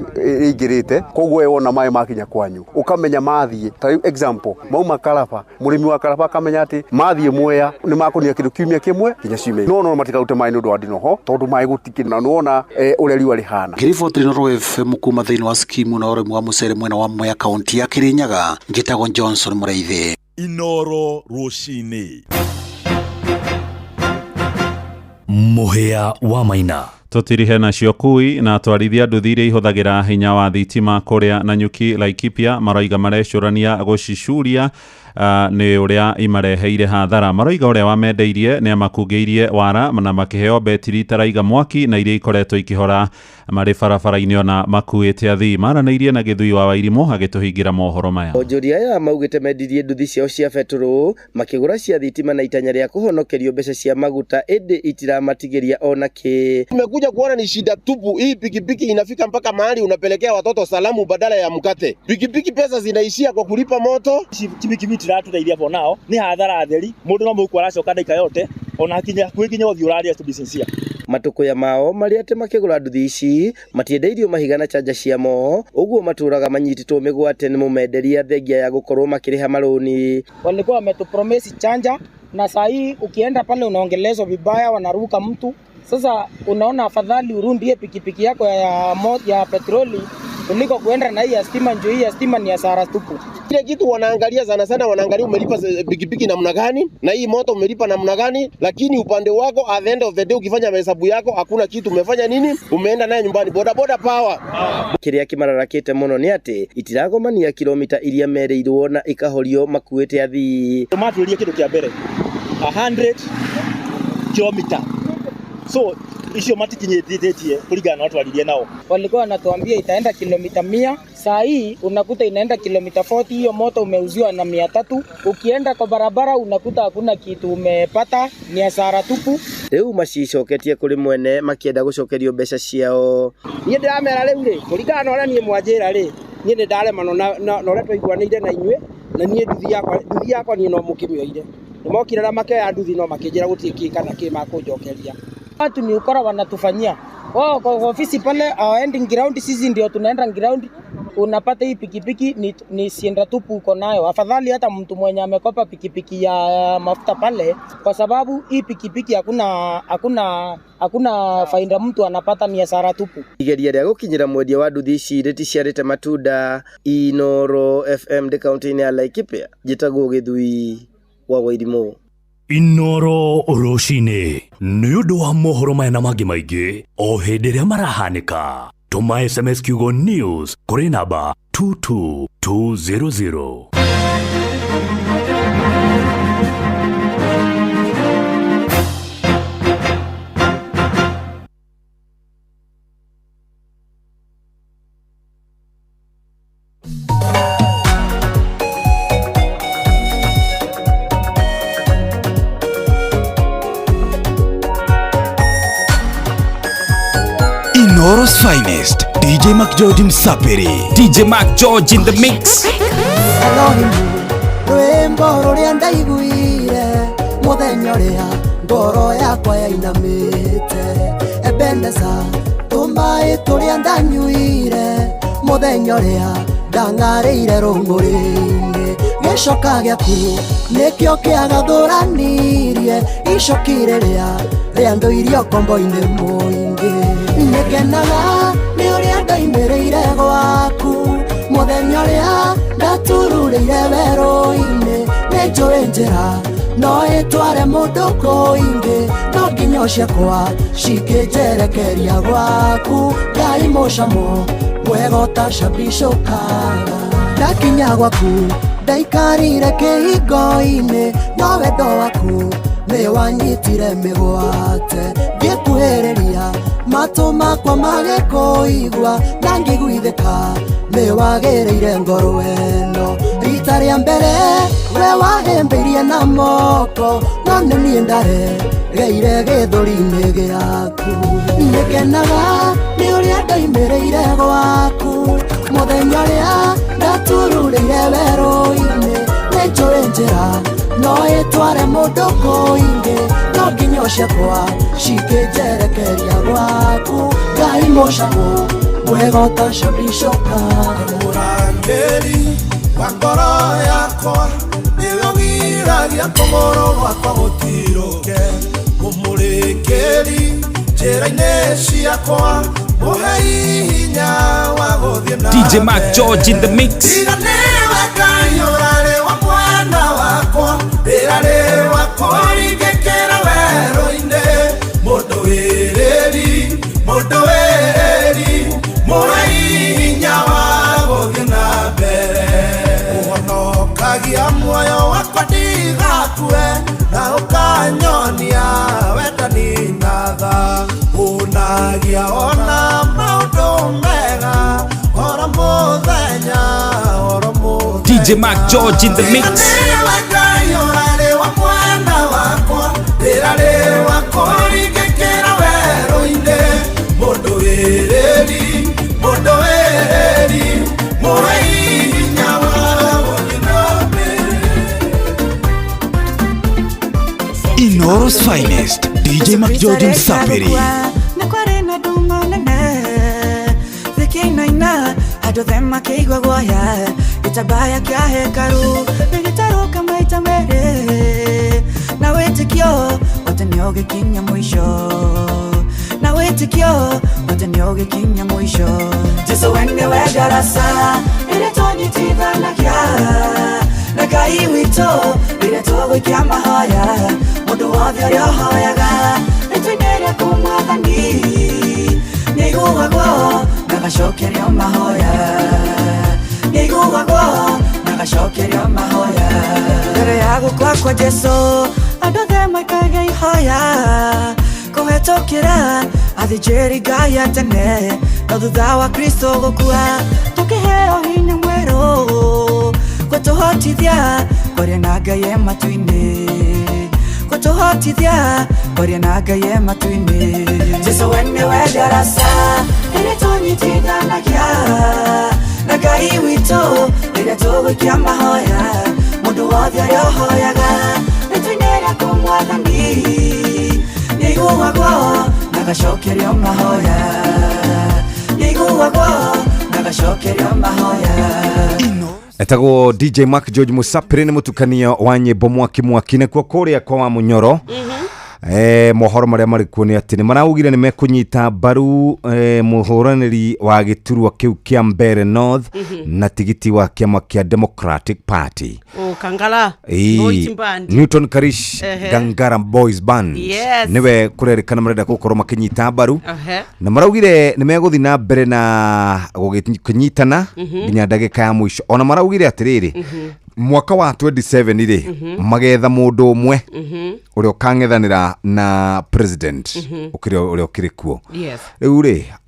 igirite koguo wona mai makinya kwanyu ukamenya mathie ta example mauma Karaba murimi wa Karaba akamenya ati mathie Mwea ni makunia kindu kiumia kimwe kinya cime no matikaute mai nundu wa ndinoho tondu mai gutikina nuona uria riwa rihana. Giriboti Inoro FM kuma thiini wa skimu na urimi wa mucere mwena wa Mwea kaunti ya Kirinyaga njitagwo Johnson Muriithi. Inoro rucini muhia wa Maina tutirihe nacio kui na atwarithia nduthi iria ihuthagira hinya wa thitima kuria Nanyuki Laikipia maraiga marecurania gucicuria ni uria imareheire hathara. Maraiga uria wamendeirie ni amakungeirie wara na makiheo betiri taraiga mwaki na iria ikoretwo ikihora mari barabara-ini ona makuite athii. Maraneirie na Githui wa Wairimu agituhingira mohoro maya. Onjoria aya maugite mendirie nduthi ciao cia beturu makigura cia thitima na itanya ria kuhonokerio mbeca cia maguta indi itiramatigiria ona ki. Tumekuja kuona ni shida tupu. Hii pikipiki inafika mpaka mahali unapelekea watoto salamu badala ya mkate. Pikipiki pesa zinaishia kwa kulipa moto. Chimikimiti ratuteithia for now ni hathara theri mundu no muku aracoka ndaika yote ona kinya kwikinya uthuraria to business. Matuko ya mao mari ate makigura nduthi ici matiendeirio mahiga na chanja cia mo uguo maturaga manyititwo migwate ni mumenderia thengia ya gukorwo makiriha maroni. Walikuwa wametupromise chanja na saa hii ukienda pale unaongelezwa vibaya, wanaruka mtu. Sasa unaona afadhali urundie pikipiki yako ya petroli kuliko kuenda na hii ya stima. Njoo hii ya stima ni hasara tupu. Kile kitu wanaangalia sana wanaangalia umelipa pikipiki namna gani na hii moto umelipa namna gani, lakini upande wako at the end of the day ukifanya mahesabu yako hakuna kitu umefanya nini, umeenda naye nyumbani. Boda power kiria kimararakite muno ni ati itiragomania kilomita iria mereirwo na ikahorio makuite athii. Tumaturia kitu kia mbere 100 kilomita so icio matikinyithithĩtie kuringana na watu walirie nao. Walikuwa wanatuambia itaenda kilomita 100, saa hii unakuta inaenda kilomita 40. Hiyo moto umeuziwa na 300. Ukienda kwa barabara unakuta hakuna kitu umepata, ni hasara tupu. Riu macicoketie kuri mwene makienda gucokerio mbeca ciao. Nie ndiramera riu ri kuringana na uria nie mwanjira ri nie ndaremano na uria twaiguanire na inyue na nie nduthi yakwa nie no mukimioire nimokire na makea nduthi no makijira gutie kana kima kunjokeria. Watu ni ukora wanatufanyia wao kwa ofisi pale ending ground, sisi ndio tunaenda ground. Unapata hii pikipiki ni sienda tupu uko nayo. Afadhali hata mtu mwenye amekopa pikipiki ya mafuta pale, kwa sababu hii pikipiki hakuna faida, mtu anapata ni hasara tupu. Igeria rĩa gũkinyĩra mwendia wa nduthi ici rĩticiarĩte matunda. Inoro FM de kaunti-inĩ ya Laikipia, njĩtagwo Gĩthui wa Wairimu. Inoro rũcinĩ nĩ ũndũ wa mohoro maya na mangĩ maingĩ o hĩndĩ ĩrĩa marahanĩka. Tuma SMS kiugo news kũrĩ namba 22200. Inoro's finest, DJ Mac George Msapiri. DJ Mac George in the mix. Rwimbo ruria ndaiguire muthenya uria ngoro yakwa yainamite, Ebeneza tumai turia ndanyuire muthenya uria ndangarĩire rũngũrĩ-inĩ, gĩcoka gĩaku nĩkĩo kĩagathũranirie icoki rĩrĩa ndũirio kombo-inĩ mũingĩ. Nĩkenaga nĩ ũrĩa ndaimĩrĩire gwaku muthenya ũrĩa ndatururĩire werũ-inĩ, nĩ njũĩ njĩra no ĩtware mũndũ kũingĩ, no nginya ciakwa cikĩnjerekeria gwaku. Ngai mũcamo mwega ũtacambicũkaga, ndakinya gwaku ndaikarire kĩhingo-inĩ, no wendo waku nĩ wanyitire mĩgwate. Ngĩkuhĩrĩria matũ makwa magĩkũigua na ngĩguithĩka, nĩ wagĩrĩire ngoro ĩno. Rita rĩa mbere we wahĩmbĩirie na moko, no nĩ niĩ ndaregeire gĩthũri-inĩ gĩaku. Nĩkenaga nĩ ũrĩa ndaimĩrĩire gwaku muthenya ũrĩa ndatururĩire werũ-inĩ, nĩ njũĩ njĩra no ĩtware mũndũ kũingĩ, no nginya ciakwa cikĩnjerekeria gwaku. Ngai mũcamo mwega ũtacambicũkaga, mũrangĩri wa ngoro yakwa nĩwe ũgiragia kũgũrũ gwakwa gũtirũke, mũmũrĩkĩri njĩra-inĩ ciakwa, mũhe hinya wa gũthiĩ na DJ Mac George in the mix. Tiga nĩwe Ngai ũrarĩ wa mwana wakwa, rĩrarĩ wakwa ingĩkĩra werũ-inĩ, mũndũ wĩrĩri mũhe hinya wa gũthiĩ na mbere, ũhonokagia muoyo wakwa ndigakue, na ũkanyonia wendani na tha, ũnagia ona maũndũ mega ora mũthenya ora mũthenya. DJ Mac George in the mix. Ngai ũrarĩ wa mwana wakwa, rĩrarĩ wakwa ingĩkĩra werũ-inĩ, mũndũ wĩrĩri mũhe hinya wa gũthiĩ na mbere. Inoro's finest, DJ Mac George Msapiri. Nĩkwarĩ na nduma nene thikĩ-inaina, andũ othe makĩigua guoya, gĩtambaya kĩa hekaru gĩgĩtarũka maita merĩ, na wĩtĩkio wote nĩũgĩkinya mũico, na wĩtĩkio wote nĩũgĩkinya mũico. Jesũ we nĩwe ndaraca ĩrĩa tũnyitithanagia na Ngai witũ, rĩrĩa tũgũikia mahoya, mũndũ wothe ũrĩa ũhoyaga rĩtwa-inĩ rĩaku Mwathani nĩaiguagwo na agacokerio mahoya, nĩaiguagwo na agacokerio mahoya. Mbere ya gũkua kwa Jesũ andũ othe maikagia ihoya kũhetũkĩra athĩnjĩri Ngai a tene, no thutha wa Kristo gũkua tũkĩheo hinya mwerũ gũtũhotithia kwaria na Ngai e matu-inĩ, gũtũhotithia kwaria na Ngai e matu-inĩ. Jesũ we nĩwe ndaraca ĩrĩa tũnyitithanagia na Ngai witũ, rĩrĩa tũgũikia mahoya, mũndũ wothe ũrĩa ũhoyaga rĩtwa-inĩ wathani nĩiguagwo na gacokerio mahoya nĩiguagwo na gacokerio mahoya. Etagwo DJ Mark George Musapiri nĩ mũtukanio wa nyĩmbo mwaki nĩkuo kũrĩa kwa wa Munyoro. Mohoro maria mari kuo nĩ atĩ nĩ maraugire nĩ mekunyita mbaru mũhũranĩri wa gĩturwa kĩu kĩa Mbeere North na tigiti wa kĩama kĩa Democratic Party. Kangala Boys Band, Newton Karish Gangara Boys Band. Niwe kurerikana marenda gukorwo makinyita mbaru na maraugire nĩ megũthi na mbere na gũkinyitana nginya ndagĩka ya mũico. Ona maraugire atĩrĩrĩ mwaka wa 27 ire magetha mũndũ ũmwe ũrĩa ũkang'ethanĩra na president ũrĩa ũkĩrĩ kuo. Rĩu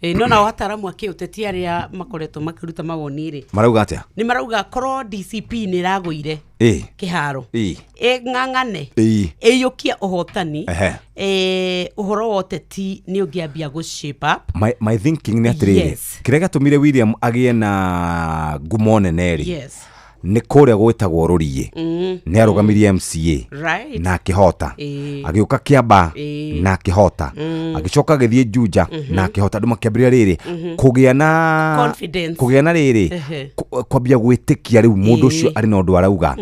rĩ nona wataramu akĩũteti arĩa makoretwo makĩruta mawoni rĩ marauga atĩa? Nĩ marauga korwo DCP nĩ ragũire kĩharo ng'ang'ane ĩyũkia ũhotani ũhoro wa ũteti nĩ ũngĩambia gũ-shape up. My thinking nĩ atĩrĩrĩ kĩrĩa gĩatũmire William agĩe na ngumo nene rĩ nĩ kũrĩa gwĩtagwo Rũriĩ nĩ arũgamirie MCA na akĩhota, agĩũka Kĩamba na akĩhota, agĩcoka agĩthiĩ Juja na akĩhota. Andũ makĩambĩrĩria rĩrĩ kũgĩa na rĩrĩ kwambia gwĩtĩkia rĩu mũndũ ũcio arĩ na ũndũ arauga.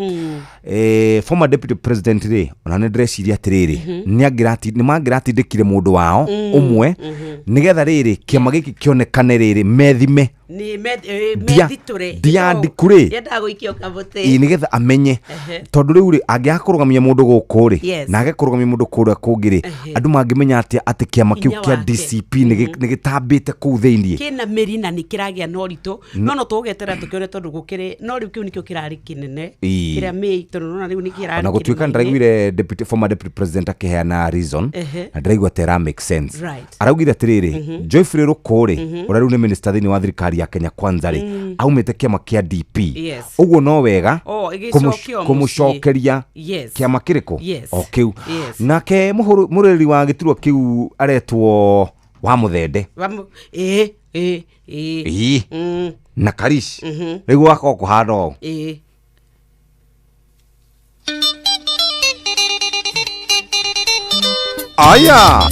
Former deputy president rĩ ona nĩ ndĩreciria atĩrĩrĩ nĩ mangĩratindĩkire mũndũ wao ũmwe nĩgetha rĩrĩ kĩama gĩkĩ kĩonekane rĩrĩ methime ndiandikure nĩgetha amenye tondũ rĩu rĩ angĩakũrũgamia mũndũ gũkũ rĩ na agĩkũrũgamia mũndũ kũrĩa kũngĩ rĩ andũ mangĩmenya atĩ kĩama kĩu kĩa DCP nĩ gĩtambĩte kũu thĩinĩ kĩna mĩri na nĩ kĩragĩa na ũritũ no tũgũgetera tũkĩone tondũ gũkĩrĩ no rĩu kĩu nĩkĩo kĩrarĩ kĩnene kĩrĩa mĩ tondũ nona rĩu nĩ kĩrarĩ na gũtuĩka ndĩraiguire former deputy president akĩheana reason na ndĩraigua tera make sense. Araugire atĩrĩrĩ Joyfrey Rũkũrĩ ũrĩa rĩu nĩ minister thĩinĩ wa thirikari ya Kenya Kwanza rĩ aumĩte kĩama kĩa DP ũguo no wega kũmũcokeria kĩama kĩrĩkũ o kĩu. Nake mũrũĩrĩri wa gĩturwa kĩu aretwo wa Mũthende na Karish rĩu wakoo kũhana ũũ aya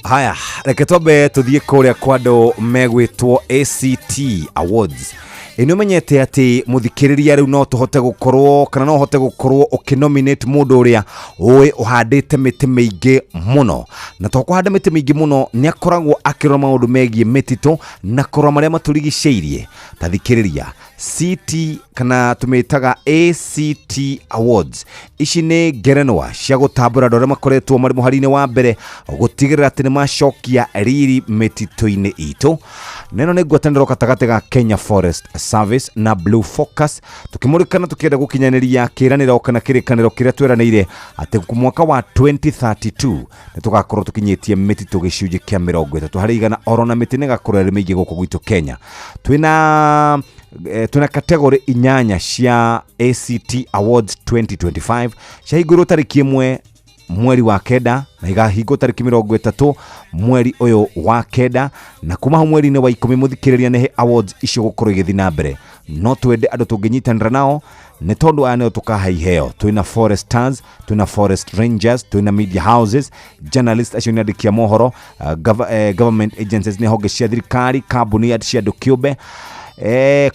haya reke twambe tuthiĩ kũrĩa kwa andũ megwĩtwo ACT Awards. Ĩnĩ ũmenyete atĩ mũthikĩrĩria rĩu no tũhote gũkorwo kana no hote gũkorwo ũkinominate mũndũ ũrĩa ũhandĩte mĩtĩ mĩingĩ mũno na to kũhanda mĩtĩ mĩingĩ mũno nĩ akoragwo akĩrora maũndũ megiĩ mĩtitũ na kũrora marĩa matũrigicĩirie. Ta thikĩrĩria CT kana tumetaga ACT Awards. Ici nĩ ngerenwa cia gũtambũra andũ arĩa makoretwo marĩ mũhari-inĩ wa mbere gũtigĩrĩra atĩ nĩ macokia riri mĩtitũ-inĩ itũ. Neno nĩ ngwatanĩro gatagatĩ ga Kenya Forest Service na Blue Focus, tukĩmũrĩkana tũkĩenda gũkinyanĩria kĩĩranĩro kana kĩrĩkanĩro kĩrĩa tweranĩire atĩ mwaka wa 2032 nĩ tũgakorwo tũkinyĩtie mĩtitũ gĩcunjĩ kĩa 30 harĩ igana, oro na mĩtĩ nĩ ĩgakorwo ĩrĩ mĩingĩ gũkũ gwitũ Kenya. Twina kategori 8 cia ACT Awards 2025 ciahingũrwo tarĩki 1 mweri wa kenda na igahingwo tarĩki 30 mweri ũyũ wa kenda, na kuma hau mweri-inĩ wa 10 mũthikĩrĩria nĩ awards icio gũkorwo igĩthiĩ na mbere. No twende andũ tũngĩnyitanĩra nao nĩ tondũ aya nĩo tũkaha iheo. Twina foresters, twina forest rangers, twina media houses, journalists acio nĩ andĩki a mohoro, government agencies nĩ honge cia thirikari, kambuni cia andũ kĩũmbe,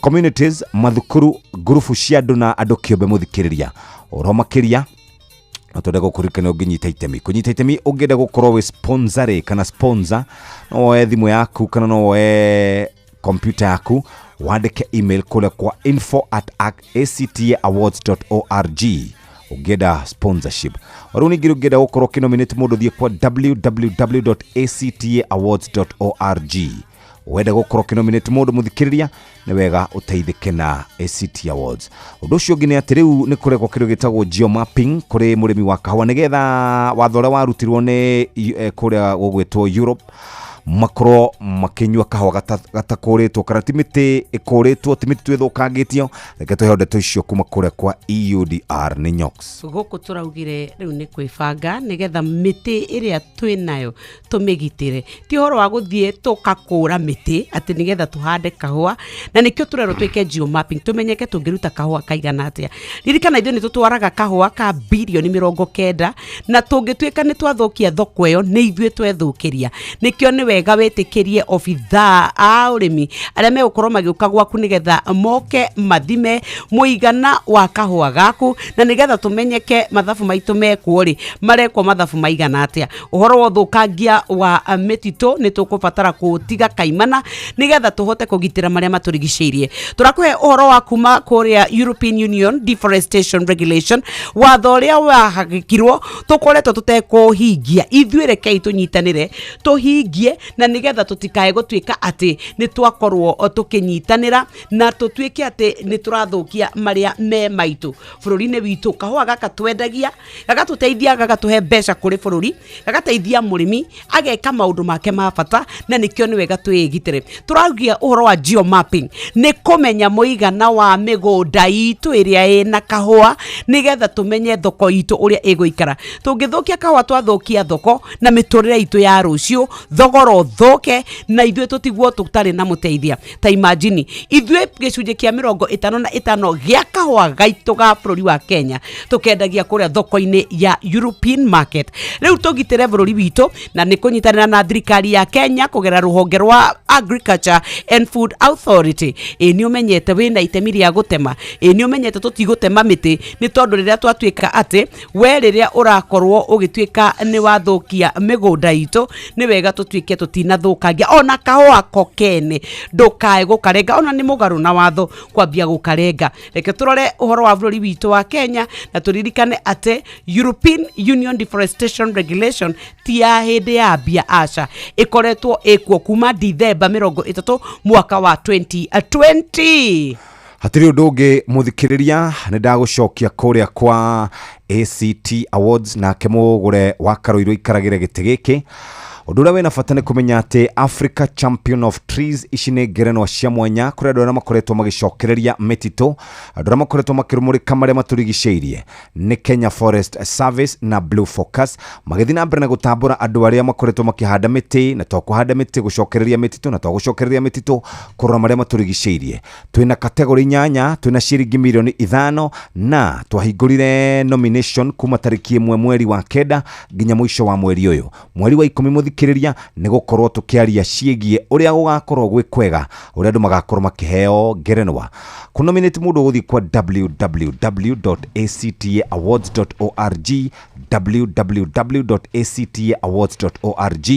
communities, mathukuru, grupu cia andũ na andũ kĩũmbe mũthikĩrĩria. Oro makĩria no twende gũkũririkana ũngĩnyita itemi. Kũnyita itemi ũngĩenda gũkorwo wĩ sponsor kana sponsor, no woe thimũ yaku kana no woe computer yaku wandĩke email kũrĩa kwa info@actaawards.org ũngĩenda sponsorship. Rĩu ningĩ ũngĩenda gũkorwo kĩnominate mũndũ thiĩ kwa www.actaawards.org. Wenda gũkorwo kĩnominate mũndũ mũthikĩrĩria nĩ wega ũteithĩke na ACT Awards. Ũndũ ũcio ũngĩ nĩ atĩ rĩu nĩ kũrekwo kĩndũ gĩtagwo geomapping kũrĩ mũrĩmi wa kahũa, nĩgetha watho ũrĩa warutirwo nĩ kũrĩa gũgwĩtwo Europe makorwo makĩnyua kahũa gatakũrĩtwo kana ti mĩtĩ ĩkũrĩtwo, ti mĩtĩ ĩthũkangĩtio. Reke tũhe ndeto icio kuma kũrĩa kwa EUDR nĩ NYOX. Gũkũ tũraugire rĩu nĩ kwĩbanga nĩgetha mĩtĩ ĩrĩa twĩnayo tũmĩgitĩre. Ti ũhoro wa gũthiĩ tũkakũra mĩtĩ atĩ nĩgetha tũhande kahũa, na nĩkĩo tũrerwo twĩke geomapping tũmenyeke tũngĩruta kahũa kaigana atĩa. Ririkana ithuĩ nĩ tũtwaraga kahũa ka bilioni 90 na tũngĩtuĩka nĩ twathũkia thoko ĩyo nĩ ithuĩ twethũkĩria. Nĩkĩo nĩ wega wĩtĩkĩrie obithaa a ũrĩmi arĩa megũkorwo magĩũka gwaku nĩgetha moke mathime mũigana wa kahũa gaku, na nĩgetha tũmenyeke mathabu maitũ mekwo rĩ marekwo mathabu maigana atĩa. Ũhoro wa ũthũkangia wa mĩtitũ nĩ tũkũbatara kũtiga kaimana nĩgetha tũhote kũgitĩra marĩa matũrigicĩirie. Tũrakũhe ũhoro wa kuma kũrĩa European Union Deforestation Regulation, watho ũrĩa wahagĩkirwo tũkoretwo tũtekũhingia. Ithuĩ rekei tũnyitanĩre tũhingie, na nĩgetha tũtikae gũtuĩka atĩ nĩ twakorwo tũkĩnyitanĩra na tũtuĩke atĩ nĩ tũrathũkia marĩa me maitũ bũrũri-inĩ witũ. Kahũa gaka twendagia gagatũteithia, gagatũhe mbeca kũrĩ bũrũri, gagateithia mũrĩmi ageka maũndũ make ma bata, na nĩkĩo nĩ wega twĩgitĩre. Tũraugia ũhoro wa geomapping nĩ kũmenya mũigana wa mĩgũnda itũ ĩrĩa ĩna kahũa nĩgetha tũmenye thoko itũ ũrĩa ĩgũikara. Tũngĩthũkia kahũa twathũkia thoko na mĩtũrĩre itũ ya rũciũ, thogora thũke na ithuĩ tũtigwo tũtarĩ na mũteithia. Ta imagine ithuĩ gĩcunjĩ kĩa 55 gĩa kahũa gaitũ ga bũrũri wa Kenya tũkendagia kũrĩa thoko-inĩ ya European market. Rĩu tũgitĩre bũrũri witũ na nĩ kũnyitanĩra na thirikari ya Kenya kũgerera rũhonge rwa Agriculture and Food Authority. Nĩ ũmenyete wĩna itemi rĩa gũtema, nĩ ũmenyete tũtigũtema mĩtĩ nĩ tondũ rĩrĩa twatuĩka atĩ we rĩrĩa ũrakorwo ũgĩtuĩka nĩ wathũkia mĩgũnda itũ nĩ wega tũtuĩke tũtinathũkangia ona kahũa ko kene, ndũkae gũkarenga ona nĩ mũgarũ na watho kwambia gũkarenga. Reke tũrore ũhoro wa bũrũri witũ wa Kenya na tũririkane atĩ European Union Deforestation Regulation ti ya hĩndĩ ya mbia aca, ĩkoretwo ĩkuo kuma December 30 mwaka wa 2020. Hatirĩ ũndũ ũngĩ mũthikĩrĩria, nĩ ndagũcokia kũrĩa kwa ACT Awards nake mũgũre wa Karũirũ ikaragĩre gĩtĩ gĩkĩ. Ũndũ ũrĩa wĩna bata nĩ kũmenya atĩ Africa Champion of Trees ici nĩ ngerenwa cia mwanya kũrĩ andũ arĩa makoretwo magĩcokereria mĩtitũ, andũ arĩa makoretwo makĩrũmũrĩka marĩa matũrigicĩirie nĩ Kenya Forest Service na Blue Focus, magĩthiĩ na mbere na gũtambũra andũ arĩa makoretwo makĩhanda mĩtĩ na to kũhanda mĩtĩ, gũcokereria mĩtitũ na to gũcokereria mĩtitũ, kũrora marĩa matũrigicĩirie. Twĩna kategori 8, twĩna ciringi milioni 5 na twahingũrire nomination kuma tarĩki 1 mweri wa kenda nginya mũico wa mweri ũyũ. Mweri wa 10 muthikiriria ni gukorwo tukiaria ciegie uria gugakorwo gwi kwega uria andu magakorwo makiheo ngerenwa kunominate mundu guthii kwa www.actaawards.org www.actaawards.org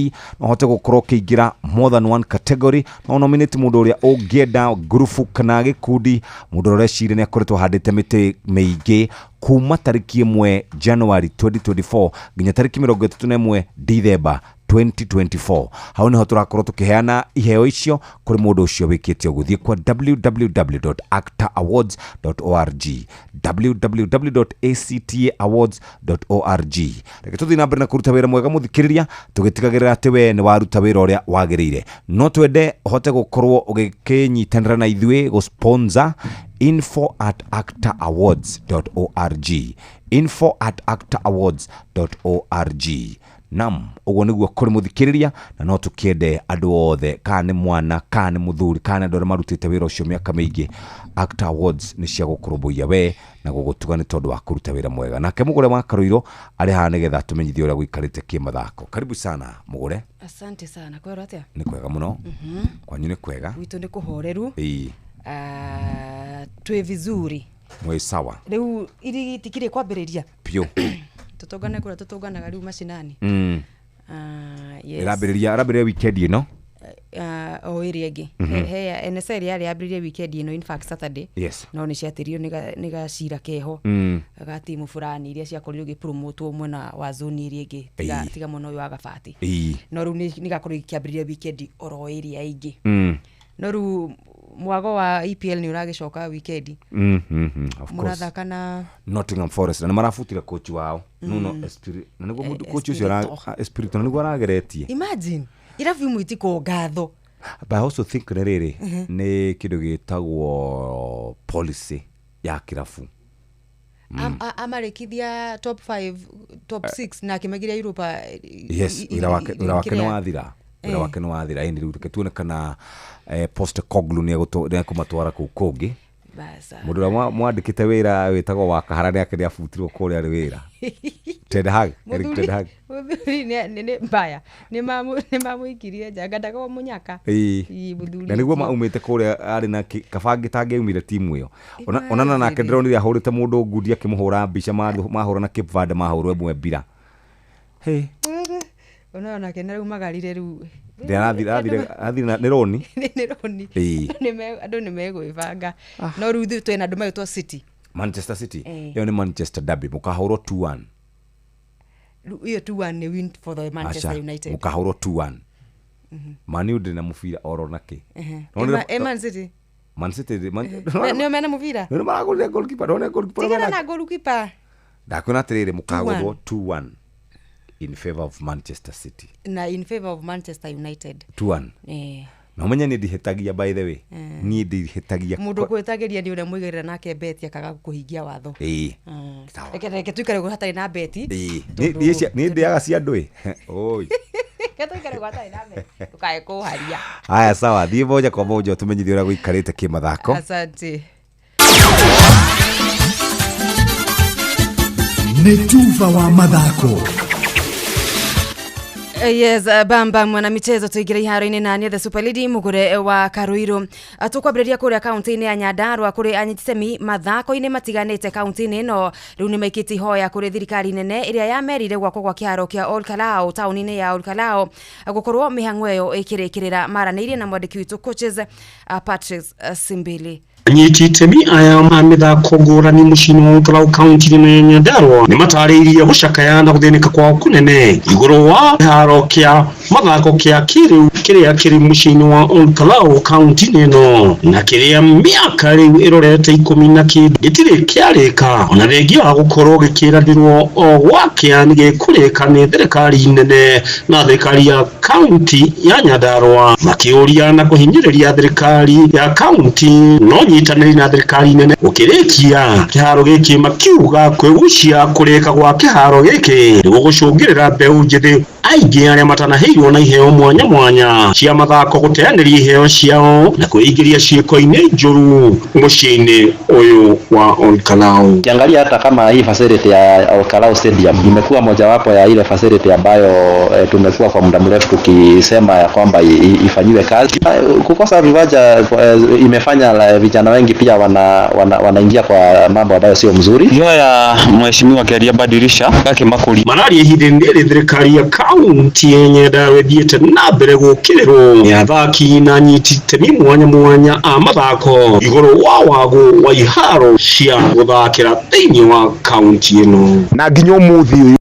no hote gukorwo kiingira more than one category no nominate mundu uria ungienda grupu kana gikundi mundu uria cire ni akoretwo handite miti meige kuma tariki 1 January 2024 nginya tariki 31 December 2024 hau niho turakorwo tukiheana iheo icio kuri mundu ucio wikitio guthii kwa www.actaawards.org www.actaawards.org reke tuthii na mbere na kuruta wira mwega muthikiriria tugitigagirira ati we ni waruta wira uria wagiriire no twende hote gukorwo ugikinyitanira na ithui go sponsor info@actaawards.org info@actaawards.org nam ugo niguo kuri muthikiriria na no tukiende andu othe kana mwana kana muthuri kana andu marutite wira ucio miaka mingi Acta Awards ni cia gukurumbuia we na gugutuga ni tondu wa kuruta wira mwega nake mugure Makaruiro ari ha nigetha tumenyithie uria gwikarite kimathako karibu sana mugure. Asante sana kwero atia ni kwega muno kwanyu ni kwega witu ni kuhoreru twe vizuri mwe sawa riu iri tikire kwambiriria pio tutogana kura tutoganaga riu mashinani yes irambiriria weekend ino o iri egi he NSL yari yambiriria weekend ino in fact Saturday yes no ni ciatirio niga cira keho ga timu fulani iria ciakorirwo gipromote mwena wa zone iri egi tiga muno uyu wa Gabati no riu nigakorwo ikiambiriria weekend oro area ingi no riu mwago wa EPL ni uragicoka weekend of course murathaka na Nottingham Forest na marafutira coach wao Nuno Espirito na niguo mundu coach ucio ara Espirito na niguo arageretie imagine irafi mwitiko ngatho but I also think riri ni kindu gitagwo policy ya kirafu amarekithia top 5 top 6 na kimegiria Europa yes ira wake no wathira ira wake no wathira indi riu tuone kana Postecoglou ni kumatwara ku kungi basa mundu mwandikite wira witagwo wa kahara ni akiri afutirwo kuri ari wira Ten Hag ni mbaya ni mamuikirie jagada kwa munyaka muthuri na niguo maumite kuri ari na kabangi tangeumire timu iyo onana nake ndronire ahurite mundu ngundi akimuhura mbica mahura na Cape Verde mahurwe mwe mbira ona kena riu magarire riu athira ni roni andu ni megwibanga no riu twena andu magitwa City Manchester City yo ni Manchester derby mukahurwo 2-1 iyo 2-1 ni win for the Manchester United mukahurwo 2-1 Man U na mufira oro nake Man City ni mena mufira ni maragurire goalkeeper na goalkeeper ndakwona tirire mukahurwo 2-1 in favor of Manchester City na in favor of Manchester United 2-1 no menya ni ndihetagia by the way ni ndihetagia mundu kwetageria ni ure muigerera nake beti akaga kuhingia watho reke tuikare hatari na beti ni ndiaga cia ndui oi tuikare hatari na beti tukae kuharia haya sawa thie moja kwa moja tumenyithie ura guikarite kimathako asante ni tuva wa mathako. Yes, bamba mwana michezo tuigire iharo-ini na the Super League mugure wa Karuiro tukwambiriria kuri kaunti-ini ya Nyandarua kuri anyitemi mathako-ini matiganite kaunti-ini no riu ni maikiti hoya kuri thirikari nene iria yamerire gwako gwa kiaro kia Olkalao tauni-ini ya Olkalao gukorwo mihango iyo ikirikirira maraniire na mwandiki witu coaches Patrice Simbili anyititemi aya mamithako ngurani mucini wa Olkalao kaunti-ini ya Nyandarua ni matariirie gucakaya na guthinika kwa kunene iguru wa haro kia mathako kia kiriu kiria kiri mucini wa Olkalao kaunti-ini no na kiria miaka riu irorete 10 gitire kiarika ona thengia wa gukorwo gikiranirwo o gwakea ni gikurika ni thirikari nene na thirikari ya kaunti ya Nyandarua makiuria na kuhinyiriria thirikari ya kaunti no nyitaniri na thirikari nene ukirikia kiharo giki makiuga kwigucia kureka gwa kiharo giki ni gugucungirira mbeu njithi aingi aria matanaheirio na iheo mwanya mwanya cia mathako guteanĩria iheo ciao na kwĩingĩria ciĩko-inĩ njũru mũciĩ-inĩ ũyũ wa Olkalau. Ukiangalia hata kama hii facility ya Olkalau Stadium imekuwa mojawapo ya ile facility ambayo tumekuwa kwa muda mrefu tukisema ya kwamba ifanyiwe kazi. Kukosa viwanja imefanya vijana wengi pia wanaingia kwa mambo ambayo sio mzuri. Hiyo ya mheshimiwa Keria badilisha kake makuli. Manari ihinda-inĩ rĩrĩ thirikari ya kaunti yenye ndawe thiĩte na mbere gũkĩrĩrwo nĩ athaki na anyiti itemi mwanya mwanya a mathako igũrũ wa wagu wa iharo cia gũthakĩra thĩinĩ wa kaunti ĩno. Na nginya ũmũthĩ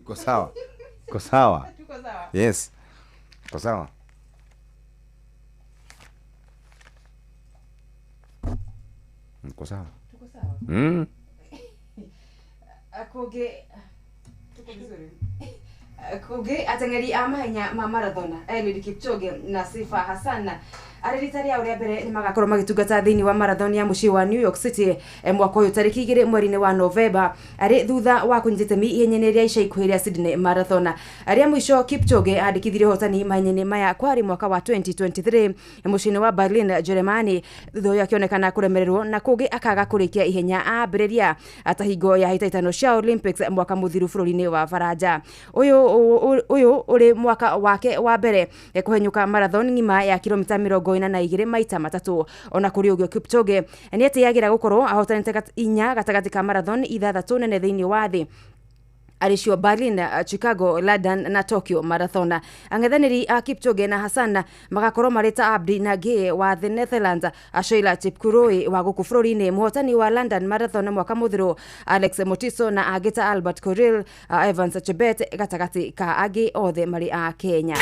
Iko sawa. Iko sawa. Yes. Iko sawa. Iko sawa. Tuko sawa. Kuge ateng'eri a mahenya ma marathona Eliud Kipchoge na Sifa Hassan arĩrita rĩa ũrĩa mbere nĩ magakorwo magĩtungata thĩinĩ wa marathon ya mũciĩ wa New York City mwaka ũyũ tarĩki 2 mweri-inĩ wa Novemba arĩ thutha wa kũnyita itemi ihenya-inĩ rĩa ica ikuhĩ rĩa Sydney Marathon. Arĩa mũico Kipchoge andĩkithirie hotani mahenya-inĩ maya kwarĩ mwaka wa 2023 mũciĩ-inĩ wa Berlin, Germany, thutha ũyũ akĩonekana kũremererwo na kũngĩ akaga kũrĩkia ihenya ambĩrĩria atahingo ya hĩtahĩtano cia Olympics mwaka mũthiru bũrũri-inĩ wa Faranja. Ũyũ ũrĩ mwaka wake wa mbere kũhenyũka marathon ng'ima ya kilomita 42 maita matatũ. Ona kũrĩ ũguo Kipchoge nĩ atĩyagĩra gũkorwo ahotanĩte inya gatagatĩ ka marathon ithathatũ nene thĩinĩ wa thĩ arĩcio Berlin, Chicago, London na Tokyo Marathon. Ang'ethanĩri a Kipchoge na Hassan magakorwo marĩ ta Abdi Nage wa the Netherlands, Sheila Chepkurui wa gũkũ bũrũri-inĩ, mũhotani wa London Marathon mwaka mũthiru Alex Motiso na angĩ ta Albert Koril, Evans Chebet gatagatĩ ka angĩ othe marĩ a Kenya.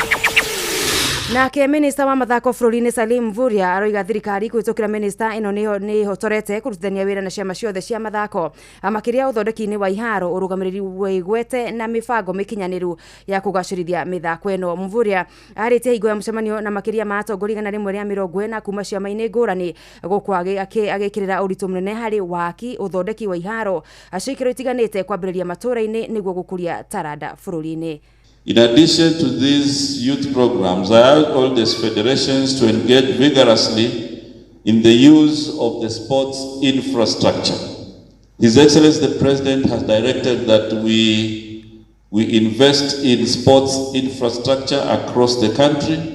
Nake minista wa mathako bũrũri-inĩ Salim Mvurya aroiga thirikari kũhĩtũkĩra minista ĩno nĩ hotorete kũrutithania wĩra na ciama ciothe cia mathako makĩria ũthondeki-inĩ wa iharo, ũrũgamĩrĩri wa igwete na mĩbango mĩkinyanĩru ya kũgacĩrithia mĩthako ĩno. Mvurya arĩtie hingo ya mũcemanio na makĩria ma atongoria igana rĩmwe rĩa 40 kuma ciama-inĩ ngũrani gũkũ agĩkĩrĩra ũritũ mũnene harĩ waki ũthondeki wa iharo ciikaro itiganĩte kwambĩrĩria matũũra-inĩ nĩguo gũkũria taranda bũrũri-inĩ. In addition to these youth programs, I urge all these federations to engage vigorously in the use of the sports infrastructure. His Excellency the President has directed that we invest in sports infrastructure across the country.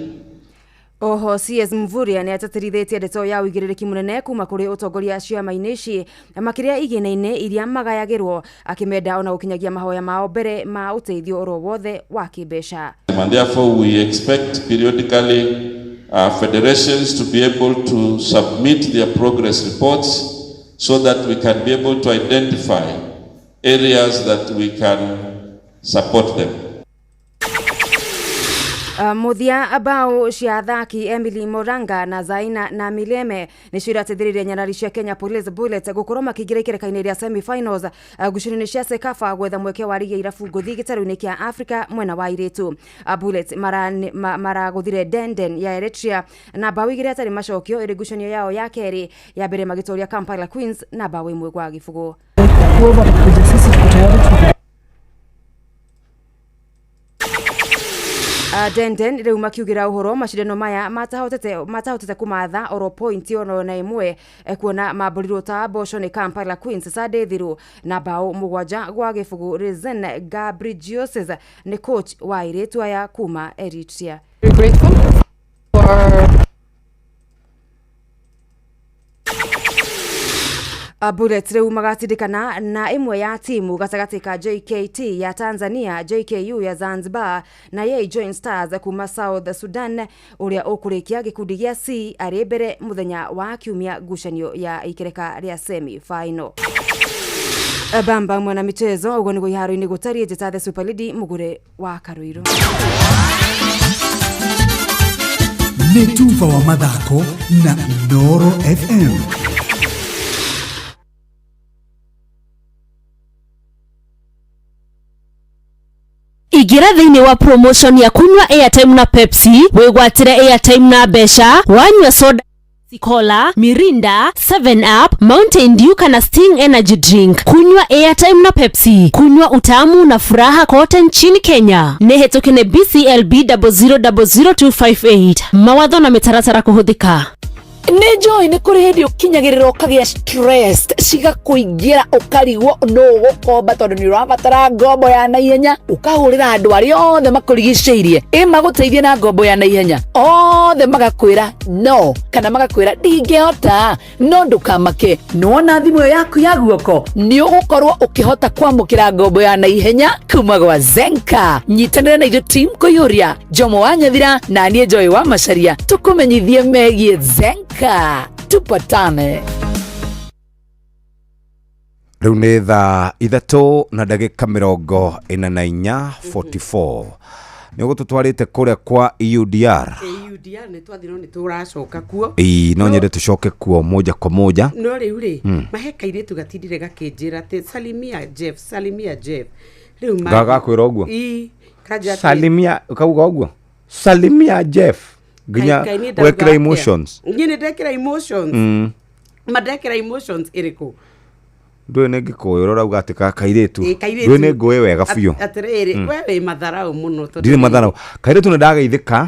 Oho CS Mvurya nĩ atatĩrithĩtie ndeto ya ũigĩrĩrĩki mũnene kuma kũrĩ ũtongoria ciama-inĩ ici makĩria igĩna-inĩ iria magayagĩrwo, akĩmenda ona gũkinyagia mahoya mao mbere ma ũteithio oro wothe wa kĩmbeca. And therefore we expect periodically federations to be able to submit their progress reports so that we can be able to identify areas that we can support them. Muthia ambao cia athaki Emily Moranga na Zaina na Mileme nĩ cio irateithĩrĩria nyarari cia Kenya Police Bullets gũkorwo makĩingĩra ikĩrĩka-inĩ rĩa semi-finals ngucanio-inĩ cia Sekafa gwetha mweke wa rigi ya irabu ngũthi gĩtarũ-inĩ kĩa Africa mwena wa airĩtu. Bullets maragũthire Denden ya Eritrea na bao 2 atarĩ macokio ĩrĩ ngucanio yao ya kerĩ, ya mbere magĩtoria Kampala Queens na bao 1 gwa gĩbũgũ. Denden rĩu makiugira ũhoro macindano maya matahotete kumatha oro point ono na imwe kuona mabũrirwo ta mboco nĩ Kampala Queens Sade thiru na bao 7 gwa gĩbũgũ. Rezen Gabrigioses nĩ coach wa airĩtu aya kuma Eritrea. Bullets rĩu magatindĩkana na imwe ya timu gatagatĩ ka JKT ya Tanzania, JKU ya Zanzibar na Yei Joint Stars kuma South Sudan, ũrĩa ũkũrĩkia gĩkundi gĩa C arĩ mbere mũthenya wa kiumia ngucanio ya ikĩrĩka rĩa semi final. Bamba mwana michezo ũguo nĩguo iharo-inĩ gũtariĩ njĩta the Super League Mugure wa Karuiro. Nĩ tufa wa mathako na Noro FM. Igira ingĩra thĩinĩ wa promotion ya kunywa airtime na Pepsi wĩgwatĩre airtime na mbeca wanyua soda Cola, Mirinda, 7 Up, Mountain Dew kana Sting Energy Drink. Kunywa airtime na Pepsi. Kunywa utamu na furaha kote nchini Kenya. Nehetokene BCLB 0000258. Mawatho na mitaratara kuhũthĩka. Nĩnjoĩ nĩ kũrĩ hĩndĩ ũkinyagĩrĩra ũkagĩa stressed cigakũingĩra ũkarigwo no gũkomba tondũ nĩ ũrabatara ngombo ya naihenya ũkahũrĩra andũ arĩa othe makũrigicĩirie magũteithie na ngombo ya naihenya othe magakwĩra no kana magakwĩra ndingĩhota no ndũkamake nĩwona thimũ ĩyo yaku ya guoko nĩ ũgũkorwo ũkĩhota kwamũkĩra ngombo ya naihenya kuma gwa Zenka. Nyitanĩra na ithuĩ team kũiyũria Jomo wa Nyathira na niĩ Joy wa Macharia tũkũmenyithie megiĩ Zenka. Tupatane. Rĩu nĩ thaa 3:44 nĩ gũtũtwarĩte kũrĩa kwa EUDR. EUDR nĩ twathirwo nĩ tũracoka kuo. No nyende tũcoke kuo moja kwa moja. No rĩu rĩ mahe kairĩtu gatindire gakĩnjĩra atĩ Salimia Jeff rĩu gagakwĩra ũguo kanja Salimia ukauga ũguo Salimia Jeff ginya wekira emotions ngine ndekira emotions madekira emotions irĩkũ ndwe nĩ ngĩkũyũ ũrauga atĩ kairĩtu ndwe nĩ ngũĩ wega biũ atĩrĩrĩ wewe matharau mũno tondũ ndirĩ matharau kairĩtu nĩ ndagaithĩka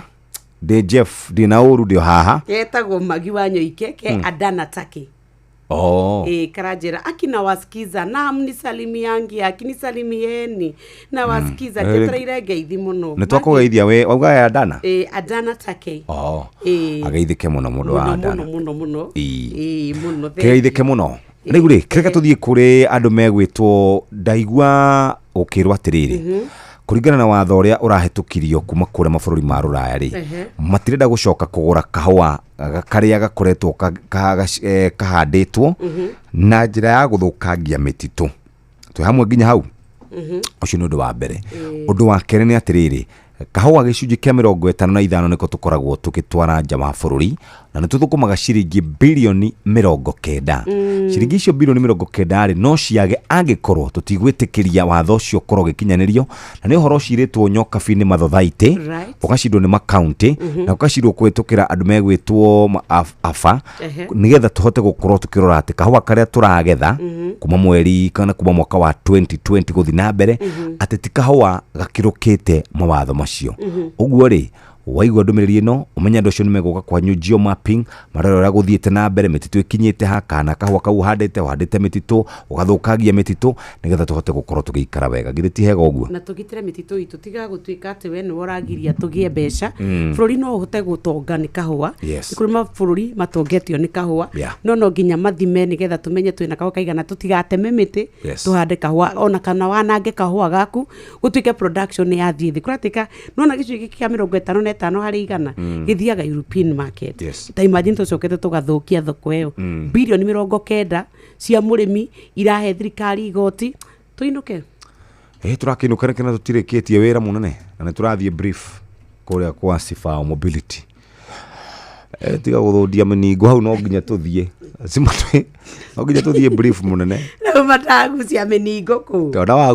ndĩ Jeff ndĩ na ũru ndio haha ketagwo Magi wa Nyoike ke Adana Taki karajera akina wasikiza na mnisalimiangi akinisalimieni na wasikiza tetraire ngeithi muno nĩ twakũgeithia we wauga ya Adana Adana Take ageithĩke mũno mũndũ wa Adana mũno muno keithĩke mũno rĩu rĩ kĩreka tũthiĩ kũrĩ andũ megwĩtwo ndaigua ũkĩrwo atĩrĩrĩ kũringana na watho ũrĩa ũrahetũkirio kuma kũrĩa mabũrũri ma Rũraya rĩ matirenda gũcoka kũgũra kahũa karĩa gakoretwo kahandĩtwo na njĩra ya gũthũkangia mĩtitũ twĩ hamwe nginya hau ũcio nĩ ũndũ wa mbere. Ũndũ wa kerĩ nĩ atĩrĩrĩ kahũa gĩcunjĩ kĩa 55 nĩko tũkoragwo tũgĩtwara nja wa bũrũri na nĩ tũthũkũmaga ciringi bilioni 90. Ciringi icio bilioni 90 rĩ no ciage angĩkorwo tũtigwĩtĩkĩria watho ũcio ũkorwo gĩkinyanĩrio na nĩ ũhoro cirĩtwo nyokabi-inĩ mathothaitĩ ũgacindwo nĩ makaunti na ũgacindwo kũhĩtũkĩra andũ megwĩtwo afa nĩgetha tũhote gũkorwo tũkĩrora atĩ kahũa karĩa tũragetha kuma mweri kana kuma mwaka wa 2020 gũthiĩ na mbere atĩ ti kahũa gakĩrũkĩte mawatho macio. Ũguo rĩ waigua ndũmĩrĩri ĩno ũmenya andũ acio nĩ megũka kwanyu geomapping marora ũrĩa gũthiĩte na mbere mĩtitũ ĩkinyĩte ha kana kahũa kau handĩte mĩtitũ ũgathũkangia mĩtitũ nĩgetha tũhote gũkorwo tũgĩikara wega githĩ ti hega ũguo na tũgitĩre mĩtitũ itũ tiga gũtuĩka atĩ we nĩ ũragiria tũgĩe mbeca bũrũri no ũhote gũtonga nĩ kahũa nĩ kũrĩ mabũrũri matongetio nĩ kahũa no nginya mathime nĩgetha tũmenye twĩna kahũa kaigana tũtigateme mĩtĩ tũhande kahũa ona kana wanange kahũa gaku gũtuĩke production yathiĩ thĩ kũratĩka nona gĩcunjĩ kĩa 55 harĩ 100 gĩthiaga European market ta imagine tũcokete tũgathũkia thoko ĩyo bilioni 90 cia mũrĩmi irahe thirikari igoti tũinũke tũrakĩinũka reke na tũtirĩkĩtie wĩra mũnene na nĩ tũrathiĩ brief kũrĩa kwa Sifao Mobility tiga gũthũndia mĩningo hau no nginya tũthiĩ no nginya tũthiĩ brief mũnene rĩu matagucia mĩningo kũ tondũ wa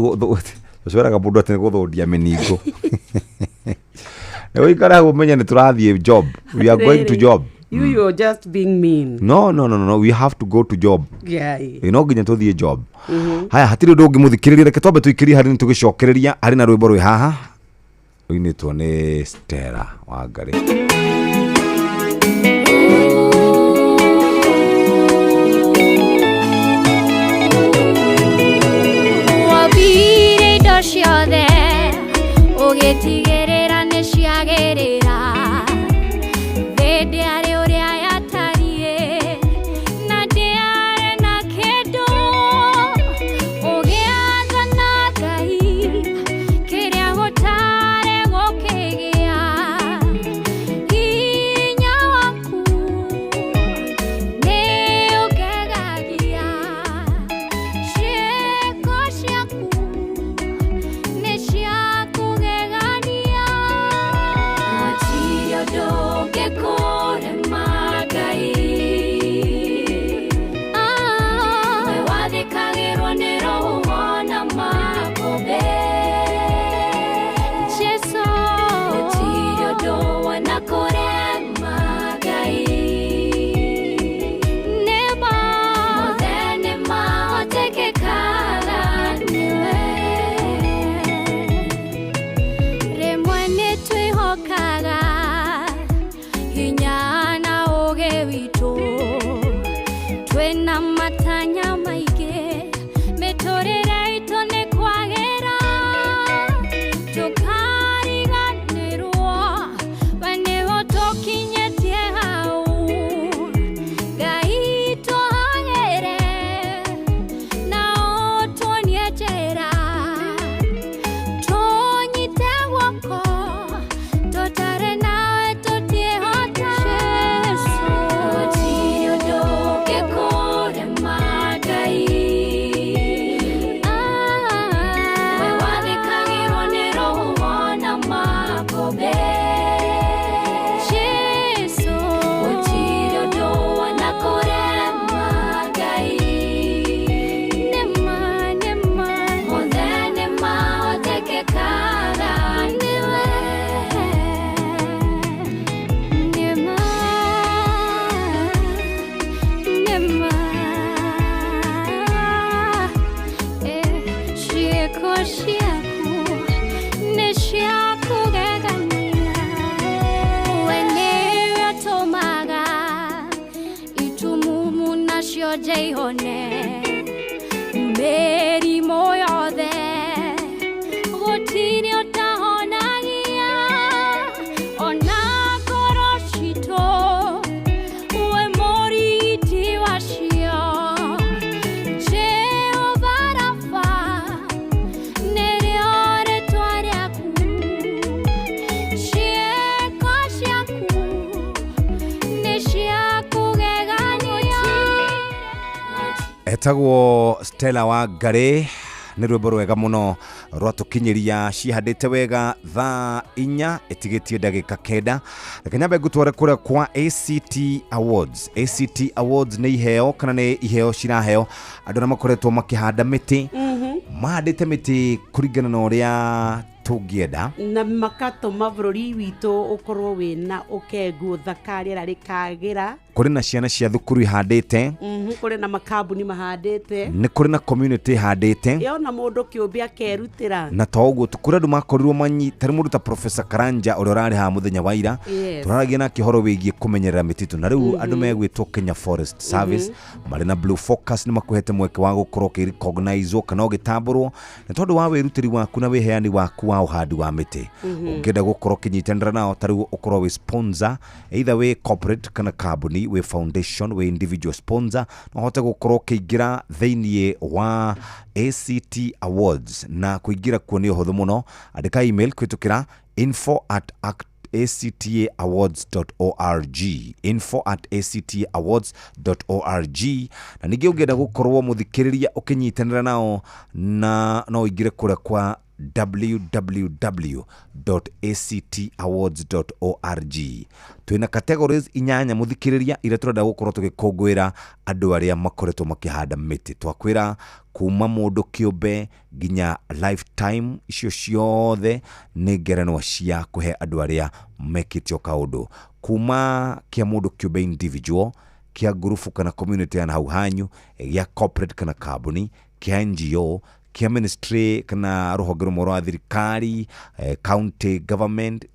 tũcweraga mũndũ atĩ nĩ gũthũndia mĩningo Ewe ikara umenya ni turathiĩ job. We are going to job. You are just being mean. No. We have to go to job. Yeah. No nginya tuthie job. Haya hatirĩ ũndũ ũngĩ mũthikĩrĩria reke twambe tũikĩrie harĩ tũgĩcokereria harĩ na rwĩmbo rwĩ haha. Rũinĩtwo nĩ Stella Wangari. Wabire indo ciothe ũgĩtigĩrĩra nĩ ciagĩrĩra hĩndĩ arĩ ũrĩa yatariĩ na ndĩarĩ na kĩndũ ũgĩatha na Ngai kĩrĩa gũtarĩ gũkĩgĩa muoyo jeihone meri moyo de gotini otahonagia ona koroshito uwe mori iti washio Jehova Rafa nere ore tware aku shieko shiaku neshiaku gegania etagwo Stella wa Ngari nä rwä rwega må no rwatåkinyä cihandä wega thaa 4 ätigä ndagä ka 9 reke nyambe ngåtware kå rä kwa ACT Awards. ACT Awards nä iheo kana nä iheo ciraheo andå arä a makoretwo makä handa mä tä mahandä te mä tä kå ringana na å rä a tångĩenda na makatũma bũrũri witũ ũkorwo wĩna ũkengu thaka rĩera rĩkagĩra. Kũrĩ na ciana cia thukuru ihandĩte, kũrĩ na makambuni mahandĩte, nĩ kũrĩ na community ihandĩte, yona mũndũ kĩũmbe akerutĩra. na to ũguo kũrĩ andũ makorirwo tarĩ mũndũ ta Professor Karanja ũrĩa ũrarĩ haha mũthenya wa ira tũraragia na kĩhoro wĩgiĩ kũmenyerera mĩtitũ na rĩu andũ megwĩtwo Kenya Forest Service marĩ na Blue Focus nĩ makũhete mweke wa gũkorwo ũkĩrecognizwo kana ũgĩtambũrwo na tondũ wa wĩrutĩri waku na wĩheani waku wa ũhandi wa mĩtĩ ũngĩenda gũkorwo ũkĩnyitanĩra nao ta rĩu ũkorwo wĩ sponsor either wĩ corporate kana company wĩ foundation wĩ individual sponsor no hote gũkorwo ũkĩingĩra thĩinĩ wa ACT Awards na kũingĩra kuo nĩ ũhũthũ mũno andĩka email kũhĩtũkĩra info@actaawards.org info@actaawards.org na ningĩ ũngĩenda gũkorwo mũthikĩrĩria ũkĩnyitanĩra nao na no ũingĩre kũrĩa kwa www.actawards.org twina categories inyanya muthikiriria ire turenda gukorwo tugikongwira andu aria makoretwo makihanda miti twakwira kuma mundu kiumbe ginya lifetime icio ciothe ni ngerenwa cia kuhe andu aria mekitio kaundu kuma kia mundu kiumbe individual kia group kana community na hau hanyu ya corporate kana company kia NGO kia ministry kana ruhonge rumwe rwa thirikari county government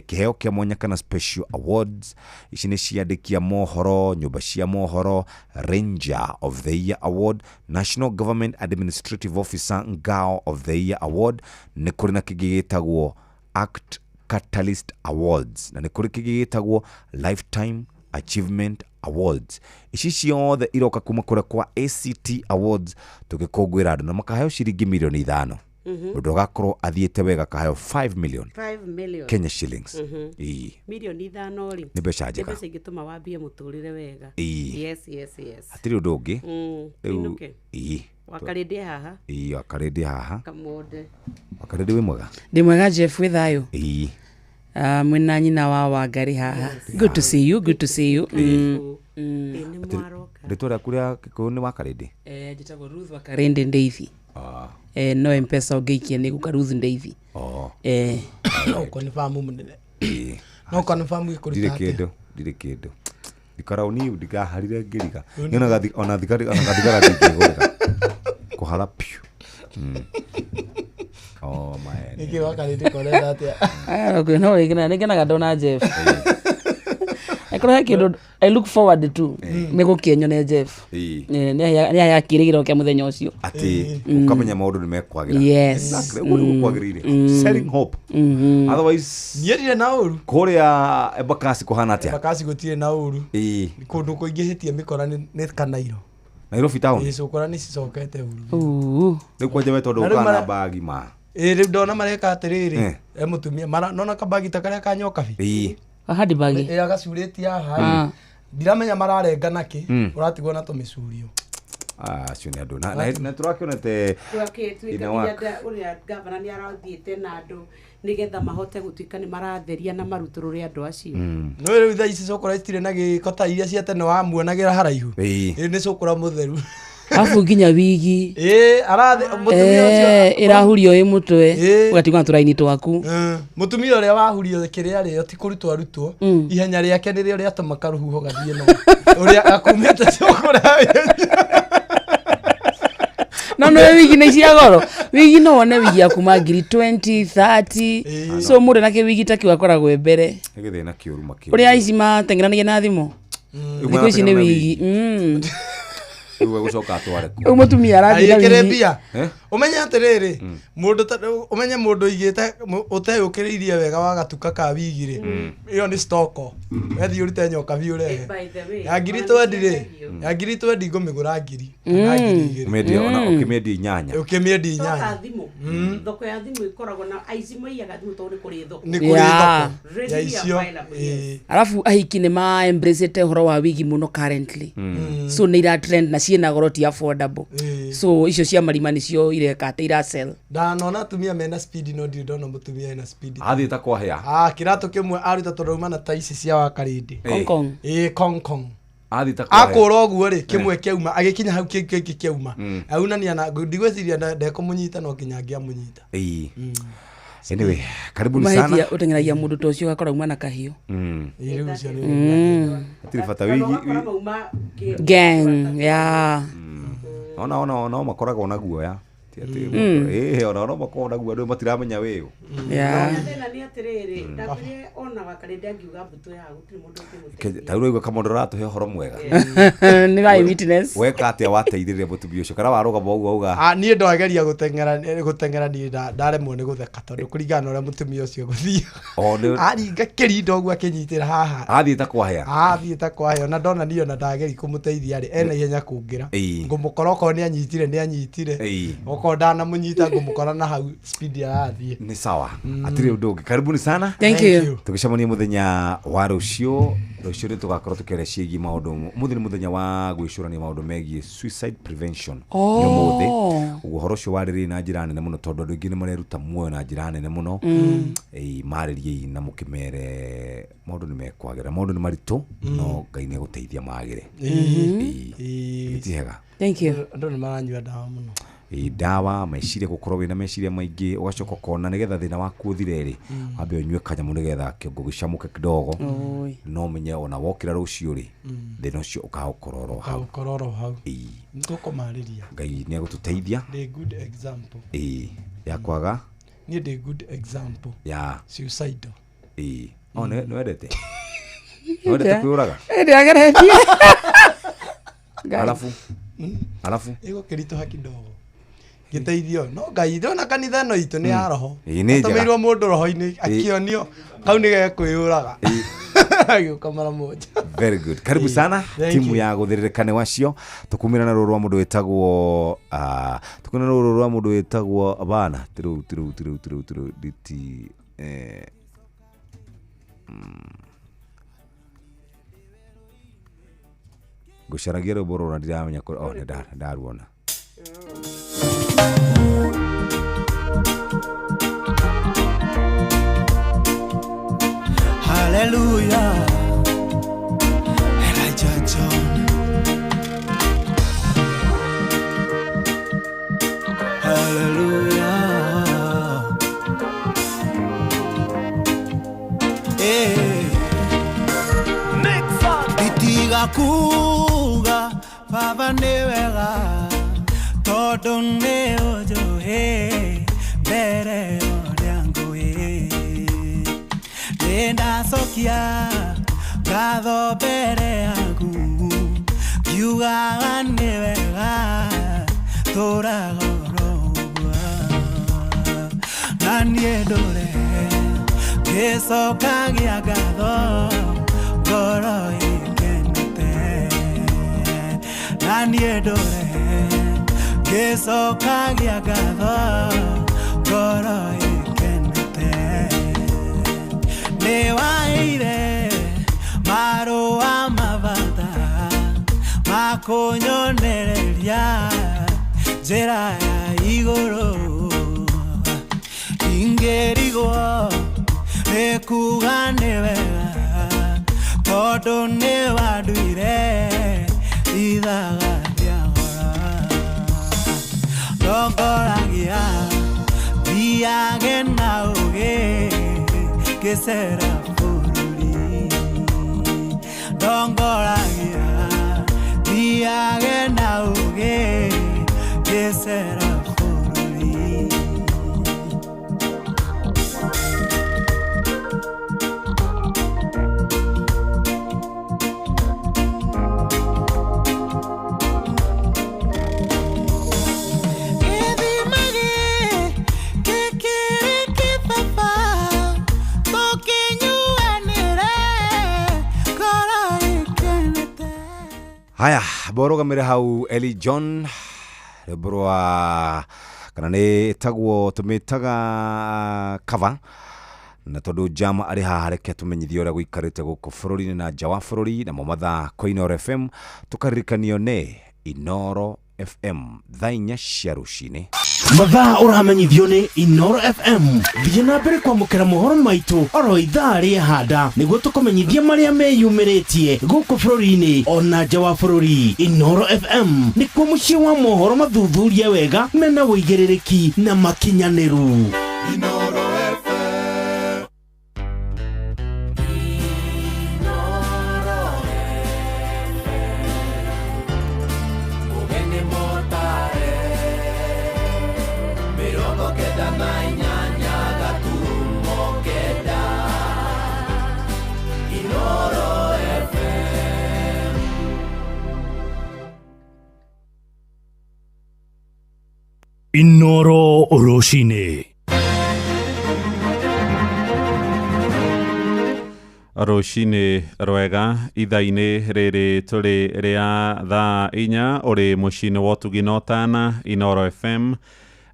kiheo kia mwanya kana special awards ici nĩ ciandĩkia mohoro nyũmba cia mohoro Ranger of the Year Award National Government Administrative Officer Ngao of the Year Award nĩ kũrĩ na kĩngĩ gĩtagwo Act Catalyst Awards na nĩ kũrĩ kĩngĩ gĩtagwo Lifetime Achievement Awards ici ciothe iroka kuma kũrĩa kwa ACT Awards tũgĩkũngũĩra andũ na makaheo ciringi milioni 5 ũndũ ũgakorwo athiĩte wega kaheo 5 million Kenya shillings milioni 5 rĩ nĩ mbeca njega mbeca ingĩtũma wambie mũtũrĩre wega yes hatirĩ ũndũ ũngĩ rĩu wakarĩndĩ haha wakarĩndĩ haha kamonde wakarĩndĩ wĩ mwega ndĩ mwega Jeff wĩ thayũ mwena nyina wa Wangari haha good to see you rĩtwa rĩaku rĩa Gĩkũyũ nĩ Wakarĩndĩ njĩtagwo Ruth Wakarĩndĩ Ndeithi no mpesa ũngĩikia nĩ gũka Ruth Ndeithi no confirm mũnene no confirm gĩkũruta ndirĩ kĩndũ ndikarauni ndikaharire ngĩriga nyonaga ona thigara ndingĩgũrĩra kũhara piu man nĩkĩ Wakarĩndĩ korenda atĩa no nĩkenaga ndona Jeff I look forward to nĩgũkĩenyone Jeff nĩ yakĩrĩgĩrwo kĩa mũthenya ũcio atĩ ũkamenya maũndũ nĩ mekwagĩra yes kwagĩrĩire selling hope otherwise nĩerire na ũru kũrĩa Embakasi kũhana atĩa Embakasi gũtirĩ na ũru kũndũ kũingĩhĩtie mĩkora nĩ Kanairo Nairobi town icokora nĩ cicokete ũru rĩu kwanja we tondũ ũkana bagi ma rĩu ndona mareka atĩrĩrĩ mũtumia nona kabagi ta karĩa kanyoka bi hadi bagi agacurĩtie haha ndiramenya mararenga nakĩ ũratigwo na tũmĩcurio acio nĩ andũ na tũrakĩonete ũrĩa gavana nĩ arathiĩte na andũ nĩgetha mahote gũtuĩka nĩ maratheria na marutũrũre andũ acio no rĩu thaa ici cũkũra citirĩ na gĩko ta iria cia tene wamuonagĩra haraihu nĩ cũkũra mũtheru afu nginya wigi arathe mutumia ucio irahurio ĩ mutwe ugatigwa turaini twaku mutumia ũrĩa wahurio kĩrĩa rĩo ti kũrutwo arutwo ihenya rĩake nĩ rĩo rĩatũmaka rũhuho gathiĩ no ũrĩa akumĩte cũkũra no wigi nĩ cia goro wigi no one wigi ya kuma ngiri 20-30 so mũndũ na kĩwigi ta kĩwakoragwo mbere gĩthĩna kĩũru makĩria ũrĩa ici mateng'eranagia na thimũ thikũ ici nĩ wigi Uwe gucoka atware umutumia arathira ayekerebia umenya atiriri mundu umenya mundu igite uteyukiririe wega wa gatuka ka wigire iyo ni stoko wethi urite nyoka biure ya ngiri 20 ri ya ngiri 20 ngumigura ngiri umedia ona ukimedia nyanya nyanya thoko ya thimu ikoragwo na aici moiyaga thimu tondu kuri thoko ni kuri thoko ya icio alafu ahiki ni ma embrace horo wa wigi muno currently so ni ira trend na ciena goro ti affordable so icio cia marima nicio ireka ta ira sell ndanona tumia mena speed no ndona mutumia ina speed athita kwa hea kirato kimwe aruta tondu na taisi cia wakarindi Kong Kong athita kwa akora oguo ri kimwe kiauma agikinya hau kiki kiauma aunania na ndigweciria ndekumunyita no kinyangia munyita anyway karibuni sana mahithia utengeragia mundu tocio gakora uma na kahio ile ucio ni atirifata wigi gang ya ona makoraga na guoya ona makona guoya ndo matiramenya wewe thina ni atiriri ndabire ona wakarinde angiuga mbuto ya gutiri mundu ukimute tauro kama ndo ratu he horo mwega ni vai witness weka atia wateithirire mutumia ucio kana waruga bogu auga nie ndogeria gutengera ni ndaremwo ni gutheka tondu kuringana ore mutumia ucio guthia aringa kirindo ogu akinyitira haha athiita kwa hea na ndona niyo na ndageri kumuteithia ri ena ihenya kungira ngumukoroko ni anyitire okodana munyita ngumukora na hau speed ya athie ni sawa atire undu karibuni sana thank you tukicamania muthenya wa rucio ri tugakorwo tukereciegi maundu muthenya muthenya wa gwicurania maundu megie suicide prevention yo muthe uhoro ucio wariri na njira nene muno tondu andu ingi ni mareruta muoyo na njira nene muno maririei na mukimere maundu ni mekwagira maundu ni maritu no Ngai ni guteithia magire itihega thank you andu ni maranyua dawa muno dawa meciria gukorwo wina meciria maingi ugacoka kona nigetha thina waku uthire ri wambe unywe kanyamu nigetha kiongo gicamuke kidogo no menye ona wokira rucio ri thina ucio ukaukororo hau nitukumariria Ngai ni agututeithia the good example ya kwaga ni the good example ya suicide one no edete kuyuraga ndiageretie alafu ego kirito hakidogo giteithio no Ngai ndona kanitha no itu ni ya roho tumirwo mundu roho-ini akionio kau ni gekuyuraga agioka mara moja very good karibu sana timu ya guthiririkane wacio tukumira na ruru wa mundu wetagwo tukumira na ruru wa mundu wetagwo abana tiru diti gucaragia ruboro na ndiramenya ndaruona Hallelujah Elijah John Hallelujah Itiga kuga Baba ni wega Todo ni ojo Bere oriangu Nenda sokia Gado bere agu Yuga ni wega Tora gorogua Nani edore Keso kagi agado Goro ikenete Nani edore Keso kagi agado Goro ikenete Newaire Maro amavata Makonyonereria Jera ya igoro Ingerigo Nekugane wega Todo ne waduire Idaga diagora Dogoragia Diagena oge Que será fururi Dogoragia Diagena oge Que será fururi Haya, borogamire hau Eli John reborwa kana nĩ tagwo tumitaga cover na tondu jama ari haha reke tumenyithio ũrĩa gũikarĩte gũkũ bũrũri-inĩ na nja wa bũrũri na mamatha kwa Inoro FM tukaririkanio nĩ Inoro FM thaa 4 cia rũcinĩ. Mathaa ũramenyithio nĩ Inoro FM. Thiĩ na mbere kwamũkĩra mohoro maitũ oro ithaa rĩa handa nĩguo tũkũmenyithia marĩa meyumĩrĩtie gũkũ bũrũri-inĩ ona nja wa bũrũri. Inoro FM nĩkuo mũciĩ wa mohoro mathuthurie wega mena wũigĩrĩrĩki na makinyanĩru. Inoro FM. Inoro Roshine. Roshine rwega ithainĩ rĩrĩ tũrĩ rĩa thaa 4 ũrĩ mũciĩ-inĩ wa Tuginotana Inoro FM.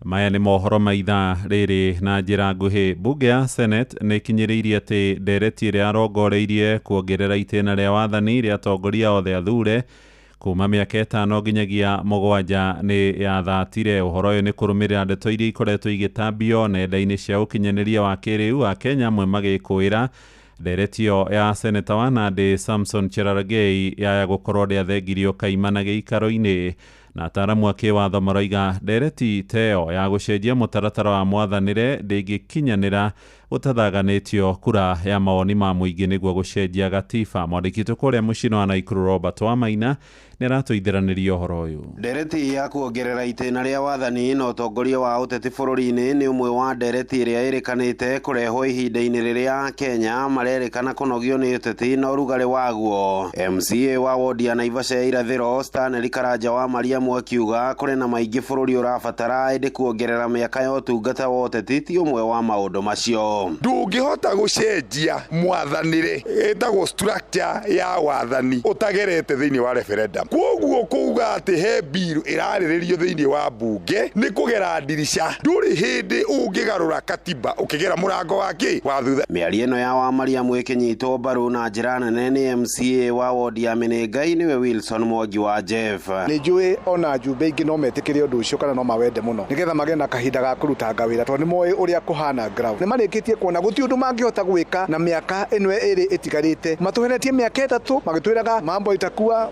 Maya nĩ mohoro ma ithaa rĩrĩ na njĩra nguhĩ. Bunge ya Senate nĩ ikinyĩrĩirie atĩ ndereti ĩrĩa arongoreirie kuongerera itĩna rĩa wathani rĩa atongoria othe athure kuma mĩaka 5 nginyagia 7 nĩ yathatire. Ũhoro ũyũ nĩ kũrũmĩrĩra ndeto iria ikoretwo igĩtambio nenda-inĩ cia ũkinyanĩria wa kĩrĩu wa Kenya amwe magĩkũĩra ndereti ĩyo ya Senator wa Nandi Samson Cherargei ya gũkorwo ndĩathengirio kaimana gĩikaro-inĩ. Na ataaramu a kĩwatho maroiga ndereti teo ya gũcenjia mũtaratara wa mwathanĩre ndĩngĩkinyanĩra gũtathaganĩtio kura ya mawoni ma mũingĩ nĩguo gũcenjia gatiba. Mwandĩki witũ kũrĩa mũciĩ-inĩ wa Naikuru Robert Wamaina nĩ aratũithĩranĩria ũhoro ũyũ. Ndereti ya kuongerera itĩna rĩa wathani na ũtongoria wa ũteti bũrũri-inĩ nĩ ũmwe wa ndereti ĩrĩa ĩrĩkanĩte kũrehwo ihinda-inĩ rĩrĩa Kenya marerĩkana kũnogio nĩ ũteti na ũrugarĩ waguo. MCA wa wodi ya Naivasha ya irathĩro Stanley Karanja wa Mariamu akiuga kũrĩ na maingĩ bũrũri ũrabatara ĩndĩ kuongerera mĩaka ya ũtungata wa ũteti ti ũmwe wa maũndũ macio. Ndũngĩhota gũcenjia mwathanĩre ĩtagwo structure ya wathani ũtagerete thĩinĩ wa referendum. Kwoguo kuuga atĩ he bill ĩrarĩrĩrio thĩinĩ wa mbunge nĩ kũgera ndirisha. Ndũrĩ hĩndĩ ũngĩgarũra katiba ũkĩgera mũrango wake wa thutha. Mĩario ĩno ya wa Mariamu ĩkĩnyitwo mbaru na njĩra nene nĩ MCA wa wodi ya Menengai nĩwe Wilson Mwangi wa Jeff. Nĩ njũĩ ona njumbe ingĩ no metĩkĩre ũndũ ũcio kana no mawende mũno nĩgetha magĩe na kahinda ga kũrutanga wĩra tondũ nĩ moĩ ũrĩa kũhana ground. Nĩ marĩkĩtie kuona gũtirĩ ũndũ mangĩhota gwĩka na mĩaka ĩno ĩrĩ ĩtigarĩte. Matũhenetie mĩaka 3 magĩtwĩraga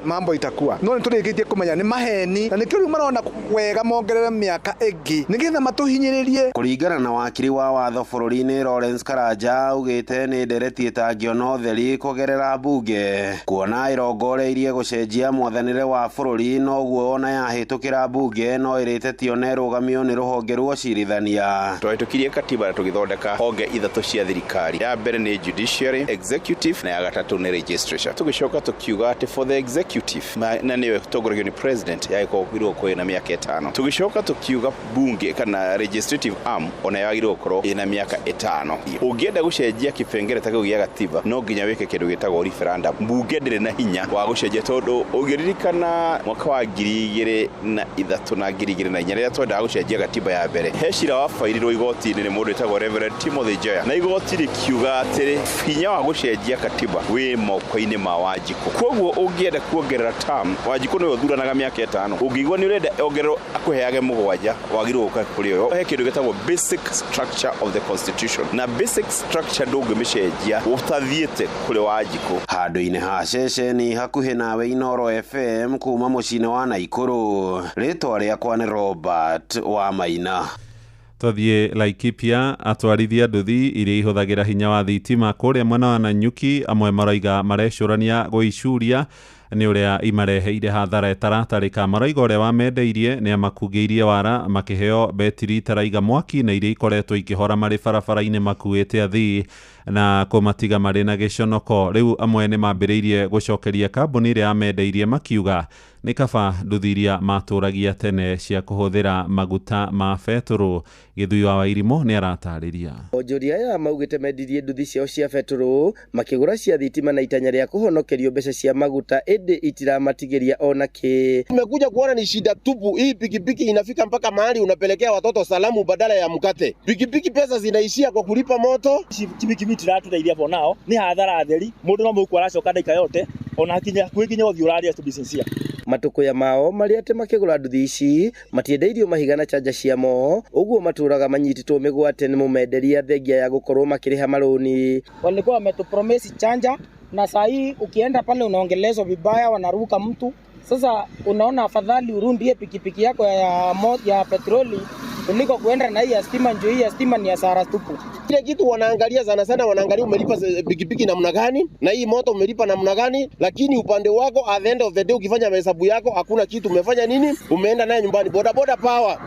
mambo itakuwa no nĩ tũrĩkĩtie kũmenya nĩ maheni na nĩkĩo rĩu marona wega mongerere mĩaka ĩngĩ nĩgetha matũhinyĩrĩrie. Kũringana na wakiri wa watho bũrũri-inĩ Lawrence Karanja ugĩte nĩ ndereti ĩtangĩona ũtheri kũgerera mbunge kuona ĩrongoreirie gũcenjia mwathanĩre wa bũrũri noguo ona yahĩtũkĩra mbunge no ĩrĩtetio na ĩrũgamio nĩ rũhonge rwa ũcirithania. Twahĩtũkirie katiba na tũgĩthondeka honge ithatũ cia thirikari. Ya mbere nĩ judiciary, executive na ya gatatũ nĩ legislature. Tũgĩcoka tũkiuga atĩ for the executive na nĩwe tongoragio nĩ president yagĩkorwo kwĩ na mĩaka 5. Tũgĩcoka tũkiuga bunge kana legislative arm ona yagĩrĩirwo gũkorwo ĩna mĩaka 5. Ũngĩenda gũcenjia kĩbengere ta kĩu gĩa gatiba no nginya wĩke kĩndũ gĩtagwo referendum. Bunge ndĩrĩ na hinya wa gũcenjia tondũ ũngĩririkana mwaka wa 2003 na 2004 rĩrĩa twendaga gũcenjia gatiba ya mbere he cira wa failirwo igoti-inĩ nĩ mũndũ wĩtagwo Reverend Timothy Njoya na igoti rĩkiuga atĩ hinya wa gũcenjia katiba wĩ moko-inĩ ma Wanjikũ. Kwoguo ũngĩenda kuongerera term Wanjikũ nĩwe ũthuranaga mĩaka 5 ũngĩigua nĩ ũrenda ongererwo akũheage 7 wagĩrĩirwo gũka kũrĩ ũyũ. He kĩndũ gĩtagwo basic structure of the constitution na basic structure ndũngĩmĩcenjia ũtathiĩte kũrĩ Wanjikũ. Handũ-inĩ ha ceceni hakuhĩ nawe Inoro FM kuma mũciĩ-inĩ wa Naikuru, rĩtwa rĩakwa nĩ Robert Wamaina. Twathiĩ Laikipia atwarithia nduthi iria ihũthagĩra hinya wa thitima kũrĩa mwena wa Nanyuki amwe maroiga marecũrania gwĩcuria nĩ ũrĩa imareheire hathara ĩtaratarĩka. Maroiga ũrĩa wamendeirie nĩ amakungĩirie wara makĩheo betiri taraiga mwaki na iria ikoretwo ikĩhora marĩ barabara-inĩ makuĩte athii na kũmatiga marĩ na gĩconoko. Rĩu amwe nĩ mambĩrĩirie gũcokeria kambuni ĩrĩa yamendeirie makiuga nĩ kaba nduthi iria matũragia tene cia kũhũthĩra maguta ma betũrũ. Gĩthui wa Wairimũ nĩ aratarĩria. Onjoria aya maugĩte mendirie nduthi ciao cia betũrũ makĩgũra cia thitima na itanya rĩa kũhonokerio mbeca cia maguta ĩndĩ itiramatigĩria ona kĩ. Tumekuja kuona ni shida tupu. Hii pikipiki inafika mpaka mahali unapelekea watoto salamu badala ya mkate. Pikipiki pesa zinaishia kwa kulipa moto. Pikipiki tũratũteithia for now nĩ hathara theri. Mũndũ no mũkũ aracoka ndaika yote ona kinya gũthiĩ ũraria tu business. Matukuya mao marĩa atĩ makĩgũra nduthi ici matiendeirio mahiga na chanja ciamo, ũguo matũraga manyitĩtwo mĩgwate nĩ mũmenderia thengia ya gũkorwo makĩrĩha marũni. Walikuwa wametupromisi chanja na saa hii ukienda pale unaongelezwa vibaya, wanaruka mtu. Sasa unaona afadhali urundie pikipiki yako ya petroli kuliko kuenda na hii ya stima. Njoo hii ya stima ni hasara tupu. Kile kitu wanaangalia sana wanaangalia umelipa pikipiki namna gani na hii moto umelipa namna gani, lakini upande wako at the end of the day ukifanya mahesabu yako hakuna kitu umefanya nini, umeenda naye nyumbani. Boda power.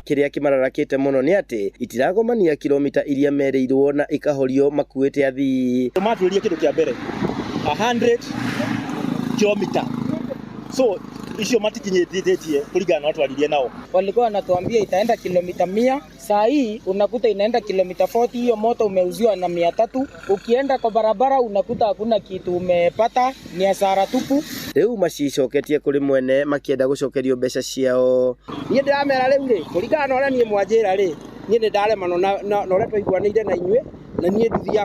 Kĩrĩa kĩmararakĩte mũno nĩ atĩ itiragomania kilomita iria merĩirwo na ikahorio makuĩte athii. Tumatuĩrie kĩndũ kĩa mbere 100 kilomita. So icio matikinyithĩtie kulingana na watu walilie nao. Walikuwa wanatuambia itaenda kilomita 100, saa hii unakuta inaenda kilomita 40. Hiyo moto umeuziwa na 300. Ukienda kwa barabara unakuta hakuna kitu umepata, ni hasara tupu. Rĩu macicoketie kũrĩ mwene makĩenda gũcokerio mbeca ciao. Niĩ ndĩramera rĩu rĩ kũringana na ũrĩa niĩ mwanjĩra rĩ niĩ nĩ ndaremano na ũrĩa twaiguanĩire na inyuĩ, na niĩ nduthi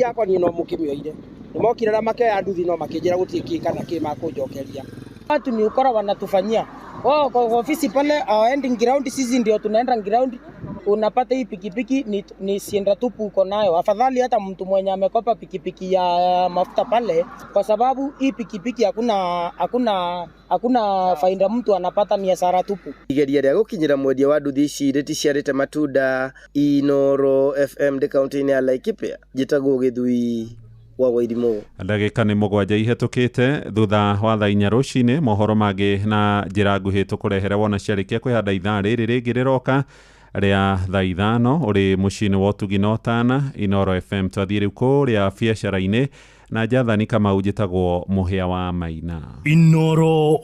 yakwa niĩ no mũkĩmĩoire. Nĩ mokire na makĩoya nduthi no makĩnjĩra gũtirĩ kĩ kana kĩ makũnjokeria. Watu ni ukora wanatufanyia. Wao kwa ofisi pale ending ground, sisi ndio tunaenda ground. Unapata hii pikipiki ni sienda tupu uko nayo. Afadhali hata mtu mwenye amekopa pikipiki ya mafuta pale, kwa sababu hii pikipiki hakuna faida mtu anapata, ni hasara tupu. Igeria rĩa gũkinyĩra mwendia wa nduthi ici rĩticiarĩte matunda. Inoro FM de kaunti-inĩ ya Laikipia, njĩtagwo Gĩthui wa Wairimũ. Ndagĩka nĩ 7 ihetũkĩte thutha wa thaa 4 rũcinĩ. Mohoro mangĩ na njĩra nguhĩ tũkũrehere wona ciarĩkia kwĩhanda ithaa rĩrĩ rĩngĩ rĩroka rĩa thaa 5 ũrĩ mũciĩ-inĩ wa Ũtugi na Ũtana. Inoro FM twathiĩ rĩu kũrĩa biacara-inĩ na Jathani Kamau njĩtagwo mũhĩa wa Maina. Inoro